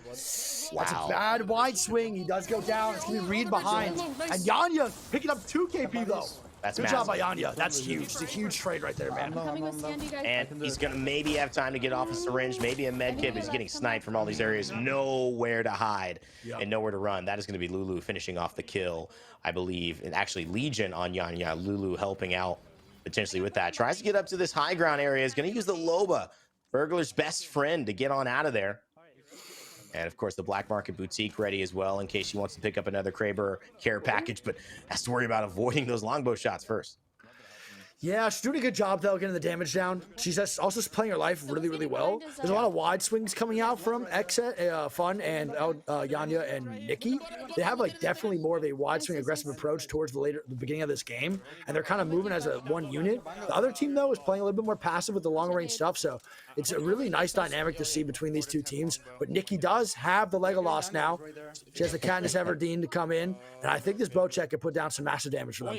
Speaker 4: That's a bad wide swing. He does go down. It's gonna be Reed behind, and Yanya picking up 2 KP though.
Speaker 5: That's
Speaker 4: Good
Speaker 5: massive.
Speaker 4: job by Yanya. That's huge. It's a huge trade right there, man.
Speaker 6: Coming with Sandy, guys.
Speaker 5: And he's going to maybe have time to get off a syringe, maybe a med kit, but he's getting sniped from all these areas. Nowhere to hide and nowhere to run. That is going to be Lulu finishing off the kill, I believe. And actually, Legion on Yanya. Lulu helping out potentially with that. Tries to get up to this high ground area. Is going to use the Loba, Burglar's best friend, to get on out of there. And of course, the Black Market Boutique ready as well in case she wants to pick up another Kraber care package, but has to worry about avoiding those longbow shots first.
Speaker 4: Yeah, she's doing a good job, though, getting the damage down. She's also playing her life really, really well. There's a lot of wide swings coming out from Fun and Yanya and Nikki. They have, like, definitely more of a wide swing aggressive approach towards the beginning of this game, and they're kind of moving as a one unit. The other team, though, is playing a little bit more passive with the long-range stuff, so it's a really nice dynamic to see between these two teams. But Nikki does have the Legolas now. She has the Katniss Everdeen to come in, and I think this bow check could put down some massive damage for them.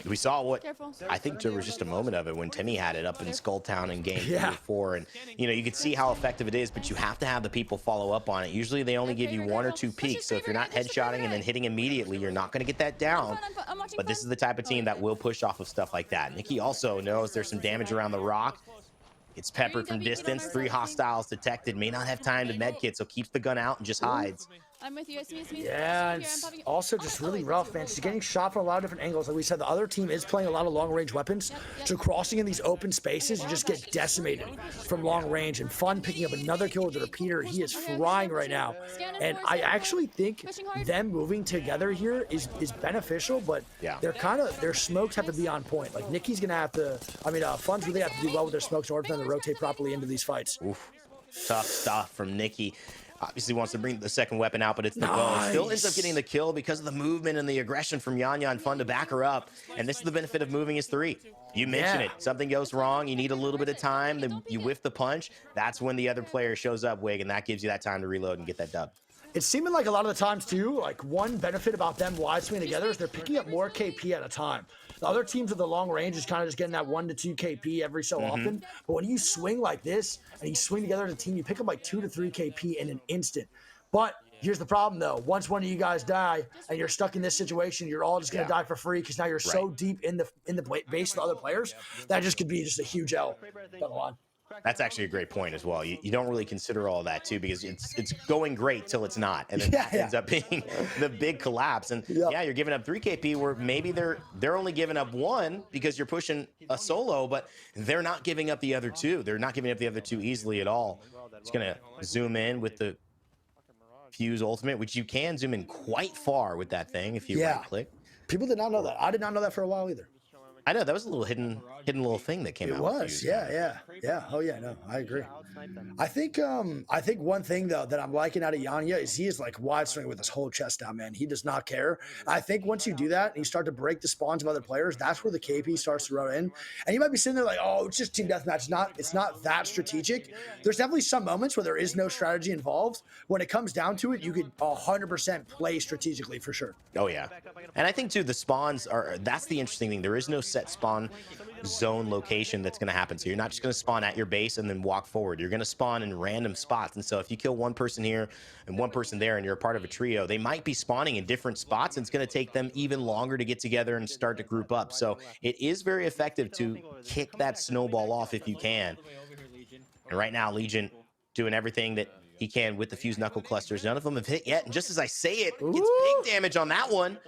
Speaker 5: We saw what
Speaker 6: Careful.
Speaker 5: I think there was just a moment of it when Timmy had it up in Skulltown in game 3 or 4, and you know, you could see how effective it is, but you have to have the people follow up on it. Usually they only give you 1 or 2 peeks, so if you're not headshotting and then hitting immediately, you're not going to get that down. But this is the type of team that will push off of stuff like that. Nikki also knows there's some damage around the rock. It's peppered from distance. 3 hostiles detected. May not have time to medkit, so keeps the gun out and just hides.
Speaker 6: I'm with you. It's me.
Speaker 4: Yeah, it's also just really rough, man. She's getting shot from a lot of different angles. Like we said, the other team is playing a lot of long-range weapons. So crossing in these open spaces, you just get decimated from long range. And Fun picking up another kill with the repeater. He is flying right now. And I actually think them moving together here is beneficial, but their smokes have to be on point. Like Nikki's gonna have to, Fun's really have to do well with their smokes in order for them to rotate properly into these fights.
Speaker 5: Oof. Tough stuff from Nikki. Obviously wants to bring the second weapon out, but it's the bow. Still ends up getting the kill because of the movement and the aggression from Yanya and Fun to back her up. And this is the benefit of moving his 3. You mentioned it. Something goes wrong. You need a little bit of time. Then you whiff the punch. That's when the other player shows up, Wig, and that gives you that time to reload and get that dub.
Speaker 4: It's seeming like a lot of the times, too, like one benefit about them wide swinging together is they're picking up more KP at a time. The other teams with the long range is kind of just getting that 1 to 2 KP every so often. But when you swing like this and you swing together as a team, you pick up like 2 to 3 KP in an instant. But Here's the problem, though. Once one of you guys die and you're stuck in this situation, you're all just going to die for free because now you're so deep in the base of the other players that just could be just a huge L down the line.
Speaker 5: That's actually a great point as well. You don't really consider all that too, because it's going great till it's not, and then that ends up being the big collapse. And yeah, you're giving up 3 KP where maybe they're only giving up 1 because you're pushing a solo, but they're not giving up the other 2. They're not giving up the other 2 easily at all. Just gonna zoom in with the Fuse ultimate, which you can zoom in quite far with that thing if you right click.
Speaker 4: People did not know that. I did not know that for a while either.
Speaker 5: I know that was a little hidden little thing that came out.
Speaker 4: It was, yeah. Oh yeah, no, I agree. I think one thing though that I'm liking out of Yanya is he is like wide swing with his whole chest down, man. He does not care. I think once you do that and you start to break the spawns of other players, that's where the KP starts to run in. And you might be sitting there like, oh, it's just team deathmatch. It's not that strategic. There's definitely some moments where there is no strategy involved. When it comes down to it, you could 100% play strategically for sure.
Speaker 5: Oh yeah, and I think too the spawns that's the interesting thing. There is no set spawn zone location that's going to happen. So you're not just going to spawn at your base and then walk forward. You're going to spawn in random spots. And so if you kill one person here and one person there and you're a part of a trio, they might be spawning in different spots, and it's going to take them even longer to get together and start to group up. So it is very effective to kick that snowball off if you can. And right now, Legion doing everything that he can with the Fuse Knuckle Clusters. None of them have hit yet. And just as I say it, it's big damage on that one.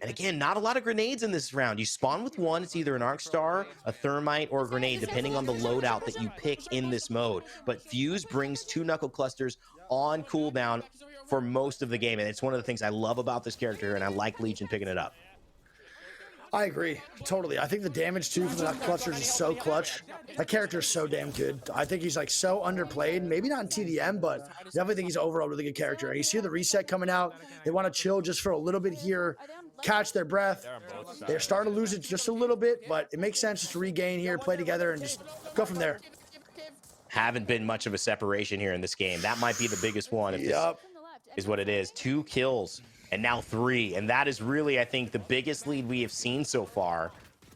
Speaker 5: And again, not a lot of grenades in this round. You spawn with one. It's either an Arc Star, a Thermite, or a grenade, depending on the loadout that you pick in this mode. But Fuse brings 2 Knuckle Clusters on cooldown for most of the game. And it's one of the things I love about this character, and I like Legion picking it up.
Speaker 4: I agree, totally. I think the damage too from the Knuckle Clusters is so clutch. That character is so damn good. I think he's like so underplayed. Maybe not in TDM, but definitely think he's overall a really good character. And you see the reset coming out. They want to chill just for a little bit here, catch their breath. They're starting to lose it just a little bit, but it makes sense just to regain here, play together, and just go from there.
Speaker 5: Haven't been much of a separation here in this game. That might be the biggest one. If this is what it is. 2 kills. And now 3, and that is really, I think, the biggest lead we have seen so far.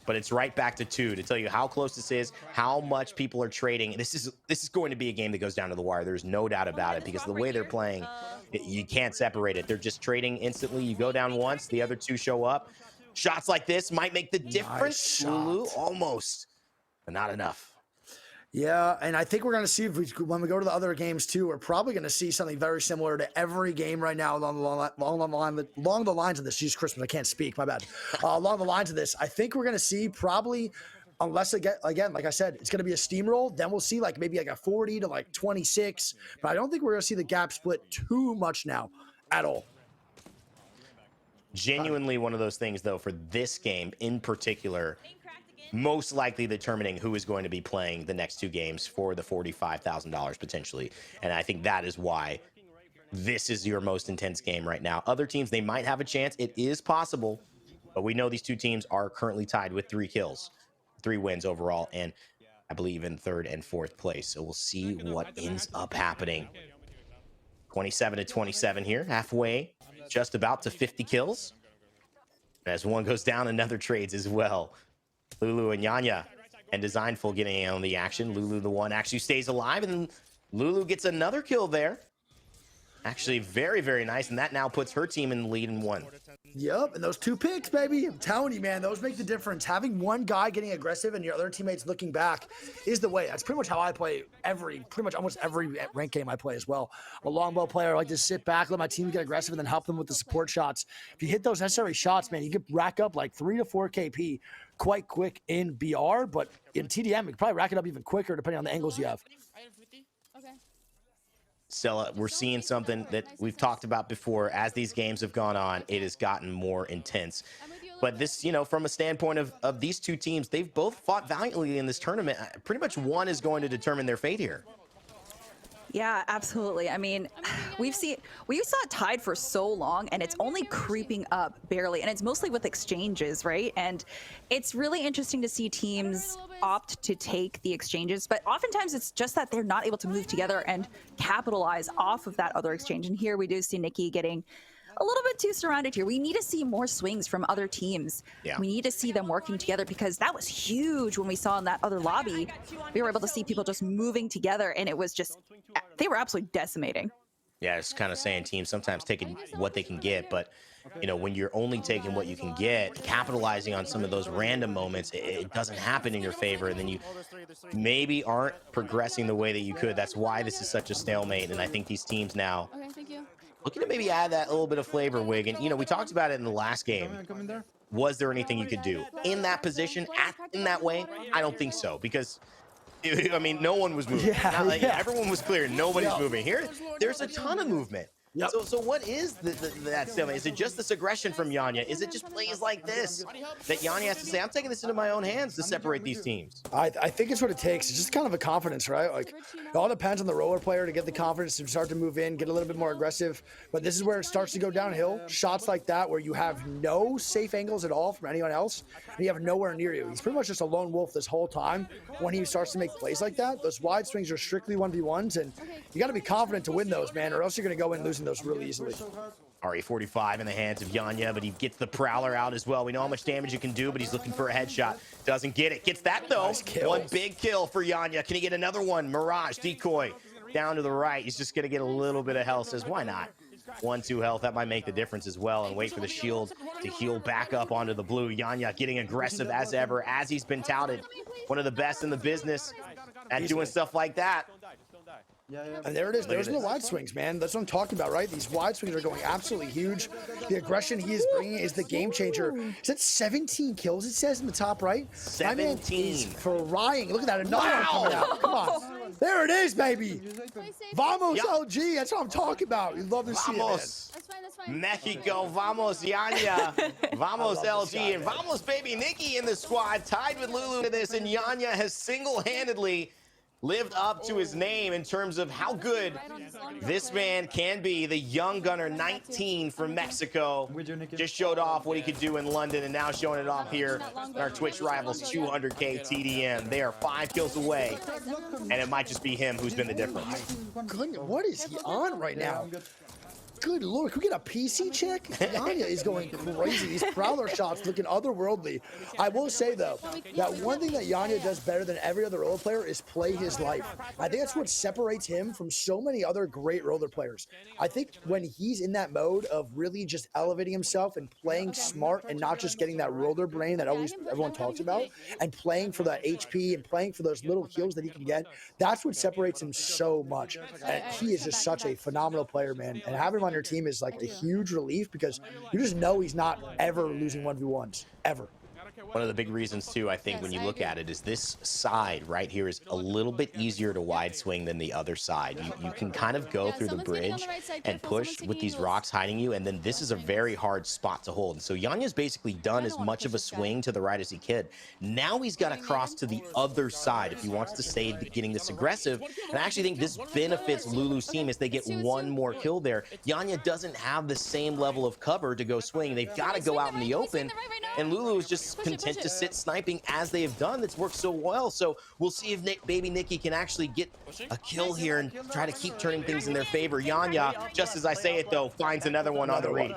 Speaker 5: But it's right back to 2 to tell you how close this is, how much people are trading. This is going to be a game that goes down to the wire. There's no doubt about it, because the way they're playing, you can't separate it. They're just trading instantly. You go down once, the other 2 show up. Shots like this might make the difference. Lulu, almost, but not enough.
Speaker 4: Yeah, and I think we're going to see when we go to the other games too, we're probably going to see something very similar to every game right now along the lines of this. Jesus Christmas, I can't speak. My bad. Along the lines of this, I think we're going to see probably, unless again, like I said, it's going to be a steamroll. Then we'll see like maybe like a 40 to like 26. But I don't think we're going to see the gap split too much now at all.
Speaker 5: Genuinely one of those things, though, for this game in particular, most likely determining who is going to be playing the next 2 games for the $45,000 potentially. And I think that is why this is your most intense game right now. Other teams, they might have a chance. It is possible, but we know these 2 teams are currently tied with 3 kills, 3 wins overall, and I believe in 3rd and 4th place. So we'll see what ends up happening. 27-27 here, halfway, just about to 50 kills. As one goes down, another trades as well. Lulu and Yanya and Designful getting in on the action. Lulu, the one, actually stays alive, and Lulu gets another kill there. Actually, very, very nice, and that now puts her team in the lead in 1.
Speaker 4: Yep, and those 2 picks, baby. I'm telling you, man, those make the difference. Having one guy getting aggressive and your other teammates looking back is the way. That's pretty much how I play pretty much almost every ranked game I play as well. I'm a longbow player. I like to sit back, let my team get aggressive, and then help them with the support shots. If you hit those necessary shots, man, you could rack up like 3 to 4 KP quite quick in BR, but in TDM, you could probably rack it up even quicker depending on the angles you have.
Speaker 5: Stella, we're seeing something that we've talked about before. As these games have gone on, it has gotten more intense. But this, you know, from a standpoint of these 2 teams, they've both fought valiantly in this tournament. Pretty much one is going to determine their fate here.
Speaker 3: Yeah, absolutely. I mean, we saw it tied for so long, and it's only creeping up barely, and it's mostly with exchanges, right? And it's really interesting to see teams opt to take the exchanges, but oftentimes it's just that they're not able to move together and capitalize off of that other exchange. And here we do see Nikki getting a little bit too surrounded here. We need to see more swings from other teams. Yeah. We need to see them working together, because that was huge when we saw in that other lobby. We were able to see people just moving together, and it was just, they were absolutely decimating.
Speaker 5: Yeah, it's kind of saying teams sometimes taking what they can get, but you know, when you're only taking what you can get, capitalizing on some of those random moments, it doesn't happen in your favor, and then you maybe aren't progressing the way that you could. That's why this is such a stalemate, and I think these teams now
Speaker 6: Okay, thank you.
Speaker 5: looking to maybe add that little bit of flavor, Wig. And you know, we talked about it in the last game. Was there anything you could do in that position, in that way? I don't think so, because I mean, no one was moving.
Speaker 4: Yeah,
Speaker 5: Not like
Speaker 4: yeah.
Speaker 5: everyone was clear. Nobody's
Speaker 4: Yeah.
Speaker 5: moving. Here, there's a ton of movement.
Speaker 4: Yep.
Speaker 5: So what is that stalemate? Is it just this aggression from Yanya? Is it just plays like this that Yanya has to say, I'm taking this into my own hands to separate these teams?
Speaker 4: I think it's what it takes. It's just kind of a confidence, right? Like, it all depends on the roller player to get the confidence to start to move in, get a little bit more aggressive. But this is where it starts to go downhill. Shots like that where you have no safe angles at all from anyone else, and you have nowhere near you. He's pretty much just a lone wolf this whole time. When he starts to make plays like that, those wide swings are strictly 1v1s, and you got to be confident to win those, man, or else you're going to go in losing those really easily.
Speaker 5: RE45 in the hands of Yanya, but he gets the Prowler out as well. We know how much damage you can do, but he's looking for a headshot. Doesn't get it. Gets that, though.
Speaker 4: Nice kill.
Speaker 5: One big kill for Yanya. Can he get another one? Mirage, decoy, down to the right. He's just going to get a little bit of health. Says, why not? 1-2 health. That might make the difference as well. And wait for the shield to heal back up onto the blue. Yanya getting aggressive as ever, as he's been touted. One of the best in the business at doing stuff like that.
Speaker 4: And there it is. There's no wide swings, man. That's what I'm talking about, right? These wide swings are going absolutely huge. The aggression he is bringing is the game changer. Is that 17 kills, it says in the top right?
Speaker 5: 17.
Speaker 4: My man is frying. Look at that. Another one coming out. Come on. There it is, baby. Vamos, LG. That's what I'm talking about. You love to see it, man.
Speaker 5: Vamos.
Speaker 6: That's fine.
Speaker 5: Mexico, vamos, Yanya, vamos, LG, and vamos, baby Nikki in the squad, tied with Lulu to this, and Yanya has single-handedly lived up to his name in terms of how good this man can be. The young gunner, 19 from Mexico, just showed off what he could do in London, and now showing it off here in our Twitch rivals, 200K TDM. They are 5 kills away, and it might just be him who's been the difference.
Speaker 4: Goodness, what is he on right now? Good lord, can we get a PC check? Yanya is going crazy. These Prowler shots looking otherworldly. I will say, though, that one thing that Yanya does better than every other roller player is play his life. I think that's what separates him from so many other great roller players. I think when he's in that mode of really just elevating himself and playing smart and not just getting that roller brain that always everyone talks about, and playing for that HP and playing for those little kills that he can get, that's what separates him so much. And he is just such a phenomenal player, man. And having him on your team is like a huge relief because you just know he's not ever losing 1v1s, ever.
Speaker 5: One of the big reasons, too, I think, when you look at it, is this side right here is a little bit easier to wide swing than the other side. You can kind of go through the bridge and push with these rocks hiding you, and then this is a very hard spot to hold. And so Yanya's basically done as much of a swing to the right as he could. Now he's got to cross to the other side if he wants to stay getting this aggressive. And I actually think this benefits Lulu's team as they get one more kill there. Yanya doesn't have the same level of cover to go swing. They've got to go out in the open, and Lulu is just content to sit sniping as they have done. That's worked so well. So we'll see if baby Nikki can actually get a kill here and try to keep turning things in their favor. Yanya, just as I say it though, finds another one on the read.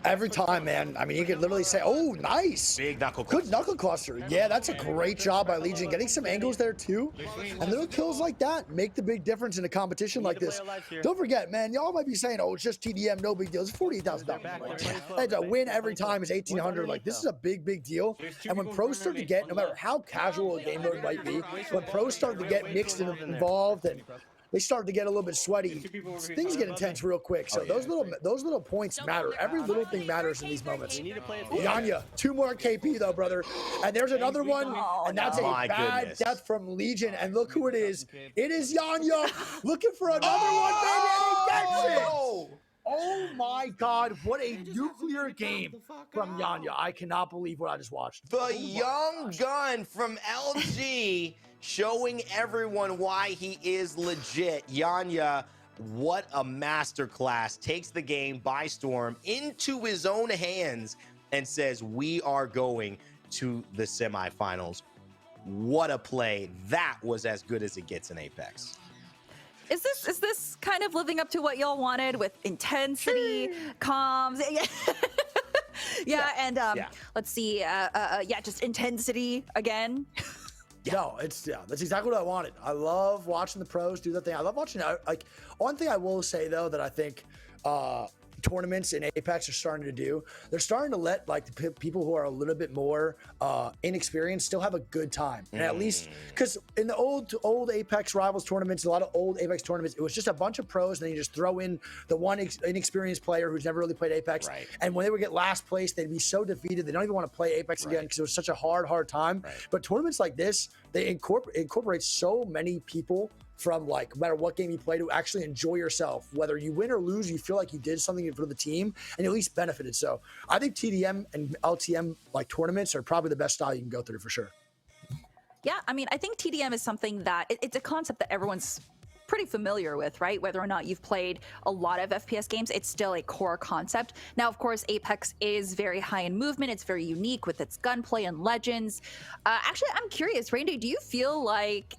Speaker 4: Every time, man. I mean, you could literally say, oh, nice.
Speaker 5: Big knuckle
Speaker 4: Good
Speaker 5: cluster.
Speaker 4: knuckle cluster. Yeah, that's a great job by Legion. Getting some angles there, too. And little kills like that make the big difference in a competition like this. Don't forget, man, y'all might be saying, oh, it's just TDM, no big deal. It's $48,000. And to win every time is $1,800. Like, this is a big, big deal. And when pros start to get, no matter how casual a game mode might be, when pros start to get mixed and involved and they start to get a little bit sweaty, things get intense real quick. So those little points matter. Every little thing matters in these moments. Yanya, 2 more KP though, brother. And there's another one, and that's a bad death from Legion. And look who it is. It is Yanya looking for another one, baby, and he gets it. Oh my God, what a nuclear game from Yanya. I cannot believe what I just watched.
Speaker 5: The young gun from LG showing everyone why he is legit. Yanya, what a masterclass. Takes the game by storm into his own hands and says, we are going to the semifinals. What a play. That was as good as it gets in Apex.
Speaker 3: Is this kind of living up to what y'all wanted with intensity, comms? Yeah, and let's see, just intensity again.
Speaker 4: No, that's exactly what I wanted. I love watching the pros do their thing. I love watching, like, one thing I will say though that I think tournaments in Apex are starting to do, they're starting to let like the people who are a little bit more inexperienced still have a good time. And at least, because in the old Apex Rivals tournaments, a lot of old Apex tournaments, it was just a bunch of pros, and then you just throw in the one inexperienced player who's never really played Apex.
Speaker 5: Right.
Speaker 4: And when they would get last place, they'd be so defeated, they don't even want to play Apex again because it was such a hard time. But tournaments like this, they incorporate so many people from, like, no matter what game you play, to actually enjoy yourself. Whether you win or lose, you feel like you did something for the team and you at least benefited. So I think TDM and LTM like tournaments are probably the best style you can go through for sure.
Speaker 3: Yeah, I mean, I think TDM is something that it's a concept that everyone's pretty familiar with, right? Whether or not you've played a lot of FPS games, it's still a core concept. Now, of course, Apex is very high in movement. It's very unique with its gunplay and legends. Actually, I'm curious, Randy, do you feel like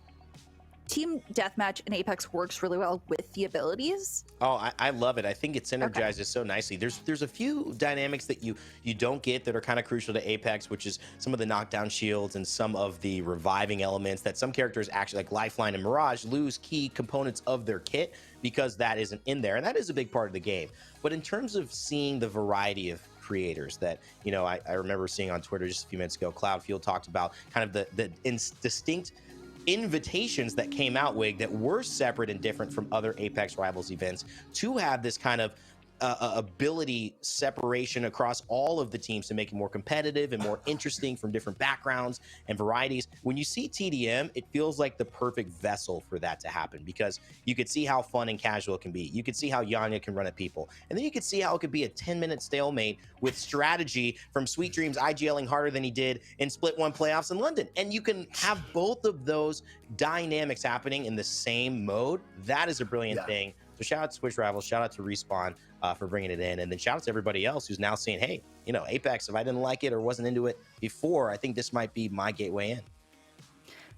Speaker 3: Team Deathmatch in Apex works really well with the abilities?
Speaker 5: Oh, I love it. I think it synergizes so nicely. There's a few dynamics that you don't get that are kind of crucial to Apex, which is some of the knockdown shields and some of the reviving elements that some characters actually, like Lifeline and Mirage, lose key components of their kit because that isn't in there. And that is a big part of the game. But in terms of seeing the variety of creators that, you know, I remember seeing on Twitter just a few minutes ago, Cloudfield talked about kind of the distinct invitations that came out, Wig, that were separate and different from other Apex Rivals events to have this kind of ability separation across all of the teams to make it more competitive and more interesting from different backgrounds and varieties. When you see TDM, it feels like the perfect vessel for that to happen, because you could see how fun and casual it can be. You could see how Yanya can run at people. And then you could see how it could be a 10-minute stalemate with strategy from Sweet Dreams IGLing harder than he did in Split 1 playoffs in London. And you can have both of those dynamics happening in the same mode. That is a brilliant thing. So shout out to Switch Rivals, shout out to Respawn for bringing it in, and then shout out to everybody else who's now saying, hey, you know, Apex, if I didn't like it or wasn't into it before, I think this might be my gateway in.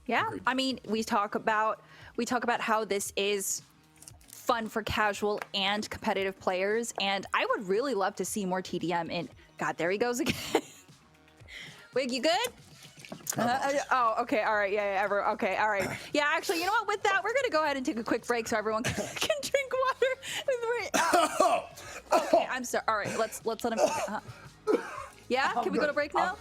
Speaker 3: Yeah, I mean, we talk about how this is fun for casual and competitive players, and I would really love to see more TDM in. God, there he goes again. Wig, you good? Oh, okay, all right, yeah, okay, all right. Yeah, actually, you know what? With that, we're gonna go ahead and take a quick break so everyone can drink water. Okay, I'm sorry. All right, let's let him. Yeah, can we go to break now?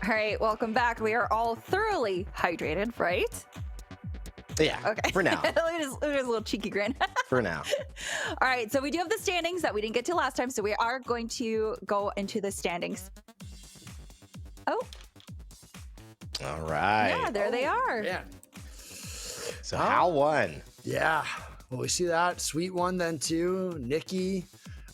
Speaker 3: right, welcome back. We are all thoroughly hydrated, right?
Speaker 5: Yeah.
Speaker 3: Okay.
Speaker 5: For now.
Speaker 3: Look at his little cheeky grin.
Speaker 5: For now.
Speaker 3: All right, so we do have the standings that we didn't get to last time, so we are going to go into the standings. Oh.
Speaker 5: All right.
Speaker 3: Yeah, there they are.
Speaker 4: Yeah.
Speaker 5: So Hal won.
Speaker 4: Yeah. Well, we see that. Sweet one then too. Nikki.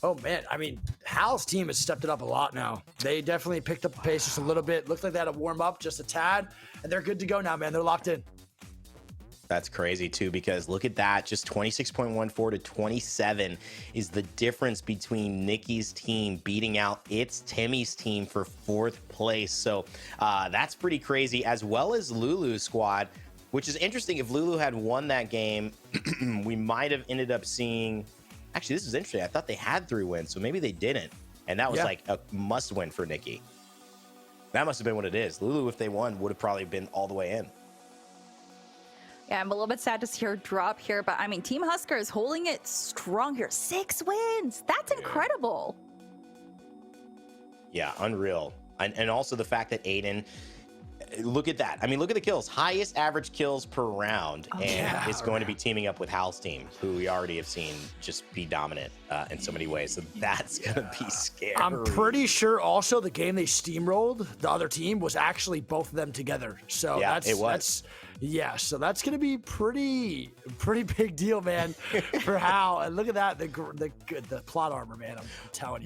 Speaker 4: Oh, man. I mean, Hal's team has stepped it up a lot now. They definitely picked up the pace just a little bit. Looked like they had to warm up just a tad. And they're good to go now, man. They're locked in.
Speaker 5: That's crazy too, because look at that. Just 26.14 to 27 is the difference between Nikki's team beating out its Timmy's team for 4th place. So that's pretty crazy, as well as Lulu's squad, which is interesting. If Lulu had won that game, we might have ended up seeing... Actually, this is interesting. I thought they had 3 wins, so maybe they didn't. And that was like a must win for Nikki. That must have been what it is. Lulu, if they won, would have probably been all the way in.
Speaker 3: Yeah, I'm a little bit sad to see her drop here, but I mean, Team Husker is holding it strong here. 6 wins. That's incredible.
Speaker 5: Yeah, unreal. And also the fact that Aiden, look at that. I mean, look at the kills. Highest average kills per round. And is going to be teaming up with Hal's team, who we already have seen just be dominant in so many ways. So that's going to be scary.
Speaker 4: I'm pretty sure also the game they steamrolled, the other team, was actually both of them together. So
Speaker 5: Yeah,
Speaker 4: that's,
Speaker 5: it was.
Speaker 4: So that's going to be pretty big deal, man, for Hal. And look at that, the plot armor, man. I'm telling you.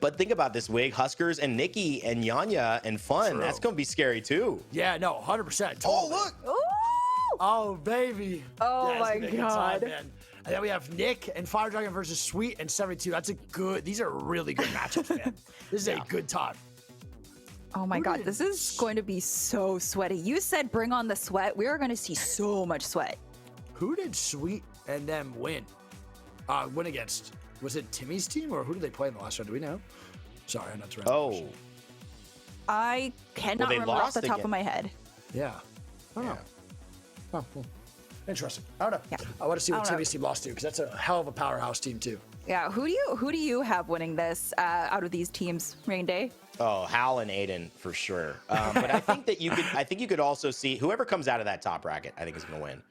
Speaker 5: But think about this, Wig. Huskers and Nikki and Yanya and Fun.
Speaker 4: True.
Speaker 5: That's going to be scary too.
Speaker 4: Yeah, no, 100%. Totally.
Speaker 5: Oh, look.
Speaker 3: Ooh!
Speaker 4: Oh, baby.
Speaker 3: Oh,
Speaker 4: Yeah, it's
Speaker 3: my
Speaker 4: gonna be a good
Speaker 3: God.
Speaker 4: time, man. And then we have Nick and Fire Dragon versus Sweet and 72. That's a good, these are really good matchups, man. This is a good time.
Speaker 3: Oh my God, this is going to be so sweaty. You said bring on the sweat. We are going to see so much sweat.
Speaker 4: Who did Sweet and them win? Win against? Was it Timmy's team or who did they play in the last round? Do we know? Sorry, I'm not trying.
Speaker 5: Oh,
Speaker 3: I cannot
Speaker 5: they
Speaker 3: remember off
Speaker 5: lost
Speaker 3: the top
Speaker 5: again.
Speaker 3: of my head.
Speaker 4: Yeah. I don't know. Oh, well. Interesting. I don't know.
Speaker 3: Yeah.
Speaker 4: I want to see
Speaker 3: I
Speaker 4: what
Speaker 3: don't know.
Speaker 4: Timmy's team lost to because that's a hell of a powerhouse team too.
Speaker 3: Yeah, who do you have winning this out of these teams, Rain Day?
Speaker 5: Oh, Hal and Aiden for sure. But I think that you could also see whoever comes out of that top bracket, I think is going to win.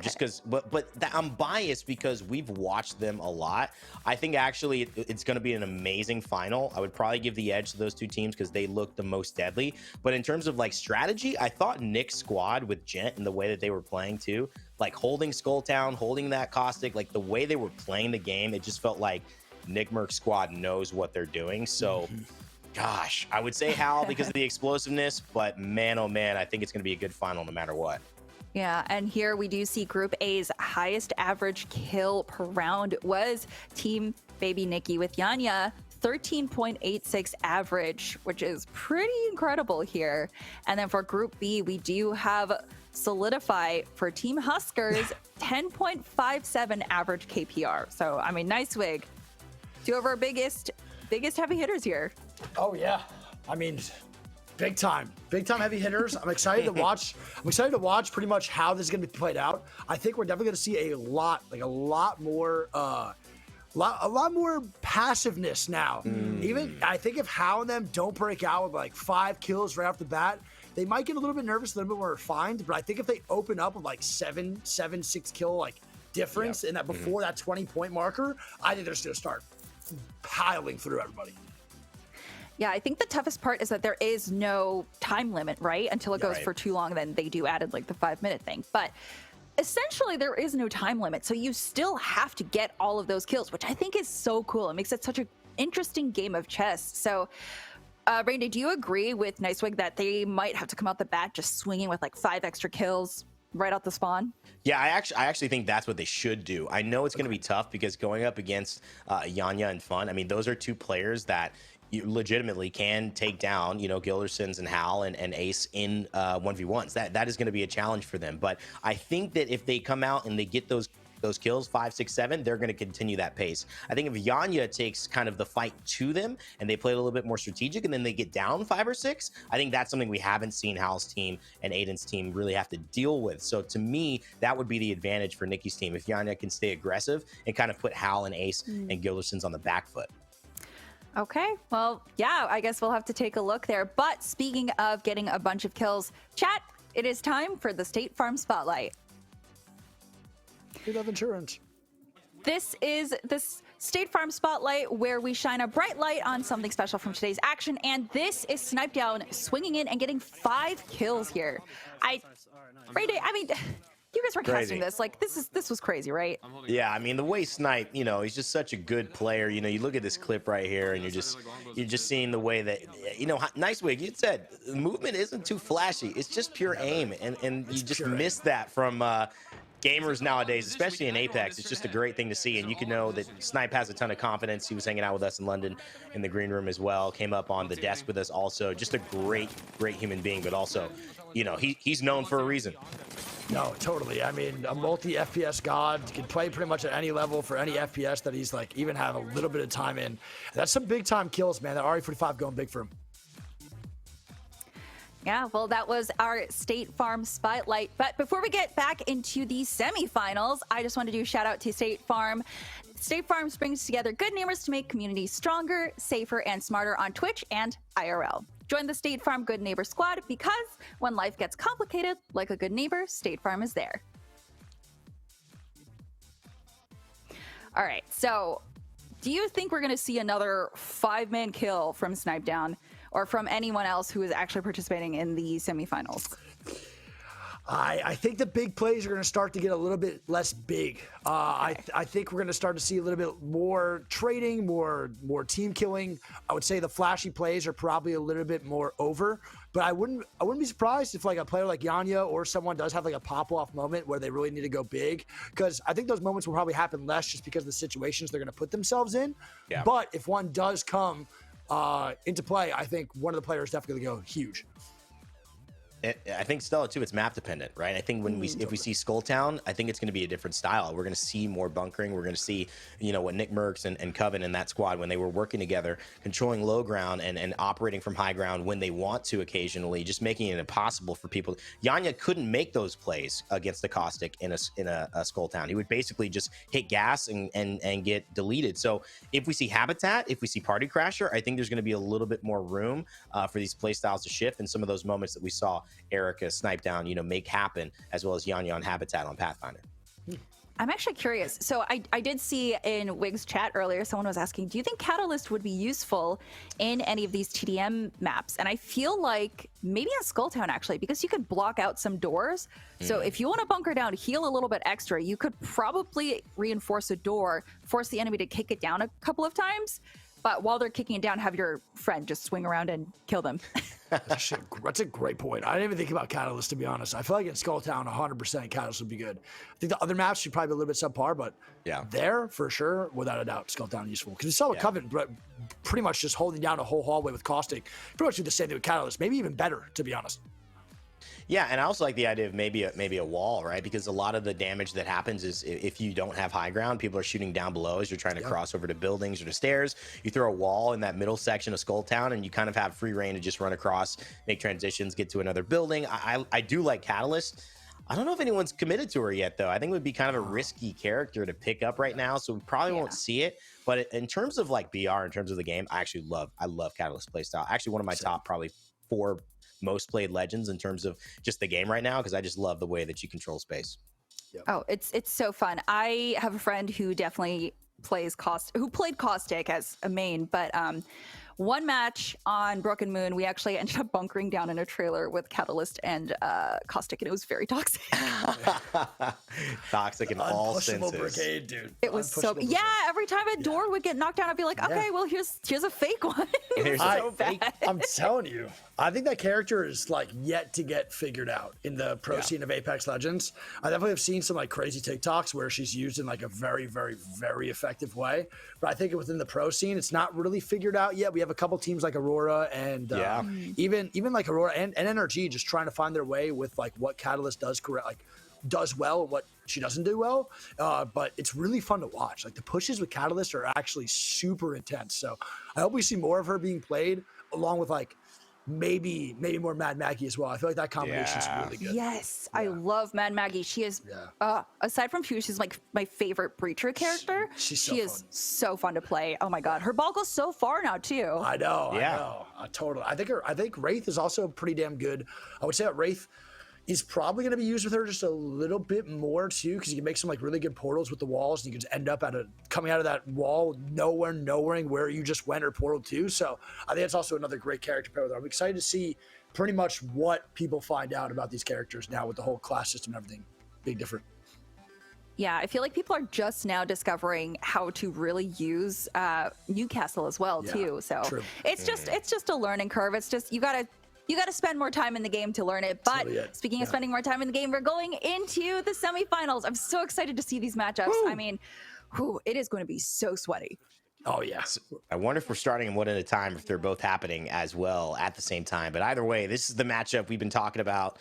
Speaker 5: Just because, but I'm biased because we've watched them a lot. I think actually it's going to be an amazing final. I would probably give the edge to those 2 teams because they look the most deadly. But in terms of like strategy, I thought Nick's squad with Gent and the way that they were playing too, like holding Skulltown, holding that Caustic, like the way they were playing the game, it just felt like Nick Merck's squad knows what they're doing. So. Gosh, I would say Hal because of the explosiveness, but man, oh man, I think it's going to be a good final no matter what.
Speaker 3: Yeah, and here we do see Group A's highest average kill per round was Team Baby Nikki with Yanya, 13.86 average, which is pretty incredible here. And then for Group B, we do have Solidify for Team Huskers, 10.57 average KPR. So, I mean, nice wig. 2 of our biggest heavy hitters here.
Speaker 4: Oh yeah, I mean, big time heavy hitters. I'm excited to watch. I'm excited to watch pretty much how this is going to be played out. I think we're definitely going to see a lot more passiveness now. Even I think if Hal and them don't break out with like 5 kills right off the bat, they might get a little bit nervous, a little bit more refined. But I think if they open up with like 6 kill like difference in that before that 20-point marker, I think they're just going to start piling through everybody.
Speaker 3: Yeah, I think the toughest part is that there is no time limit, right? Until it goes for too long, then they do added like the 5-minute thing. But essentially, there is no time limit. So you still have to get all of those kills, which I think is so cool. It makes it such an interesting game of chess. So, Randy, do you agree with Nicewig that they might have to come out the bat just swinging with like 5 extra kills right out the spawn?
Speaker 5: Yeah, I actually think that's what they should do. I know it's going to be tough because going up against Yanya and Fun, I mean, those are 2 players that you legitimately can take down, you know, Gildersons and Hal and Ace in 1v1s. That is going to be a challenge for them. But I think that if they come out and they get those kills, 5, 6, 7, they're going to continue that pace. I think if Yanya takes kind of the fight to them and they play a little bit more strategic and then they get down 5 or 6, I think that's something we haven't seen Hal's team and Aiden's team really have to deal with. So to me, that would be the advantage for Nikki's team if Yanya can stay aggressive and kind of put Hal and Ace and Gildersons on the back foot.
Speaker 3: Okay, well, yeah, I guess we'll have to take a look there. But speaking of getting a bunch of kills, chat, it is time for the State Farm Spotlight.
Speaker 4: We love insurance.
Speaker 3: This is the State Farm Spotlight, where we shine a bright light on something special from today's action, and this is Snipe Down swinging in and getting 5 kills here. I mean, you guys were casting this. Like, this was crazy, right?
Speaker 5: Yeah, I mean, the way Snipe, you know, he's just such a good player. You know, you look at this clip right here, and you're just seeing the way that, you know, Nice Wig, you said the movement isn't too flashy. It's just pure aim, and you just miss that from gamers nowadays, especially in Apex. It's just a great thing to see, and you can know that Snipe has a ton of confidence. He was hanging out with us in London in the green room as well, came up on the desk with us also. Just a great human being, but also, you know, he's known for a reason.
Speaker 4: No, totally. I mean, a multi-FPS god, can play pretty much at any level for any FPS that he's like even have a little bit of time in. That's some big time kills, man. That RE45 going big for him.
Speaker 3: Yeah, well, that was our State Farm Spotlight. But before we get back into the semifinals, I just want to do a shout out to State Farm. State Farm brings together good neighbors to make communities stronger, safer, and smarter on Twitch and IRL. Join the State Farm Good Neighbor Squad, because when life gets complicated, like a good neighbor, State Farm is there. All right, so do you think we're going to see another 5-man kill from Snipe Down, or from anyone else who is actually participating in the semifinals?
Speaker 4: I think the big plays are going to start to get a little bit less big. I think we're going to start to see a little bit more trading, more team killing. I would say the flashy plays are probably a little bit more over, but I wouldn't be surprised if like a player like Yanya or someone does have like a pop-off moment where they really need to go big, because I think those moments will probably happen less just because of the situations they're going to put themselves in. Yeah. But if one does come into play, I think one of the players definitely go huge.
Speaker 5: I think Stella too, it's map dependent, right? I think when if we see Skulltown, I think it's going to be a different style. We're going to see more bunkering. We're going to see, you know, what Nick Merckx and Coven and that squad, when they were working together, controlling low ground and operating from high ground when they want to occasionally, just making it impossible for people. Yanya couldn't make those plays against the Caustic in a Skulltown. He would basically just hit gas and get deleted. So if we see Habitat, if we see Party Crasher, I think there's going to be a little bit more room for these play styles to shift, and some of those moments that we saw Erica Snipe Down, you know, make happen, as well as Yanya on Habitat on Pathfinder.
Speaker 3: I'm actually curious. So I did see in Wig's chat earlier, someone was asking, do you think Catalyst would be useful in any of these TDM maps? And I feel like maybe in Skulltown, actually, because you could block out some doors. So if you want to bunker down, heal a little bit extra, you could probably reinforce a door, force the enemy to kick it down a couple of times. But while they're kicking it down, have your friend just swing around and kill them.
Speaker 4: That's a great point. I didn't even think about Catalyst, to be honest. I feel like in Skulltown, 100% Catalyst would be good. I think the other maps should probably be a little bit subpar, but yeah, there, for sure, without a doubt, Skulltown useful. Because we saw with Coven, pretty much just holding down a whole hallway with Caustic. Pretty much do the same thing with Catalyst. Maybe even better, to be honest.
Speaker 5: Yeah, and I also like the idea of maybe a wall, right? Because a lot of the damage that happens is if you don't have high ground, people are shooting down below as you're trying to cross over to buildings or to stairs. You throw a wall in that middle section of Skulltown, and you kind of have free reign to just run across, make transitions, get to another building. I do like Catalyst. I don't know if anyone's committed to her yet, though. I think it would be kind of a risky character to pick up right now, so we probably won't see it. But in terms of like BR, in terms of the game, I love Catalyst playstyle. Actually, one of my top probably 4 most played legends in terms of just the game right now, because I just love the way that you control space.
Speaker 4: Yep.
Speaker 3: Oh, it's so fun. I have a friend who definitely played Caustic as a main, but one match on Broken Moon, we actually ended up bunkering down in a trailer with Catalyst and Caustic, and it was very toxic.
Speaker 5: Toxic in all senses.
Speaker 4: Brigade, dude.
Speaker 3: It was so
Speaker 4: Brigade.
Speaker 3: Every time a door would get knocked down, I'd be like, okay, well, here's a fake one. It was so bad.
Speaker 4: I'm telling you, I think that character is like yet to get figured out in the pro scene of Apex Legends. I definitely have seen some like crazy TikToks where she's used in like a very, very, very effective way. But I think within the pro scene, it's not really figured out yet. We have a couple teams like Aurora and even like Aurora and NRG just trying to find their way with like what Catalyst does does well and what she doesn't do well. But it's really fun to watch. Like the pushes with Catalyst are actually super intense. So I hope we see more of her being played along with like maybe more Mad Maggie as well. I feel like that combination's
Speaker 5: Yeah.
Speaker 4: really good.
Speaker 3: Yes, I love Mad Maggie. She is, aside from Fuse, she's like my favorite Breacher character.
Speaker 4: She's so
Speaker 3: she is
Speaker 4: fun.
Speaker 3: so fun to play. Oh my god, her ball goes so far now too.
Speaker 4: I know.
Speaker 5: Yeah.
Speaker 4: I know. Totally. I think Wraith is also pretty damn good. I would say that Wraith is probably going to be used with her just a little bit more too, because you can make some like really good portals with the walls, and you can just end up coming out of that wall knowing where you just went or portaled to. So I think it's also another great character pair with her. I'm excited to see pretty much what people find out about these characters now with the whole class system and everything being different.
Speaker 3: Yeah, I feel like people are just now discovering how to really use Newcastle as well too. So
Speaker 4: true.
Speaker 3: it's just a learning curve. It's just you gotta spend more time in the game to learn it. But
Speaker 4: really it.
Speaker 3: speaking of spending more time in the game, we're going into the semifinals. I'm so excited to see these matchups.
Speaker 4: Woo.
Speaker 3: I mean, it is going to be so sweaty.
Speaker 4: Oh yes.
Speaker 5: I wonder if we're starting them one at a time, if they're both happening as well at the same time. But either way, this is the matchup we've been talking about.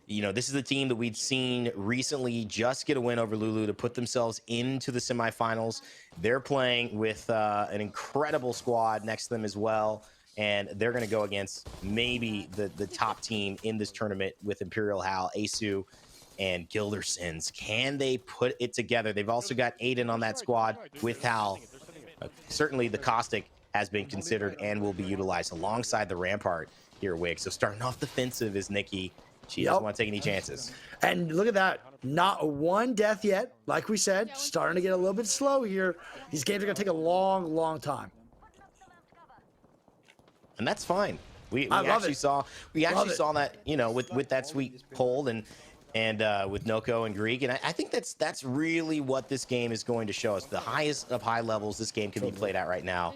Speaker 5: You know, this is the team that we'd seen recently just get a win over Lulu to put themselves into the semifinals. They're playing with an incredible squad next to them as well. And they're going to go against maybe the top team in this tournament with Imperial Hal, Asu, and Gildersons. Can they put it together? They've also got Aiden on that squad with Hal. Certainly the Caustic has been considered and will be utilized alongside the Rampart here, Wick. So starting off defensive is Nikki. She doesn't want to take any chances.
Speaker 4: And look at that. Not one death yet. Like we said, starting to get a little bit slow here. These games are going to take a long, long time.
Speaker 5: And that's fine. We
Speaker 4: love
Speaker 5: actually
Speaker 4: it.
Speaker 5: saw that, you know, with that sweet hold and with Noko and Greek. And I think that's really what this game is going to show us. The highest of high levels this game can be played at right now.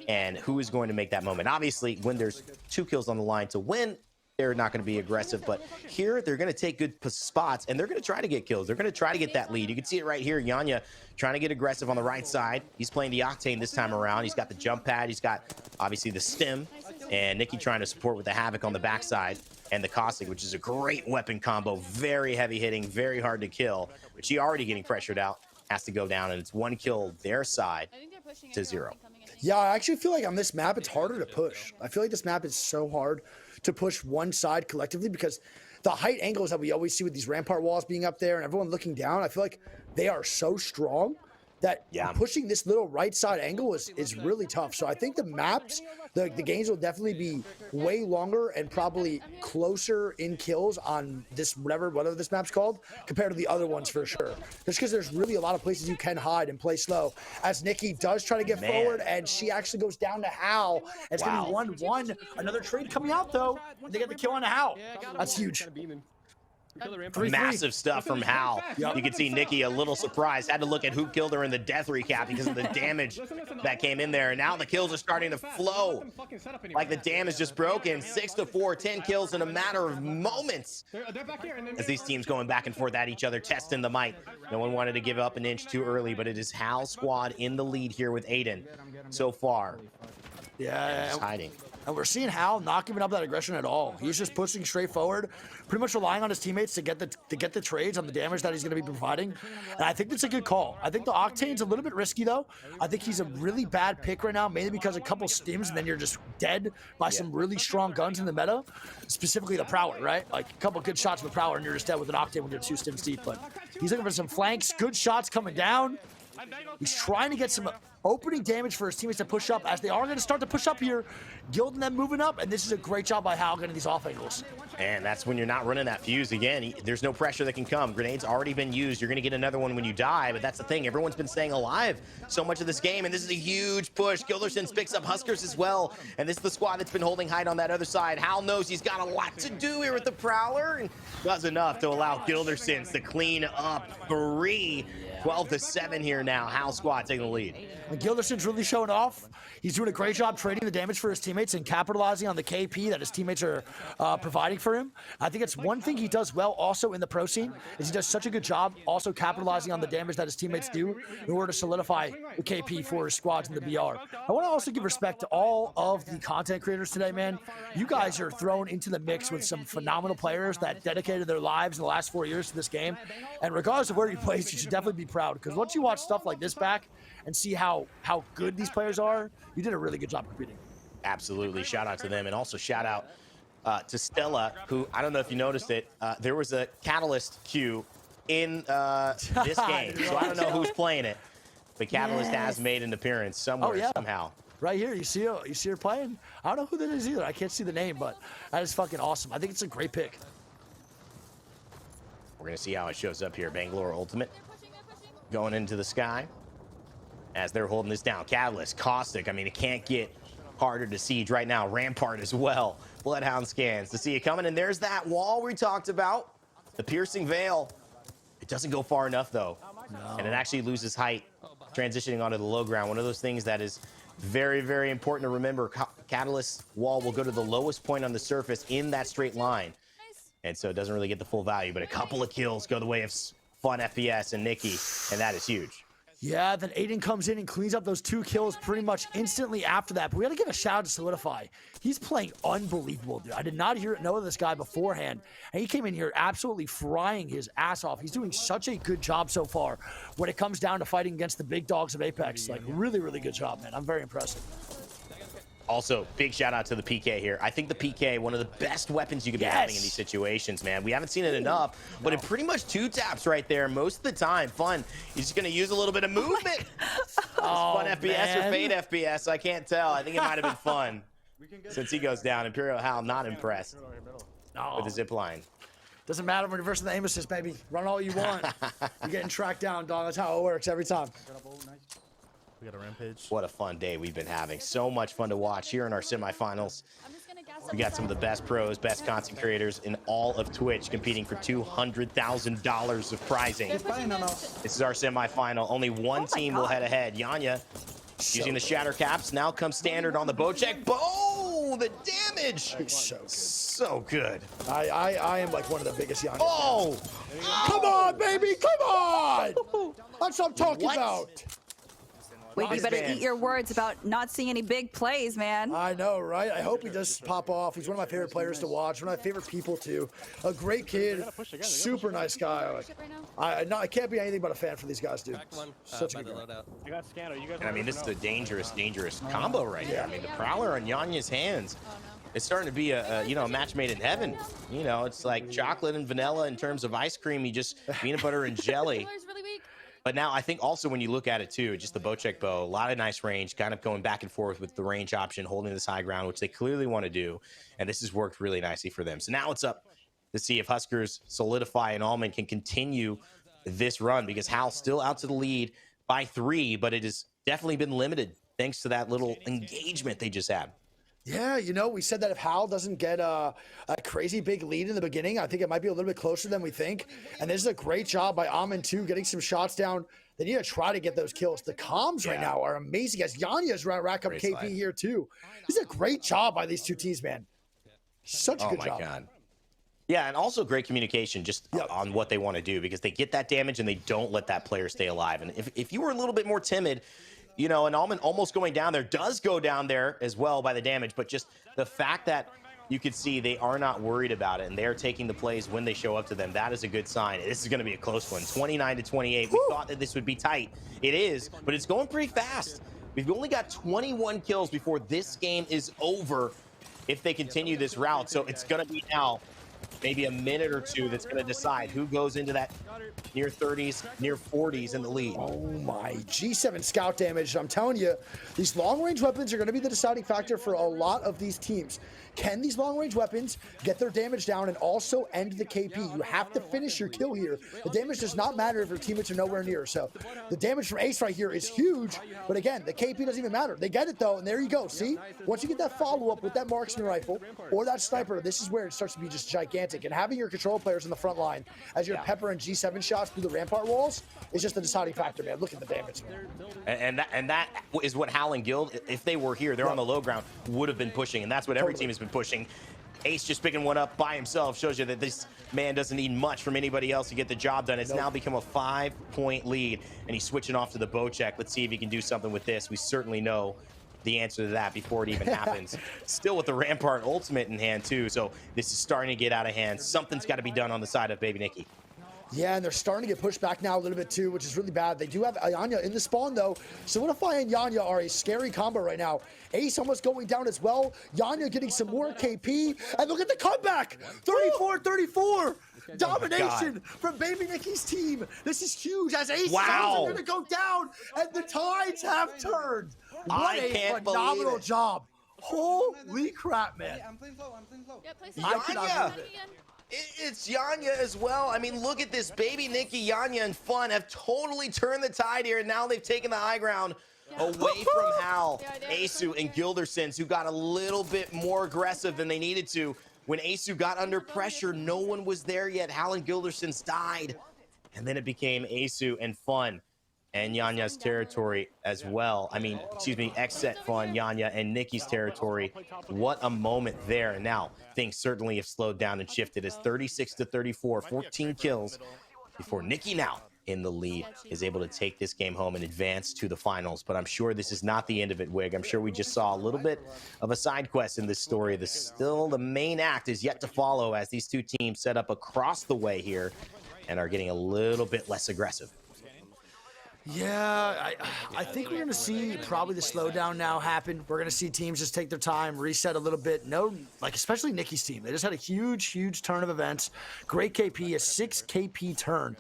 Speaker 5: And who is going to make that moment. Obviously, when there's 2 kills on the line to win, they're not going to be aggressive. But here, they're going to take good spots, and they're going to try to get kills. They're going to try to get that lead. You can see it right here. Yanya trying to get aggressive on the right side. He's playing the Octane this time around. He's got the jump pad. He's got, obviously, the stim. And Nikki trying to support with the Havoc on the backside. And the Caustic, which is a great weapon combo. Very heavy hitting, very hard to kill. But she already getting pressured out. Has to go down, and it's 1 kill their side to 0.
Speaker 4: Yeah, I actually feel like on this map, it's harder to push. I feel like this map is so hard to push one side collectively because the height angles that we always see with these rampart walls being up there and everyone looking down, I feel like they are so strong that pushing this little right side angle is really tough. So I think the maps, the games will definitely be way longer and probably closer in kills on this whatever this map's called compared to the other ones for sure. Just because there's really a lot of places you can hide and play slow. As Nikki does try to get forward and she actually goes down to Hal. It's gonna be 1-1. Another trade coming out though. They get the kill on Hal. That's huge.
Speaker 5: Massive stuff from Hal.
Speaker 4: Yep.
Speaker 5: You can see Nikki a little surprised. Had to look at who killed her in the death recap because of the damage that came in there. And now the kills are starting to flow. Like the dam is just broken. 6-4, 10 kills in a matter of moments. As these teams going back and forth at each other, testing the might. No one wanted to give up an inch too early, but it is Hal's squad in the lead here with Aiden so far.
Speaker 4: Yeah,
Speaker 5: just hiding.
Speaker 4: And we're seeing Hal not giving up that aggression at all. He's just pushing straight forward, pretty much relying on his teammates to get the trades on the damage that he's going to be providing. And I think that's a good call. I think the Octane's a little bit risky though. I think he's a really bad pick right now, mainly because a couple stims and then you're just dead by some really strong guns in the meta, specifically the Prowler, right? Like a couple good shots with the Prowler and you're just dead with an Octane when you're 2 stims deep. But he's looking for some flanks, good shots coming down. He's trying to get some opening damage for his teammates to push up as they are going to start to push up here. Guild and them moving up, and this is a great job by Hal getting these off angles.
Speaker 5: And that's when you're not running that fuse again. There's no pressure that can come. Grenade's already been used. You're going to get another one when you die, but that's the thing. Everyone's been staying alive so much of this game, and this is a huge push. Gildersons picks up Huskers as well, and this is the squad that's been holding height on that other side. Hal knows he's got a lot to do here with the Prowler, and does enough to allow Gildersons to clean up 3. 12-7 here now. Hal squad taking the lead.
Speaker 4: And Gilderson's really showing off. He's doing a great job trading the damage for his teammates and capitalizing on the KP that his teammates are providing for him. I think it's one thing he does well also in the pro scene is he does such a good job also capitalizing on the damage that his teammates do in order to solidify the KP for his squads in the BR. I want to also give respect to all of the content creators today, man. You guys are thrown into the mix with some phenomenal players that dedicated their lives in the last 4 years to this game. And regardless of where you place, you should definitely be proud because once you watch stuff like this back and see how good these players are, you did a really good job competing.
Speaker 5: Absolutely. Shout out to them. And also shout out to Stella, who, I don't know if you noticed it, there was a Catalyst queue in this game. So I don't know who's playing it. But Catalyst has made an appearance somewhere, somehow.
Speaker 4: Right here, you see her playing? I don't know who that is either. I can't see the name, but that is fucking awesome. I think it's a great pick.
Speaker 5: We're going to see how it shows up here. Bangalore Ultimate going into the sky as they're holding this down. Catalyst, Caustic. I mean, it can't get harder to siege right now. Rampart as well. Bloodhound scans to see it coming. And there's that wall we talked about. The piercing veil. It doesn't go far enough, though. No. And it actually loses height, transitioning onto the low ground. One of those things that is very, very important to remember. Catalyst wall will go to the lowest point on the surface in that straight line. And so it doesn't really get the full value, but a couple of kills go the way of Fun FPS and Nikki, and that is huge.
Speaker 4: Yeah, then Aiden comes in and cleans up those 2 kills pretty much instantly after that. But we got to give a shout out to Solidify. He's playing unbelievable, dude. I did not know this guy beforehand, and he came in here absolutely frying his ass off. He's doing such a good job so far when it comes down to fighting against the big dogs of Apex. Like, really, really good job, man. I'm very impressed.
Speaker 5: Also, big shout out to the PK here. I think the PK, one of the best weapons you could be having in these situations, man. We haven't seen it enough, but in pretty much 2 taps right there, most of the time, Fun, he's just going to use a little bit of movement. Fun FPS or Fade FPS, I can't tell. I think it might have been Fun. Since he goes down, Imperial Hal not impressed with the zip line.
Speaker 4: Doesn't matter when you're versus the aim assist, baby. Run all you want. You're getting tracked down, dog. That's how it works every time.
Speaker 10: We got a rampage.
Speaker 5: What a fun day we've been having. So much fun to watch here in our semifinals. We got some of the best pros, best content creators in all of Twitch competing for $200,000 of prizing. This is our semifinal. Only one team will head ahead. Yanya using the shatter caps. Now comes standard on the bow check. Bow! The damage! So good.
Speaker 4: I am like one of the biggest Yanya.
Speaker 5: Oh!
Speaker 4: Come on, baby! Come on! That's what I'm talking about.
Speaker 3: Wait, you better eat your words about not seeing any big plays, man.
Speaker 4: I know, right? I hope he does pop off. He's one of my favorite players to watch. One of my favorite people, too. A great kid. Super nice guy. I can't be anything but a fan for these guys, dude. Such a good guy.
Speaker 5: I mean, this is a dangerous, dangerous combo right here. I mean, the Prowler on Yanya's hands. It's starting to be a match made in heaven. You know, it's like chocolate and vanilla in terms of ice cream. You just peanut butter and jelly. But now I think also when you look at it too, just the bow check bow, a lot of nice range, kind of going back and forth with the range option, holding this high ground, which they clearly want to do. And this has worked really nicely for them. So now it's up to see if Huskers, Solidify, and Allman can continue this run, because Hal's still out to the lead by 3, but it has definitely been limited thanks to that little engagement they just had.
Speaker 4: Yeah, you know, we said that if Hal doesn't get a crazy big lead in the beginning, I think it might be a little bit closer than we think. And this is a great job by Amin, too, getting some shots down. They need to try to get those kills. The comms right now are amazing, as Yanya's rack up KP here, too. This is a great job by these 2 teams, man. Such a good job.
Speaker 5: Oh, my God. Yeah, and also great communication just on what they want to do, because they get that damage and they don't let that player stay alive. And if you were a little bit more timid, you know, and Alman almost going down there, does go down there as well by the damage, but just the fact that you could see they are not worried about it and they're taking the plays when they show up to them, that is a good sign. This is going to be a close one, 29-28. We thought that this would be tight. It is, but it's going pretty fast. We've only got 21 kills before this game is over if they continue this route, so it's going to be now maybe a minute or 2 that's going to decide who goes into that near 30s, near 40s in the lead.
Speaker 4: Oh my, G7 scout damage. I'm telling you, these long-range weapons are going to be the deciding factor for a lot of these teams. Can these long-range weapons get their damage down and also end the KP? You have to finish your kill here. The damage does not matter if your teammates are nowhere near. So the damage from Ace right here is huge. But again, the KP doesn't even matter. They get it, though, and there you go. See? Once you get that follow-up with that marksman rifle or that sniper, this is where it starts to be just gigantic. And having your control players in the front line as your Pepper and G7 shots through the Rampart walls is just the deciding factor, man. Look at the damage, man.
Speaker 5: And that is what Hal and Guild, if they were here, they're on the low ground, would have been pushing. And that's what every team has been pushing. Ace just picking one up by himself shows you that this man doesn't need much from anybody else to get the job done. It's now become a 5-point lead, and he's switching off to the bow check. Let's see if he can do something with this. We certainly know the answer to that before it even happens. Still with the Rampart ultimate in hand, too, so this is starting to get out of hand. Something's got to be done on the side of Baby Nikki.
Speaker 4: Yeah, and they're starting to get pushed back now a little bit too, which is really bad. They do have Ayanya in the spawn though. Solidify and Yanya are a scary combo right now. Ace almost going down as well. Yanya getting some more KP. And look at the comeback! 34-34! Domination from Baby Nicky's team. This is huge as Ace is also gonna go down and the tides have turned. What a phenomenal job. Holy crap, man.
Speaker 6: I'm playing slow. Yeah, play slow.
Speaker 4: I cannot believe it.
Speaker 5: It's Yanya as well. I mean, look at this. Baby Nikki, Yanya, and Fun have totally turned the tide here, and now they've taken the high ground away from Hal, Asu, and Gildersons, who got a little bit more aggressive than they needed to. When Asu got under pressure, no one was there yet. Hal and Gildersons died, and then it became Asu and Fun and Yanya's territory as well. I mean, excuse me, X-Set Fun, Yanya, and Nikki's territory. What a moment there. And now things certainly have slowed down and shifted as 36-34, 14 kills before Nikki now in the lead is able to take this game home and advance to the finals. But I'm sure this is not the end of it, Wig. I'm sure we just saw a little bit of a side quest in this story. The main act is yet to follow as these two teams set up across the way here and are getting a little bit less aggressive.
Speaker 4: Yeah, I think we're going to see probably the slowdown now happen. We're going to see teams just take their time, reset a little bit. No, like especially Nikki's team. They just had a huge turn of events. Great KP, a 6 KP turn.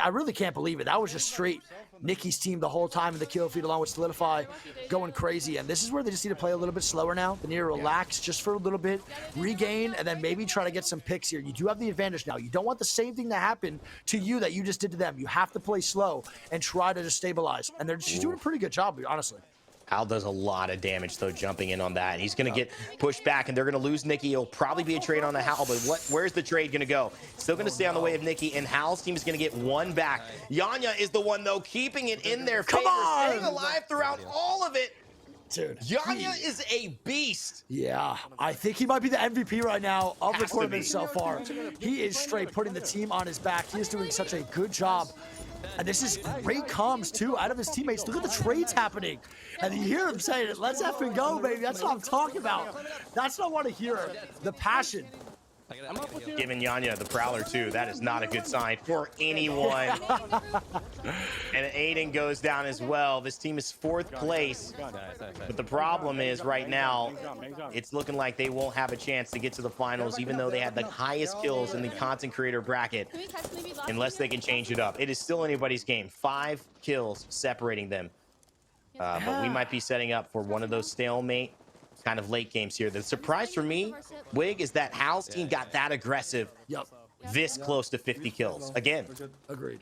Speaker 4: I really can't believe it. That was just straight Nikki's team the whole time in the kill feed along with Solidify going crazy. And this is where they just need to play a little bit slower now. They need to relax just for a little bit, regain, and then maybe try to get some picks here. You do have the advantage now. You don't want the same thing to happen to you that you just did to them. You have to play slow and try to just stabilize. And she's doing a pretty good job, honestly.
Speaker 5: Hal does a lot of damage, though, jumping in on that. He's going to get pushed back, and they're going to lose Nikki. It'll probably be a trade on the Hal, but where's the trade going to go? Still going to stay on the way of Nikki, and Hal's team is going to get one back. Yanya is the one, though, keeping it in their favor, staying alive throughout all of it.
Speaker 4: Dude,
Speaker 5: Yanya is a beast.
Speaker 4: Yeah, I think he might be the MVP right now of the tournament so far. He is straight putting the team on his back. He is doing such a good job. And this is great comms, too, out of his teammates. Look at the trades happening. And you hear him saying, let's effing go, baby. That's what I'm talking about. That's what I want to hear. The passion.
Speaker 5: Giving Yanya the Prowler, too. That is not a good sign for anyone. And Aiden goes down as well. This team is 4th place. But the problem is right now, it's looking like they won't have a chance to get to the finals, even though they had the highest kills in the content creator bracket, unless they can change it up. It is still anybody's game. 5 kills separating them. But we might be setting up for one of those stalemate kind of late games here. The surprise for me, Wig, is that Hal's team got that aggressive this close to 50 kills. Again.
Speaker 4: Agreed.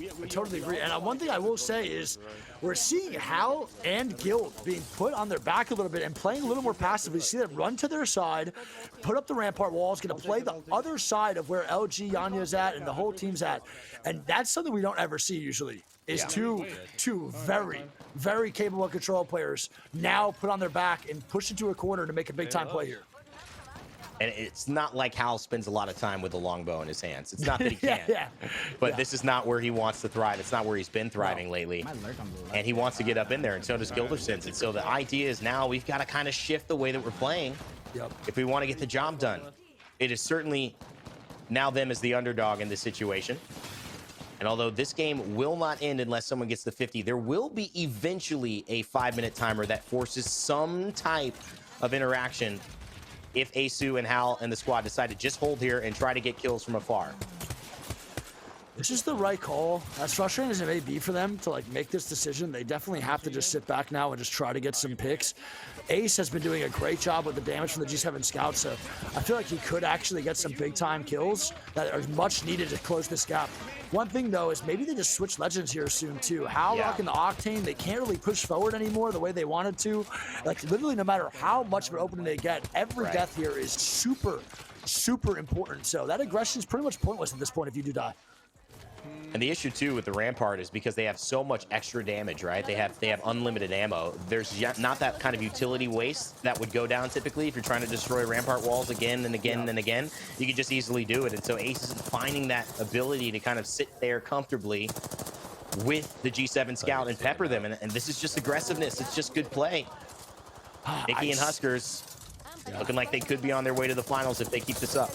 Speaker 4: I totally agree. And one thing I will say is we're seeing Hal and Guild being put on their back a little bit and playing a little more passively. See them run to their side, put up the rampart walls, going to play the other side of where LG, Yanya's at, and the whole team's at. And that's something we don't ever see usually, is two very capable control players now put on their back and push into a corner to make a big-time play here.
Speaker 5: And it's not like Hal spends a lot of time with a longbow in his hands. It's not that he can't. But this is not where he wants to thrive. It's not where he's been thriving lately. And he wants to get up in there, and so does Gildersons. And so the idea is now we've got to kind of shift the way that we're playing if we want to get the job done. It is certainly now them as the underdog in this situation. And although this game will not end unless someone gets to 50, there will be eventually a 5-minute timer that forces some type of interaction if Asu and Hal and the squad decide to just hold here and try to get kills from afar.
Speaker 4: This is the right call. As frustrating as it may be for them to like make this decision, they definitely have to just sit back now and just try to get some picks. Ace has been doing a great job with the damage from the G7 Scout, so I feel like he could actually get some big-time kills that are much needed to close this gap. One thing, though, is maybe they just switch Legends here soon, too. Howlock and the Octane, they can't really push forward anymore the way they wanted to. Like, literally, no matter how much of an opening they get, every death here is super important. So that aggression is pretty much pointless at this point if you do die.
Speaker 5: And the issue too with the Rampart is because they have so much extra damage, right? They have unlimited ammo. There's not that kind of utility waste that would go down typically if you're trying to destroy Rampart walls again and again and again. You could just easily do it. And so Ace is finding that ability to kind of sit there comfortably with the G7 Scout and pepper them. And this is just aggressiveness. It's just good play. Nikki and Huskers looking like they could be on their way to the finals if they keep this up.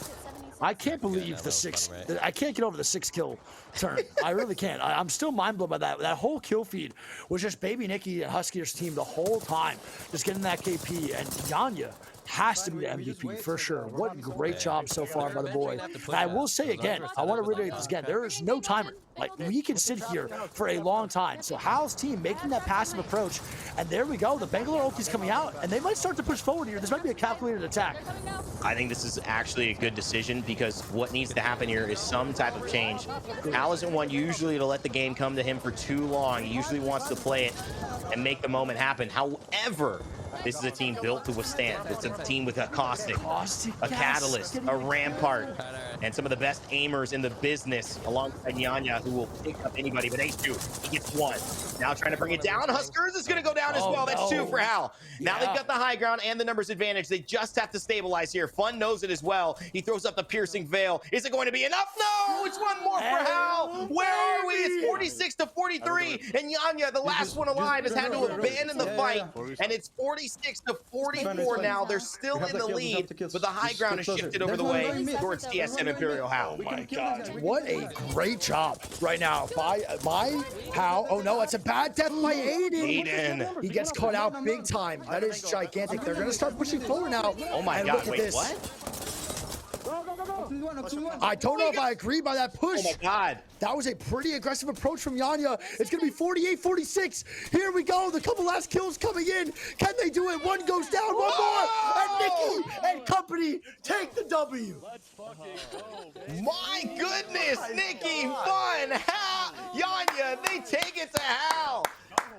Speaker 4: I can't believe the 6. I can't get over the 6 kill turn. I really can't. I'm still mind blown by that. That whole kill feed was just Baby Nikki and Huskier's team the whole time, just getting that KP. And Yanya has to be the MVP for sure. What a great job so far by the boy. And I will say again, I want to reiterate this again, there is no timer. Like, we can sit here for a long time. So Hal's team making that passive approach, and there we go. The Bangalore ulti's coming out, and they might start to push forward here. This might be a calculated attack.
Speaker 5: I think this is actually a good decision because what needs to happen here is some type of change. Hal isn't one usually to let the game come to him for too long. He usually wants to play it and make the moment happen. However, this is a team built to withstand. It's a team with a Caustic, a Catalyst, a Rampart, and some of the best aimers in the business alongside Nyanya, who will pick up anybody. But Ace2, he gets 1. Now trying to bring it down. Huskers is going to go down as well. That's 2 for Hal. Now they've got the high ground and the numbers advantage. They just have to stabilize here. Fun knows it as well. He throws up the piercing veil. Is it going to be enough? No, it's 1 more for Hal. Where are we? It's 46 to 43. And Nyanya, the last one alive, has had to abandon the fight. And it's 46 to 44 now. They're still in the lead, but the high ground is shifted over the way towards TSM Imperial Hal.
Speaker 4: Oh my God, what a great job right now by Hal. Oh no, it's a bad death by Aiden. He gets caught out big time. That is gigantic. They're going to start pushing forward now.
Speaker 5: Oh my God, wait, what?
Speaker 4: I don't know if I agree by that push.
Speaker 5: Oh my God.
Speaker 4: That was a pretty aggressive approach from Yanya. It's going to be 48-46. Here we go. The couple last kills coming in. Can they do it? 1 goes down, 1 more. And Nikki and company take the W.
Speaker 10: Let's fucking go.
Speaker 5: My goodness, Nikki, Fun, Hal, Yanya, they take it to Hal.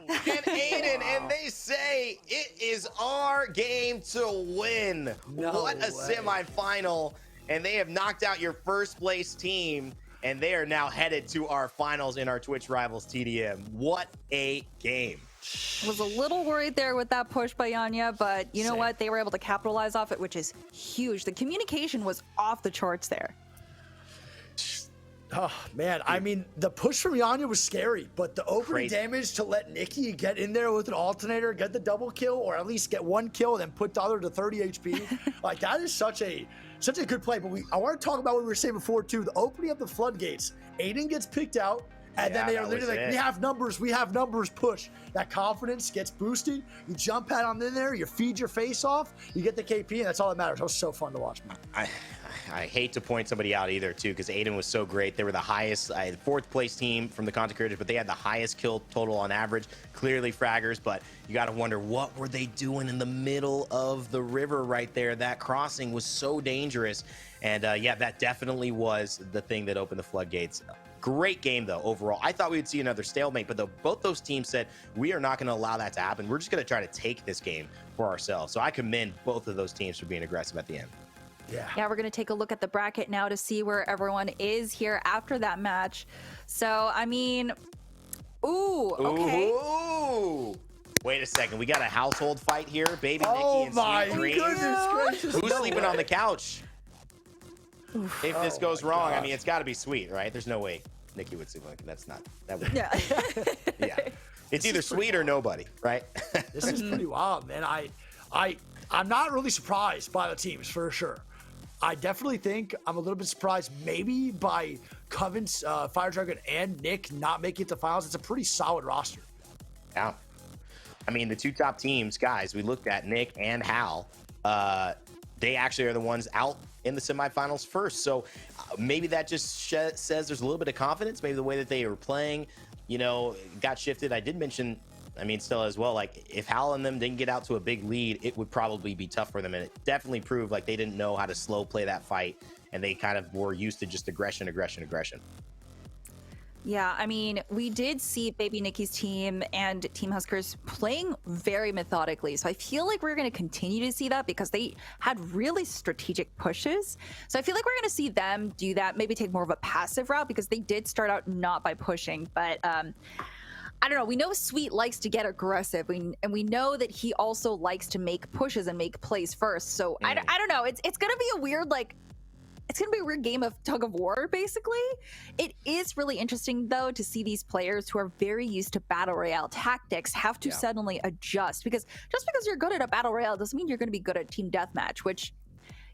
Speaker 5: And Aiden, and they say it is our game to win. What a semifinal. And they have knocked out your first place team, and they are now headed to our finals in our Twitch Rivals TDM. What a game.
Speaker 3: Was a little worried there with that push by Yanya, but you know what? They were able to capitalize off it, which is huge. The communication was off the charts there.
Speaker 4: Oh, man. I mean, the push from Yanya was scary, but the opening damage to let Nikki get in there with an alternator, get the double kill, or at least get 1 kill, and then put the other to 30 HP. Like, that is such a good play. But I want to talk about what we were saying before, too. The opening of the floodgates. Aiden gets picked out, and then they are literally like, we have numbers, push. That confidence gets boosted. You jump pad on in there, you feed your face off, you get the KP, and that's all that matters. It was so fun to watch, man.
Speaker 5: I hate to point somebody out either, too, because Aiden was so great. They were the highest, 4th place team from the content creators, but they had the highest kill total on average. Clearly fraggers, but you got to wonder, what were they doing in the middle of the river right there? That crossing was so dangerous. And yeah, that definitely was the thing that opened the floodgates. Great game, though, overall. I thought we would see another stalemate, but both those teams said, we are not going to allow that to happen. We're just going to try to take this game for ourselves. So I commend both of those teams for being aggressive at the end.
Speaker 3: Yeah, we're going to take a look at the bracket now to see where everyone is here after that match. So, I mean, okay.
Speaker 5: Ooh. Wait a second. We got a household fight here. Baby Nikki and Sweet Dreams. Who's sleeping on the couch? If this goes wrong, I mean, it's got to be Sweet, right? There's no way Nikki would sleep like that. That would. Yeah. Yeah. It's either Sweet or nobody, right?
Speaker 4: This is pretty wild, man. I'm not really surprised by the teams for sure. I definitely think I'm a little bit surprised maybe by Coven's Fire Dragon and Nick not making it to finals. It's a pretty solid roster.
Speaker 5: Yeah. I mean, the 2 top teams, guys, we looked at Nick and Hal. They actually are the ones out in the semifinals first. So maybe that just says there's a little bit of confidence. Maybe the way that they were playing, got shifted. I did mention, still as well, like if Hal and them didn't get out to a big lead, it would probably be tough for them. And it definitely proved like they didn't know how to slow play that fight. And they kind of were used to just aggression.
Speaker 3: Yeah, I mean, we did see Baby Nikki's team and Team Huskers playing very methodically. So I feel like we're going to continue to see that because they had really strategic pushes. So I feel like we're going to see them do that, maybe take more of a passive route because they did start out not by pushing. But I don't know. We know Sweet likes to get aggressive, and we know that he also likes to make pushes and make plays first. So I don't know. It's going to be a weird, it's going to be a weird game of tug of war, basically. It is really interesting, though, to see these players who are very used to Battle Royale tactics have to suddenly adjust. Because just because you're good at a Battle Royale doesn't mean you're going to be good at Team Deathmatch, which,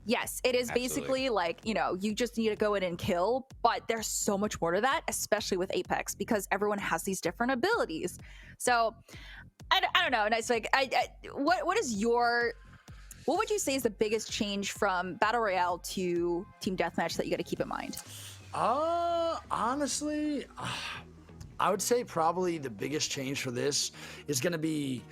Speaker 3: Yes, it is basically like, you just need to go in and kill, but there's so much more to that, especially with Apex, because everyone has these different abilities. So I don't know. And it's like, what would you say is the biggest change from Battle Royale to Team Deathmatch that you got to keep in mind?
Speaker 4: Honestly, I would say probably the biggest change for this is going to be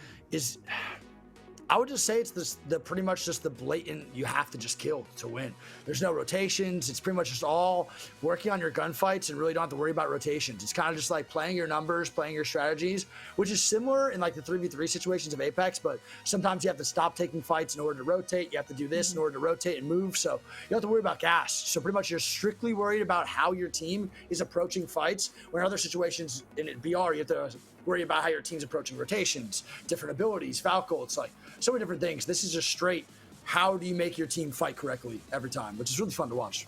Speaker 4: I would just say it's the pretty much just the blatant, you have to just kill to win. There's no rotations. It's pretty much just all working on your gunfights and really don't have to worry about rotations. It's kind of just like playing your numbers, playing your strategies, which is similar in like the 3v3 situations of Apex, but sometimes you have to stop taking fights in order to rotate. You have to do this in order to rotate and move. So you don't have to worry about gas. So pretty much you're strictly worried about how your team is approaching fights, where in other situations in BR, you have to worry about how your team's approaching rotations, different abilities, Falco. It's like so many different things. This is just straight, how do you make your team fight correctly every time, which is really fun to watch.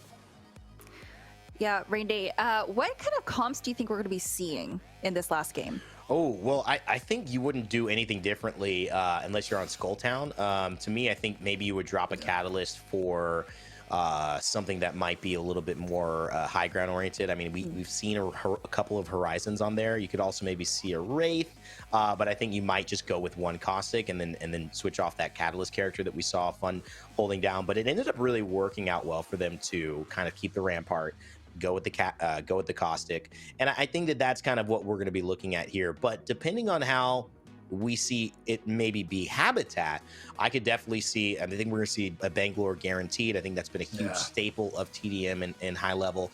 Speaker 3: Yeah, Rain Day, what kind of comps do you think we're going to be seeing in this last game?
Speaker 5: Oh, well, I think you wouldn't do anything differently unless you're on Skulltown. To me, I think maybe you would drop a catalyst for something that might be a little bit more high ground oriented. I mean, we've seen a couple of Horizons on there. You could also maybe see a Wraith, but I think you might just go with one Caustic and then switch off that Catalyst character that we saw Fun holding down. But it ended up really working out well for them to kind of keep the Rampart, go with the Caustic, and I think that's kind of what we're going to be looking at here. But depending on how we see it maybe be Habitat, I could definitely see, I think we're going to see a Bangalore guaranteed. I think that's been a huge staple of TDM and high level.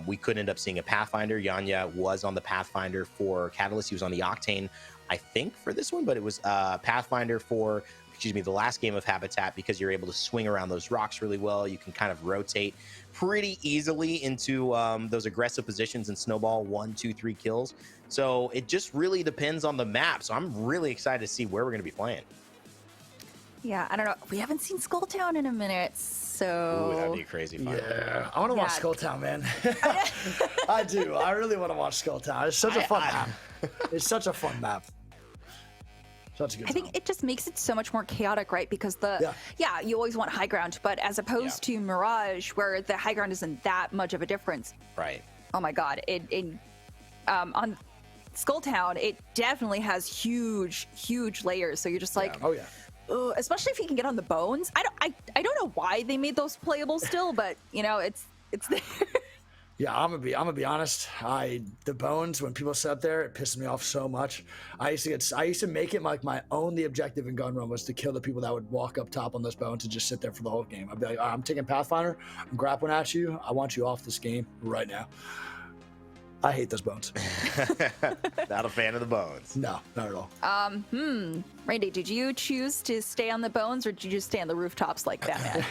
Speaker 5: We could end up seeing a Pathfinder. Yanya was on the Pathfinder for Catalyst. He was on the Octane, I think, for this one, but it was Pathfinder for, the last game of Habitat, because you're able to swing around those rocks really well. You can kind of rotate pretty easily into those aggressive positions and snowball 1, 2, 3 kills. So it just really depends on the map. So I'm really excited to see where we're going to be playing.
Speaker 3: Yeah, I don't know. We haven't seen Skulltown in a minute, so...
Speaker 5: Ooh, that'd be crazy fun.
Speaker 4: Yeah, I want to watch Skulltown, man. I do. I really want to watch Skulltown. It's such a fun map. It's such a fun map. Such a good
Speaker 3: I think it just makes it so much more chaotic, right? Because you always want high ground, but as opposed to Mirage, where the high ground isn't that much of a difference.
Speaker 5: Right.
Speaker 3: Oh my God. On Skulltown, it definitely has huge layers. So you're just like, especially if you can get on the bones. I don't know why they made those playable still, but it's there.
Speaker 4: Yeah, I'm gonna be honest. The bones, when people sit there, it pisses me off so much. I used to make it like my only objective in Gun Run was to kill the people that would walk up top on those bones and just sit there for the whole game. I'd be like, I'm taking Pathfinder, I'm grappling at you. I want you off this game right now. I hate those bones.
Speaker 5: Not a fan of the bones.
Speaker 4: No, not at all.
Speaker 3: Randy, did you choose to stay on the bones, or did you just stay on the rooftops like Batman?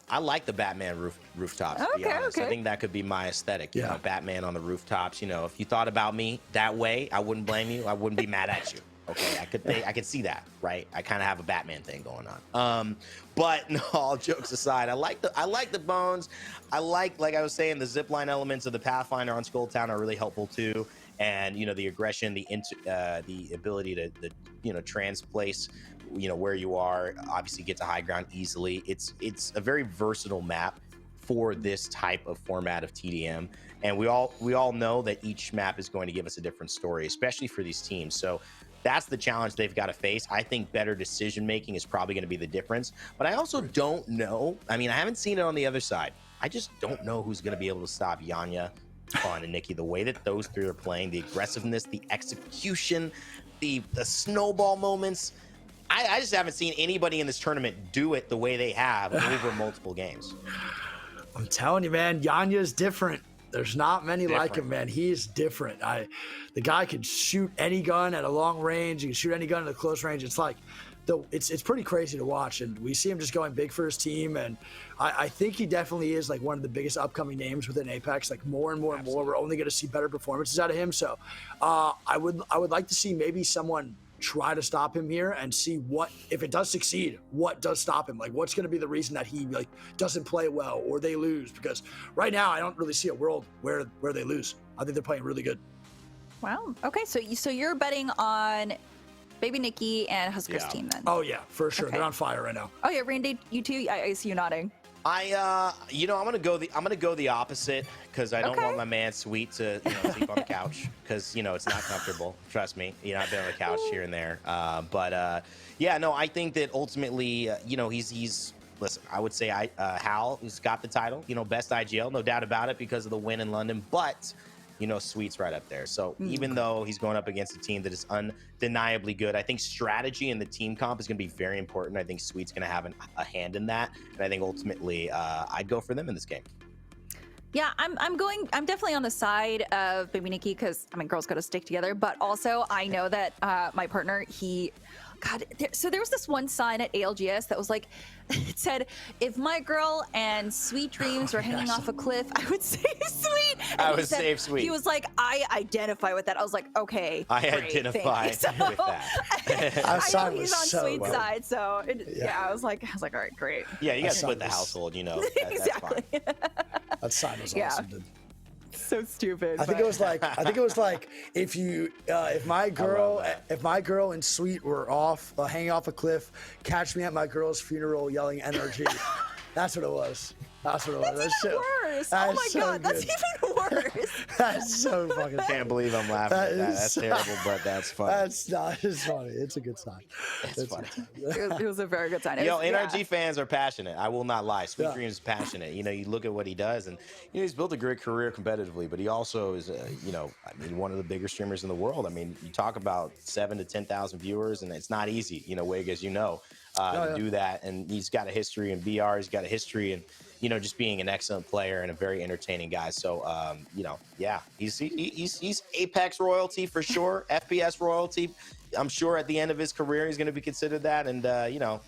Speaker 5: I like the Batman rooftops, to be honest. I think that could be my aesthetic. You know, Batman on the rooftops. If you thought about me that way, I wouldn't blame you. I wouldn't be mad at you. Okay, I could see that, right? I kind of have a Batman thing going on. But no, all jokes aside, I like the bones. I like I was saying, the zipline elements of the Pathfinder on Skulltown are really helpful too. And the aggression, the ability to transplace, where you are, obviously get to high ground easily. It's a very versatile map for this type of format of TDM. And we all know that each map is going to give us a different story, especially for these teams. So that's the challenge they've got to face. I think better decision making is probably going to be the difference. But I also don't know. I mean, I haven't seen it on the other side. I just don't know who's going to be able to stop Yanya, Fun, and Nikki. The way that those three are playing, the aggressiveness, the execution, the snowball moments. I just haven't seen anybody in this tournament do it the way they have over multiple games.
Speaker 4: I'm telling you, man, Yanya's different. There's not many like him, man. He's different. The guy can shoot any gun at a long range. He can shoot any gun at a close range. It's like, it's pretty crazy to watch. And we see him just going big for his team. And I think he definitely is like one of the biggest upcoming names within Apex. Like more and more and more, we're only going to see better performances out of him. So I would like to see maybe someone try to stop him here and see what, if it does succeed, what does stop him. Like, what's going to be the reason that he doesn't play well or they lose? Because right now I don't really see a world where they lose. I think they're playing really good.
Speaker 3: Wow. Okay, so you're betting on Baby Nikki and Husker's
Speaker 5: Yeah.
Speaker 3: team then.
Speaker 4: Oh yeah, for sure.
Speaker 3: Okay.
Speaker 4: They're on fire right now.
Speaker 3: Oh yeah, Randy, you too. I see you nodding.
Speaker 5: I'm gonna go the opposite because I don't
Speaker 3: Okay.
Speaker 5: want my man Sweet to sleep on the couch because it's not comfortable. Trust me, I've been on the couch here and there. I think that ultimately, he's listen. I would say Hal, who's got the title, best IGL, no doubt about it, because of the win in London, but. Sweet's right up there. So even though he's going up against a team that is undeniably good, I think strategy and the team comp is going to be very important. I think Sweet's going to have a hand in that, and I think ultimately I'd go for them in this game.
Speaker 3: Yeah, I'm definitely on the side of Baby Nikki because girls got to stick together. But also, I know that my partner, so there was this one sign at ALGS that was like, it said, if my girl and Sweet Dreams were hanging off a cliff, I would save Sweet. And
Speaker 5: I
Speaker 3: he
Speaker 5: would
Speaker 3: said-
Speaker 5: save Sweet.
Speaker 3: He was like, I identify with that. I was like, okay,
Speaker 5: I
Speaker 3: great,
Speaker 5: identify
Speaker 3: thank you.
Speaker 5: with that.
Speaker 3: I
Speaker 4: side
Speaker 3: know
Speaker 4: was
Speaker 3: he's on
Speaker 4: so
Speaker 3: Sweet's
Speaker 4: well.
Speaker 3: side, so I was like, all right, great.
Speaker 5: Yeah, you got to
Speaker 4: That
Speaker 5: split the
Speaker 4: sounds-
Speaker 5: household.
Speaker 3: Exactly.
Speaker 5: That's fine.
Speaker 4: That sign was
Speaker 3: Yeah.
Speaker 4: awesome, dude.
Speaker 3: So stupid.
Speaker 4: I think it was like if my girl and Sweet were hanging off a cliff, catch me at my girl's funeral yelling NRG. That's what it was. That's what it was.
Speaker 3: That's even worse. Oh my
Speaker 4: so
Speaker 3: god, that's
Speaker 4: good.
Speaker 3: even worse.
Speaker 4: That's so fucking.
Speaker 5: Can't believe I'm laughing
Speaker 4: That
Speaker 5: at that.
Speaker 4: is
Speaker 5: That's
Speaker 4: so-
Speaker 5: terrible, but that's funny.
Speaker 4: That's not. It's funny. It's a good sign.
Speaker 5: It's funny.
Speaker 3: It was a very good sign. It
Speaker 5: Yo,
Speaker 3: was-
Speaker 5: NRG fans are passionate. I will not lie. Sweet
Speaker 4: Yeah.
Speaker 5: Dreams is passionate. You look at what he does, and he's built a great career competitively. But he also is, one of the bigger streamers in the world. You talk about 7,000 to 10,000 viewers, and it's not easy. Wig, as you know, to do that. And he's got a history in VR. He's got a history in, just being an excellent player and a very entertaining guy. So, he's Apex royalty for sure. FPS royalty. I'm sure at the end of his career, he's going to be considered that. And,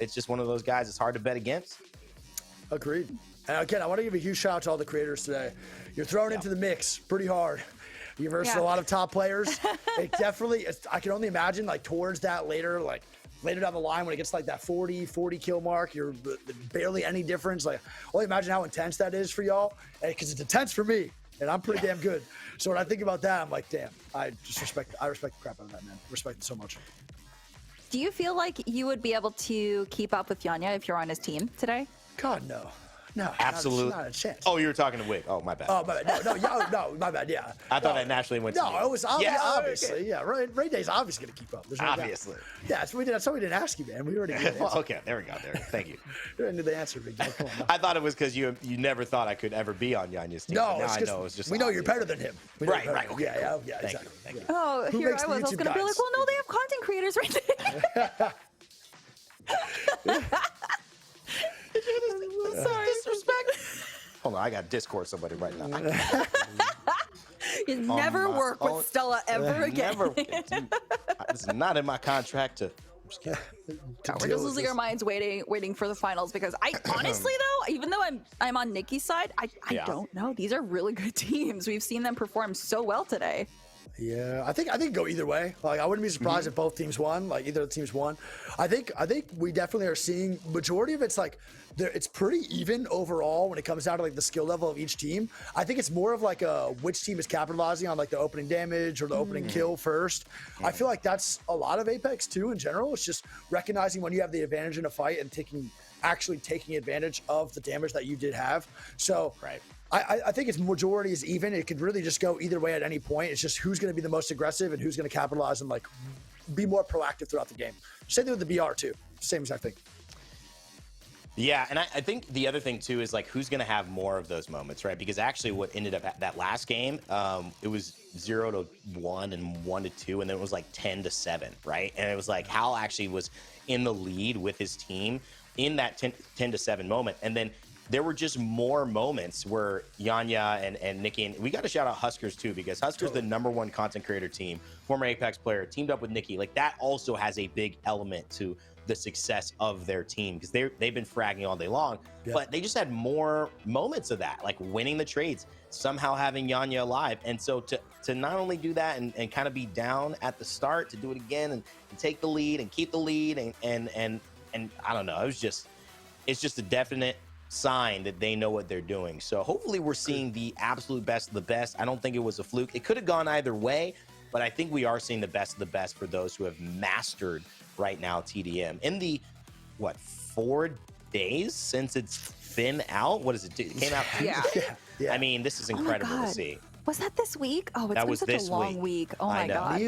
Speaker 5: it's just one of those guys it's hard to bet against.
Speaker 4: Agreed. And again, I want to give a huge shout out to all the creators today. You're thrown into the mix pretty hard. You're versus a lot of top players. It definitely, I can only imagine towards that later down the line when it gets that 40 kill mark, you're barely any difference. Only imagine how intense that is for y'all, because it's intense for me, and I'm pretty damn good. So when I think about that, I'm like, damn, I respect the crap out of that, man. Respect it so much.
Speaker 3: Do you feel like you would be able to keep up with Yanya if you're on his team today?
Speaker 4: God, no. No,
Speaker 5: Absolutely.
Speaker 4: Not a chance.
Speaker 5: Oh, you were talking to Wig. Oh, my bad.
Speaker 4: Oh, my bad. No, my bad. Yeah.
Speaker 5: I thought that naturally went to
Speaker 4: No,
Speaker 5: me.
Speaker 4: it was obviously.
Speaker 5: Okay.
Speaker 4: Yeah, Ray Day's obviously going to keep up. There's no doubt.
Speaker 5: Obviously.
Speaker 4: Yeah, that's why we didn't ask you, man. We already knew the answer.
Speaker 5: Well, okay, there we go. Thank you.
Speaker 4: We already knew the answer, Big Joe. Come on.
Speaker 5: I thought it was because you never thought I could ever be on Yanya's team.
Speaker 4: No,
Speaker 5: but now
Speaker 4: it's
Speaker 5: I
Speaker 4: 'cause
Speaker 5: know it's just
Speaker 4: we know you're
Speaker 5: obvious.
Speaker 4: better than him. We know
Speaker 5: Right,
Speaker 4: you're
Speaker 5: right.
Speaker 4: better.
Speaker 5: Okay,
Speaker 4: Yeah,
Speaker 5: cool.
Speaker 4: yeah,
Speaker 5: Thank
Speaker 4: exactly.
Speaker 5: you. Thank you.
Speaker 3: Oh,
Speaker 4: Who
Speaker 3: here
Speaker 4: makes
Speaker 3: I
Speaker 4: the
Speaker 3: was. I was
Speaker 4: YouTube
Speaker 3: going to be like,
Speaker 4: guides?
Speaker 3: well, no, they have content creators right there. Sorry.
Speaker 5: Disrespect. Hold on, I got Discord somebody right now.
Speaker 3: You never work with Stella ever again.
Speaker 5: Never. It's not in my contract to. I'm just kidding.
Speaker 3: We're just losing our minds waiting for the finals because I honestly though, even though I'm on Nikki's side, I don't know. These are really good teams. We've seen them perform so well today.
Speaker 4: Yeah, I think go either way. I wouldn't be surprised if both teams won. Either of the teams won. I think we definitely are seeing majority of it's it's pretty even overall when it comes down to the skill level of each team. I think it's more of which team is capitalizing on the opening damage or the opening kill first. I feel like that's a lot of Apex too in general. It's just recognizing when you have the advantage in a fight and actually taking advantage of the damage that you did have. So
Speaker 5: Right.
Speaker 4: I think its majority is even. It could really just go either way at any point. It's just who's going to be the most aggressive and who's going to capitalize and be more proactive throughout the game. Same thing with the BR too. Same exact thing.
Speaker 5: Yeah, and I think the other thing too is who's going to have more of those moments, right? Because actually, what ended up that last game, it was 0-1 and 1-2, and then it was 10-7, right? And it was Hal actually was in the lead with his team in that 10-7 moment, and then there were just more moments where Yanya and Nikki, and we got to shout out Huskers too, because Huskers the #1 content creator team, former Apex player, teamed up with Nikki. That also has a big element to the success of their team because they've been fragging all day long, but they just had more moments of that, winning the trades, somehow having Yanya alive. And so to not only do that and kind of be down at the start, to do it again and take the lead and keep the lead and I don't know, it's just a definite sign that they know what they're doing. So hopefully we're seeing the absolute best of the best. I don't think it was a fluke. It could have gone either way. but I think we are seeing the best of the best for those who have mastered right now TDM. In the, what, 4 days since it's been out? What is it? It came out Tuesday?
Speaker 4: Yeah.
Speaker 5: I mean, this is incredible to see.
Speaker 3: Was that this week? Oh, it's
Speaker 5: That
Speaker 3: been
Speaker 5: was
Speaker 3: such
Speaker 5: this
Speaker 3: a long
Speaker 5: week.
Speaker 3: week. Oh my god.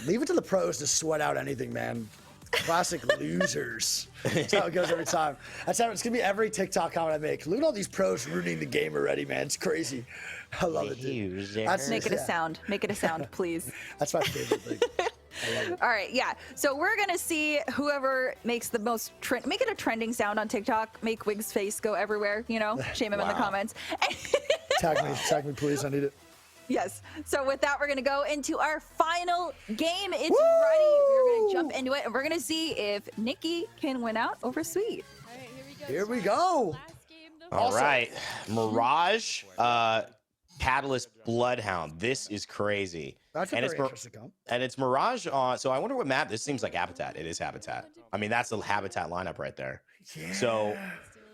Speaker 4: Leave it to the pros to sweat out anything, man. Classic losers. That's how it goes every time. That's how it's gonna be every TikTok comment I make. Look at all these pros ruining the game already, man. It's crazy. I love it, dude.
Speaker 3: Make it a sound. Make it a sound, please.
Speaker 4: That's my favorite thing. I love it.
Speaker 3: All right, yeah. So we're gonna see whoever makes the most make it a trending sound on TikTok. Make Wig's face go everywhere. You know, shame him in the comments.
Speaker 4: Tag me, please. I need it.
Speaker 3: Yes. So with that, we're gonna go into our final game. It's ready. We're gonna jump into it, and we're gonna see if Nikki can win out over Sweet.
Speaker 6: All right, here we go.
Speaker 4: Here we go.
Speaker 6: Last game, the
Speaker 5: All right, Mirage, Catalyst, Bloodhound. This is crazy.
Speaker 4: That's a very interesting comp.
Speaker 5: And it's Mirage on. So I wonder what map. This seems like Habitat. It is Habitat. I mean, that's the Habitat lineup right there.
Speaker 4: Yeah.
Speaker 5: So,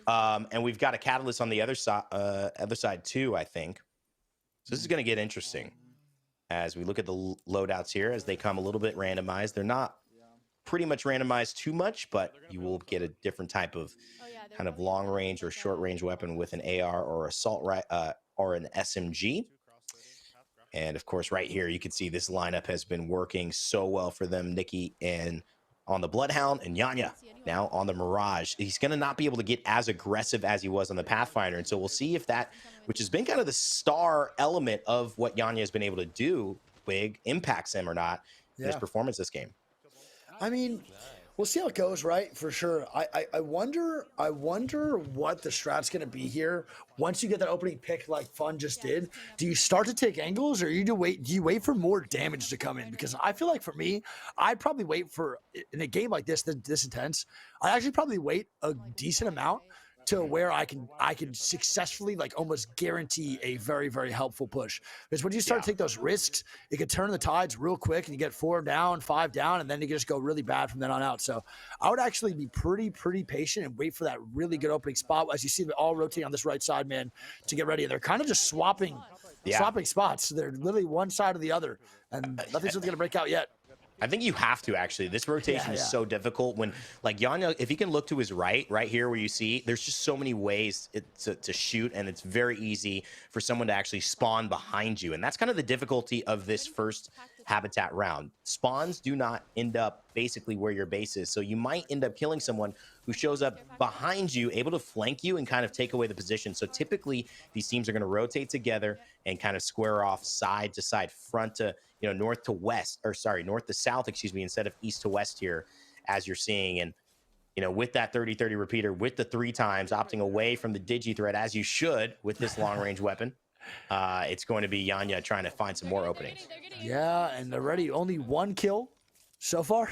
Speaker 5: and we've got a Catalyst on the other side too, I think. So this is going to get interesting as we look at the loadouts here as they come a little bit randomized. They're not pretty much randomized too much, but you will get a different type of kind of long range or short range weapon with an AR or assault or an SMG. And of course, right here, you can see this lineup has been working so well for them. Nikki and on the Bloodhound and Yanya now on the Mirage. He's going to not be able to get as aggressive as he was on the Pathfinder. And so we'll see if that, which has been kind of the star element of what Yanya has been able to do, Wig, impacts him or not in his performance this game.
Speaker 4: I mean, we'll see how it goes, right? For sure. I wonder what the strat's gonna be here. Once you get that opening pick like Fun just did, do you start to take angles or do you wait for more damage to come in? Because I feel like for me, I'd probably wait for in a game like this intense, I actually probably wait a decent amount to where I can successfully like almost guarantee a very, very helpful push. Because when you start to take those risks, it could turn the tides real quick and you get 4 down, 5 down, and then you can just go really bad from then on out. So I would actually be pretty patient and wait for that really good opening spot. As you see them all rotating on this right side, man, to get ready. And they're kind of just swapping spots. They're literally one side or the other, and nothing's really gonna break out yet.
Speaker 5: I think you have to actually. This rotation is so difficult when, like, Yanya, if he can look to his right here where you see, there's just so many ways to shoot, and it's very easy for someone to actually spawn behind you. And that's kind of the difficulty of this first Habitat round. Spawns do not end up basically where your base is. So you might end up killing someone who shows up behind you, able to flank you and kind of take away the position. So typically these teams are going to rotate together and kind of square off side to side, front to, you know, north to west, or sorry, north to south, excuse me, instead of east to west here, as you're seeing. And, you know, with that 30-30 repeater, with the 3 times, opting away from the digi threat, as you should with this long range weapon, it's going to be Yanya trying to find some more openings.
Speaker 4: Yeah, and already only 1 kill so far.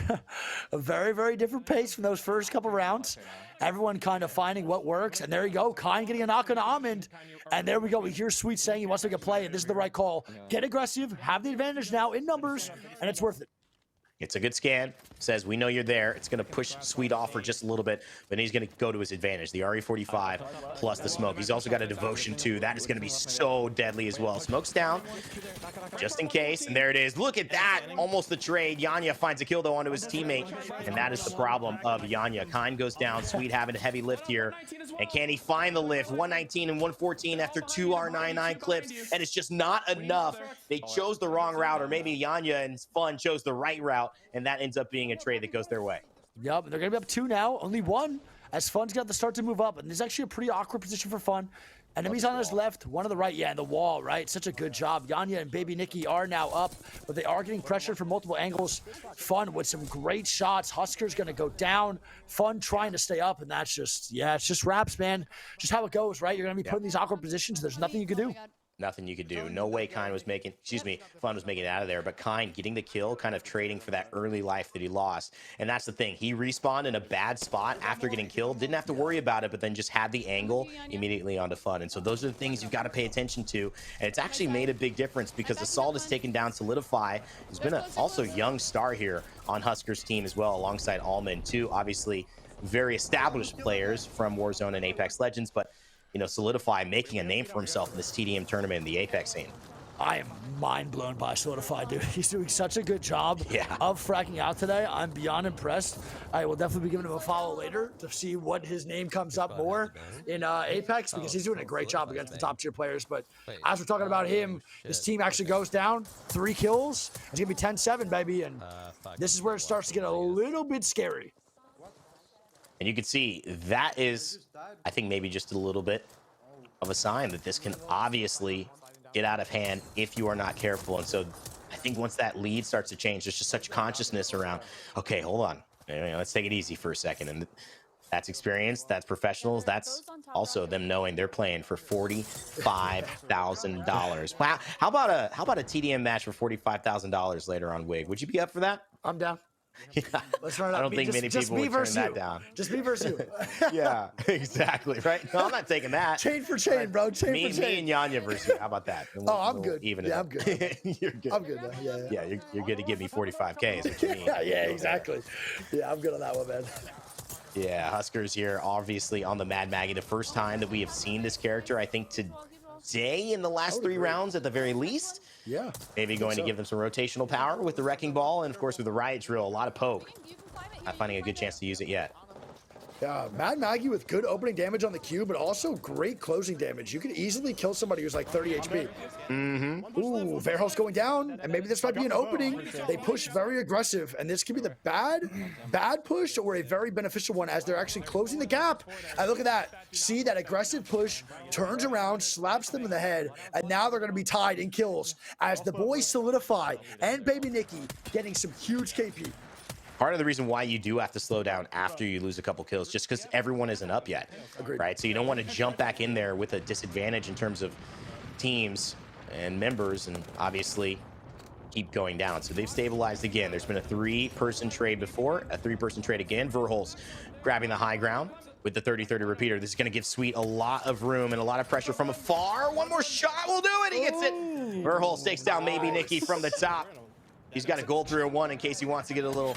Speaker 4: A very, very different pace from those first couple rounds. Everyone kind of finding what works, and there you go. Kine getting a knock on Almond, and there we go. We hear Sweet saying he wants to make a play, and this is the right call. Get aggressive, have the advantage now in numbers, and it's worth it.
Speaker 5: It's a good scan. Says, we know you're there. It's going to push Sweet off for just a little bit, but he's going to go to his advantage. The RE45 plus the smoke. He's also got a devotion, too. That is going to be so deadly as well. Smoke's down, just in case. And there it is. Look at that. Almost the trade. Yanya finds a kill, though, onto his teammate. And that is the problem of Yanya. Kine goes down. Sweet having a heavy lift here. And can he find the lift? 119 and 114 after 2 R99 clips. And it's just not enough. They chose the wrong route, or maybe Yanya and Fun chose the right route. And that ends up being a trade that goes their way.
Speaker 4: Yep, they're going to be up 2 now. Only 1 as Fun's got to start to move up. And this is actually a pretty awkward position for Fun. Enemies on his left, one on the right. Yeah, and the wall, right? Such a good job. Yanya and Baby Nikki are now up, but they are getting pressured from multiple angles. Fun with some great shots. Husker's going to go down. Fun trying to stay up, and that's just, yeah, it's just raps, man. Just how it goes, right? You're going to be put in these awkward positions. There's nothing you can do.
Speaker 5: Nothing you could do. No way Fun was making it out of there, but Kine getting the kill, kind of trading for that early life that he lost. And that's the thing. He respawned in a bad spot after getting killed, didn't have to worry about it, but then just had the angle immediately onto Fun. And so those are the things you've got to pay attention to. And it's actually made a big difference because Assault has taken down Solidify, who's been a also young star here on Husker's team as well, alongside Almond, too. Obviously, very established players from Warzone and Apex Legends, but you know, Solidify making a name for himself in this TDM tournament in the Apex scene.
Speaker 4: I am mind blown by Solidify, dude. He's doing such a good job of fracking out today. I'm beyond impressed. I will definitely be giving him a follow later to see what his name comes up more in Apex, because he's doing a great job against the top tier players. But as we're talking about him, his team actually goes down, 3 kills. It's gonna be 10-7, baby, and this is where it starts to get a little bit scary.
Speaker 5: And you can see that is, I think, maybe just a little bit of a sign that this can obviously get out of hand if you are not careful. And so I think once that lead starts to change, there's just such consciousness around, okay, hold on, let's take it easy for a second. And that's experience, that's professionals, that's also them knowing they're playing for $45,000. Wow, how about a TDM match for $45,000 later on Wig? Would you be up for that?
Speaker 4: I'm down.
Speaker 5: Yeah.
Speaker 4: Let's run it up.
Speaker 5: I don't think many people would turn that down.
Speaker 4: Just me versus you.
Speaker 5: Yeah, exactly, right? No, I'm not taking that.
Speaker 4: Chain for chain, bro. Chain for chain.
Speaker 5: Me and Yanya versus you. How about that?
Speaker 4: I'm good.
Speaker 5: Even
Speaker 4: I'm good.
Speaker 5: You're good.
Speaker 4: I'm good. Yeah.
Speaker 5: You're good to give me 45K is what you mean.
Speaker 4: Yeah, exactly. Yeah, I'm good on that one, man.
Speaker 5: Yeah, Huskers here, obviously on the Mad Maggie. The first time that we have seen this character, I think today in the last 3 rounds at the very least.
Speaker 4: Yeah.
Speaker 5: Maybe going to give them some rotational power with the Wrecking Ball, and of course with the Riot Drill, a lot of poke. Not finding a good chance to use it yet.
Speaker 4: Yeah, Mad Maggie with good opening damage on the Q, but also great closing damage. You could easily kill somebody who's like 30 HP. Ooh, Verho's going down, and maybe this might be an opening. They push very aggressive, and this could be the bad push or a very beneficial one as they're actually closing the gap. And look at that. See that aggressive push, turns around, slaps them in the head, and now they're going to be tied in kills as the boys Solidify and Baby Nikki getting some huge KP.
Speaker 5: Part of the reason why you do have to slow down after you lose a couple kills, just because everyone isn't up yet.
Speaker 4: Agreed.
Speaker 5: Right? So you don't want to jump back in there with a disadvantage in terms of teams and members, and obviously keep going down. So they've stabilized again. There's been a 3-person trade before, a 3-person trade again. Verholz grabbing the high ground with the 30-30 repeater. This is going to give Sweet a lot of room and a lot of pressure from afar. One more shot will do it. He gets it. Verholz takes down Maybe Nikki from the top. He's got a gold 301 in case he wants to get a little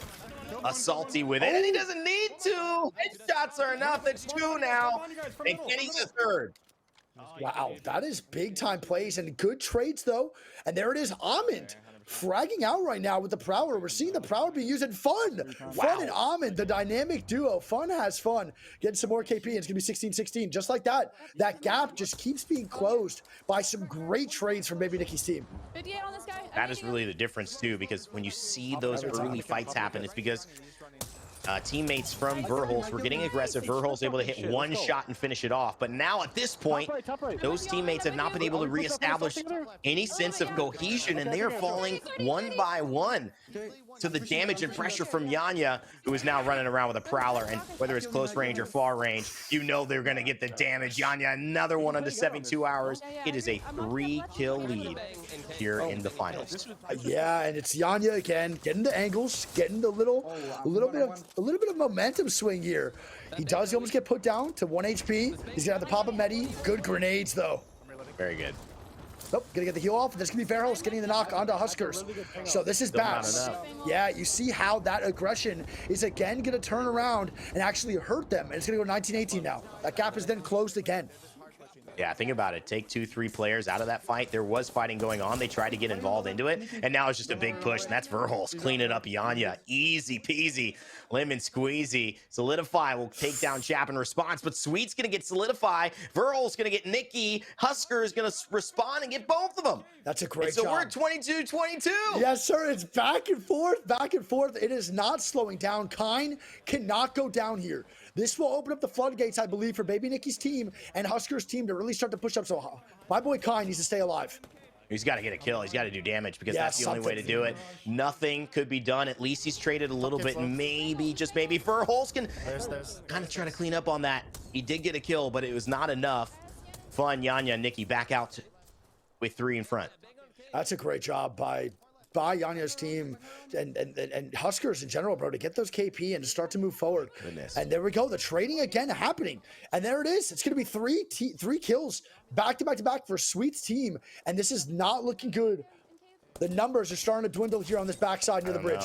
Speaker 5: salty with it, and he doesn't need to. Headshots are enough. It's 2 now, and Kenny's a 3rd.
Speaker 4: Wow, that is big time plays and good trades though. And there it is, Amund fragging out right now with the Prowler. We're seeing the Prowler be used in Fun. Fun and Amund, the dynamic duo. Fun has fun. Getting some more KP, and it's gonna be 16-16. Just like that, that gap just keeps being closed by some great trades from Baby Nikki's team.
Speaker 5: That is really the difference too, because when you see those early fights happen, it's because teammates from Verholz were getting aggressive. Verholz able to hit 1 shot and finish it off. But now at this point, those teammates have not been able to reestablish any sense of cohesion, and they are falling 1 by 1 to the damage and pressure from Yanya, who is now running around with a Prowler. And whether it's close range or far range, you know they're going to get the damage. Yanya, another one under 72 hours. It is a 3-kill lead here in the finals.
Speaker 4: Yeah, and it's Yanya again, getting the angles, getting the little bit of momentum swing here. He does almost get put down to 1 HP. He's gonna have to pop a medi. Good grenades though.
Speaker 5: Very good.
Speaker 4: Nope, gonna get the heal off. This can be Verho's getting the knock onto Huskers. So this is Bass. Yeah, you see how that aggression is again gonna turn around and actually hurt them. And it's gonna go 19-18 now. That gap is then closed again.
Speaker 5: Yeah, think about it. Take 2-3 players out of that fight. There was fighting going on. They tried to get involved into it, and now it's just a big push, and that's Verholz cleaning up Yanya. Easy peasy, lemon squeezy. Solidify will take down Chap in response, but Sweet's going to get Solidify. Verholz going to get Nikki. Husker is going to respond and get both of them.
Speaker 4: That's a great
Speaker 5: job.
Speaker 4: So
Speaker 5: we're at 22-22.
Speaker 4: Yes, sir. It's back and forth, back and forth. It is not slowing down. Kine cannot go down here. This will open up the floodgates, I believe, for Baby Nikki's team and Husker's team to really start to push up. So my boy Kine needs to stay alive.
Speaker 5: He's got to get a kill. He's got to do damage because that's the only way to do it. Nothing could be done. At least he's traded a little bit. Maybe, just maybe, Verholz can kind of try to clean up on that. He did get a kill, but it was not enough. Fun, Yanya, Nikki back out with 3 in front.
Speaker 4: That's a great job by Yanya's team and Huskers in general, bro, to get those KP and to start to move forward.
Speaker 5: Goodness.
Speaker 4: And there we go. The trading again happening. And there it is. It's going to be 3 kills back to back for Sweet's team. And this is not looking good. The numbers are starting to dwindle here on this backside near the bridge.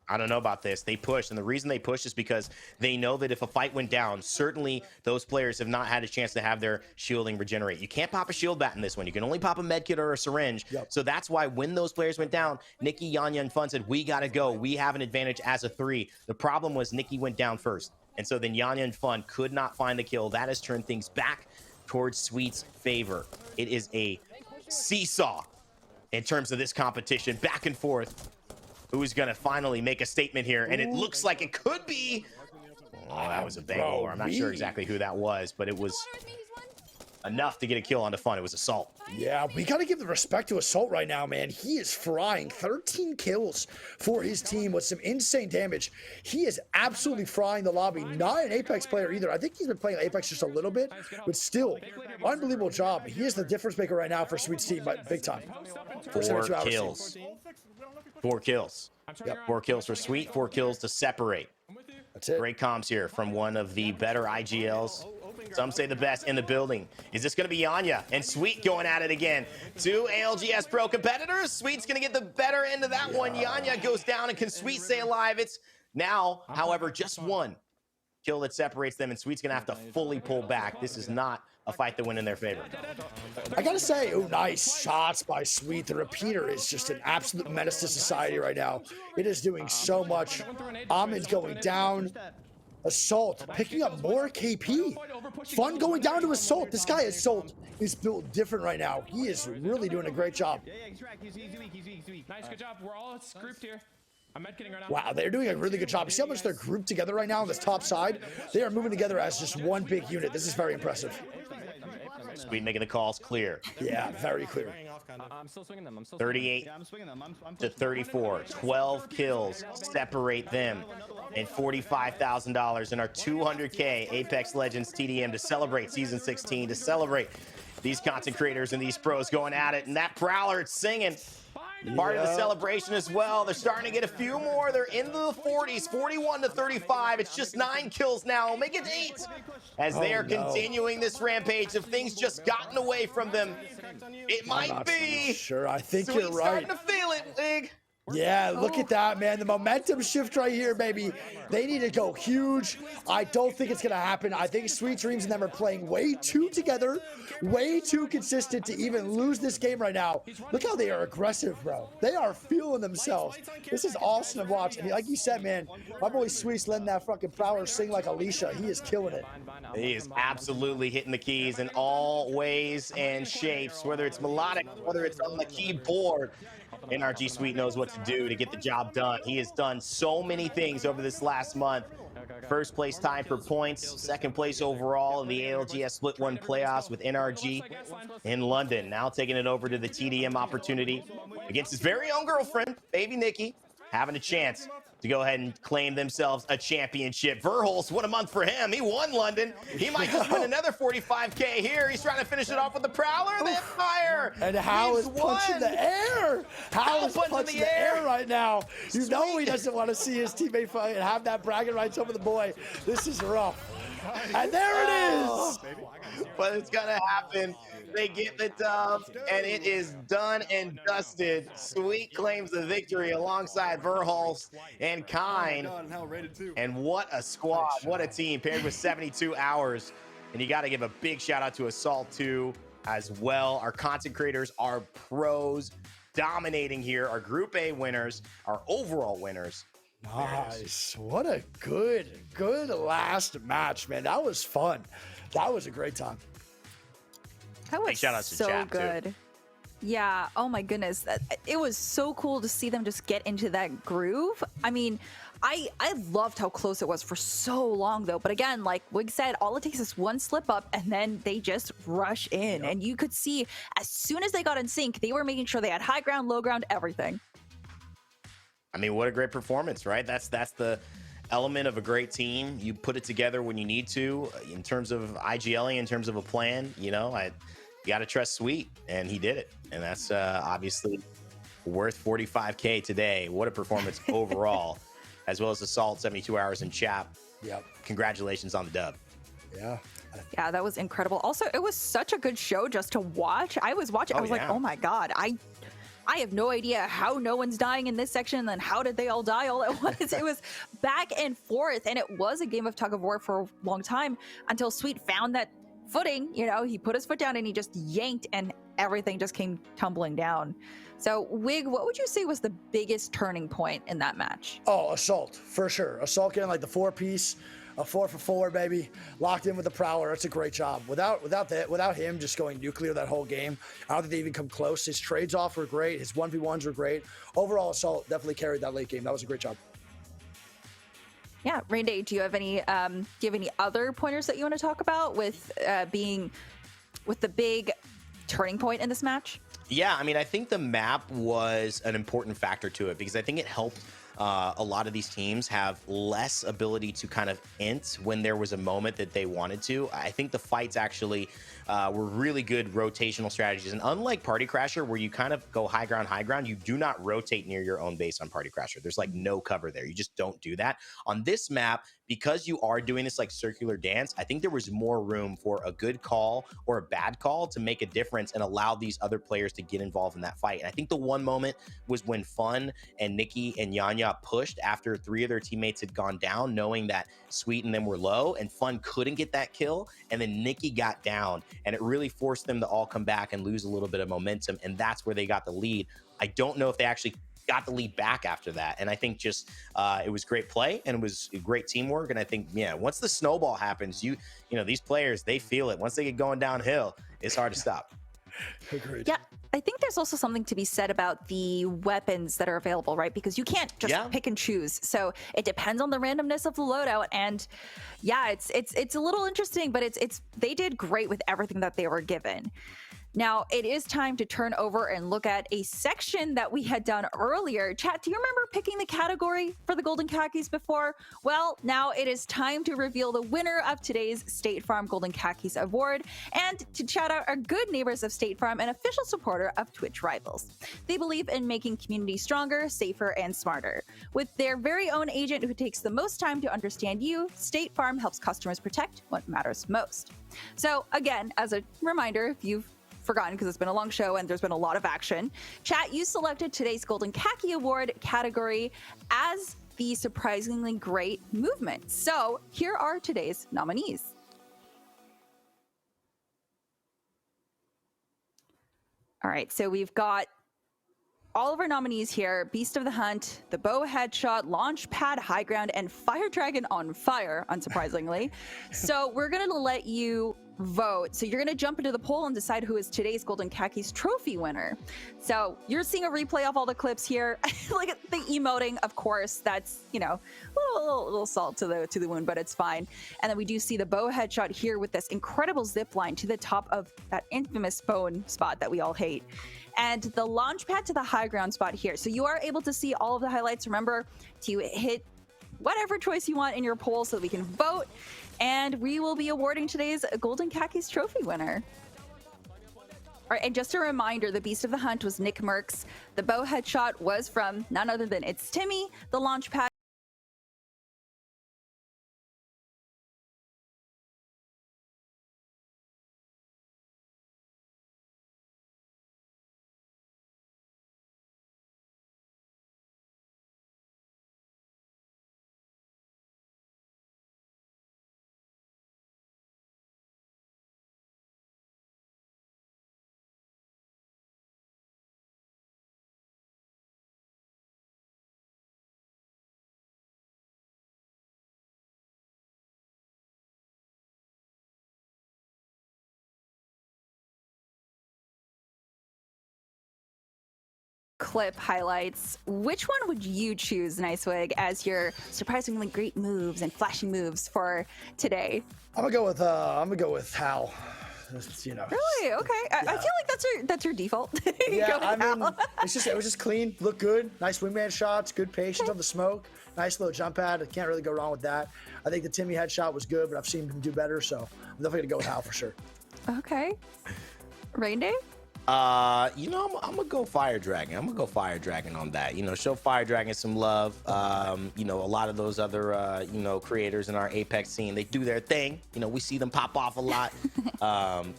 Speaker 5: I don't know about this. They pushed, and the reason they pushed is because they know that if a fight went down, certainly those players have not had a chance to have their shielding regenerate. You can't pop a shield bat in this one. You can only pop a med kit or a syringe. So that's why when those players went down, Nikki, Yanya, and Fun said, we got to go. We have an advantage as a 3. The problem was Nikki went down first. And so then Yanya and Fun could not find the kill. That has turned things back towards Sweet's favor. It is a seesaw in terms of this competition, back and forth. Who's going to finally make a statement here? And it looks like it could be... Oh, that was a Bangalore. I'm not sure exactly who that was, but it was enough to get a kill onto Fun. It was Assault.
Speaker 4: Yeah, we got to give the respect to Assault right now, man. He is frying 13 kills for his team with some insane damage. He is absolutely frying the lobby. Not an Apex player either. I think he's been playing Apex just a little bit, but still, unbelievable job. He is the difference maker right now for Sweet's team, but big time.
Speaker 5: 4 kills. 4 kills.
Speaker 4: Yep.
Speaker 5: 4 kills for Sweet, 4 kills to separate.
Speaker 4: That's it.
Speaker 5: Great comms here from one of the better IGLs. Some say the best in the building. Is this going to be Yanya and Sweet going at it again? 2 ALGS Pro competitors. Sweet's going to get the better end of that one. Yanya goes down, and can Sweet stay alive? It's now, however, just 1 kill that separates them, and Sweet's going to have to fully pull back. This is not a fight that went in their favor.
Speaker 4: I gotta say, oh, nice shots by Sweet. The repeater is just an absolute menace to society right now. It is doing so much. Ahmed's going down. Assault picking up more KP. Fun going down to Assault. This guy Assault is built different right now. He is really doing a great job.
Speaker 8: Nice, good job. We're all grouped here. I'm medkitting right now.
Speaker 4: Wow, they're doing a really good job. You see how much they're grouped together right now on this top side? They are moving together as just one big unit. This is very impressive.
Speaker 5: Sweet making the calls clear.
Speaker 4: Yeah, very clear.
Speaker 8: I'm still swinging them.
Speaker 5: 38 to 34. 12 kills separate them, and $45,000 in our 200K Apex Legends TDM to celebrate Season 16, to celebrate these content creators and these pros going at it. And that Prowler, it's singing. Part of the celebration as well. They're starting to get a few more. They're into the 40s, 41 to 35. It's just 9 kills now. Make it 8 as they are continuing this rampage. If things just gotten away from them, it might be.
Speaker 4: Sure, I think
Speaker 5: Sweet
Speaker 4: you're right.
Speaker 5: starting to feel it, Big.
Speaker 4: Yeah, look at that, man. The momentum shift right here, baby. They need to go huge. I don't think it's going to happen. I think Sweet Dreams and them are playing way too together, way too consistent to even lose this game right now. Look how they are aggressive, bro. They are feeling themselves. This is awesome to watch. And like you said, man, my boy Sweet's letting that fucking Prowler sing like Alicia. He is killing it.
Speaker 5: He is absolutely hitting the keys in all ways and shapes, whether it's melodic, whether it's on the keyboard. NRG Sweet knows what to do to get the job done. He has done so many things over this last month. First place time for points, second place overall in the ALGS Split 1 playoffs with NRG in London. Now taking it over to the TDM opportunity against his very own girlfriend, baby Nikki, having a chance to go ahead and claim themselves a championship. Verholst, what a month for him. He won London. He might just win another 45K here. He's trying to finish it off with the Prowler. They fire.
Speaker 4: And Hal is punching the air. Hal is punching the air right now. You know he doesn't want to see his teammate fight and have that bragging rights over the boy. This is rough. And there it is.
Speaker 5: But it's going to happen. They get the dub, and it is done and dusted. Sweet claims the victory alongside Verholst and Kine. And what a squad, what a team, paired with 72 hours. And you got to give a big shout out to Assault 2 as well. Our content creators, our pros dominating here. Our Group A winners, our overall winners.
Speaker 4: Nice. What a good last match, man. That was fun. That was a great time.
Speaker 3: That was
Speaker 5: shout outs to
Speaker 3: so
Speaker 5: Chap,
Speaker 3: good.
Speaker 5: too.
Speaker 3: Yeah. Oh my goodness. It was so cool to see them just get into that groove. I mean, I loved how close it was for so long though. But again, like Wig said, all it takes is one slip up and then they just rush in. And you could see as soon as they got in sync, they were making sure they had high ground, low ground, everything.
Speaker 5: I mean, what a great performance, right? That's the element of a great team. You put it together when you need to. In terms of IGLing, in terms of a plan, you know, you got to trust Sweet, and he did it. And that's obviously worth 45K today. What a performance overall, as well as Assault 72 hours in Chap.
Speaker 4: Yep.
Speaker 5: Congratulations on the dub.
Speaker 4: Yeah.
Speaker 3: Yeah, that was incredible. Also, it was such a good show just to watch. I was watching. I was like, oh my God, I I have no idea how no one's dying in this section, and then how did they all die all at once? It was back and forth, and it was a game of tug of war for a long time until Sweet found that footing. You know, he put his foot down and he just yanked, and everything just came tumbling down. So, Wig, what would you say was the biggest turning point in that match?
Speaker 4: Oh, Assault, for sure. Assault getting like the 4-piece, a 4-for-4, baby, locked in with the Prowler. That's a great job. Without him just going nuclear that whole game, I don't think they even come close. His trades off were great. His 1v1s were great. Overall, Assault definitely carried that late game. That was a great job.
Speaker 3: Yeah, Rainday, do you have any other pointers that you want to talk about with being with the big turning point in this match?
Speaker 5: Yeah, I mean, I think the map was an important factor to it because I think it helped a lot of these teams have less ability to kind of int when there was a moment that they wanted to. I think the fights actually were really good rotational strategies. And unlike Party Crasher, where you kind of go high ground, you do not rotate near your own base on Party Crasher. There's like no cover there. You just don't do that. On this map, because you are doing this like circular dance, I think there was more room for a good call or a bad call to make a difference and allow these other players to get involved in that fight. And I think the one moment was when Fun and Nikki and Yanya pushed after 3 of their teammates had gone down, knowing that Sweet and them were low, and Fun couldn't get that kill. And then Nikki got down, and it really forced them to all come back and lose a little bit of momentum. And that's where they got the lead. I don't know if they actually got the lead back after that. And I think just it was great play and it was great teamwork. And I think, yeah, once the snowball happens, you know, these players, they feel it. Once they get going downhill, it's hard to stop.
Speaker 4: Agreed.
Speaker 3: Yeah, I think there's also something to be said about the weapons that are available, right? Because you can't just pick and choose. So it depends on the randomness of the loadout. And yeah, it's a little interesting, but it's they did great with everything that they were given. Now, it is time to turn over and look at a section that we had done earlier. Chat, do you remember picking the category for the Golden Khakis before? Well, now it is time to reveal the winner of today's State Farm Golden Khakis Award and to shout out our good neighbors of State Farm and official supporter of Twitch Rivals. They believe in making communities stronger, safer, and smarter. With their very own agent who takes the most time to understand you, State Farm helps customers protect what matters most. So again, as a reminder, if you've forgotten because it's been a long show and there's been a lot of action. Chat, you selected today's Golden Khaki Award category as the surprisingly great movement. So here are today's nominees. All right, so we've got all of our nominees here: Beast of the Hunt, the Bow Headshot, Launchpad, High Ground, and Fire Dragon on Fire, unsurprisingly. So we're gonna let you vote. So you're gonna jump into the poll and decide who is today's Golden Khakis trophy winner. So you're seeing a replay of all the clips here. Look at the emoting, of course. That's, you know, a little salt to the wound, but it's fine. And then we do see the Bow Headshot here with this incredible zip line to the top of that infamous bone spot that we all hate. And the Launchpad to the High Ground spot here. So you are able to see all of the highlights. Remember to hit whatever choice you want in your poll so that we can vote. And we will be awarding today's Golden Khakis trophy winner. All right, and just a reminder, the Beast of the Hunt was Nick Merckx. The Bow Headshot was from none other than It's Timmy. The Launchpad clip highlights. Which one would you choose, Nicewig, as your surprisingly great moves and flashing moves for today?
Speaker 4: I'm gonna go with Hal. You know.
Speaker 3: Really? Okay. I feel like that's your default.
Speaker 4: Yeah, I mean, it was just clean, looked good, nice wingman shots, good patience on the smoke, nice little jump pad. I can't really go wrong with that. I think the Timmy headshot was good, but I've seen him do better, so I'm definitely gonna go with Hal for sure.
Speaker 3: Okay. Rainday?
Speaker 5: You know, I'm gonna go Fire Dragon. I'm gonna go Fire Dragon on that. You know, show Fire Dragon some love. You know, a lot of those other, you know, creators in our Apex scene, they do their thing. You know, we see them pop off a lot.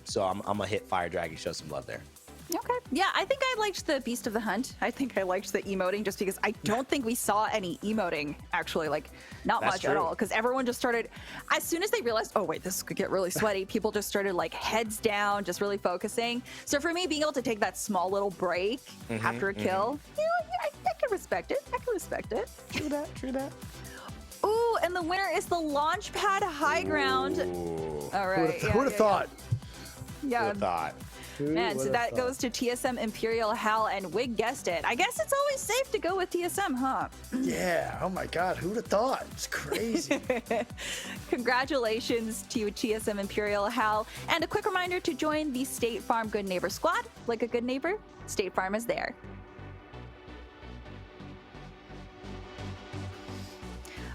Speaker 5: So I'm gonna hit Fire Dragon, show some love there.
Speaker 3: Okay. Yeah, I think I liked the Beast of the Hunt. I think I liked the emoting just because I don't think we saw any emoting, actually, like not
Speaker 5: That's
Speaker 3: much at
Speaker 5: true.
Speaker 3: all. Because everyone just started, as soon as they realized, oh wait, this could get really sweaty, people just started like heads down, just really focusing. So for me, being able to take that small little break after a kill, you know, I can respect it. I can respect it.
Speaker 5: True that. True that.
Speaker 3: Ooh, and the winner is the Launchpad High Ground.
Speaker 5: Ooh.
Speaker 3: All right.
Speaker 4: Who would have thought?
Speaker 3: Yeah.
Speaker 5: Who'd have thought?
Speaker 3: Man, so that goes to TSM Imperial Hal, and Wig guessed it. I guess it's always safe to go with TSM, huh?
Speaker 4: Yeah. Oh my God. Who'd have thought? It's crazy.
Speaker 3: Congratulations to TSM Imperial Hal. And a quick reminder to join the State Farm Good Neighbor Squad. Like a good neighbor, State Farm is there.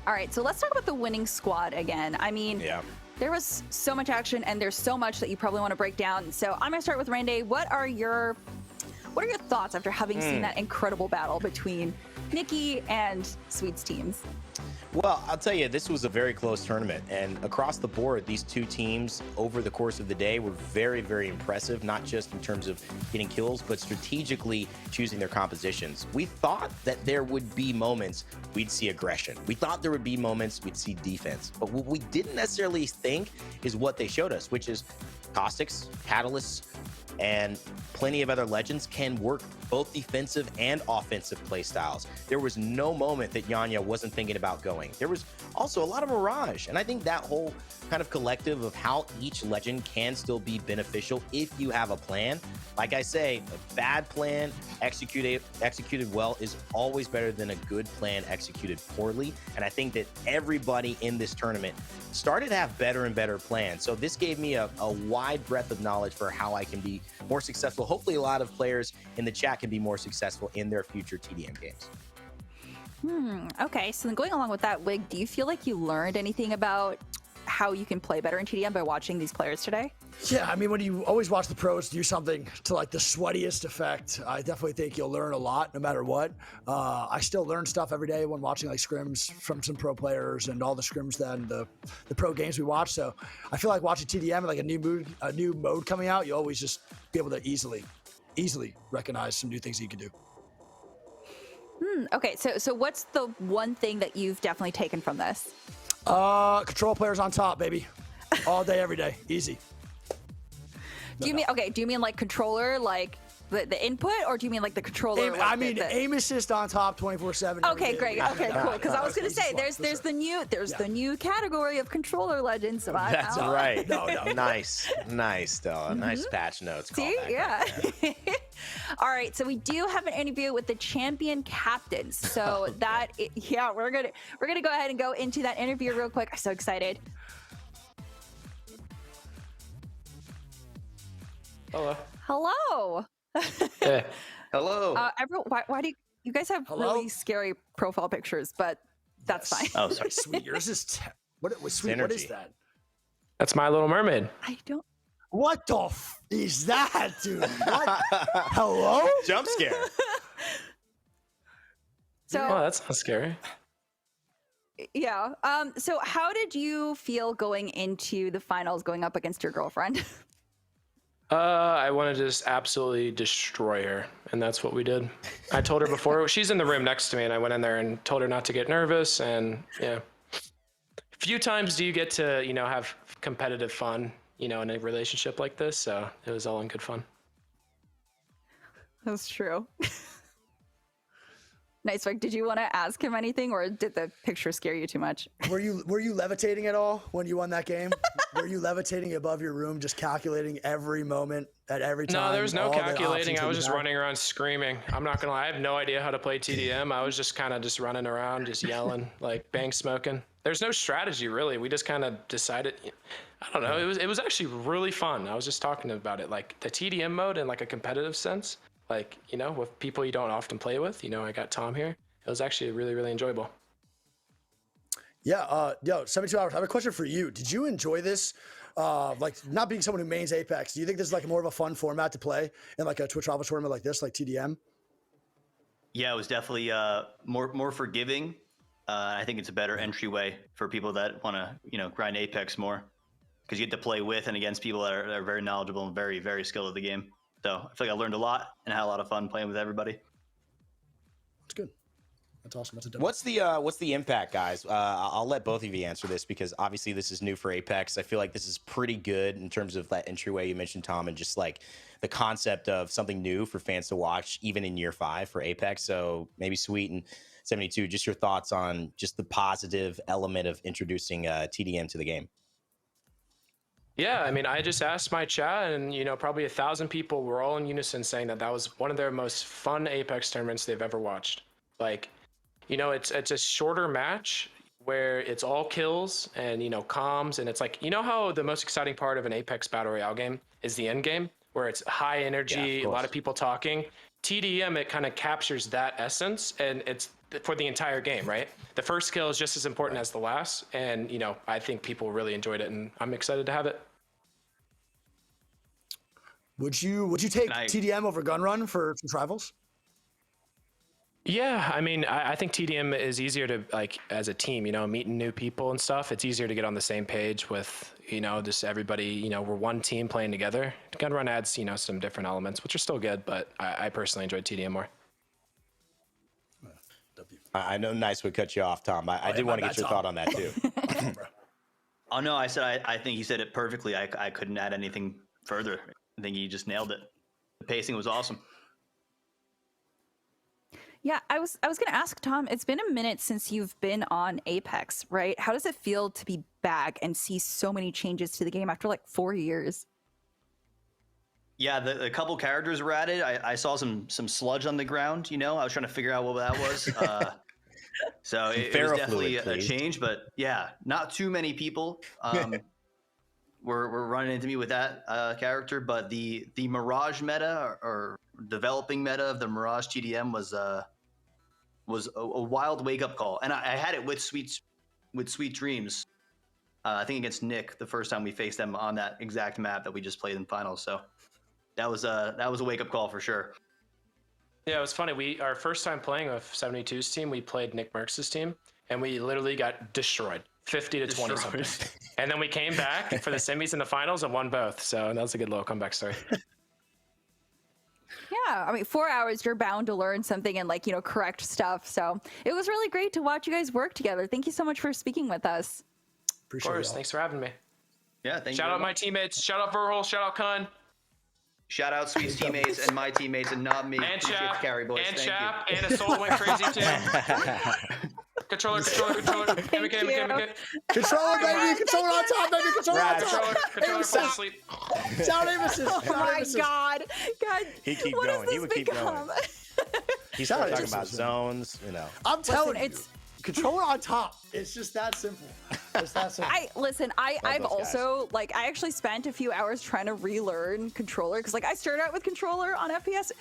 Speaker 3: All right, so let's talk about the winning squad again. I mean,
Speaker 5: Yeah.
Speaker 3: there was so much action, and there's so much that you probably want to break down. So I'm going to start with Rande. What are your thoughts after having seen that incredible battle between Nikki and Sweet's teams?
Speaker 5: Well, I'll tell you, this was a very close tournament, and across the board, these two teams over the course of the day were very, very impressive, not just in terms of getting kills, but strategically choosing their compositions. We thought that there would be moments we'd see aggression. We thought there would be moments we'd see defense, but what we didn't necessarily think is what they showed us, which is Caustics, Catalysts, and plenty of other legends can work both defensive and offensive play styles. There was no moment that Yanya wasn't thinking about going. There was also a lot of Mirage, and I think that whole kind of collective of how each legend can still be beneficial if you have a plan. Like I say, a bad plan executed well is always better than a good plan executed poorly, and I think that everybody in this tournament started to have better and better plans. So this gave me a wide breadth of knowledge for how I can be more successful. Hopefully a lot of players in the chat can be more successful in their future TDM games.
Speaker 3: Okay, so then going along with that, Wig, do you feel like you learned anything about how you can play better in TDM by watching these players today?
Speaker 4: Yeah, I mean, when you always watch the pros do something to like the sweatiest effect, I definitely think you'll learn a lot no matter what. I still learn stuff every day when watching like scrims from some pro players and all the scrims and the pro games we watch. So I feel like watching TDM and like a new mode coming out, you always just be able to easily recognize some new things that you can do.
Speaker 3: Okay, so what's the one thing that you've definitely taken from this?
Speaker 4: Control players on top, baby. All day, every day. Easy.
Speaker 3: Do you mean like controller, like the input, or do you mean like the controller?
Speaker 4: Aim assist on top 24/7.
Speaker 3: Okay, great. Okay, cool. Because I was gonna say there's the new category of controller legends. So
Speaker 5: That's right.
Speaker 4: No.
Speaker 5: Nice, Stella. Nice patch notes.
Speaker 3: See, yeah. All right, so we do have an interview with the champion captains. So we're gonna go ahead and go into that interview real quick. I'm so excited. Hello.
Speaker 11: Hey.
Speaker 1: Hello.
Speaker 3: Everyone, why do you guys have really scary profile pictures? But that's fine.
Speaker 11: Oh, sorry.
Speaker 4: Sweet, yours is what was sweet? What is that?
Speaker 11: That's My Little Mermaid.
Speaker 3: I don't.
Speaker 4: What the is that, dude? What? Hello?
Speaker 5: Jump scare.
Speaker 3: So
Speaker 11: Oh, that's not scary.
Speaker 3: yeah. So how did you feel going into the finals, going up against your girlfriend?
Speaker 11: I want to just absolutely destroy her, and that's what we did. I told her before, she's in the room next to me, and I went in there and told her not to get nervous, and yeah. Few times do you get to, have competitive fun, in a relationship like this, so it was all in good fun.
Speaker 3: That's true. Nice. Like, did you want to ask him anything, or did the picture scare you too much?
Speaker 4: Were you levitating at all when you won that game? Were you levitating above your room, just calculating every moment at every time?
Speaker 11: No, there was no
Speaker 4: all the
Speaker 11: calculating.
Speaker 4: options
Speaker 11: I was
Speaker 4: that
Speaker 11: just
Speaker 4: you had?
Speaker 11: running around screaming. I'm not gonna lie, I have no idea how to play TDM. I was just kind of just running around, just yelling, like bang smoking. There's no strategy really. We just kind of decided. I don't know. It was actually really fun. I was just talking about it, like the TDM mode in like a competitive sense, like with people you don't often play with. I got Tom here. It was actually really, really enjoyable.
Speaker 4: Yeah, 72 hours. I have a question for you. Did you enjoy this? Like not being someone who mains Apex, do you think this is like more of a fun format to play in like a Twitch Alpha tournament like this, like TDM?
Speaker 12: Yeah, it was definitely more forgiving. I think it's a better entryway for people that want to, grind Apex more, because you get to play with and against people that are very knowledgeable and very, very skilled at the game. So I feel like I learned a lot and had a lot of fun playing with everybody.
Speaker 4: That's good. That's awesome. That's a
Speaker 5: What's the impact, guys? I'll let both of you answer this because obviously this is new for Apex. I feel like this is pretty good in terms of that entryway you mentioned, Tom, and just like the concept of something new for fans to watch, even in year 5 for Apex. So maybe Sweet and 72, just your thoughts on just the positive element of introducing TDM to the game.
Speaker 11: Yeah, I mean, I just asked my chat, and probably 1,000 people were all in unison saying that was one of their most fun Apex tournaments they've ever watched. Like, it's a shorter match where it's all kills and comms, and it's like how the most exciting part of an Apex Battle Royale game is the end game, where it's high energy, a lot of people talking. TDM, it kind of captures that essence, and it's for the entire game, right? The first kill is just as important as the last, and I think people really enjoyed it, and I'm excited to have it.
Speaker 4: Would you take TDM over Gun Run for some rivals?
Speaker 11: Yeah, I mean, I think TDM is easier to, like, as a team, meeting new people and stuff. It's easier to get on the same page with, just everybody, we're one team playing together. Gun Run adds, some different elements, which are still good, but I personally enjoyed TDM more.
Speaker 5: I know Nice would cut you off, Tom. I did want to get your thought on that too.
Speaker 12: Oh no, I said I think he said it perfectly. I couldn't add anything further. I think he just nailed it. The pacing was awesome.
Speaker 3: Yeah, I was going to ask Tom, it's been a minute since you've been on Apex, right? How does it feel to be back and see so many changes to the game after like 4 years?
Speaker 12: Yeah, the couple characters were added. I saw some sludge on the ground, I was trying to figure out what that was. So it was definitely a change, but yeah, not too many people were running into me with that character, but the Mirage meta or developing meta of the Mirage TDM was a wild wake-up call, and I had it with Sweet Dreams. I think against Nick the first time we faced them on that exact map that we just played in finals. So that was a wake-up call for sure.
Speaker 11: Yeah, it was funny. Our first time playing with 72's team, we played Nick Merckx's team, and we literally got destroyed, 50 to 20 something. And then we came back for the semis and the finals and won both. So that was a good little comeback story.
Speaker 3: Yeah, I mean, 4 hours, you're bound to learn something and correct stuff. So it was really great to watch you guys work together. Thank you so much for speaking with us.
Speaker 4: Appreciate it.
Speaker 11: Of course, thanks for having me.
Speaker 12: Yeah, thank you.
Speaker 11: Shout out my teammates. Shout out Verhol. Shout out Kun.
Speaker 12: Shout out Sweet's teammates and my teammates and not me.
Speaker 11: And Chap.
Speaker 12: Carry boys.
Speaker 11: And
Speaker 12: Thank
Speaker 11: Chap.
Speaker 12: you.
Speaker 11: And Assault went crazy too. Controller.
Speaker 4: Controller, baby. Controller on top, baby. Controller on top.
Speaker 11: Controller fall asleep.
Speaker 4: Sound aim assist.
Speaker 3: Oh my God.
Speaker 5: He keep
Speaker 3: what
Speaker 5: going. He would keep
Speaker 3: become?
Speaker 5: going. He started talking about zones,
Speaker 4: I'm telling you, controller on top. It's just that simple. It's that simple.
Speaker 3: I've also I actually spent a few hours trying to relearn controller because I started out with controller on FPS.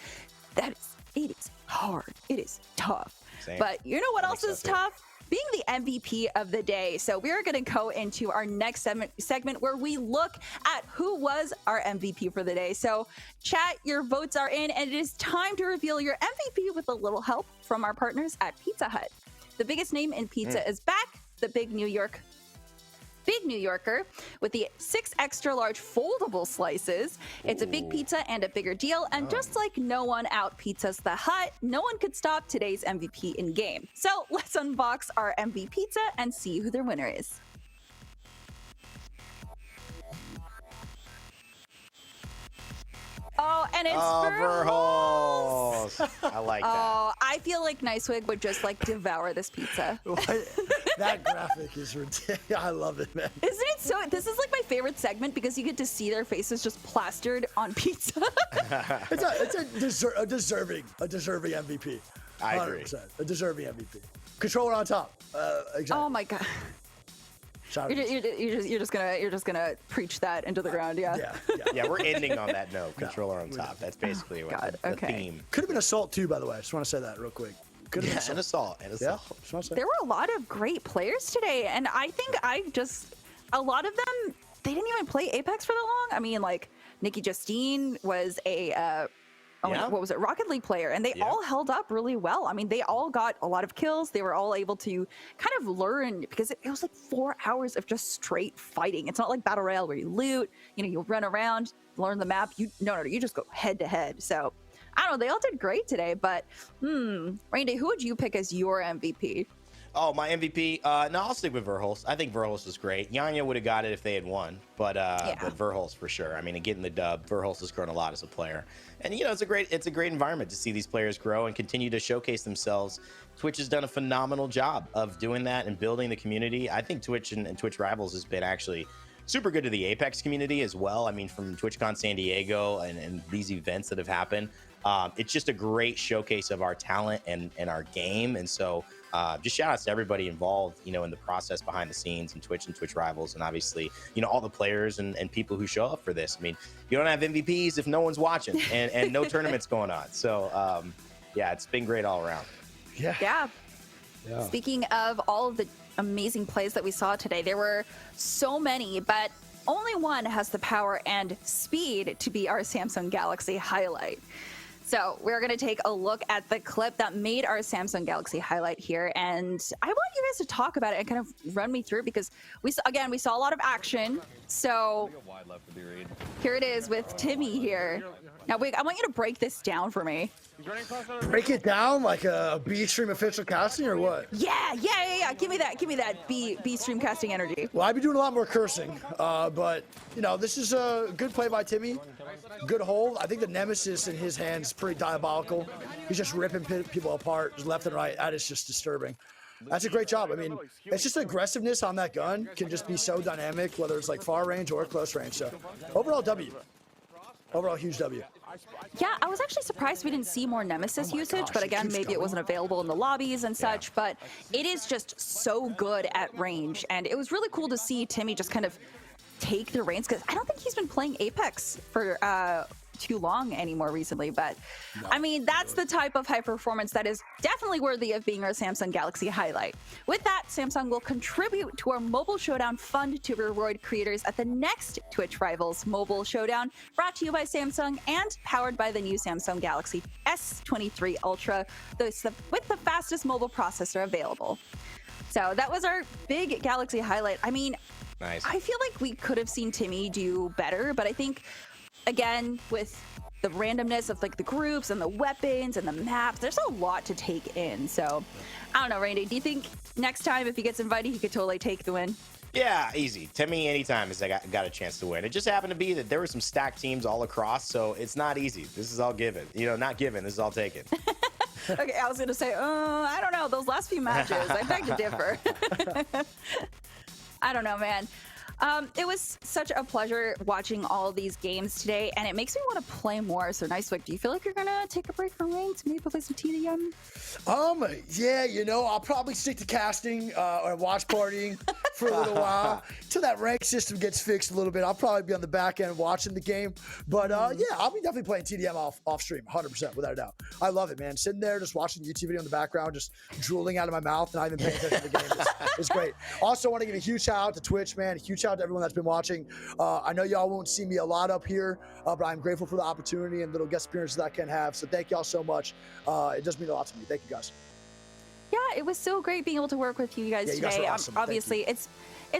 Speaker 3: It is hard. It is tough.
Speaker 5: Same.
Speaker 3: But you know what else is tough? Being the MVP of the day. So we are going to go into our next segment where we look at who was our MVP for the day. So chat, your votes are in, and it is time to reveal your MVP with a little help from our partners at Pizza Hut. The biggest name in pizza is back, the Big New Yorker, with the 6 extra large foldable slices. It's a big pizza and a bigger deal, and just like no one out pizzas the Hut, no one could stop today's MVP in game. So let's unbox our MV pizza and see who their winner is. Oh, and it's
Speaker 5: Verhols. I like that.
Speaker 3: Oh, I feel like Nicewig would just devour this pizza.
Speaker 4: That graphic is ridiculous. I love it, man.
Speaker 3: Isn't it so? This is my favorite segment because you get to see their faces just plastered on pizza.
Speaker 4: It's a deserving MVP.
Speaker 5: I agree.
Speaker 4: 100%. A deserving MVP. Controller on top. Exactly.
Speaker 3: Oh my God. You're just gonna preach that into the ground, yeah.
Speaker 5: Yeah, we're ending on that note. Controller on top. That's basically what the theme.
Speaker 4: Could have been Assault too, by the way. I just want to say that real quick. Could have been
Speaker 5: Assault.
Speaker 4: Yeah.
Speaker 3: There were a lot of great players today, and I think a lot of them, they didn't even play Apex for that long. I mean, Nikki Justine was a what was it, Rocket League player, and they all held up really well. I mean, they all got a lot of kills. They were all able to kind of learn because it was 4 hours of just straight fighting. It's not like Battle Royale where you loot, you run around. learn the map. You just go head to head. So I don't know. They all did great today, but Randy, who would you pick as your MVP?
Speaker 5: Oh, my MVP? No, I'll stick with Verhulst. I think Verhulst is great. Yanya would have got it if they had won, but Verhulst for sure. I mean, getting the dub, Verhulst has grown a lot as a player, and it's a great environment to see these players grow and continue to showcase themselves. Twitch has done a phenomenal job of doing that and building the community. I think Twitch and Twitch Rivals has been actually super good to the Apex community as well. I mean, from TwitchCon San Diego and these events that have happened, it's just a great showcase of our talent and our game. And so just shout outs to everybody involved, in the process behind the scenes and Twitch Rivals, and obviously, all the players and people who show up for this. I mean, you don't have MVPs if no one's watching and no tournaments going on. So yeah, it's been great all around.
Speaker 3: Yeah. Speaking of all of the amazing plays that we saw today, there were so many, but only one has the power and speed to be our Samsung Galaxy highlight. So we're going to take a look at the clip that made our Samsung Galaxy highlight here, and I want you guys to talk about it and kind of run me through, because we saw a lot of action. So here it is with Timmy here. Now, Wig, I want you to break this down for me.
Speaker 4: Break it down like a B-Stream official casting or what?
Speaker 3: Yeah. Give me that B-Stream casting energy.
Speaker 4: Well, I'd be doing a lot more cursing, but this is a good play by Timmy. Good hold. I think the Nemesis in his hands is pretty diabolical. He's just ripping people apart, just left and right. That is just disturbing. That's a great job. I mean, it's just aggressiveness on that gun can just be so dynamic, whether it's like far range or close range. So overall W. Overall, huge W.
Speaker 3: Yeah, I was actually surprised we didn't see more Nemesis usage, but again, maybe it wasn't available in the lobbies and such, but it is just so good at range, and it was really cool to see Timmy just kind of take the reins, because I don't think he's been playing Apex for too long anymore recently, but I mean, that's the type of high performance that is definitely worthy of being our Samsung Galaxy highlight. With that, Samsung will contribute to our Mobile Showdown fund to reward creators at the next Twitch Rivals Mobile Showdown, brought to you by Samsung and powered by the new Samsung Galaxy S23 Ultra, with the fastest mobile processor available. So that was our big Galaxy highlight. I mean,
Speaker 5: nice.
Speaker 3: I feel like we could have seen Timmy do better, but I think, again, with the randomness of like the groups and the weapons and the maps, there's a lot to take in. So I don't know, Randy, do you think next time if he gets invited, he could totally take the win?
Speaker 5: Yeah, easy. Timmy, anytime has got a chance to win. It just happened to be that there were some stacked teams all across, so it's not easy. This is all given. Not given. This is all taken.
Speaker 3: Okay, I was going to say, I don't know. Those last few matches, I beg to differ. I don't know, man. It was such a pleasure watching all these games today, and it makes me want to play more. So, Nicewick, do you feel like you're gonna take a break from ranked, maybe play some TDM?
Speaker 4: Yeah, I'll probably stick to casting or watch partying for a little while till that rank system gets fixed a little bit. I'll probably be on the back end watching the game, but yeah, I'll be definitely playing TDM off stream, 100% without a doubt. I love it, man. Sitting there just watching the YouTube video in the background, just drooling out of my mouth, and not even paying attention to the game. It's great. Also, want to give a huge shout out to Twitch, man. A huge shout out to everyone that's been watching. I know y'all won't see me a lot up here, but I'm grateful for the opportunity and little guest appearances that I can have. So thank y'all so much. It does mean a lot to me. Thank you guys.
Speaker 3: Yeah, it was so great being able to work with you guys
Speaker 4: you
Speaker 3: today.
Speaker 4: guys were awesome.
Speaker 3: Obviously, it's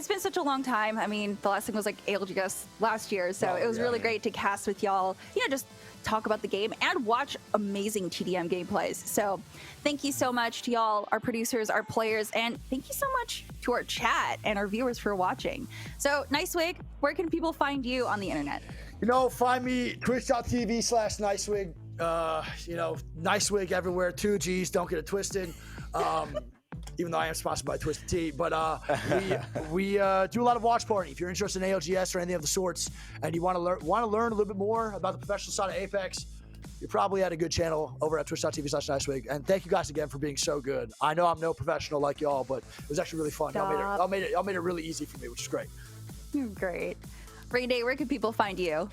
Speaker 3: been such a long time. I mean, the last thing was like ALGS last year, so it was really great to cast with y'all. Just talk about the game and watch amazing TDM gameplays. So thank you so much to y'all, our producers, our players, and thank you so much to our chat and our viewers for watching. So, Nicewick, where can people find you on the internet?
Speaker 4: Find me twitch.tv/Nicewig. Nicewig everywhere, 2 G's, don't get it twisted. Even though I am sponsored by Twisted Tea, but we do a lot of watch party. If you're interested in ALGS or anything of the sorts, and you want to learn a little bit more about the professional side of Apex, you're probably at a good channel over at twitch.tv/Nicewig. And thank you guys again for being so good. I know I'm no professional like y'all, but it was actually really fun. Y'all made it really easy for me, which is great.
Speaker 3: Great. Rainday, where can people find you?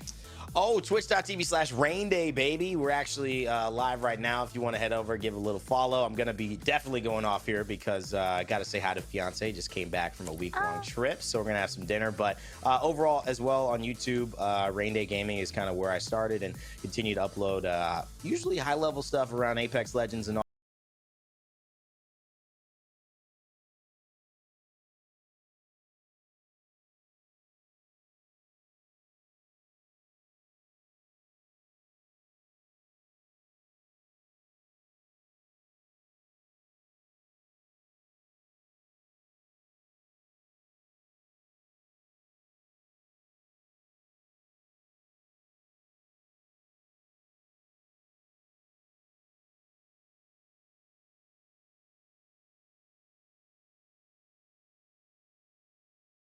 Speaker 5: Oh, twitch.tv/RainDay, baby. We're actually live right now. If you want to head over, give a little follow. I'm going to be definitely going off here because I got to say hi to fiance. Just came back from a week-long trip, so we're going to have some dinner. But overall, as well, on YouTube, RainDay Gaming is kind of where I started and continue to upload usually high-level stuff around Apex Legends and all.